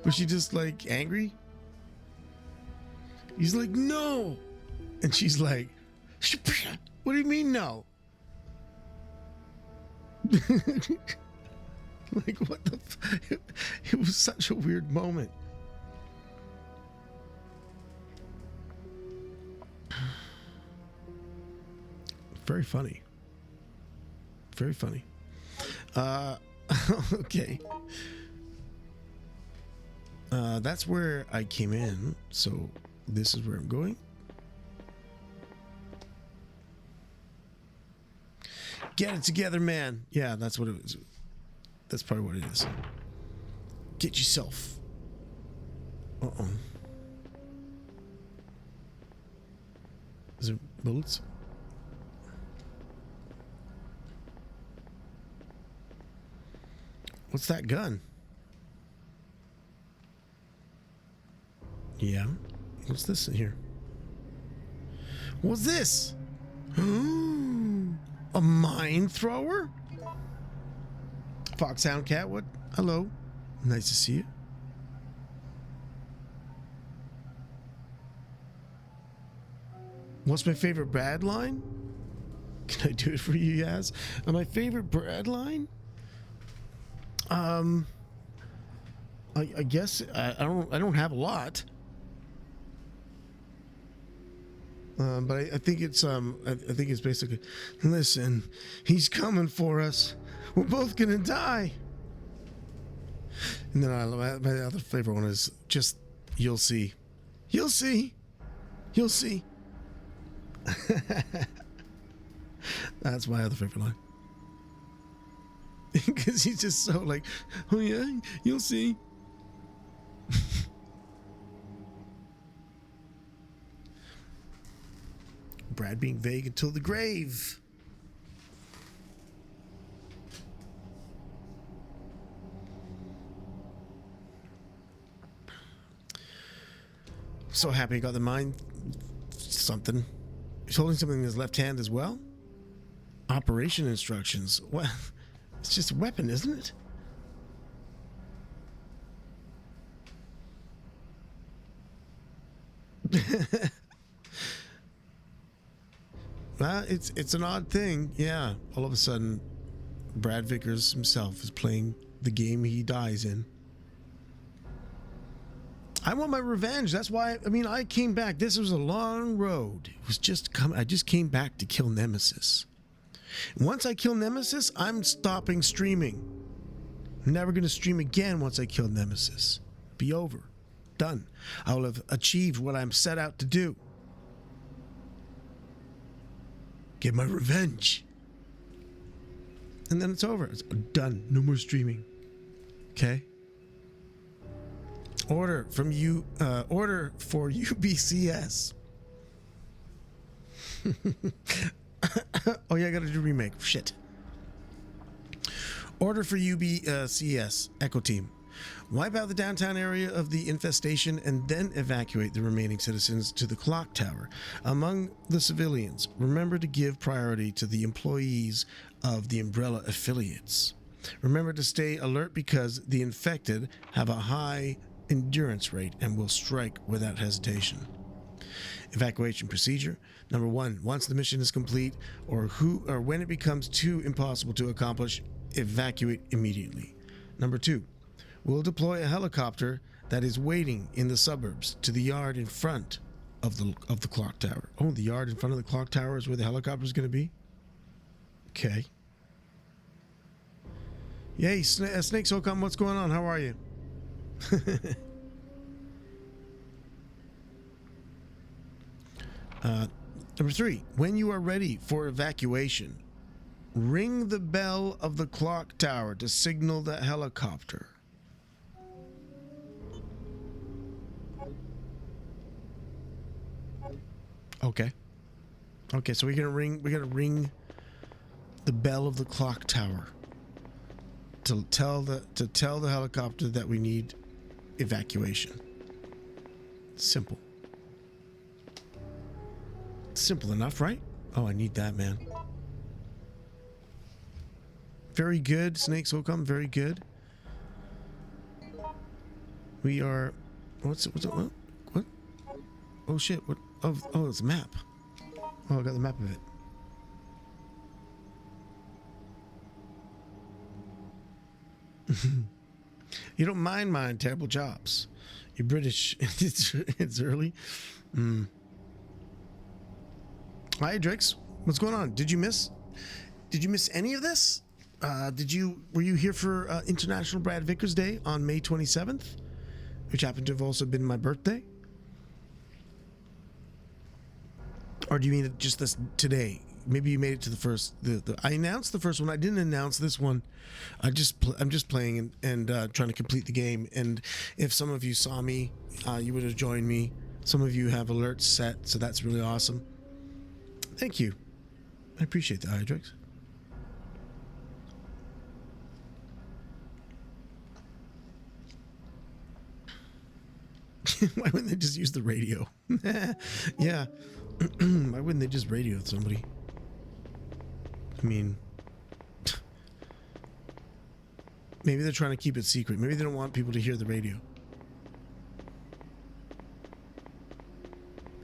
Was she just like angry? He's like, no. And she's like, what do you mean no? Like, what the it was such a weird moment. Very funny. Very funny. Okay. That's where I came in, so this is where I'm going. Get it together, man. Yeah, that's what it is. That's probably what it is. Get yourself. Uh-oh. Is there bullets? What's that gun? Yeah. What's this in here? What's this? A mine thrower? Foxhound Cat, what? Hello. Nice to see you. What's my favorite Brad line? Can I do it for you, Yaz? My favorite Brad line? I guess I don't have a lot. But I think it's basically, listen, he's coming for us. We're both gonna die. And then my other favorite one is just, you'll see. You'll see. You'll see. That's my other favorite line. Because he's just so like, oh yeah, you'll see. Brad being vague until the grave. So happy he got the mine something. He's holding something in his left hand as well. Operation instructions. Well, it's just a weapon, isn't it? It's an odd thing. Yeah. All of a sudden, Brad Vickers himself is playing the game he dies in. I want my revenge. That's why, I mean, I came back. This was a long road. It was just I just came back to kill Nemesis. Once I kill Nemesis, I'm stopping streaming. I'm never going to stream again once I kill Nemesis. Be over. Done. I will have achieved what I'm set out to do. Get my revenge. And then it's over. It's done. No more streaming. Okay? Order from you. Order for UBCS. Oh yeah, I gotta do remake. Shit. Order for UBCS. Echo Team. Wipe out the downtown area of the infestation and then evacuate the remaining citizens to the clock tower. Among the civilians, remember to give priority to the employees of the Umbrella affiliates. Remember to stay alert because the infected have a high endurance rate and will strike without hesitation. Evacuation procedure. Number 1, once the mission is complete or when it becomes too impossible to accomplish, evacuate immediately. Number 2, We'll deploy a helicopter that is waiting in the suburbs to the yard in front of the clock tower. Oh, the yard in front of the clock tower is where the helicopter is going to be? Okay. Yay, Snake SOCOM, what's going on? How are you? Number 3, when you are ready for evacuation, ring the bell of the clock tower to signal the helicopter. Okay. Okay, so we're gonna ring the bell of the clock tower to tell the helicopter that we need evacuation. Simple. Simple enough, right? Oh, I need that, man. Very good, Snakes will come. Very good. We are. What's it? What? Oh shit! What? Oh, it's a map. Oh, I got the map of it. You don't mind mine terrible jobs. You're British. It's early. Hi, Drix. What's going on? Did you miss any of this? Were you here for International Brad Vickers Day on May 27th, which happened to have also been my birthday? Or do you mean just this today? Maybe you made it to the first. I announced the first one. I didn't announce this one. I'm just playing and trying to complete the game. And if some of you saw me, you would have joined me. Some of you have alerts set, so that's really awesome. Thank you. I appreciate that, Hydrix. Why wouldn't they just use the radio? Yeah. Why wouldn't they just radio somebody? I mean, maybe they're trying to keep it secret. Maybe they don't want people to hear the radio.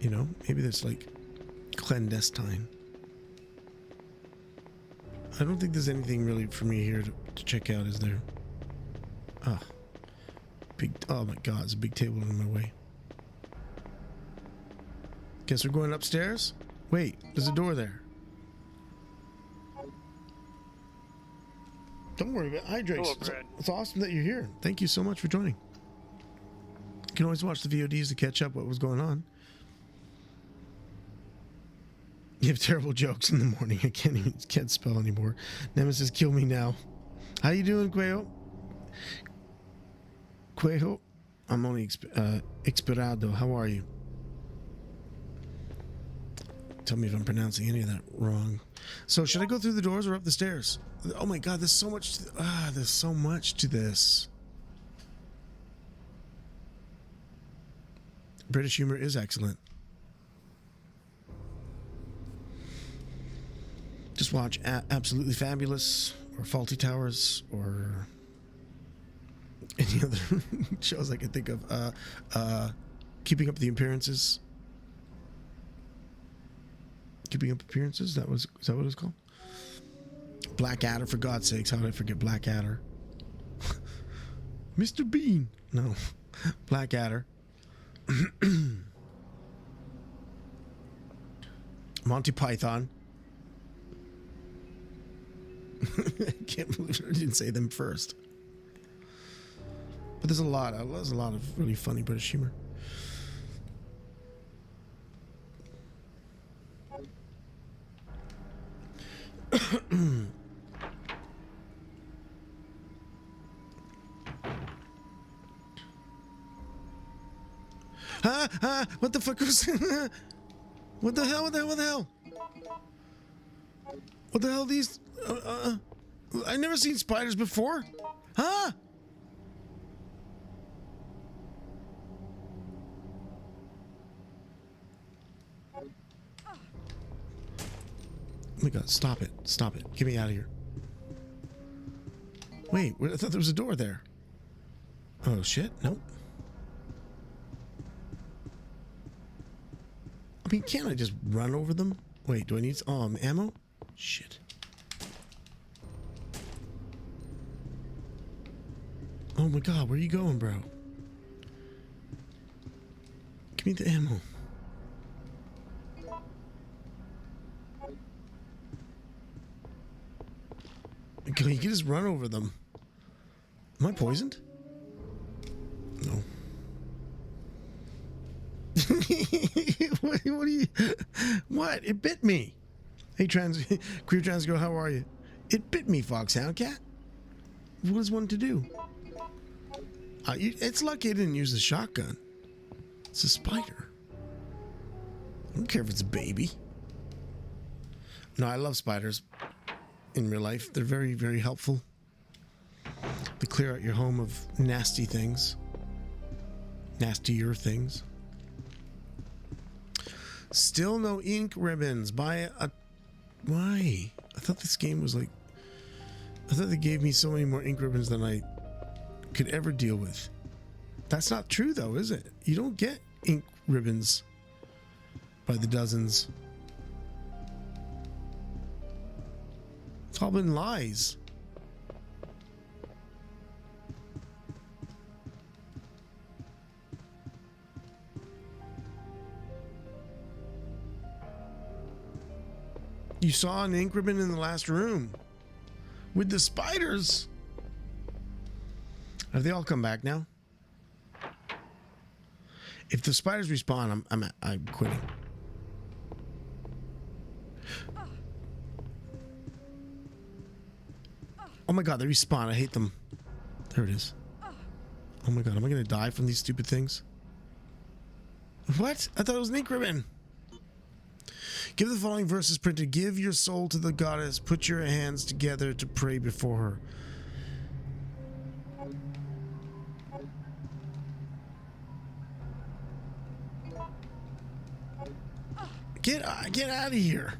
You know, maybe that's like clandestine. I don't think there's anything really for me here to check out, is there? Ah. Oh my god, there's a big table in my way. Guess we're going upstairs? Wait, there's a door there. Don't worry about it. Hydrates. It's awesome that you're here. Thank you so much for joining. You can always watch the VODs to catch up what was going on. You have terrible jokes in the morning. I can't spell anymore. Nemesis, kill me now. How you doing, Quayo? Quayo? I'm only expirado. How are you? Tell me if I'm pronouncing any of that wrong. So should I go through the doors or up the stairs? Oh my god, there's so much there's so much to this. British humor is excellent. Just watch Absolutely Fabulous or Faulty Towers or any other shows I can think of. Keeping Up the Appearances. Keeping Up Appearances? Is that what it's called? Blackadder, for God's sakes. How did I forget Blackadder? Mr. Bean. No. Blackadder. Monty Python. I can't believe I didn't say them first. But there's a lot of really funny British humor. What the fuck was what the hell? What the hell? What the hell are these? I never seen spiders before. Huh? Oh my god, stop it. Stop it. Get me out of here. Wait, I thought there was a door there. Oh shit, nope. I mean, can't I just run over them? Wait, do I need ammo? Shit. Oh my god, where are you going, bro? Give me the ammo. You can just run over them. Am I poisoned? No. What are you? What? It bit me. Hey, queer trans girl, how are you? It bit me, Foxhound Cat. What is one to do? It's lucky I didn't use the shotgun. It's a spider. I don't care if it's a baby. No, I love spiders in real life. They're very, very helpful. They clear out your home of nasty things. Nastier things. Still no ink ribbons. Why? I thought this game was like... I thought they gave me so many more ink ribbons than I could ever deal with. That's not true though, is it? You don't get ink ribbons by the dozens. It's all been lies. You saw an ink ribbon in the last room with the spiders. Have they all come back now? If the spiders respawn, I'm quitting. Oh my god, they respawn. I hate them. There it is. Oh my god, am I gonna die from these stupid things? What? I thought it was an ink ribbon. Give the following verses printed. Give your soul to the goddess. Put your hands together to pray before her. Get out of here.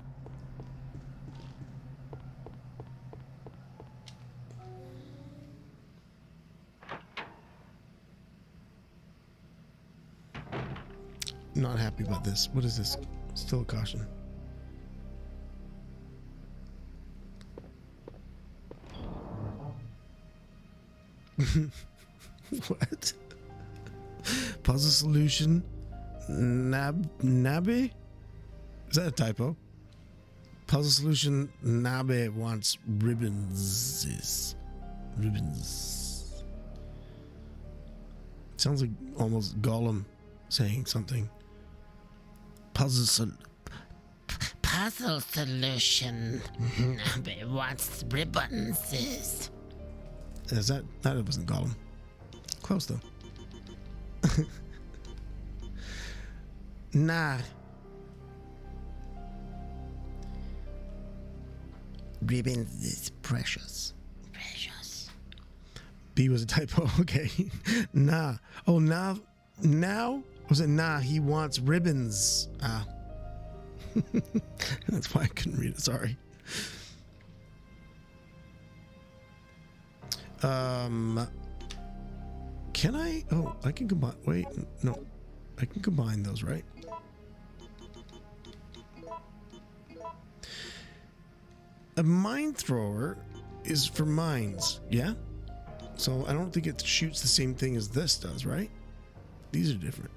Not happy about this. What is this? Still a caution. What? Puzzle solution. Nabe? Is that a typo? Puzzle solution. Nabe wants ribbons. Ribbons. Sounds like almost Gollum saying something. Puzzle solution. Nabe wants ribbons. Is that it wasn't Gollum. Close though. Nah. Ribbons is precious. Precious. B was a typo. Okay. Nah. Oh, nah. Now? Was it nah? He wants ribbons. Ah. That's why I couldn't read it. Sorry. Can I? Oh, I can combine. Wait, no. I can combine those, right? A mine thrower is for mines, yeah? So I don't think it shoots the same thing as this does, right? These are different.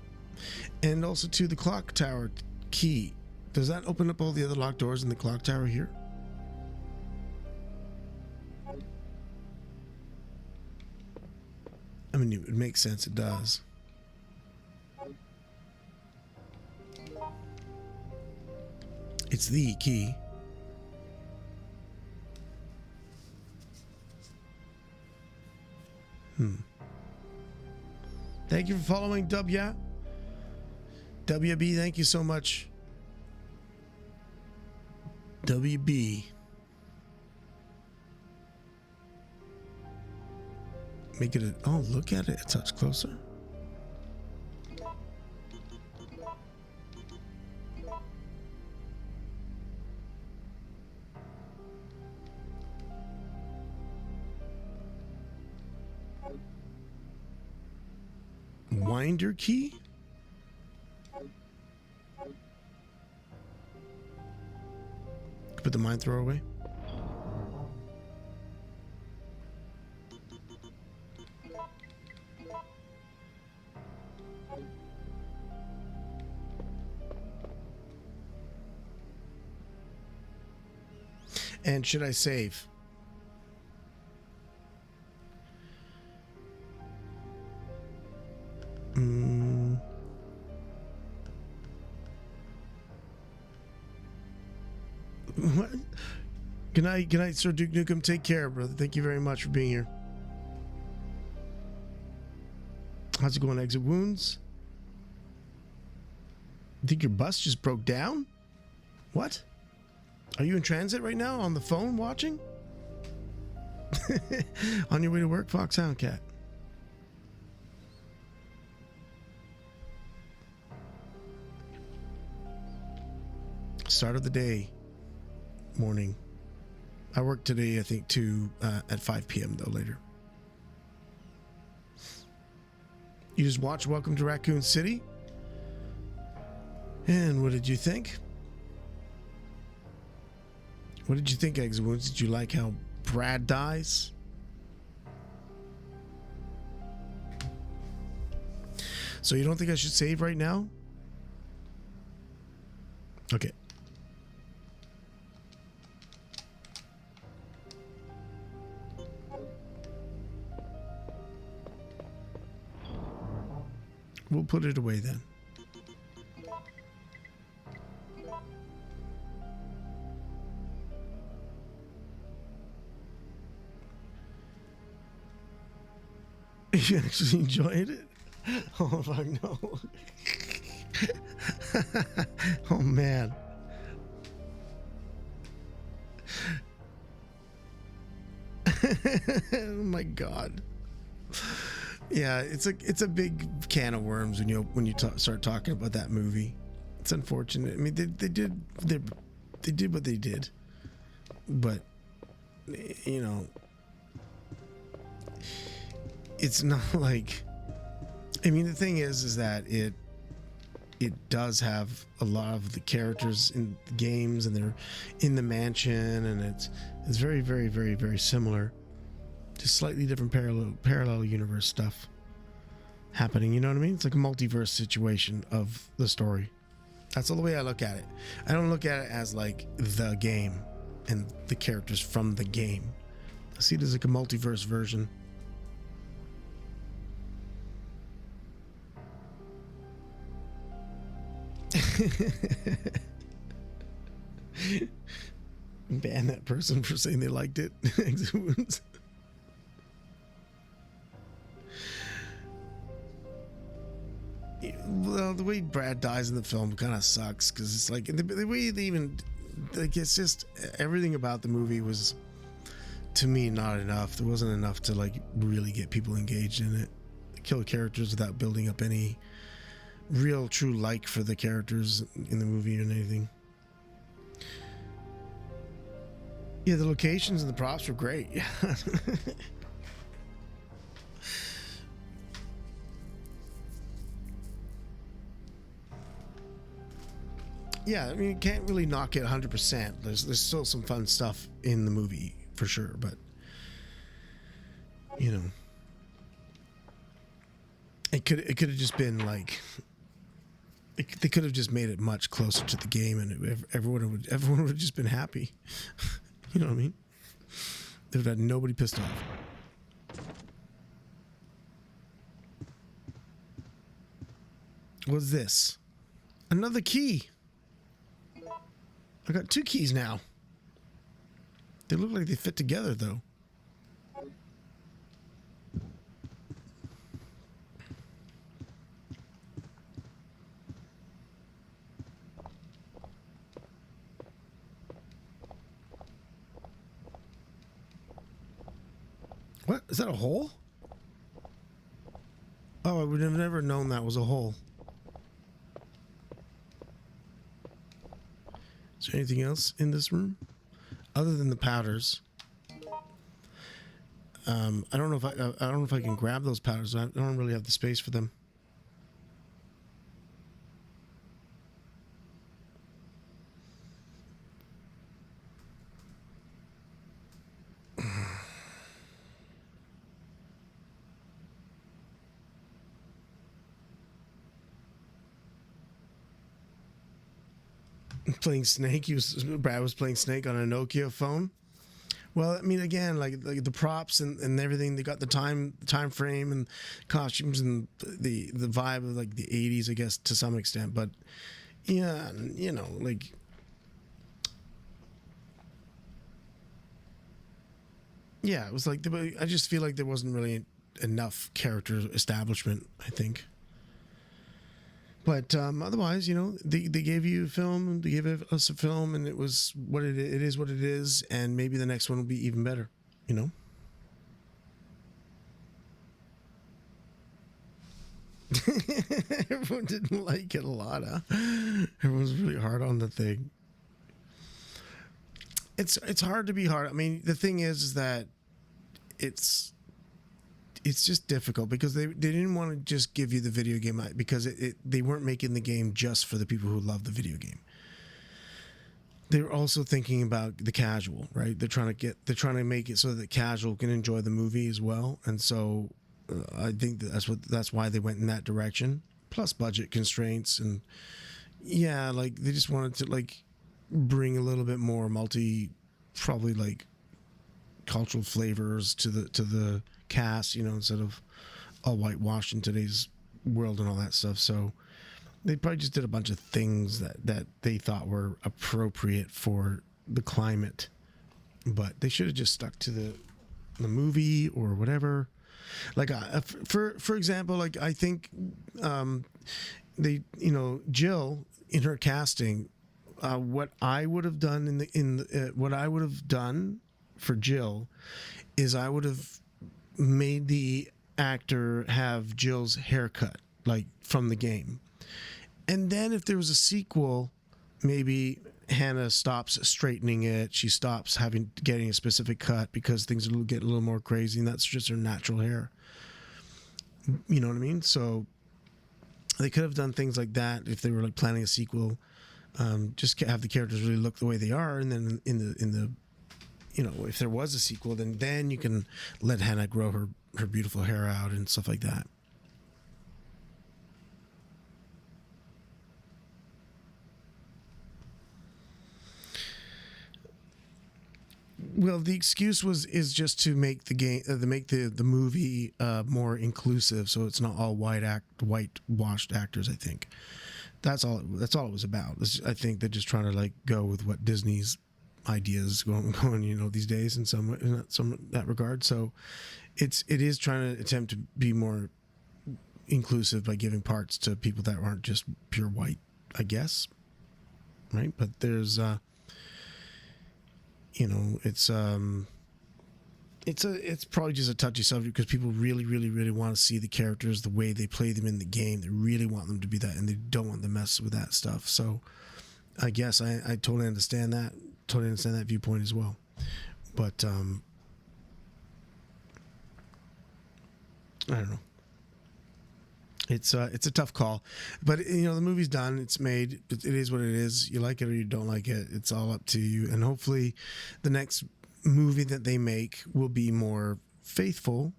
And also to the clock tower key. Does that open up all the other locked doors in the clock tower here? I mean, it makes sense, it does. It's the key. Thank you for following WB, thank you so much. WB. Make it a, oh, look at it, a touch closer. Winder key? Put the mine thrower away. And should I save? What? Good night, Sir Duke Nukem. Take care, brother. Thank you very much for being here. How's it going? Exit wounds. You think your bus just broke down? What? Are you in transit right now on the phone watching? On your way to work, Foxhound Cat. Start of the day. Morning. I work today, I think, at 5 p.m. though later. You just watched Welcome to Raccoon City? And what did you think? What did you think, Eggs and Wounds? Did you like how Brad dies? So you don't think I should save right now? Okay. We'll put it away then. You actually enjoyed it? Oh, fuck no. Oh, man. Oh, my God. Yeah, it's a big can of worms when you start talking about that movie. It's unfortunate. I mean, they did what they did, but you know, it's not like. I mean, the thing is that it does have a lot of the characters in the games, and they're in the mansion, and it's very, very, very, very similar. Just slightly different parallel universe stuff happening, you know what I mean? It's like a multiverse situation of the story. That's all the way I look at it. I don't look at it as like the game and the characters from the game. I see it as like a multiverse version. Ban that person for saying they liked it. Well, the way Brad dies in the film kind of sucks, because it's like the way they even like, it's just everything about the movie was, to me, not enough. There wasn't enough to like really get people engaged in it. Kill characters without building up any real true like for the characters in the movie or anything. Yeah, the locations and the props were great. Yeah. Yeah, I mean, you can't really knock it 100%. There's still some fun stuff in the movie for sure, but you know, it could have just been like they could have just made it much closer to the game, and everyone would have just been happy. You know what I mean? They would have had nobody pissed off. What's this? Another key. I got 2 keys now. They look like they fit together, though. What? Is that a hole? Oh, I would have never known that was a hole. Is there anything else in this room other than the powders? I don't know if I can grab those powders. I don't really have the space for them. playing Snake. Brad was playing Snake on a Nokia phone. Well, I mean, again, like the props and everything. They got the time frame and costumes and the vibe of like the 80s, I guess, to some extent. But yeah, you know, like. Yeah, it was like I just feel like there wasn't really enough character establishment, I think. But otherwise, you know, they gave you a film, they gave us a film, and it was what it is what it is, and maybe the next one will be even better, you know. Everyone didn't like it a lot, huh? Everyone was really hard on the thing. It's hard to be hard. I mean, the thing is that it's just difficult because they didn't want to just give you the video game because they weren't making the game just for the people who love the video game. They were also thinking about the casual, right? They're trying to make it so that casual can enjoy the movie as well, and so I think that's why they went in that direction. Plus budget constraints and yeah, like they just wanted to like bring a little bit more probably like cultural flavors to the cast, you know, instead of all whitewashed in today's world and all that stuff. So they probably just did a bunch of things that they thought were appropriate for the climate, but they should have just stuck to the movie or whatever. Like for example, like I think they, you know, Jill in her casting, what I would have done what I would have done for Jill is I would have made the actor have Jill's haircut, like from the game. And then if there was a sequel, maybe Hannah stops straightening it. She stops getting a specific cut because things will get a little more crazy, and that's just her natural hair. You know what I mean? So they could have done things like that if they were like planning a sequel. Just have the characters really look the way they are, and then in the you know, if there was a sequel, then you can let Hannah grow her beautiful hair out and stuff like that. Well, the excuse is just to make the game, the movie more inclusive, so it's not all whitewashed actors. I think that's all it was about. I think they're just trying to like go with what Disney's ideas going, you know, these days in some that regard. So it is trying to attempt to be more inclusive by giving parts to people that aren't just pure white, I guess, right? But there's you know, it's probably just a touchy subject because people really, really, really want to see the characters the way they play them in the game. They really want them to be that, and they don't want to mess with that stuff. So I guess I totally understand that. Totally understand that viewpoint as well. But I don't know. It's a tough call, but you know, the movie's done. It's made. It is what it is. You like it or you don't like it. It's all up to you. And hopefully, the next movie that they make will be more faithful.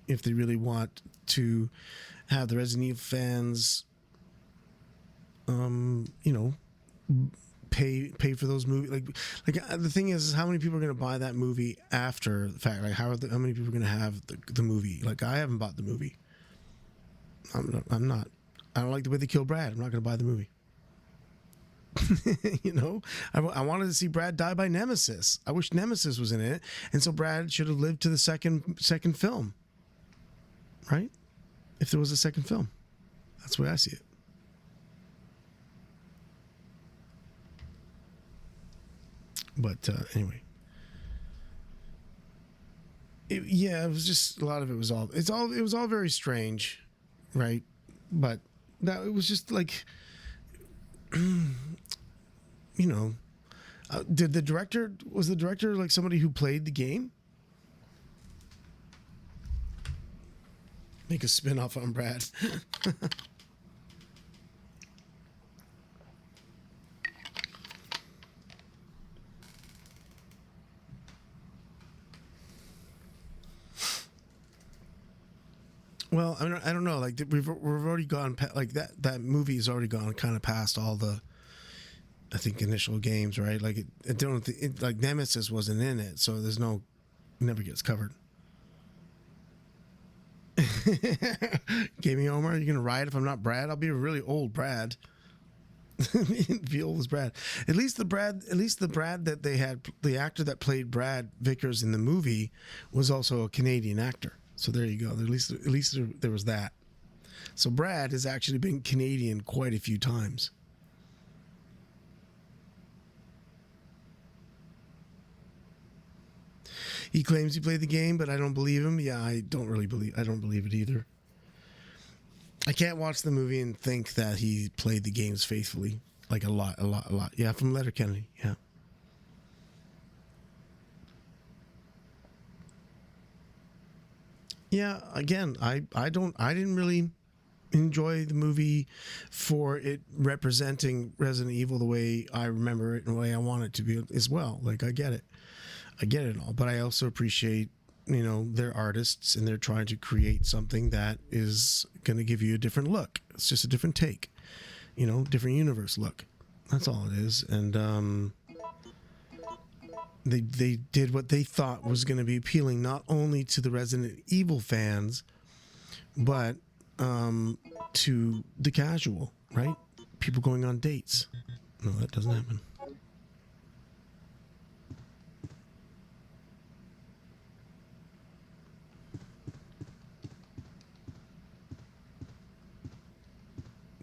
If they really want to have the Resident Evil fans, you know, pay for those movies. Like the thing is how many people are going to buy that movie after the fact? Like how many people are going to have the movie? Like I haven't bought the movie. I'm not. I don't like the way they kill Brad. I'm not going to buy the movie. You know, I wanted to see Brad die by Nemesis. I wish Nemesis was in it, and so Brad should have lived to the second film. Right? If there was a second film, that's the way I see it. But anyway, it was just a lot of it was all. It was all very strange, right? But that it was just like, you know, was the director like somebody who played the game? Make a spin-off on Brad. Well, I don't know. Like we've already gone like that movie has already gone kind of past all the I think initial games, right? Like like Nemesis wasn't in it, so there's no, never gets covered. Gaming Omar, you're gonna riot if I'm not Brad? I'll be a really old Brad. Be old as Brad. At least the Brad that they had, the actor that played Brad Vickers in the movie, was also a Canadian actor. So there you go. At least there was that. So Brad has actually been Canadian quite a few times. He claims he played the game, but I don't believe him. Yeah, I don't believe it either. I can't watch the movie and think that he played the games faithfully. Like a lot. Yeah, from Letterkenny, yeah. Yeah, again, I didn't really enjoy the movie for it representing Resident Evil the way I remember it and the way I want it to be as well. Like, I get it all, but I also appreciate, they're artists and they're trying to create something that is going to give you a different look. It's just a different take, different universe look. That's all it is. And they did what they thought was going to be appealing not only to the Resident Evil fans, but to the casual, right? People going on dates. No, that doesn't happen.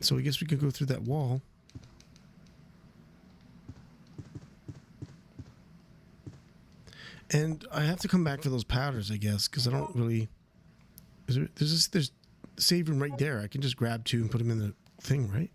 So I guess we could go through that wall. And I have to come back for those powders, I guess, because I don't really... There's save room right there. I can just grab 2 and put them in the thing, right?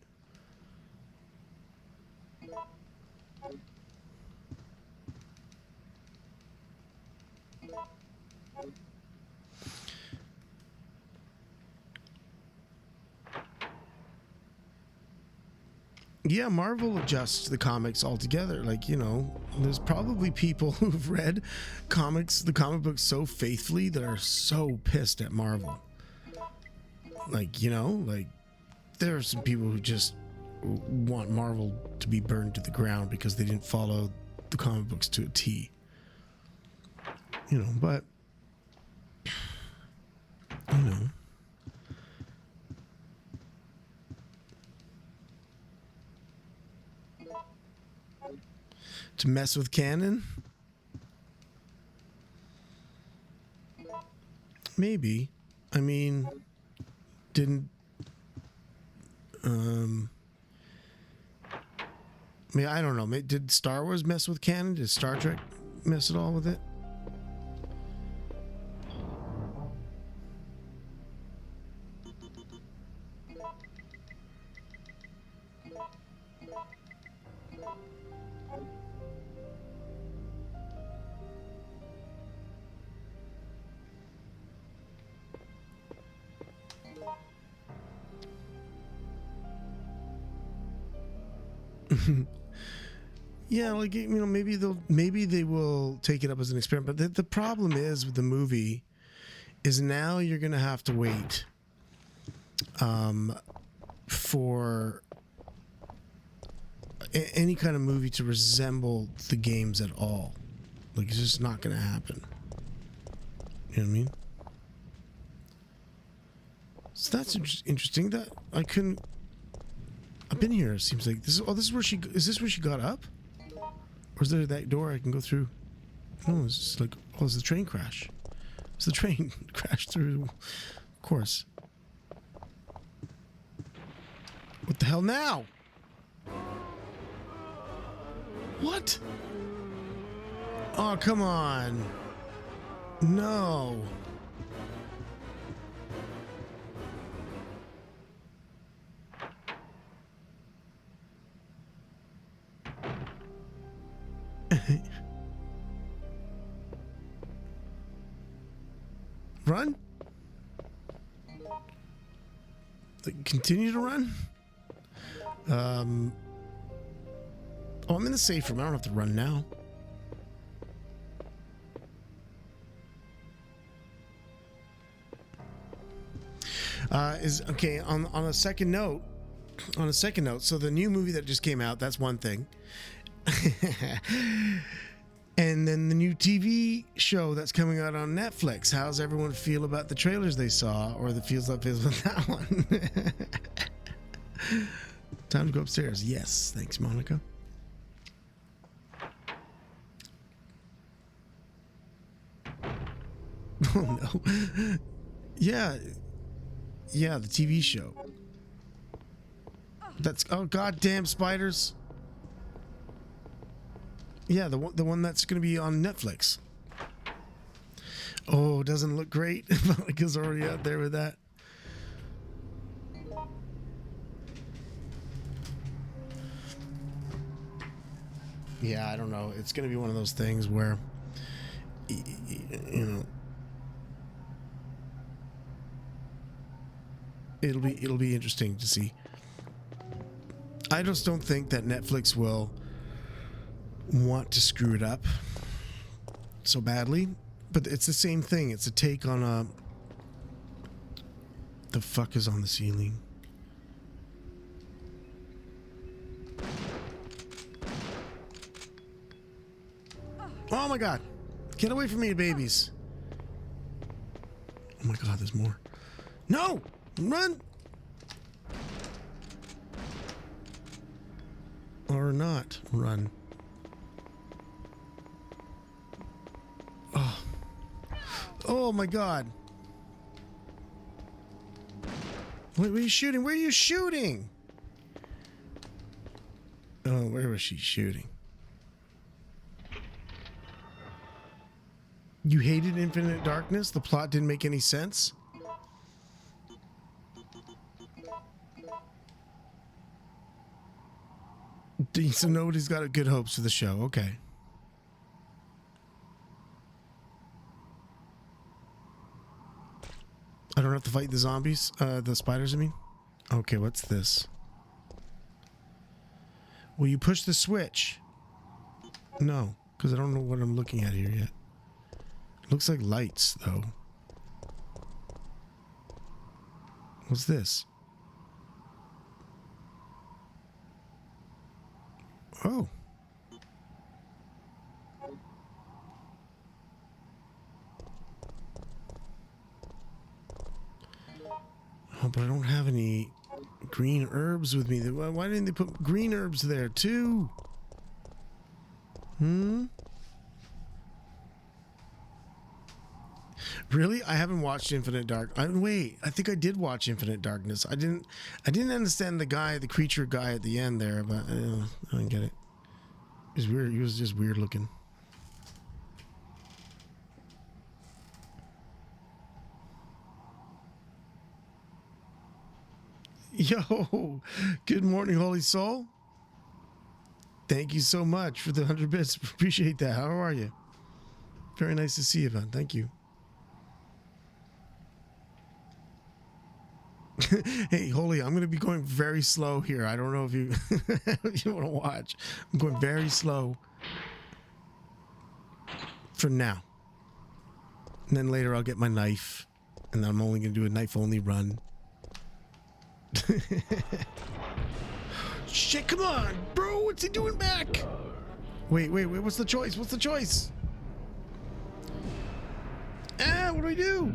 Yeah, Marvel adjusts the comics altogether. Like, there's probably people who've read the comic books so faithfully that are so pissed at Marvel. Like, there are some people who just want Marvel to be burned to the ground because they didn't follow the comic books to a T. But, to mess with canon? Maybe. I mean, didn't... I don't know. Did Star Wars mess with canon? Did Star Trek mess at all with it? Yeah, like, maybe they will take it up as an experiment. But the problem is with the movie is now you're gonna have to wait for any kind of movie to resemble the games at all. Like, it's just not gonna happen. You know what I mean? So that's interesting. That I couldn't. I've been here. It seems like this is where she. Is this where she got up? Or is there that door I can go through? No, it's just like, it's the train crash. It's the train crash through. Of course. What the hell now? What? Oh, come on. No. Run? Continue to run? Oh, I'm in the safe room. I don't have to run now. On a second note, so the new movie that just came out, that's one thing. And then the new TV show that's coming out on Netflix. How's everyone feel about the trailers they saw, or the feels with that one? Time to go upstairs. Yes, thanks, Monica. Oh no. Yeah, the TV show. That's, oh goddamn spiders. Yeah, the one that's going to be on Netflix. Oh, doesn't look great. Monica's already out there with that. Yeah, I don't know. It's going to be one of those things where, you know, it'll be interesting to see. I just don't think that Netflix will want to screw it up so badly, but it's the same thing. It's a take on a... The fuck is on the ceiling? Oh my god, get away from me, babies. Oh my god, there's more. No, run. Or not run. Oh. Oh my god. Wait, where are you shooting? Where are you shooting? Oh, where was she shooting? You hated Infinite Darkness? The plot didn't make any sense? So nobody's got good hopes for the show. Okay. I don't have to fight the zombies? The spiders, I mean? Okay, what's this? Will you push the switch? No, because I don't know what I'm looking at here yet. It looks like lights, though. What's this? Oh. Oh, but I don't have any green herbs with me. Why didn't they put green herbs there too? Really? I haven't watched Infinite Dark. Wait, I think I did watch Infinite Darkness. I didn't understand the creature guy at the end there, but I didn't get it. It was weird. He was just weird looking. Yo, good morning, Holy Soul. Thank you so much for the 100 bits. Appreciate that. How are you? Very nice to see you, man. Thank you. Hey, Holy, I'm going to be going very slow here. I don't know if you, if you want to watch. I'm going very slow for now. And then later I'll get my knife. And I'm only going to do a knife-only run. Shit, come on, bro. What's he doing back? Wait. What's the choice? What's the choice? Ah, what do I do?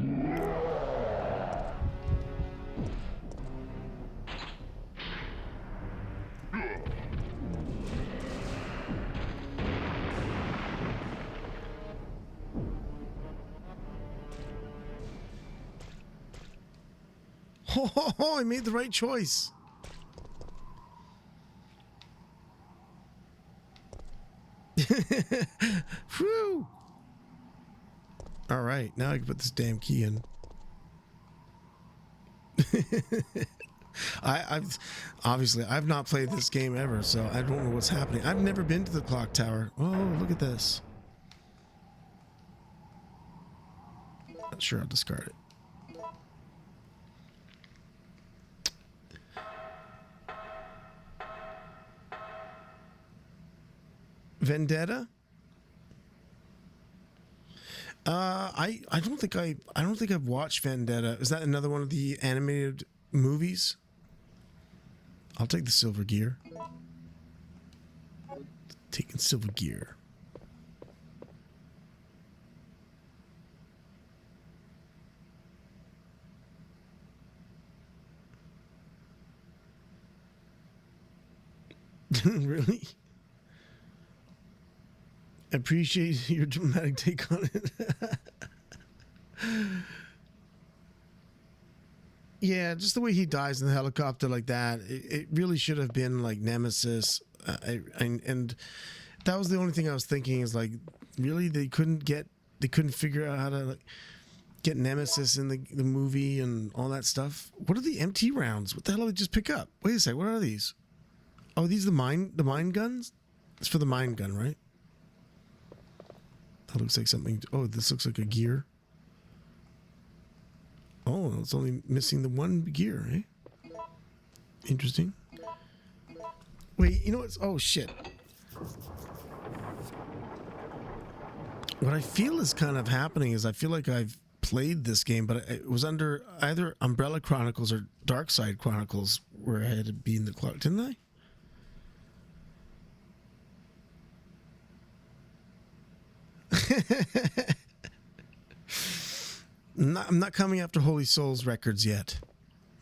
Oh, I made the right choice. Whew. All right, now I can put this damn key in. I've not played this game ever, so I don't know what's happening. I've never been to the clock tower. Oh, look at this. Sure, I'll discard it. Vendetta? I don't think I've watched Vendetta. Is that another one of the animated movies? I'll take the silver gear. Taking silver gear. Really? Appreciate your dramatic take on it. Yeah, just the way he dies in the helicopter like that. It really should have been like Nemesis. And that was the only thing I was thinking is like, really, they couldn't figure out how to like, get Nemesis in the movie and all that stuff. What are the MT rounds? What the hell did they just pick up? Wait a sec, what are these? Oh, these are the mine guns? It's for the mine gun, right? That looks like something. Oh, this looks like a gear. Oh, it's only missing the one gear, eh? Interesting. Wait, you know what's... Oh, shit. What I feel is kind of happening is I feel like I've played this game, but it was under either Umbrella Chronicles or Dark Side Chronicles where I had to be in the clock, didn't I? I'm not coming after Holy Souls records yet.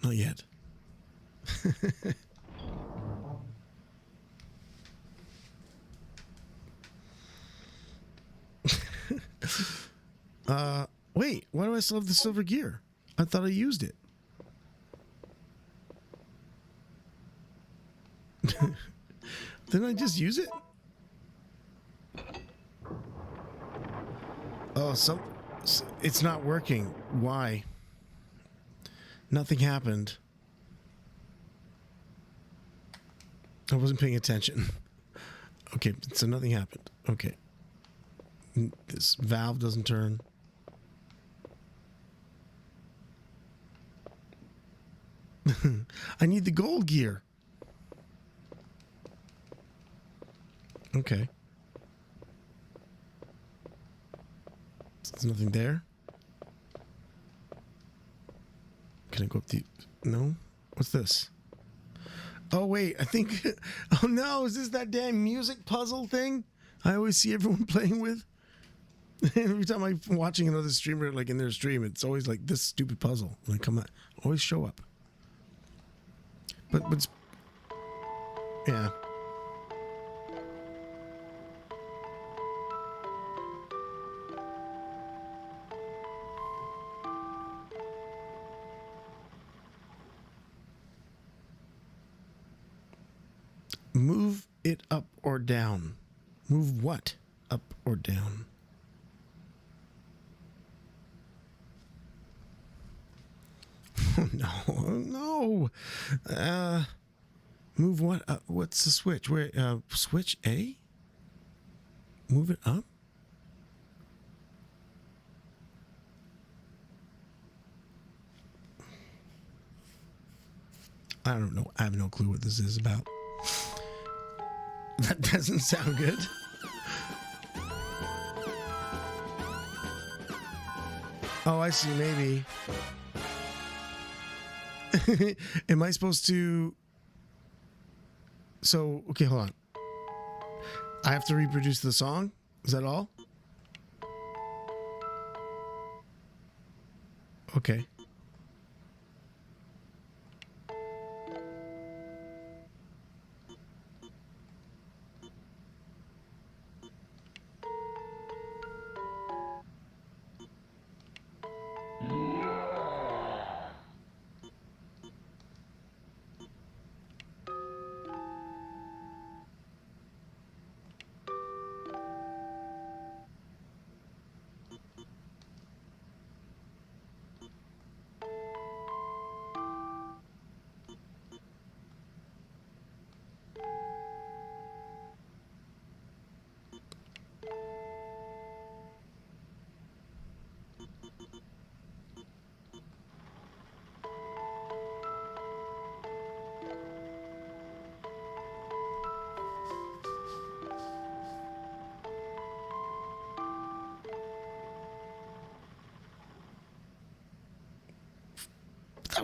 Not yet. Wait, why do I still have the silver gear? I thought I used it. Didn't I just use it? Oh, it's not working. Why? Nothing happened. I wasn't paying attention. Okay, so nothing happened. Okay. This valve doesn't turn. I need the gold gear. Okay. There's nothing there. Can I go up the... No? What's this? Oh, wait. I think... Oh, no. Is this that damn music puzzle thing I always see everyone playing with? Every time I'm watching another streamer, like in their stream, it's always like this stupid puzzle. When I come out, always show up. But it's... Yeah. Move it up or down. Move what? Up or down? Oh, no. Oh, no. Move what? What's the switch? Where? Switch A? Move it up? I don't know. I have no clue what this is about. That doesn't sound good. Oh, I see. Maybe. Am I supposed to... So, okay, hold on. I have to reproduce the song? Is that all? Okay.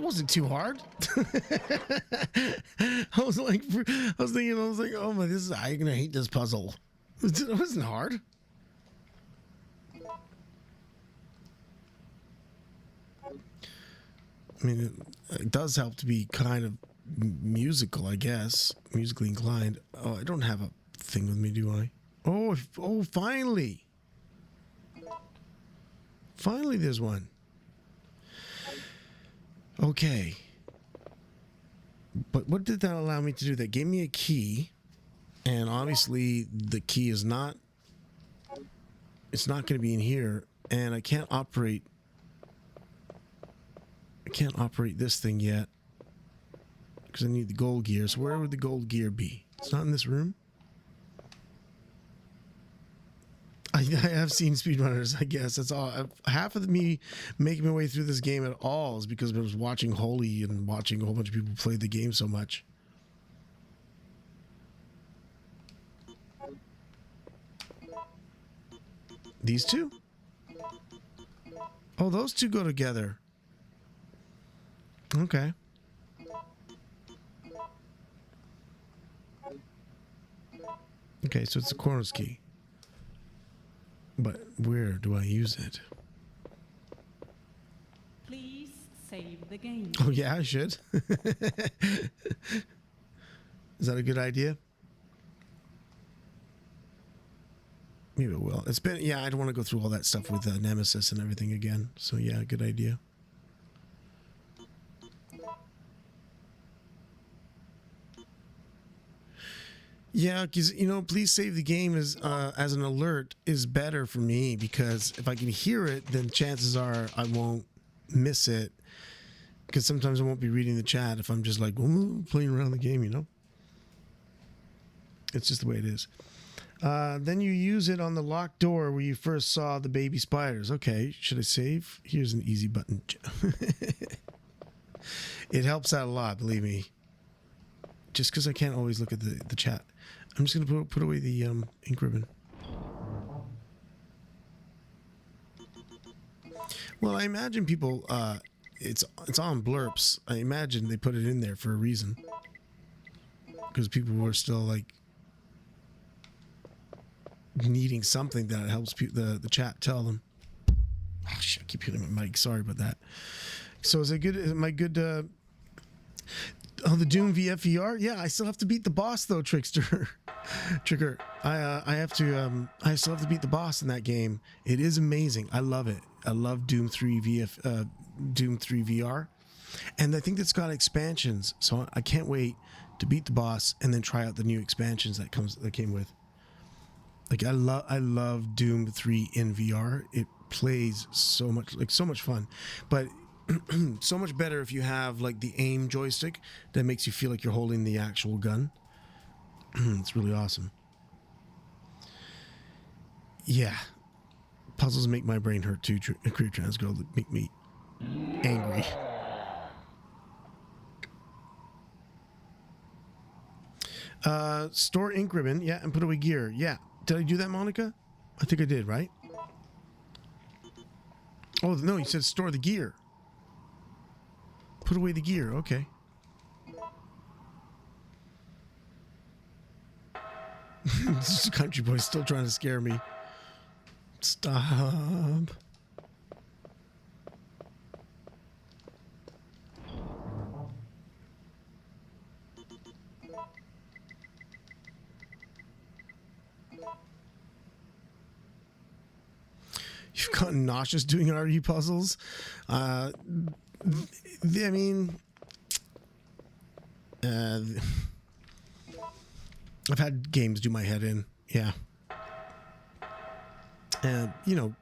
That wasn't too hard. I was like, oh my, I'm gonna hate this puzzle. It wasn't hard. I mean, it does help to be kind of musical, I guess. Musically inclined. Oh, I don't have a thing with me, do I? Oh, finally. Finally, there's one. Okay. But what did that allow me to do? That gave me a key. And obviously, the key is not... It's not going to be in here. And I can't operate... I can't operate this thing yet. Because I need the gold gear. So where would the gold gear be? It's not in this room? I have seen speedrunners, I guess. That's all. Half of me making my way through this game at all is because I was watching Holy and watching a whole bunch of people play the game so much. These two? Oh, those two go together. Okay. Okay, so it's the corners key. But where do I use it? Please save the game. Oh yeah, I should. Is that a good idea? Maybe it will. It's been, yeah, I don't want to go through all that stuff with Nemesis and everything again. So yeah, good idea. Yeah, because, you know, please save the game as an alert is better for me, because if I can hear it, then chances are I won't miss it, because sometimes I won't be reading the chat if I'm just like playing around the game, you know? It's just the way it is. Then you use it on the locked door where you first saw the baby spiders. Okay, should I save? Here's an easy button. It helps out a lot, believe me. Just because I can't always look at the chat. I'm just going to put away the ink ribbon. Well, I imagine people, it's on blurps. I imagine they put it in there for a reason. Because people were still, like, needing something that helps the chat tell them. Oh, shit, I keep hitting my mic. Sorry about that. So is it good? Is my good... Oh, the Doom VFVR? Yeah, I still have to beat the boss though, Trickster. Trigger. I still have to beat the boss in that game. It is amazing. I love it. I love Doom 3 VR. And I think it's got expansions, so I can't wait to beat the boss and then try out the new expansions that came with. Like I love Doom 3 in VR. It plays so much fun. But so much better if you have like the aim joystick that makes you feel like you're holding the actual gun. It's really awesome. Yeah, puzzles make my brain hurt too. Career Trans Girl make me angry. Store ink ribbon, yeah, and put away gear. Yeah, did I do that, Monica? I think I did, right? Oh no, you said store the gear. Put away the gear, okay. This country boy still trying to scare me. Stop. You've gotten nauseous doing RE puzzles. I mean, I've had games do my head in, yeah. And, you know,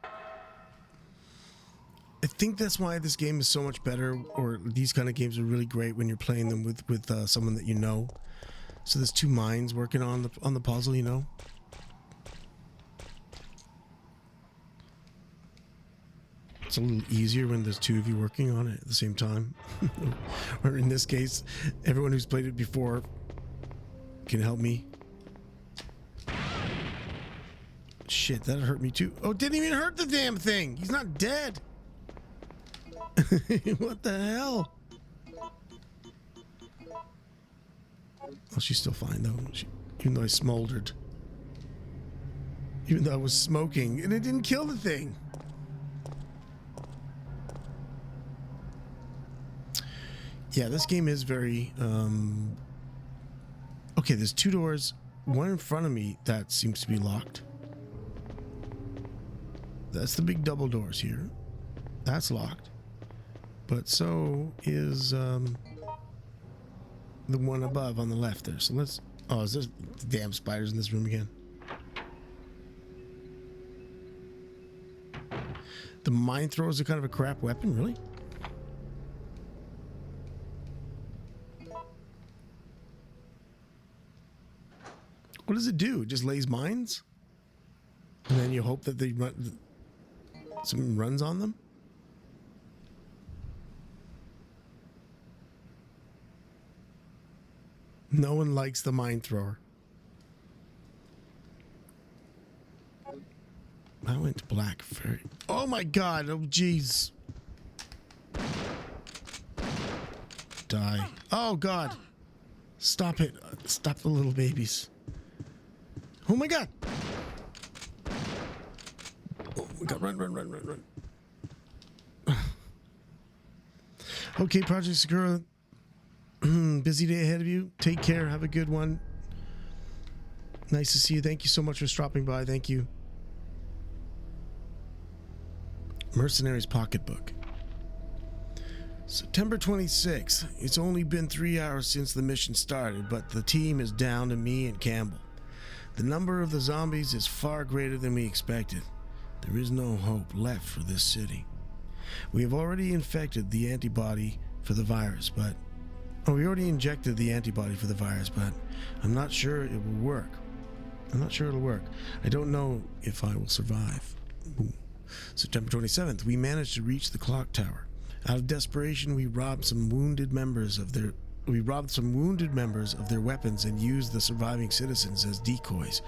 I think that's why this game is so much better, or these kind of games are really great when you're playing them with someone that you know. So there's two minds working on the puzzle, you know. It's a little easier when there's two of you working on it at the same time. Or in this case, everyone who's played it before can help me. Shit, that hurt me too. Oh, it didn't even hurt the damn thing. He's not dead. What the hell? Oh, she's still fine though. Even though I smoldered. Even though I was smoking, and it didn't kill the thing. Yeah, this game is very okay, there's two doors, one in front of me that seems to be locked. That's the big double doors here. That's locked. But so is the one above on the left there. So let's... Oh, is there damn spiders in this room again? The mine thrower is a kind of a crap weapon, really? What does it do? It just lays mines? And then you hope that they run... Someone runs on them? No one likes the mine thrower. I went to black. Very... Oh my god! Oh jeez! Die! Oh god! Stop it! Stop the little babies! Oh my god! Oh my god! Run! Okay, Project Sakura. Busy day ahead of you. Take care. Have a good one. Nice to see you. Thank you so much for stopping by. Thank you. Mercenary's Pocketbook. September 26th. It's only been 3 hours since the mission started, but the team is down to me and Campbell. The number of the zombies is far greater than we expected. There is no hope left for this city. We have already infected the antibody for the virus, but... Oh, we already injected the antibody for the virus, but I'm not sure it will work. I don't know if I will survive. Ooh. September 27th, we managed to reach the clock tower. Out of desperation, we robbed some wounded members of their weapons and used the surviving citizens as decoys.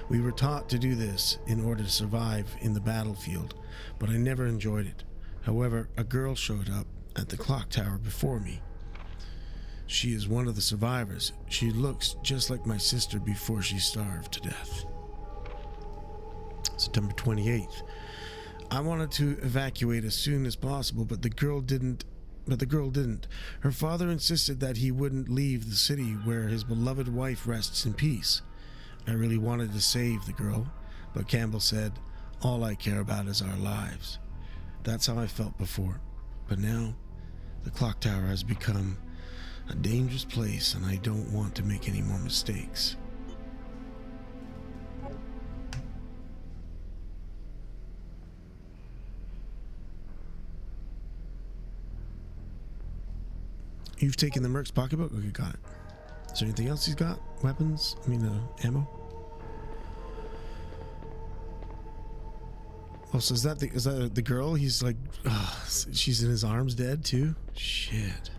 We were taught to do this in order to survive in the battlefield, but I never enjoyed it. However, a girl showed up at the clock tower before me. She is one of the survivors. She looks just like my sister before she starved to death. September 28th. I wanted to evacuate as soon as possible, but the girl didn't. Her father insisted that he wouldn't leave the city where his beloved wife rests in peace. I really wanted to save the girl, but Campbell said, "All I care about is our lives." That's how I felt before. But now, the clock tower has become a dangerous place, and I don't want to make any more mistakes. You've taken the Merc's pocketbook? Okay, got it. Is there anything else he's got? Weapons? Ammo? Oh, so is that the girl? He's like, she's in his arms dead too? Shit.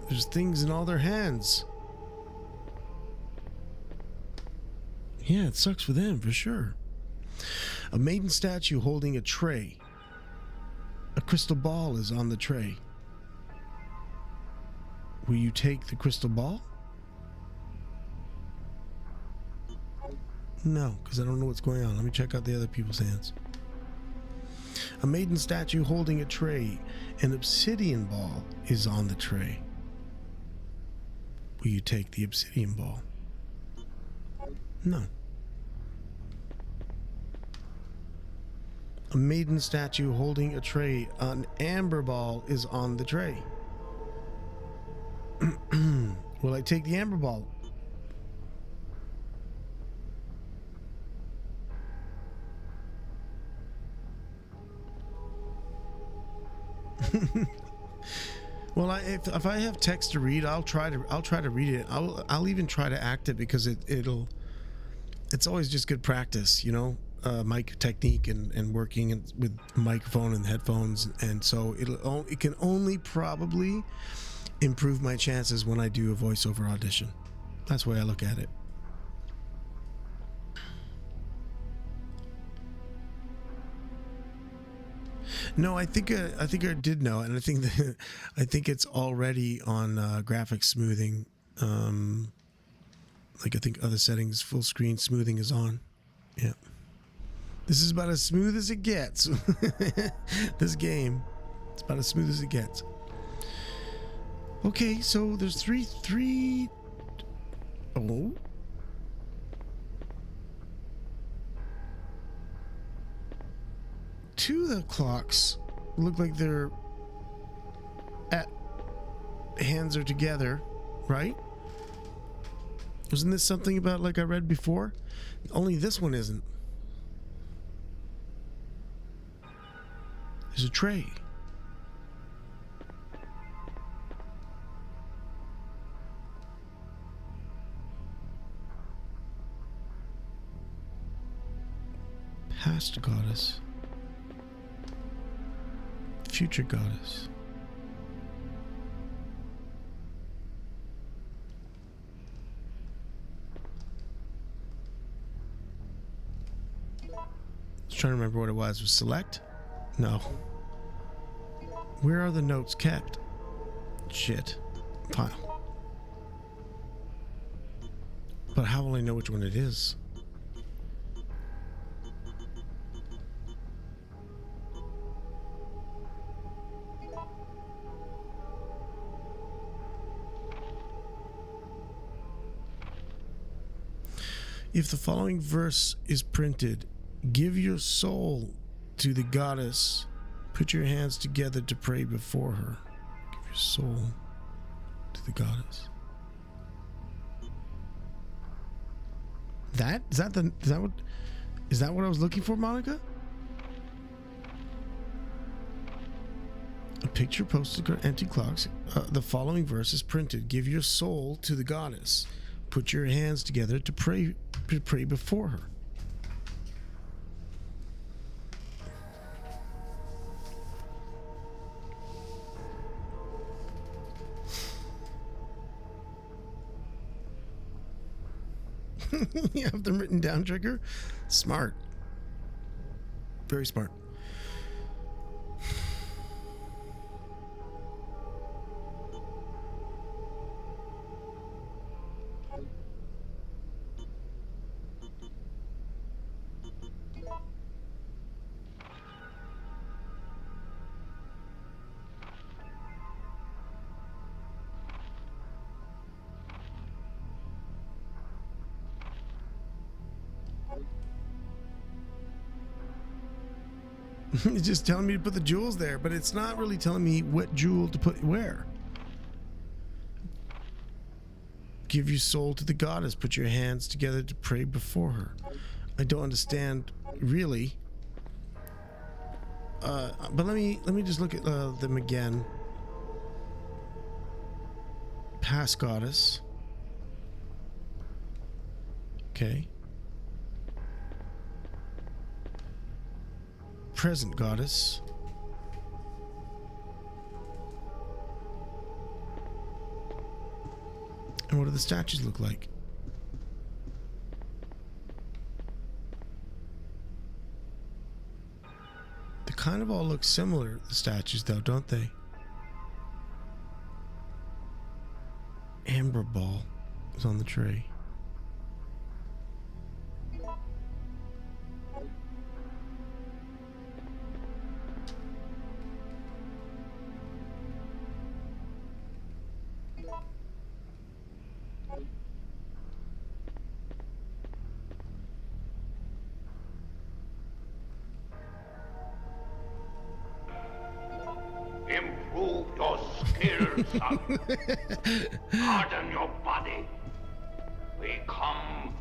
There's things in all their hands. Yeah, it sucks for them, for sure. A maiden statue holding a tray. A crystal ball is on the tray. Will you take the crystal ball? No, because I don't know what's going on. Let me check out the other people's hands. A maiden statue holding a tray. An obsidian ball is on the tray. Will you take the obsidian ball? No. A maiden statue holding a tray. An amber ball is on the tray. Will I take the amber ball? Well, if I have text to read, I'll try to read it. I'll even try to act it, because it's always just good practice, mic technique and working with microphone and headphones, and so it can only probably improve my chances when I do a voiceover audition. That's the way I look at it. No, I think I did know, and I think that I think it's already on graphic smoothing. Like I think other settings, full screen smoothing is on. Yeah, this is about as smooth as it gets. This game, it's about as smooth as it gets. Okay, so there's three. Oh. Two of the clocks look like they're at hands are together, right? Wasn't this something about like I read before? Only this one isn't. There's a tray. Past goddess. Future goddess. I was trying to remember what it was. Was select? No. Where are the notes kept? Shit. File. But how will I know which one it is? If the following verse is printed, give your soul to the goddess. Put your hands together to pray before her. Give your soul to the goddess. Is that what I was looking for, Monica? A picture posted on empty clocks. The following verse is printed. Give your soul to the goddess. Put your hands together to pray before her. You have them written down, Trigger? Smart. Very smart. It's just telling me to put the jewels there, but it's not really telling me what jewel to put where. Give your soul to the goddess. Put your hands together to pray before her. I don't understand really. But let me just look at them again. Past goddess. Okay. Present goddess. And what do the statues look like? They kind of all look similar, the statues, though, don't they? Amber ball is on the tray. Improve your skills, son. Harden your body. Become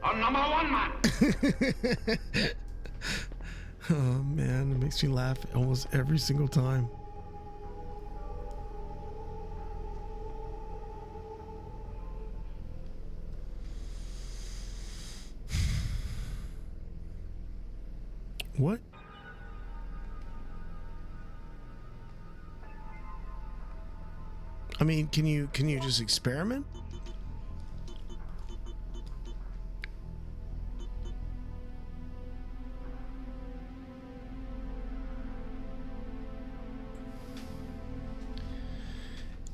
a number one man. Oh man, it makes me laugh almost every single time. What? I mean, can you just experiment?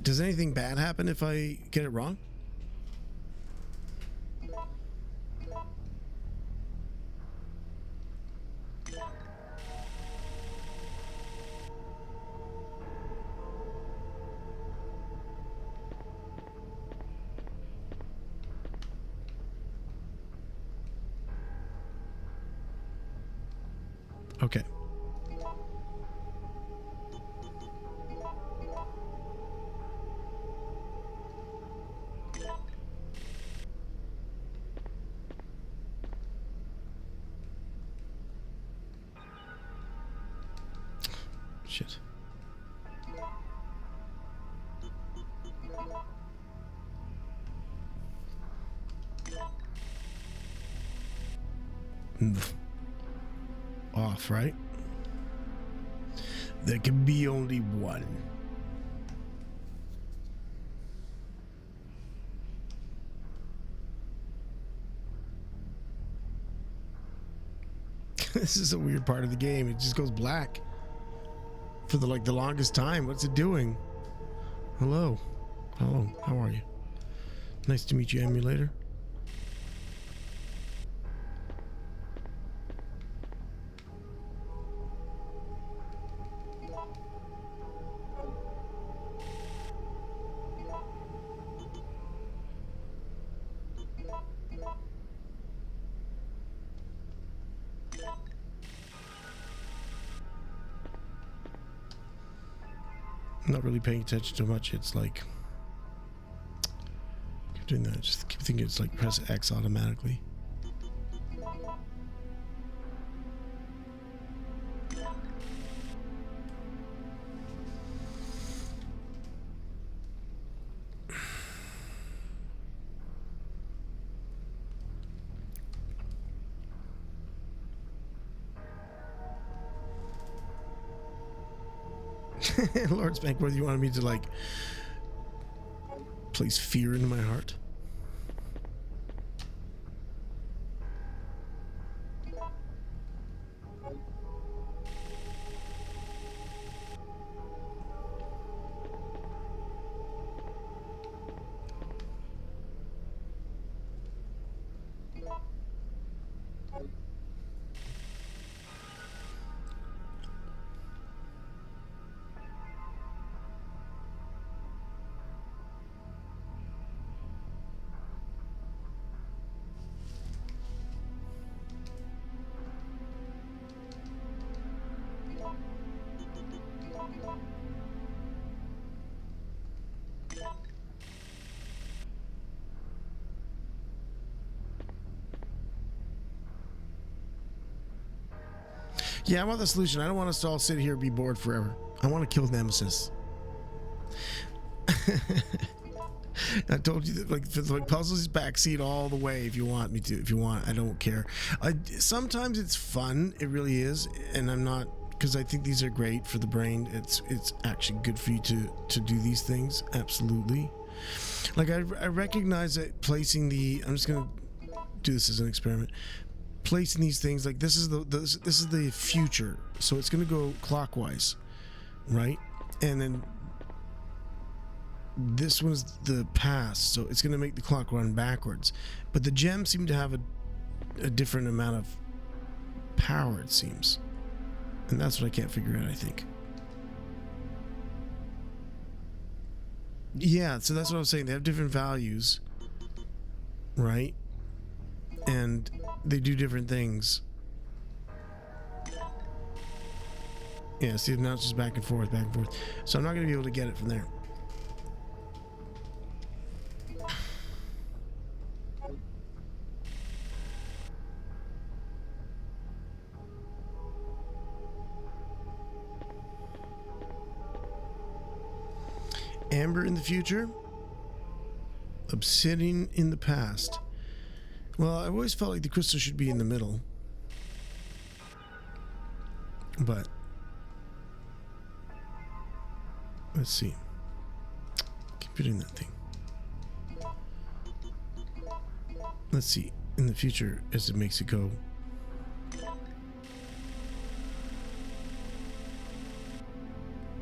Does anything bad happen if I get it wrong? Okay. Shit. Off, right? There can be only one. This is a weird part of the game. It just goes black for the longest time. What's it doing? Hello. Hello. How are you? Nice to meet you, emulator. I'm not really paying attention too much. It's like keep doing that. Just keep thinking it's like press X automatically. Lord Spankworth, you wanted me to like place fear into my heart? Yeah, I want the solution. I don't want us to all sit here and be bored forever. I want to kill Nemesis. I told you that, like, for the puzzles, backseat all the way if you want me to. If you want, I don't care. Sometimes it's fun. It really is, and I'm not, because I think these are great for the brain. It's actually good for you to do these things. Absolutely. Like I recognize that placing the. I'm just gonna do this as an experiment. Placing these things, like this is the future, so it's going to go clockwise, right? And then this was the past, so it's going to make the clock run backwards. But the gems seem to have a different amount of power, it seems, and that's what I can't figure out. I think, yeah. So that's what I was saying. They have different values, right? And they do different things. Yeah, see, now it's just back and forth, back and forth. So I'm not going to be able to get it from there. Amber in the future, obsidian in the past. Well, I always felt like the crystal should be in the middle, but let's see. Keep doing that thing. Let's see in the future as it makes it go.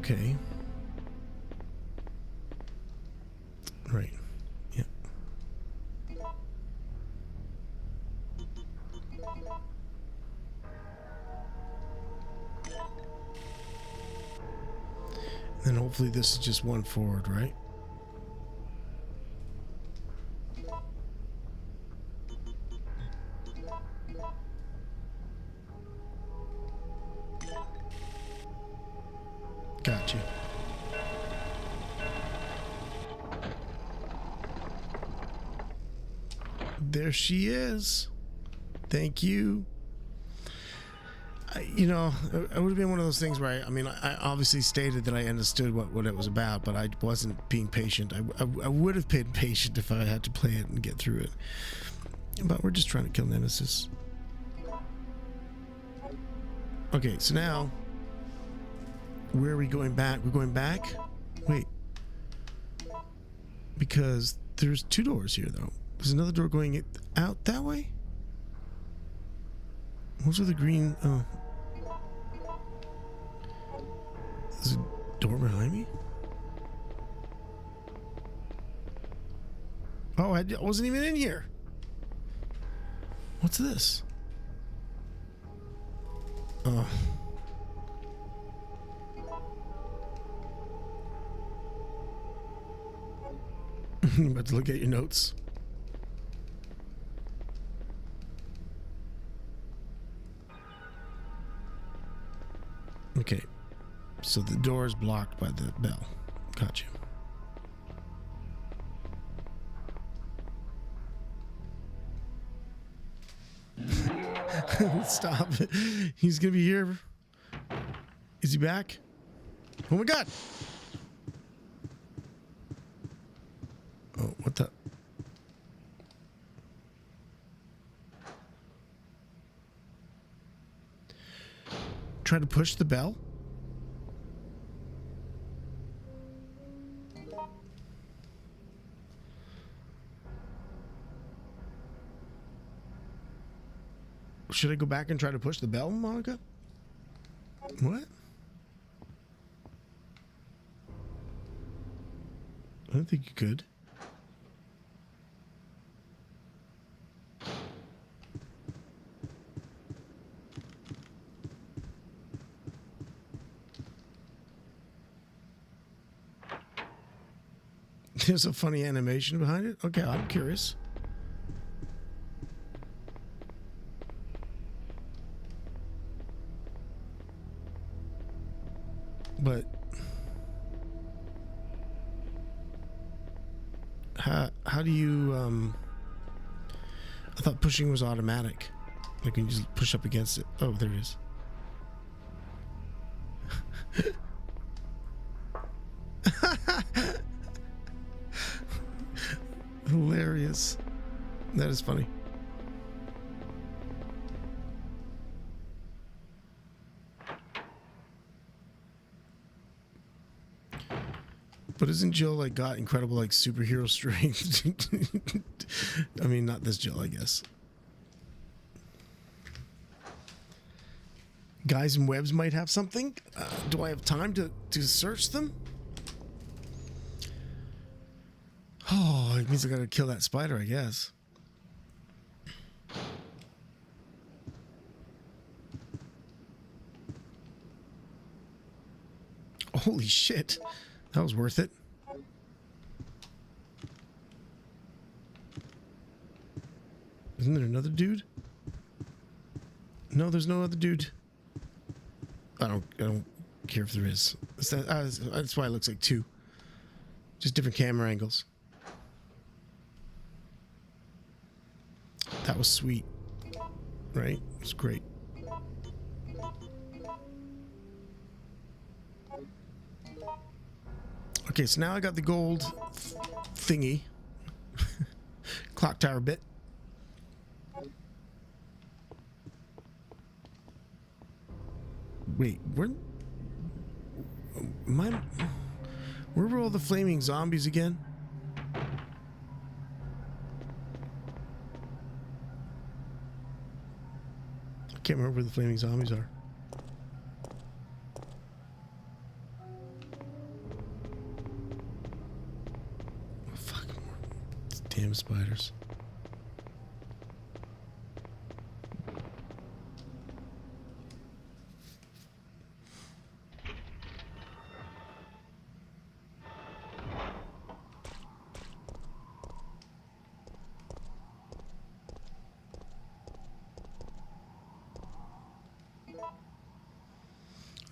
Okay. And hopefully this is just one forward, right? Gotcha. There she is. Thank you. You know, it would have been one of those things where I mean, I obviously stated that I understood what it was about, but I wasn't being patient. I would have been patient if I had to play it and get through it. But we're just trying to kill Nemesis. Okay, so now, where are we going back? We're going back? Wait. Because there's two doors here, though. There's another door going out that way? Those are the green... Oh. There's a door behind me? Oh, I wasn't even in here. What's this? Oh. I'm about to look at your notes. Okay. So the door is blocked by the bell. Gotcha. Stop. He's gonna be here. Is he back? Oh my god. Oh, what the? Try to push the bell? Should I go back and try to push the bell, Monica? What? I don't think you could. There's a funny animation behind it? Okay, I'm curious. But how do you I thought pushing was automatic. Like you just push up against it. Oh, there it is. Hilarious. That is funny. But isn't Jill like got incredible like superhero strength? I mean, not this Jill, I guess. Guys in webs might have something. Do I have time to search them? Oh, it means I gotta kill that spider, I guess. Holy shit. That was worth it. Isn't there another dude? No, there's no other dude. I don't care if there is. That's why it looks like two. Just different camera angles. That was sweet. Right? It was great. Okay, so now I got the gold thingy. Clock tower bit. Wait, where were all the flaming zombies again? I can't remember where the flaming zombies are. Oh, fuck. Damn spiders.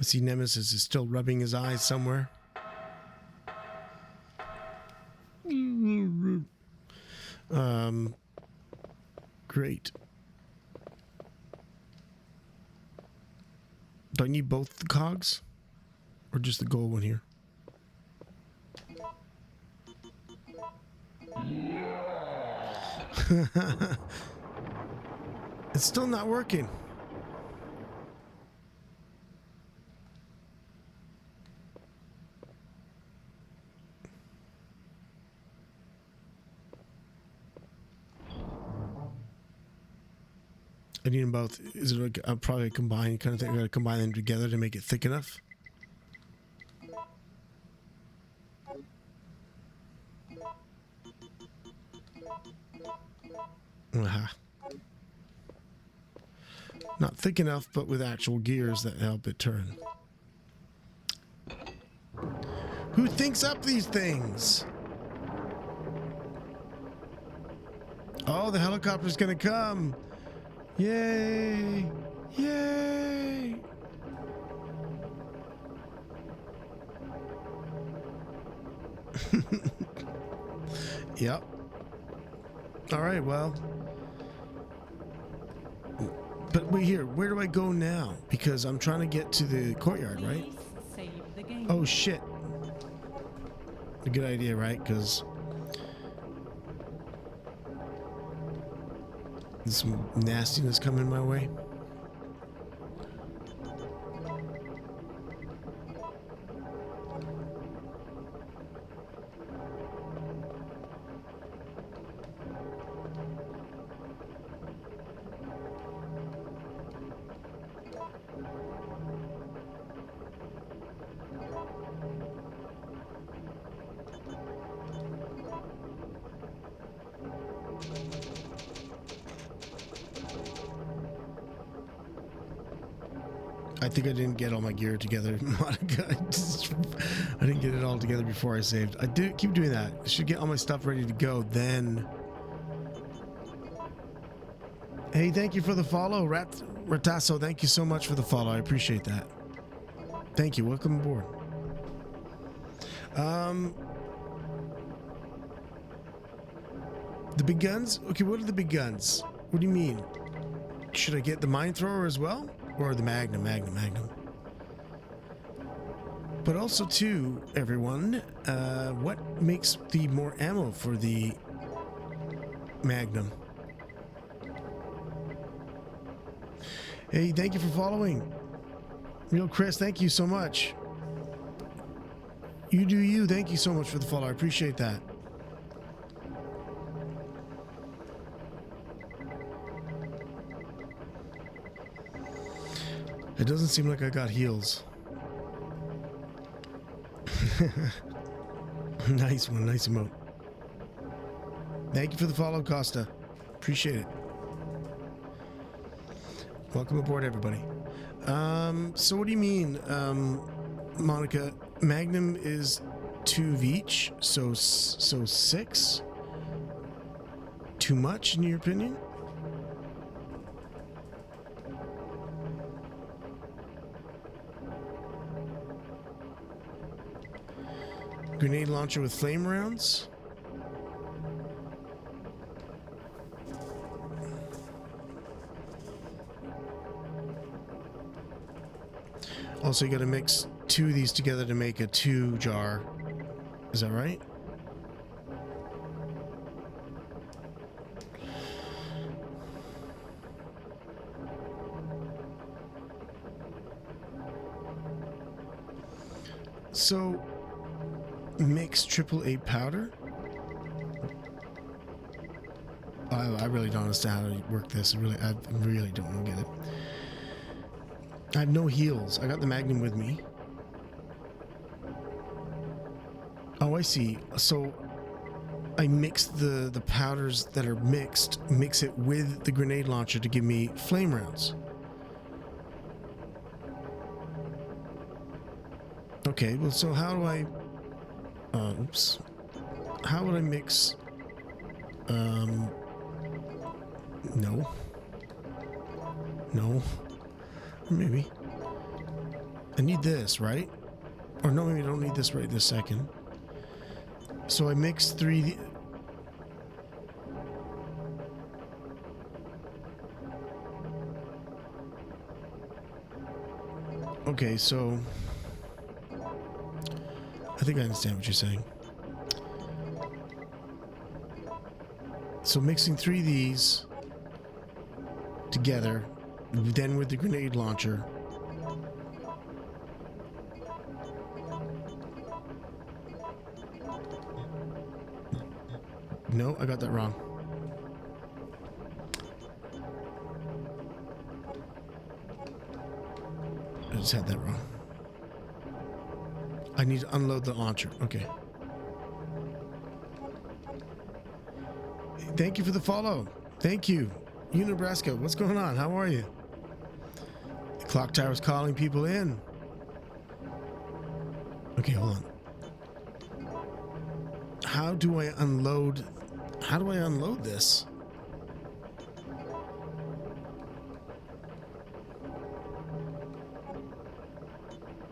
I see Nemesis is still rubbing his eyes somewhere. Great. Do I need both the cogs? Or just the gold one here? It's still not working. I need them both. Is it like probably a combined kind of thing? I gotta combine them together to make it thick enough. Not thick enough, but with actual gears that help it turn. Who thinks up these things? Oh, the helicopter's gonna come. Yay! Yay! Yep. All right, well. But wait here, where do I go now? Because I'm trying to get to the courtyard, right? Save the game. Oh shit. A good idea, right? Because there's some nastiness coming my way. I think I didn't get all my gear together, Monica. I didn't get it all together before I saved. I do keep doing that. I should get all my stuff ready to go, then. Hey, thank you for the follow, Ratasso. Thank you so much for the follow. I appreciate that. Thank you. Welcome aboard. The big guns? Okay, what are the big guns? What do you mean? Should I get the mine thrower as well? Or the Magnum. But also too, everyone, what makes the more ammo for the Magnum? Hey, thank you for following. Real Chris, thank you so much. You do you. Thank you so much for the follow. I appreciate that. It doesn't seem like I got heals. Nice one, nice emote. Thank you for the follow, Costa. Appreciate it. Welcome aboard, everybody. So what do you mean, Monica? Magnum is 2 of each, so 6? Too much, in your opinion? Grenade launcher with flame rounds. Also, you gotta mix 2 of these together to make a 2 jar. Is that right? So, mix 888 powder? I really don't understand how to work this. I really don't get it. I have no heals. I got the Magnum with me. Oh, I see. So I mix the powders that are mixed, mix it with the grenade launcher to give me flame rounds. Okay, well, so how do I... oops. How would I mix... No. No. Maybe. I need this, right? Or no, maybe I don't need this right this second. So I mix 3... Okay, so... I think I understand what you're saying. So mixing 3 of these together, then with the grenade launcher. No, I got that wrong. I just had that wrong. I need to unload the launcher. Okay. Thank you for the follow. Thank you. You, Nebraska. What's going on? How are you? The clock tower's calling people in. Okay, hold on. How do I unload this?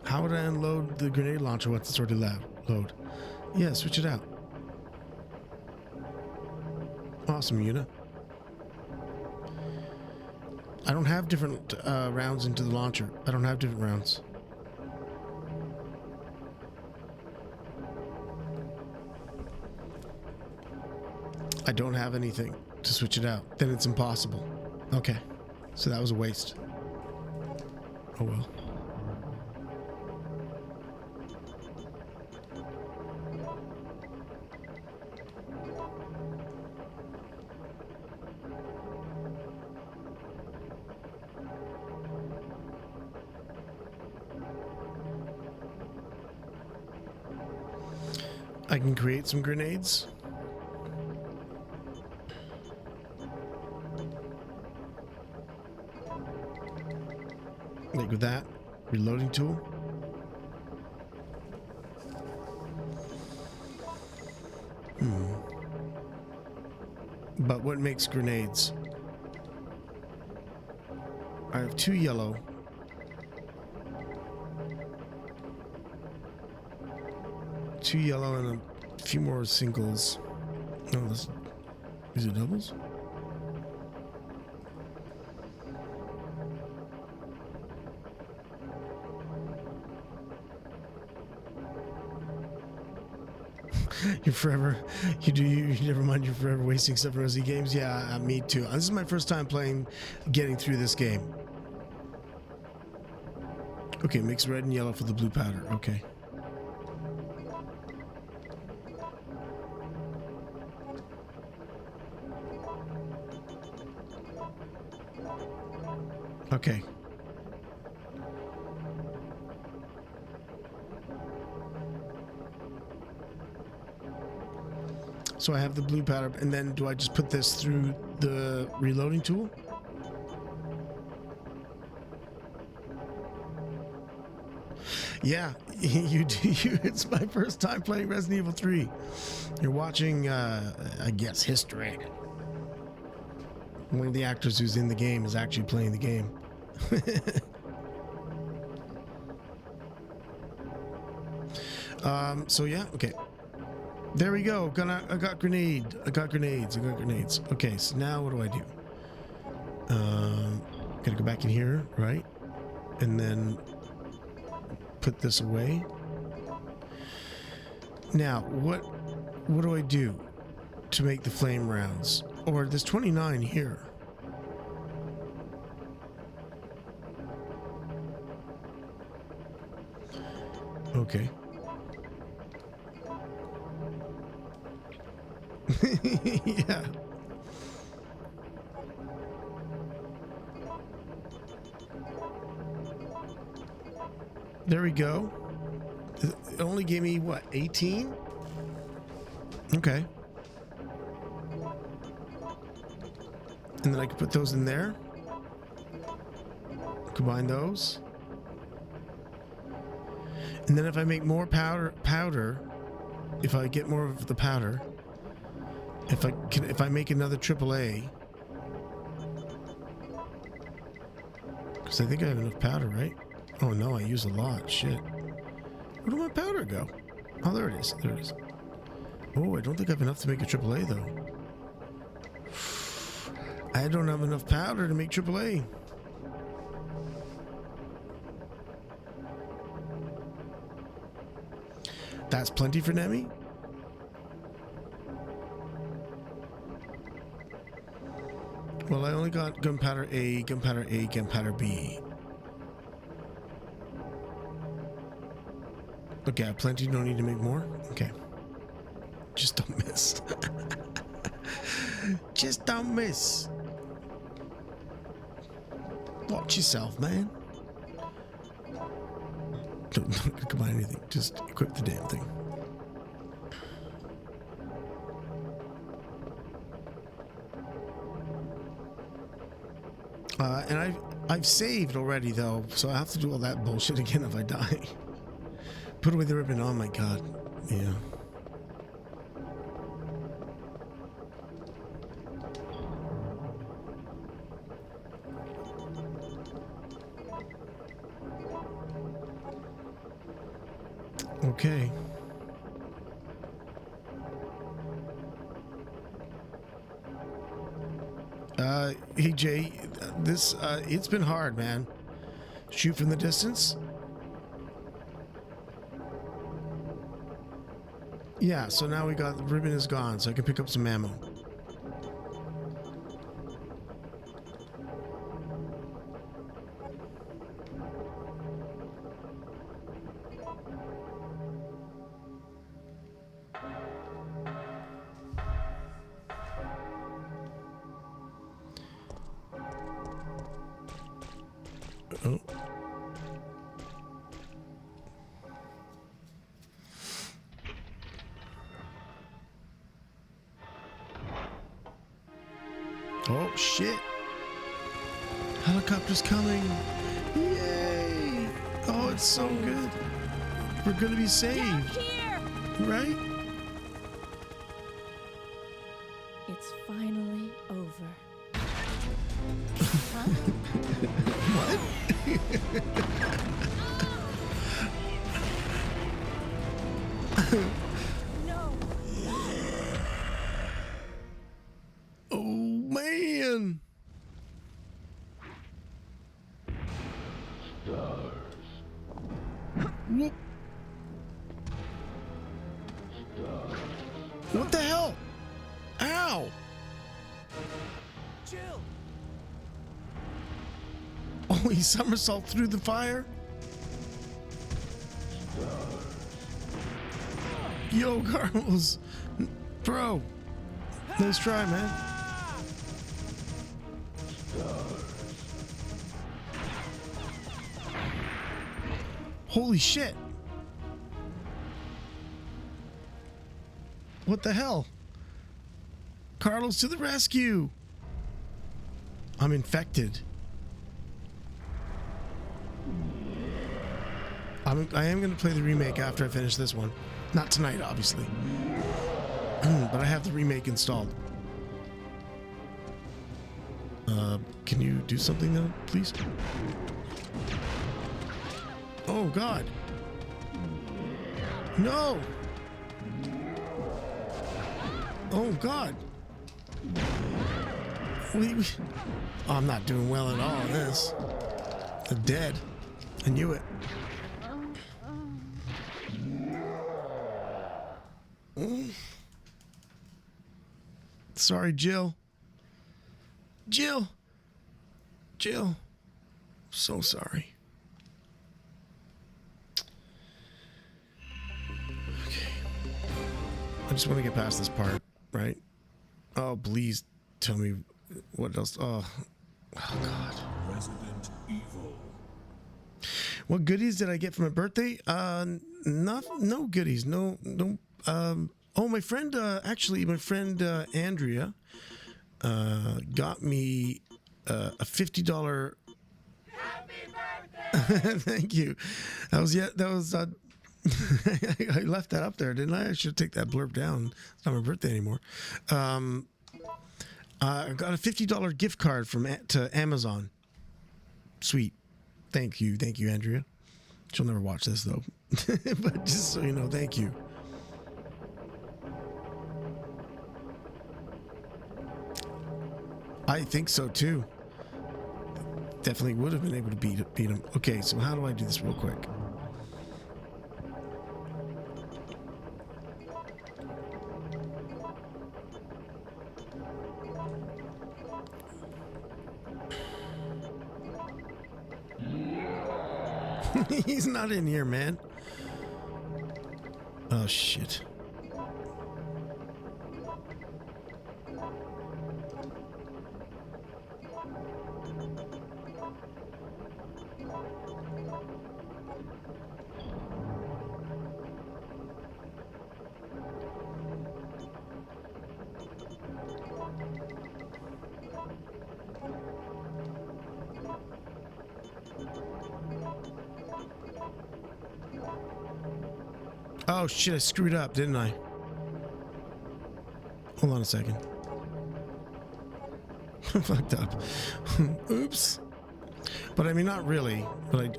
How would I unload the grenade launcher once it's already load? Yeah, switch it out. Awesome, Yuna. I don't have different rounds into the launcher. I don't have different rounds. I don't have anything to switch it out. Then it's impossible. Okay. So that was a waste. Oh well. I can create some grenades. Like with that reloading tool. But what makes grenades? I have 2 yellow. Two yellow and a few more singles. No, these are doubles? You never mind, you're forever wasting stuff for Resi games. Yeah, me too. This is my first time getting through this game. Okay, mix red and yellow for the blue powder. Okay. Okay. So I have the blue powder, and then do I just put this through the reloading tool? Yeah, you do. It's my first time playing Resident Evil 3. You're watching, I guess, history. One of the actors who's in the game is actually playing the game. So yeah, okay. There we go. I got grenades. Okay, so now what do I do? Gotta go back in here, right? And then put this away. Now, what do I do to make the flame rounds? Or there's 29 here. Okay. Yeah. There we go. It only gave me, what, 18? Okay. And then I can put those in there. Combine those. And then if I make more powder, if I get more of the powder, if I make another AAA, because I think I have enough powder, right? Oh no, I use a lot. Shit. Where did my powder go? Oh, there it is. There it is. Oh, I don't think I have enough to make a AAA though. I don't have enough powder to make AAA. That's plenty for Nemi? Well, I only got gunpowder A, gunpowder A, gunpowder B. Okay, I have plenty, no need to make more? Okay. Just don't miss. Just don't miss. Watch yourself, man. Don't combine anything. Just equip the damn thing. And I've saved already though, so I have to do all that bullshit again if I die. Put away the ribbon. Oh my god. Yeah. Okay. Hey Jay, this it's been hard, man. Shoot from the distance. Yeah, so now we got the ribbon is gone, so I can pick up some ammo. Oh. Oh shit. Helicopter's coming. Yay. Oh, it's so good. We're gonna be saved. Right? It's finally over. What? No. Oh man. Whoop. What the hell? Ow. Chill. Oh, he somersault through the fire? Yo, Carlos. Bro. Nice try, man. Holy shit. What the hell? Carlos to the rescue. I'm infected. I am going to play the remake after I finish this one. Not tonight, obviously. But I have the remake installed. Can you do something though, please? Oh, God. No! Oh, God. Oh, I'm not doing well at all in this. I'm dead. I knew it. Sorry, Jill. Jill. So sorry. Okay. I just want to get past this part, right? Oh, please tell me what else. Oh God. Resident Evil. What goodies did I get for my birthday? No goodies. No. Oh, my friend, Andrea, got me a $50. Happy birthday! Thank you. That was. I left that up there, didn't I? I should take that blurb down. It's not my birthday anymore. I got a $50 gift card to Amazon. Sweet. Thank you, Andrea. She'll never watch this though. But just so you know, thank you. I think so too. Definitely would have been able to beat him. Okay, so how do I do this real quick? He's not in here, man. Oh shit. Oh shit, I screwed up, didn't I? Hold on a second. I fucked up. Oops. But I mean, not really. But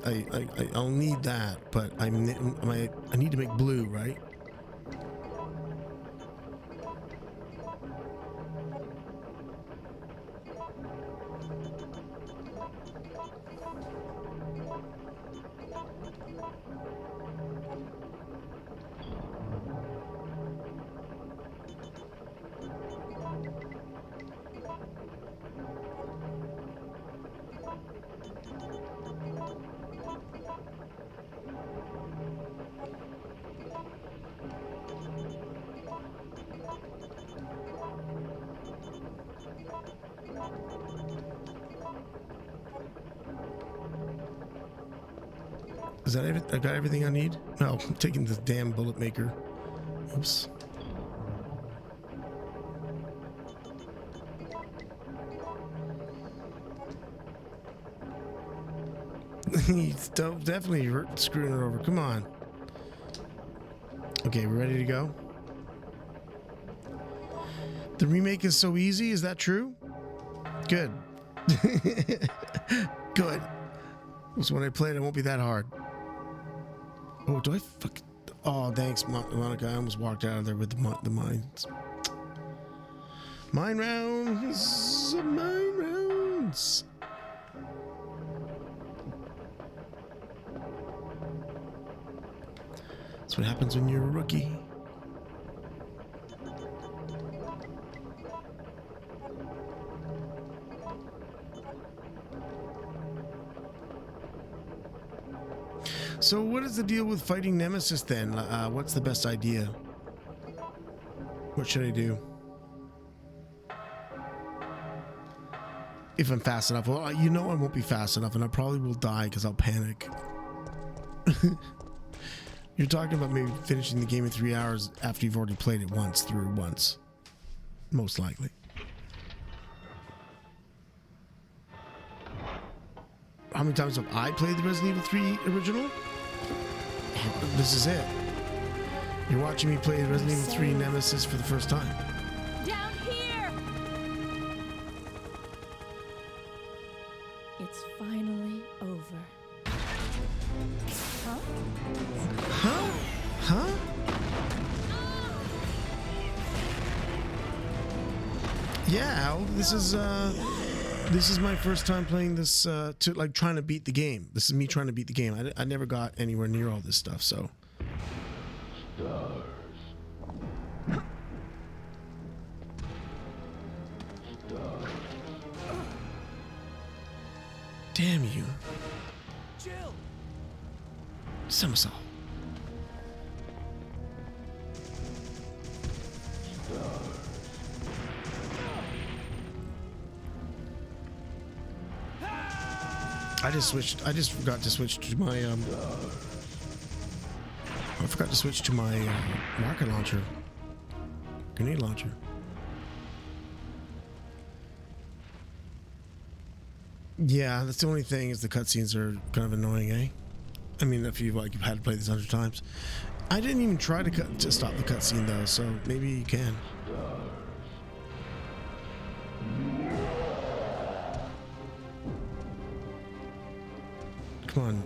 I'll need that. But I need to make blue, right? Is that everything? I got everything I need? No, I'm taking this damn bullet maker. Oops. He's definitely screwing it over. Come on. Okay, we're ready to go. The remake is so easy. Is that true? Good. Good. So when I play it, it won't be that hard. Oh, do I fuck? Oh, thanks, Monica. I almost walked out of there with the mines. Mine rounds. Mine rounds. That's what happens when you're a rookie. So what is the deal with fighting Nemesis then? What's the best idea? What should I do? If I'm fast enough. Well, you know I won't be fast enough and I probably will die because I'll panic. You're talking about maybe finishing the game in 3 hours after you've already played it once. Most likely. How many times have I played the Resident Evil 3 original? This is it. You're watching me play Resident Evil 3 Nemesis for the first time. Down here! It's finally over. Huh? Huh? Huh? Yeah, Al, this is my first time playing this, trying to beat the game. This is me trying to beat the game. I never got anywhere near all this stuff, so. Stars. Stars. Damn you. Jill! Somersault. I just forgot to switch to my I forgot to switch to my rocket launcher. Grenade launcher. Yeah, that's the only thing is the cutscenes are kind of annoying, eh? I mean, if you've had to play this 100 times. I didn't even try to stop the cutscene though, so maybe you can. Come on.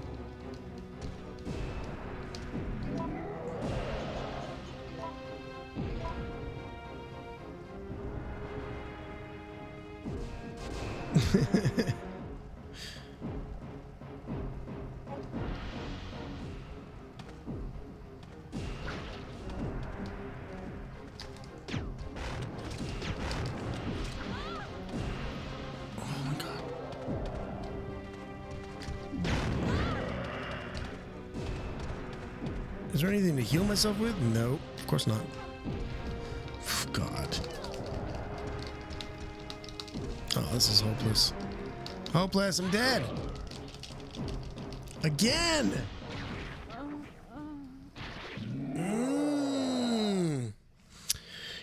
Is there anything to heal myself with? No, of course not. God. Oh, this is hopeless. Hopeless, I'm dead. Again!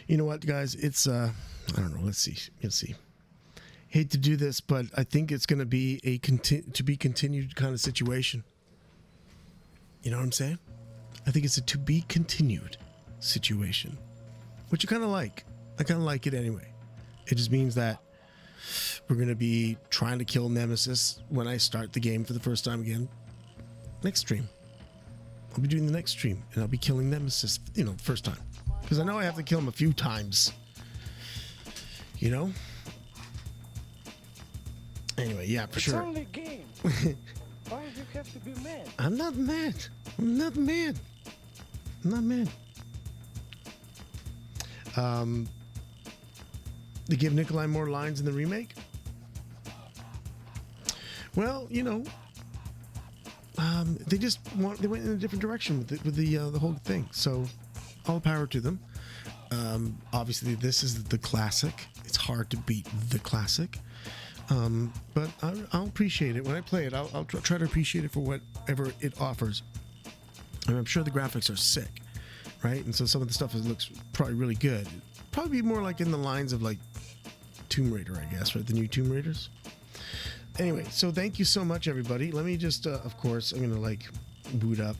You know what, guys? It's, I don't know. Let's see. Let's see. Hate to do this, but I think it's going to be a to be continued kind of situation. You know what I'm saying? I think it's a to be continued situation, which I kind of like. I kind of like it anyway. It just means that we're going to be trying to kill Nemesis when I start the game for the first time again. Next stream. I'll be doing the next stream, and I'll be killing Nemesis, you know, first time. Because I know I have to kill him a few times. You know? Anyway, yeah, for sure. It's only a game. Why do you have to be mad? I'm not mad. I'm not mad. I'm not mad. They give Nikolai more lines in the remake? Well, you know, they went in a different direction with the whole thing. So, all power to them. Obviously, this is the classic. It's hard to beat the classic. But I'll appreciate it when I play it. I'll try to appreciate it for whatever it offers. I mean, I'm sure the graphics are sick, right? And so some of the stuff looks probably really good. Probably more like in the lines of like Tomb Raider, I guess, right? The new Tomb Raiders. Anyway, so thank you so much, everybody. Let me just, of course, I'm gonna like boot up.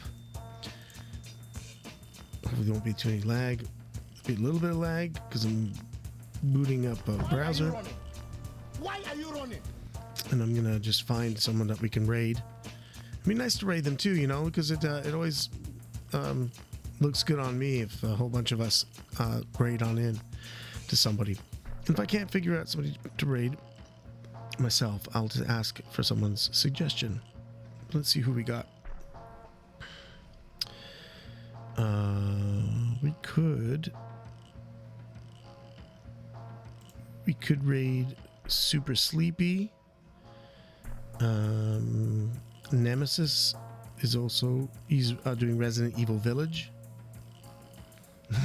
Hopefully there won't be too many lag. Be a little bit of lag because I'm booting up a browser. Why are you running? And I'm gonna just find someone that we can raid. It'd be nice to raid them too, you know, because it always looks good on me if a whole bunch of us raid on in to somebody. If I can't figure out somebody to raid myself, I'll just ask for someone's suggestion. Let's see who we got. We could raid Super Sleepy. Nemesis is also, he's doing Resident Evil Village.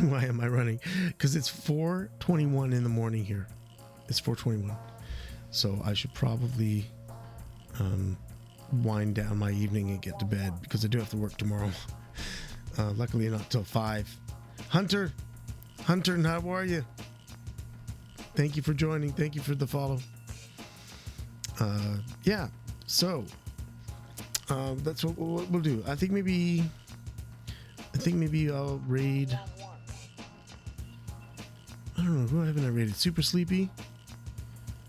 Why am I running? Because it's 4:21 in the morning here. It's 4:21. So I should probably wind down my evening and get to bed because I do have to work tomorrow. Luckily not till 5. Hunter, how are you? Thank you for joining. Thank you for the follow. Yeah, so that's what we'll do. I think maybe I'll raid. I don't know, who haven't I raided? Super Sleepy.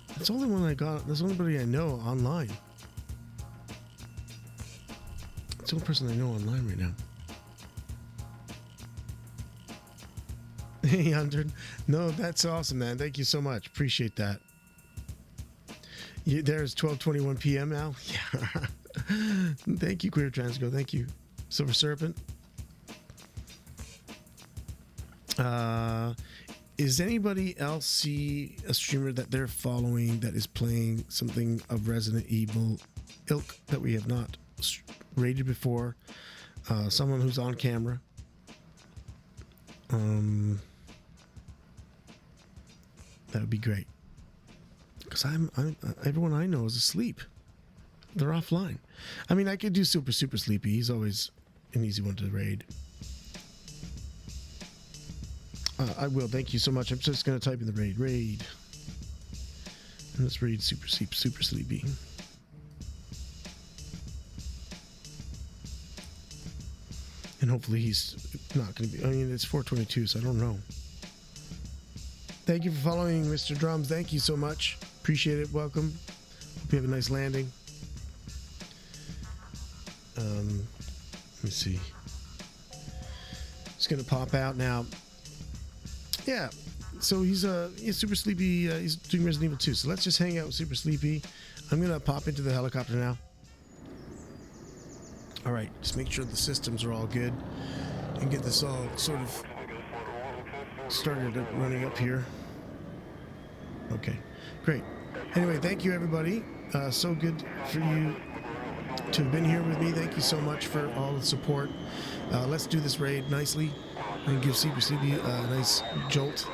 That's the only one I got. That's the only buddy I know online. It's the only person I know online right now. Hey, Hunter. No, that's awesome, man. Thank you so much. Appreciate that. There's 12:21 p.m. now. Yeah. Thank you, Queer Transgo. Thank you, Silver Serpent. Is anybody else see a streamer that they're following that is playing something of Resident Evil ilk that we have not rated before? Someone who's on camera. That would be great. Because everyone I know is asleep. They're offline. I mean, I could do Super Sleepy. He's always an easy one to raid. I will. Thank you so much. I'm just going to type in the raid. And let's raid Super Sleepy. And hopefully he's not going to be. I mean, it's 4:22, so I don't know. Thank you for following, Mr. Drums. Thank you so much. Appreciate it. Welcome. Hope you have a nice landing. Let me see. It's going to pop out now. Yeah, so he's super sleepy. He's doing Resident Evil 2. So let's just hang out with Super Sleepy. I'm gonna pop into the helicopter now. All right, just make sure the systems are all good and get this all sort of started running up here. Okay, great. Anyway, thank you everybody. So good for you to have been here with me. Thank you so much for all the support. Let's do this raid nicely and give Super Sleepy a nice jolt.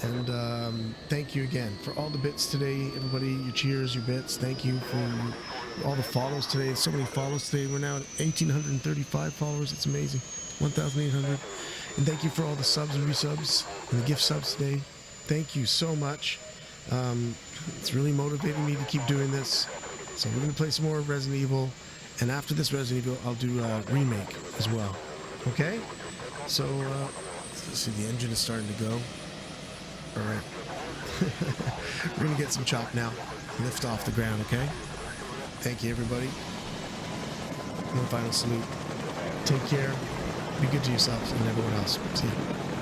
And thank you again for all the bits today, everybody. Your cheers, your bits. Thank you for all the follows today. So many follows today. We're now at 1,835 followers. It's amazing. 1,800. And thank you for all the subs and resubs and the gift subs today. Thank you so much. It's really motivating me to keep doing this. So we're going to play some more Resident Evil. And after this Resident Evil, I'll do a remake as well. Okay? So, let's see, the engine is starting to go. All right. We're going to get some chop now. Lift off the ground, okay? Thank you, everybody. One final salute. Take care. Be good to yourselves and everyone else. See you.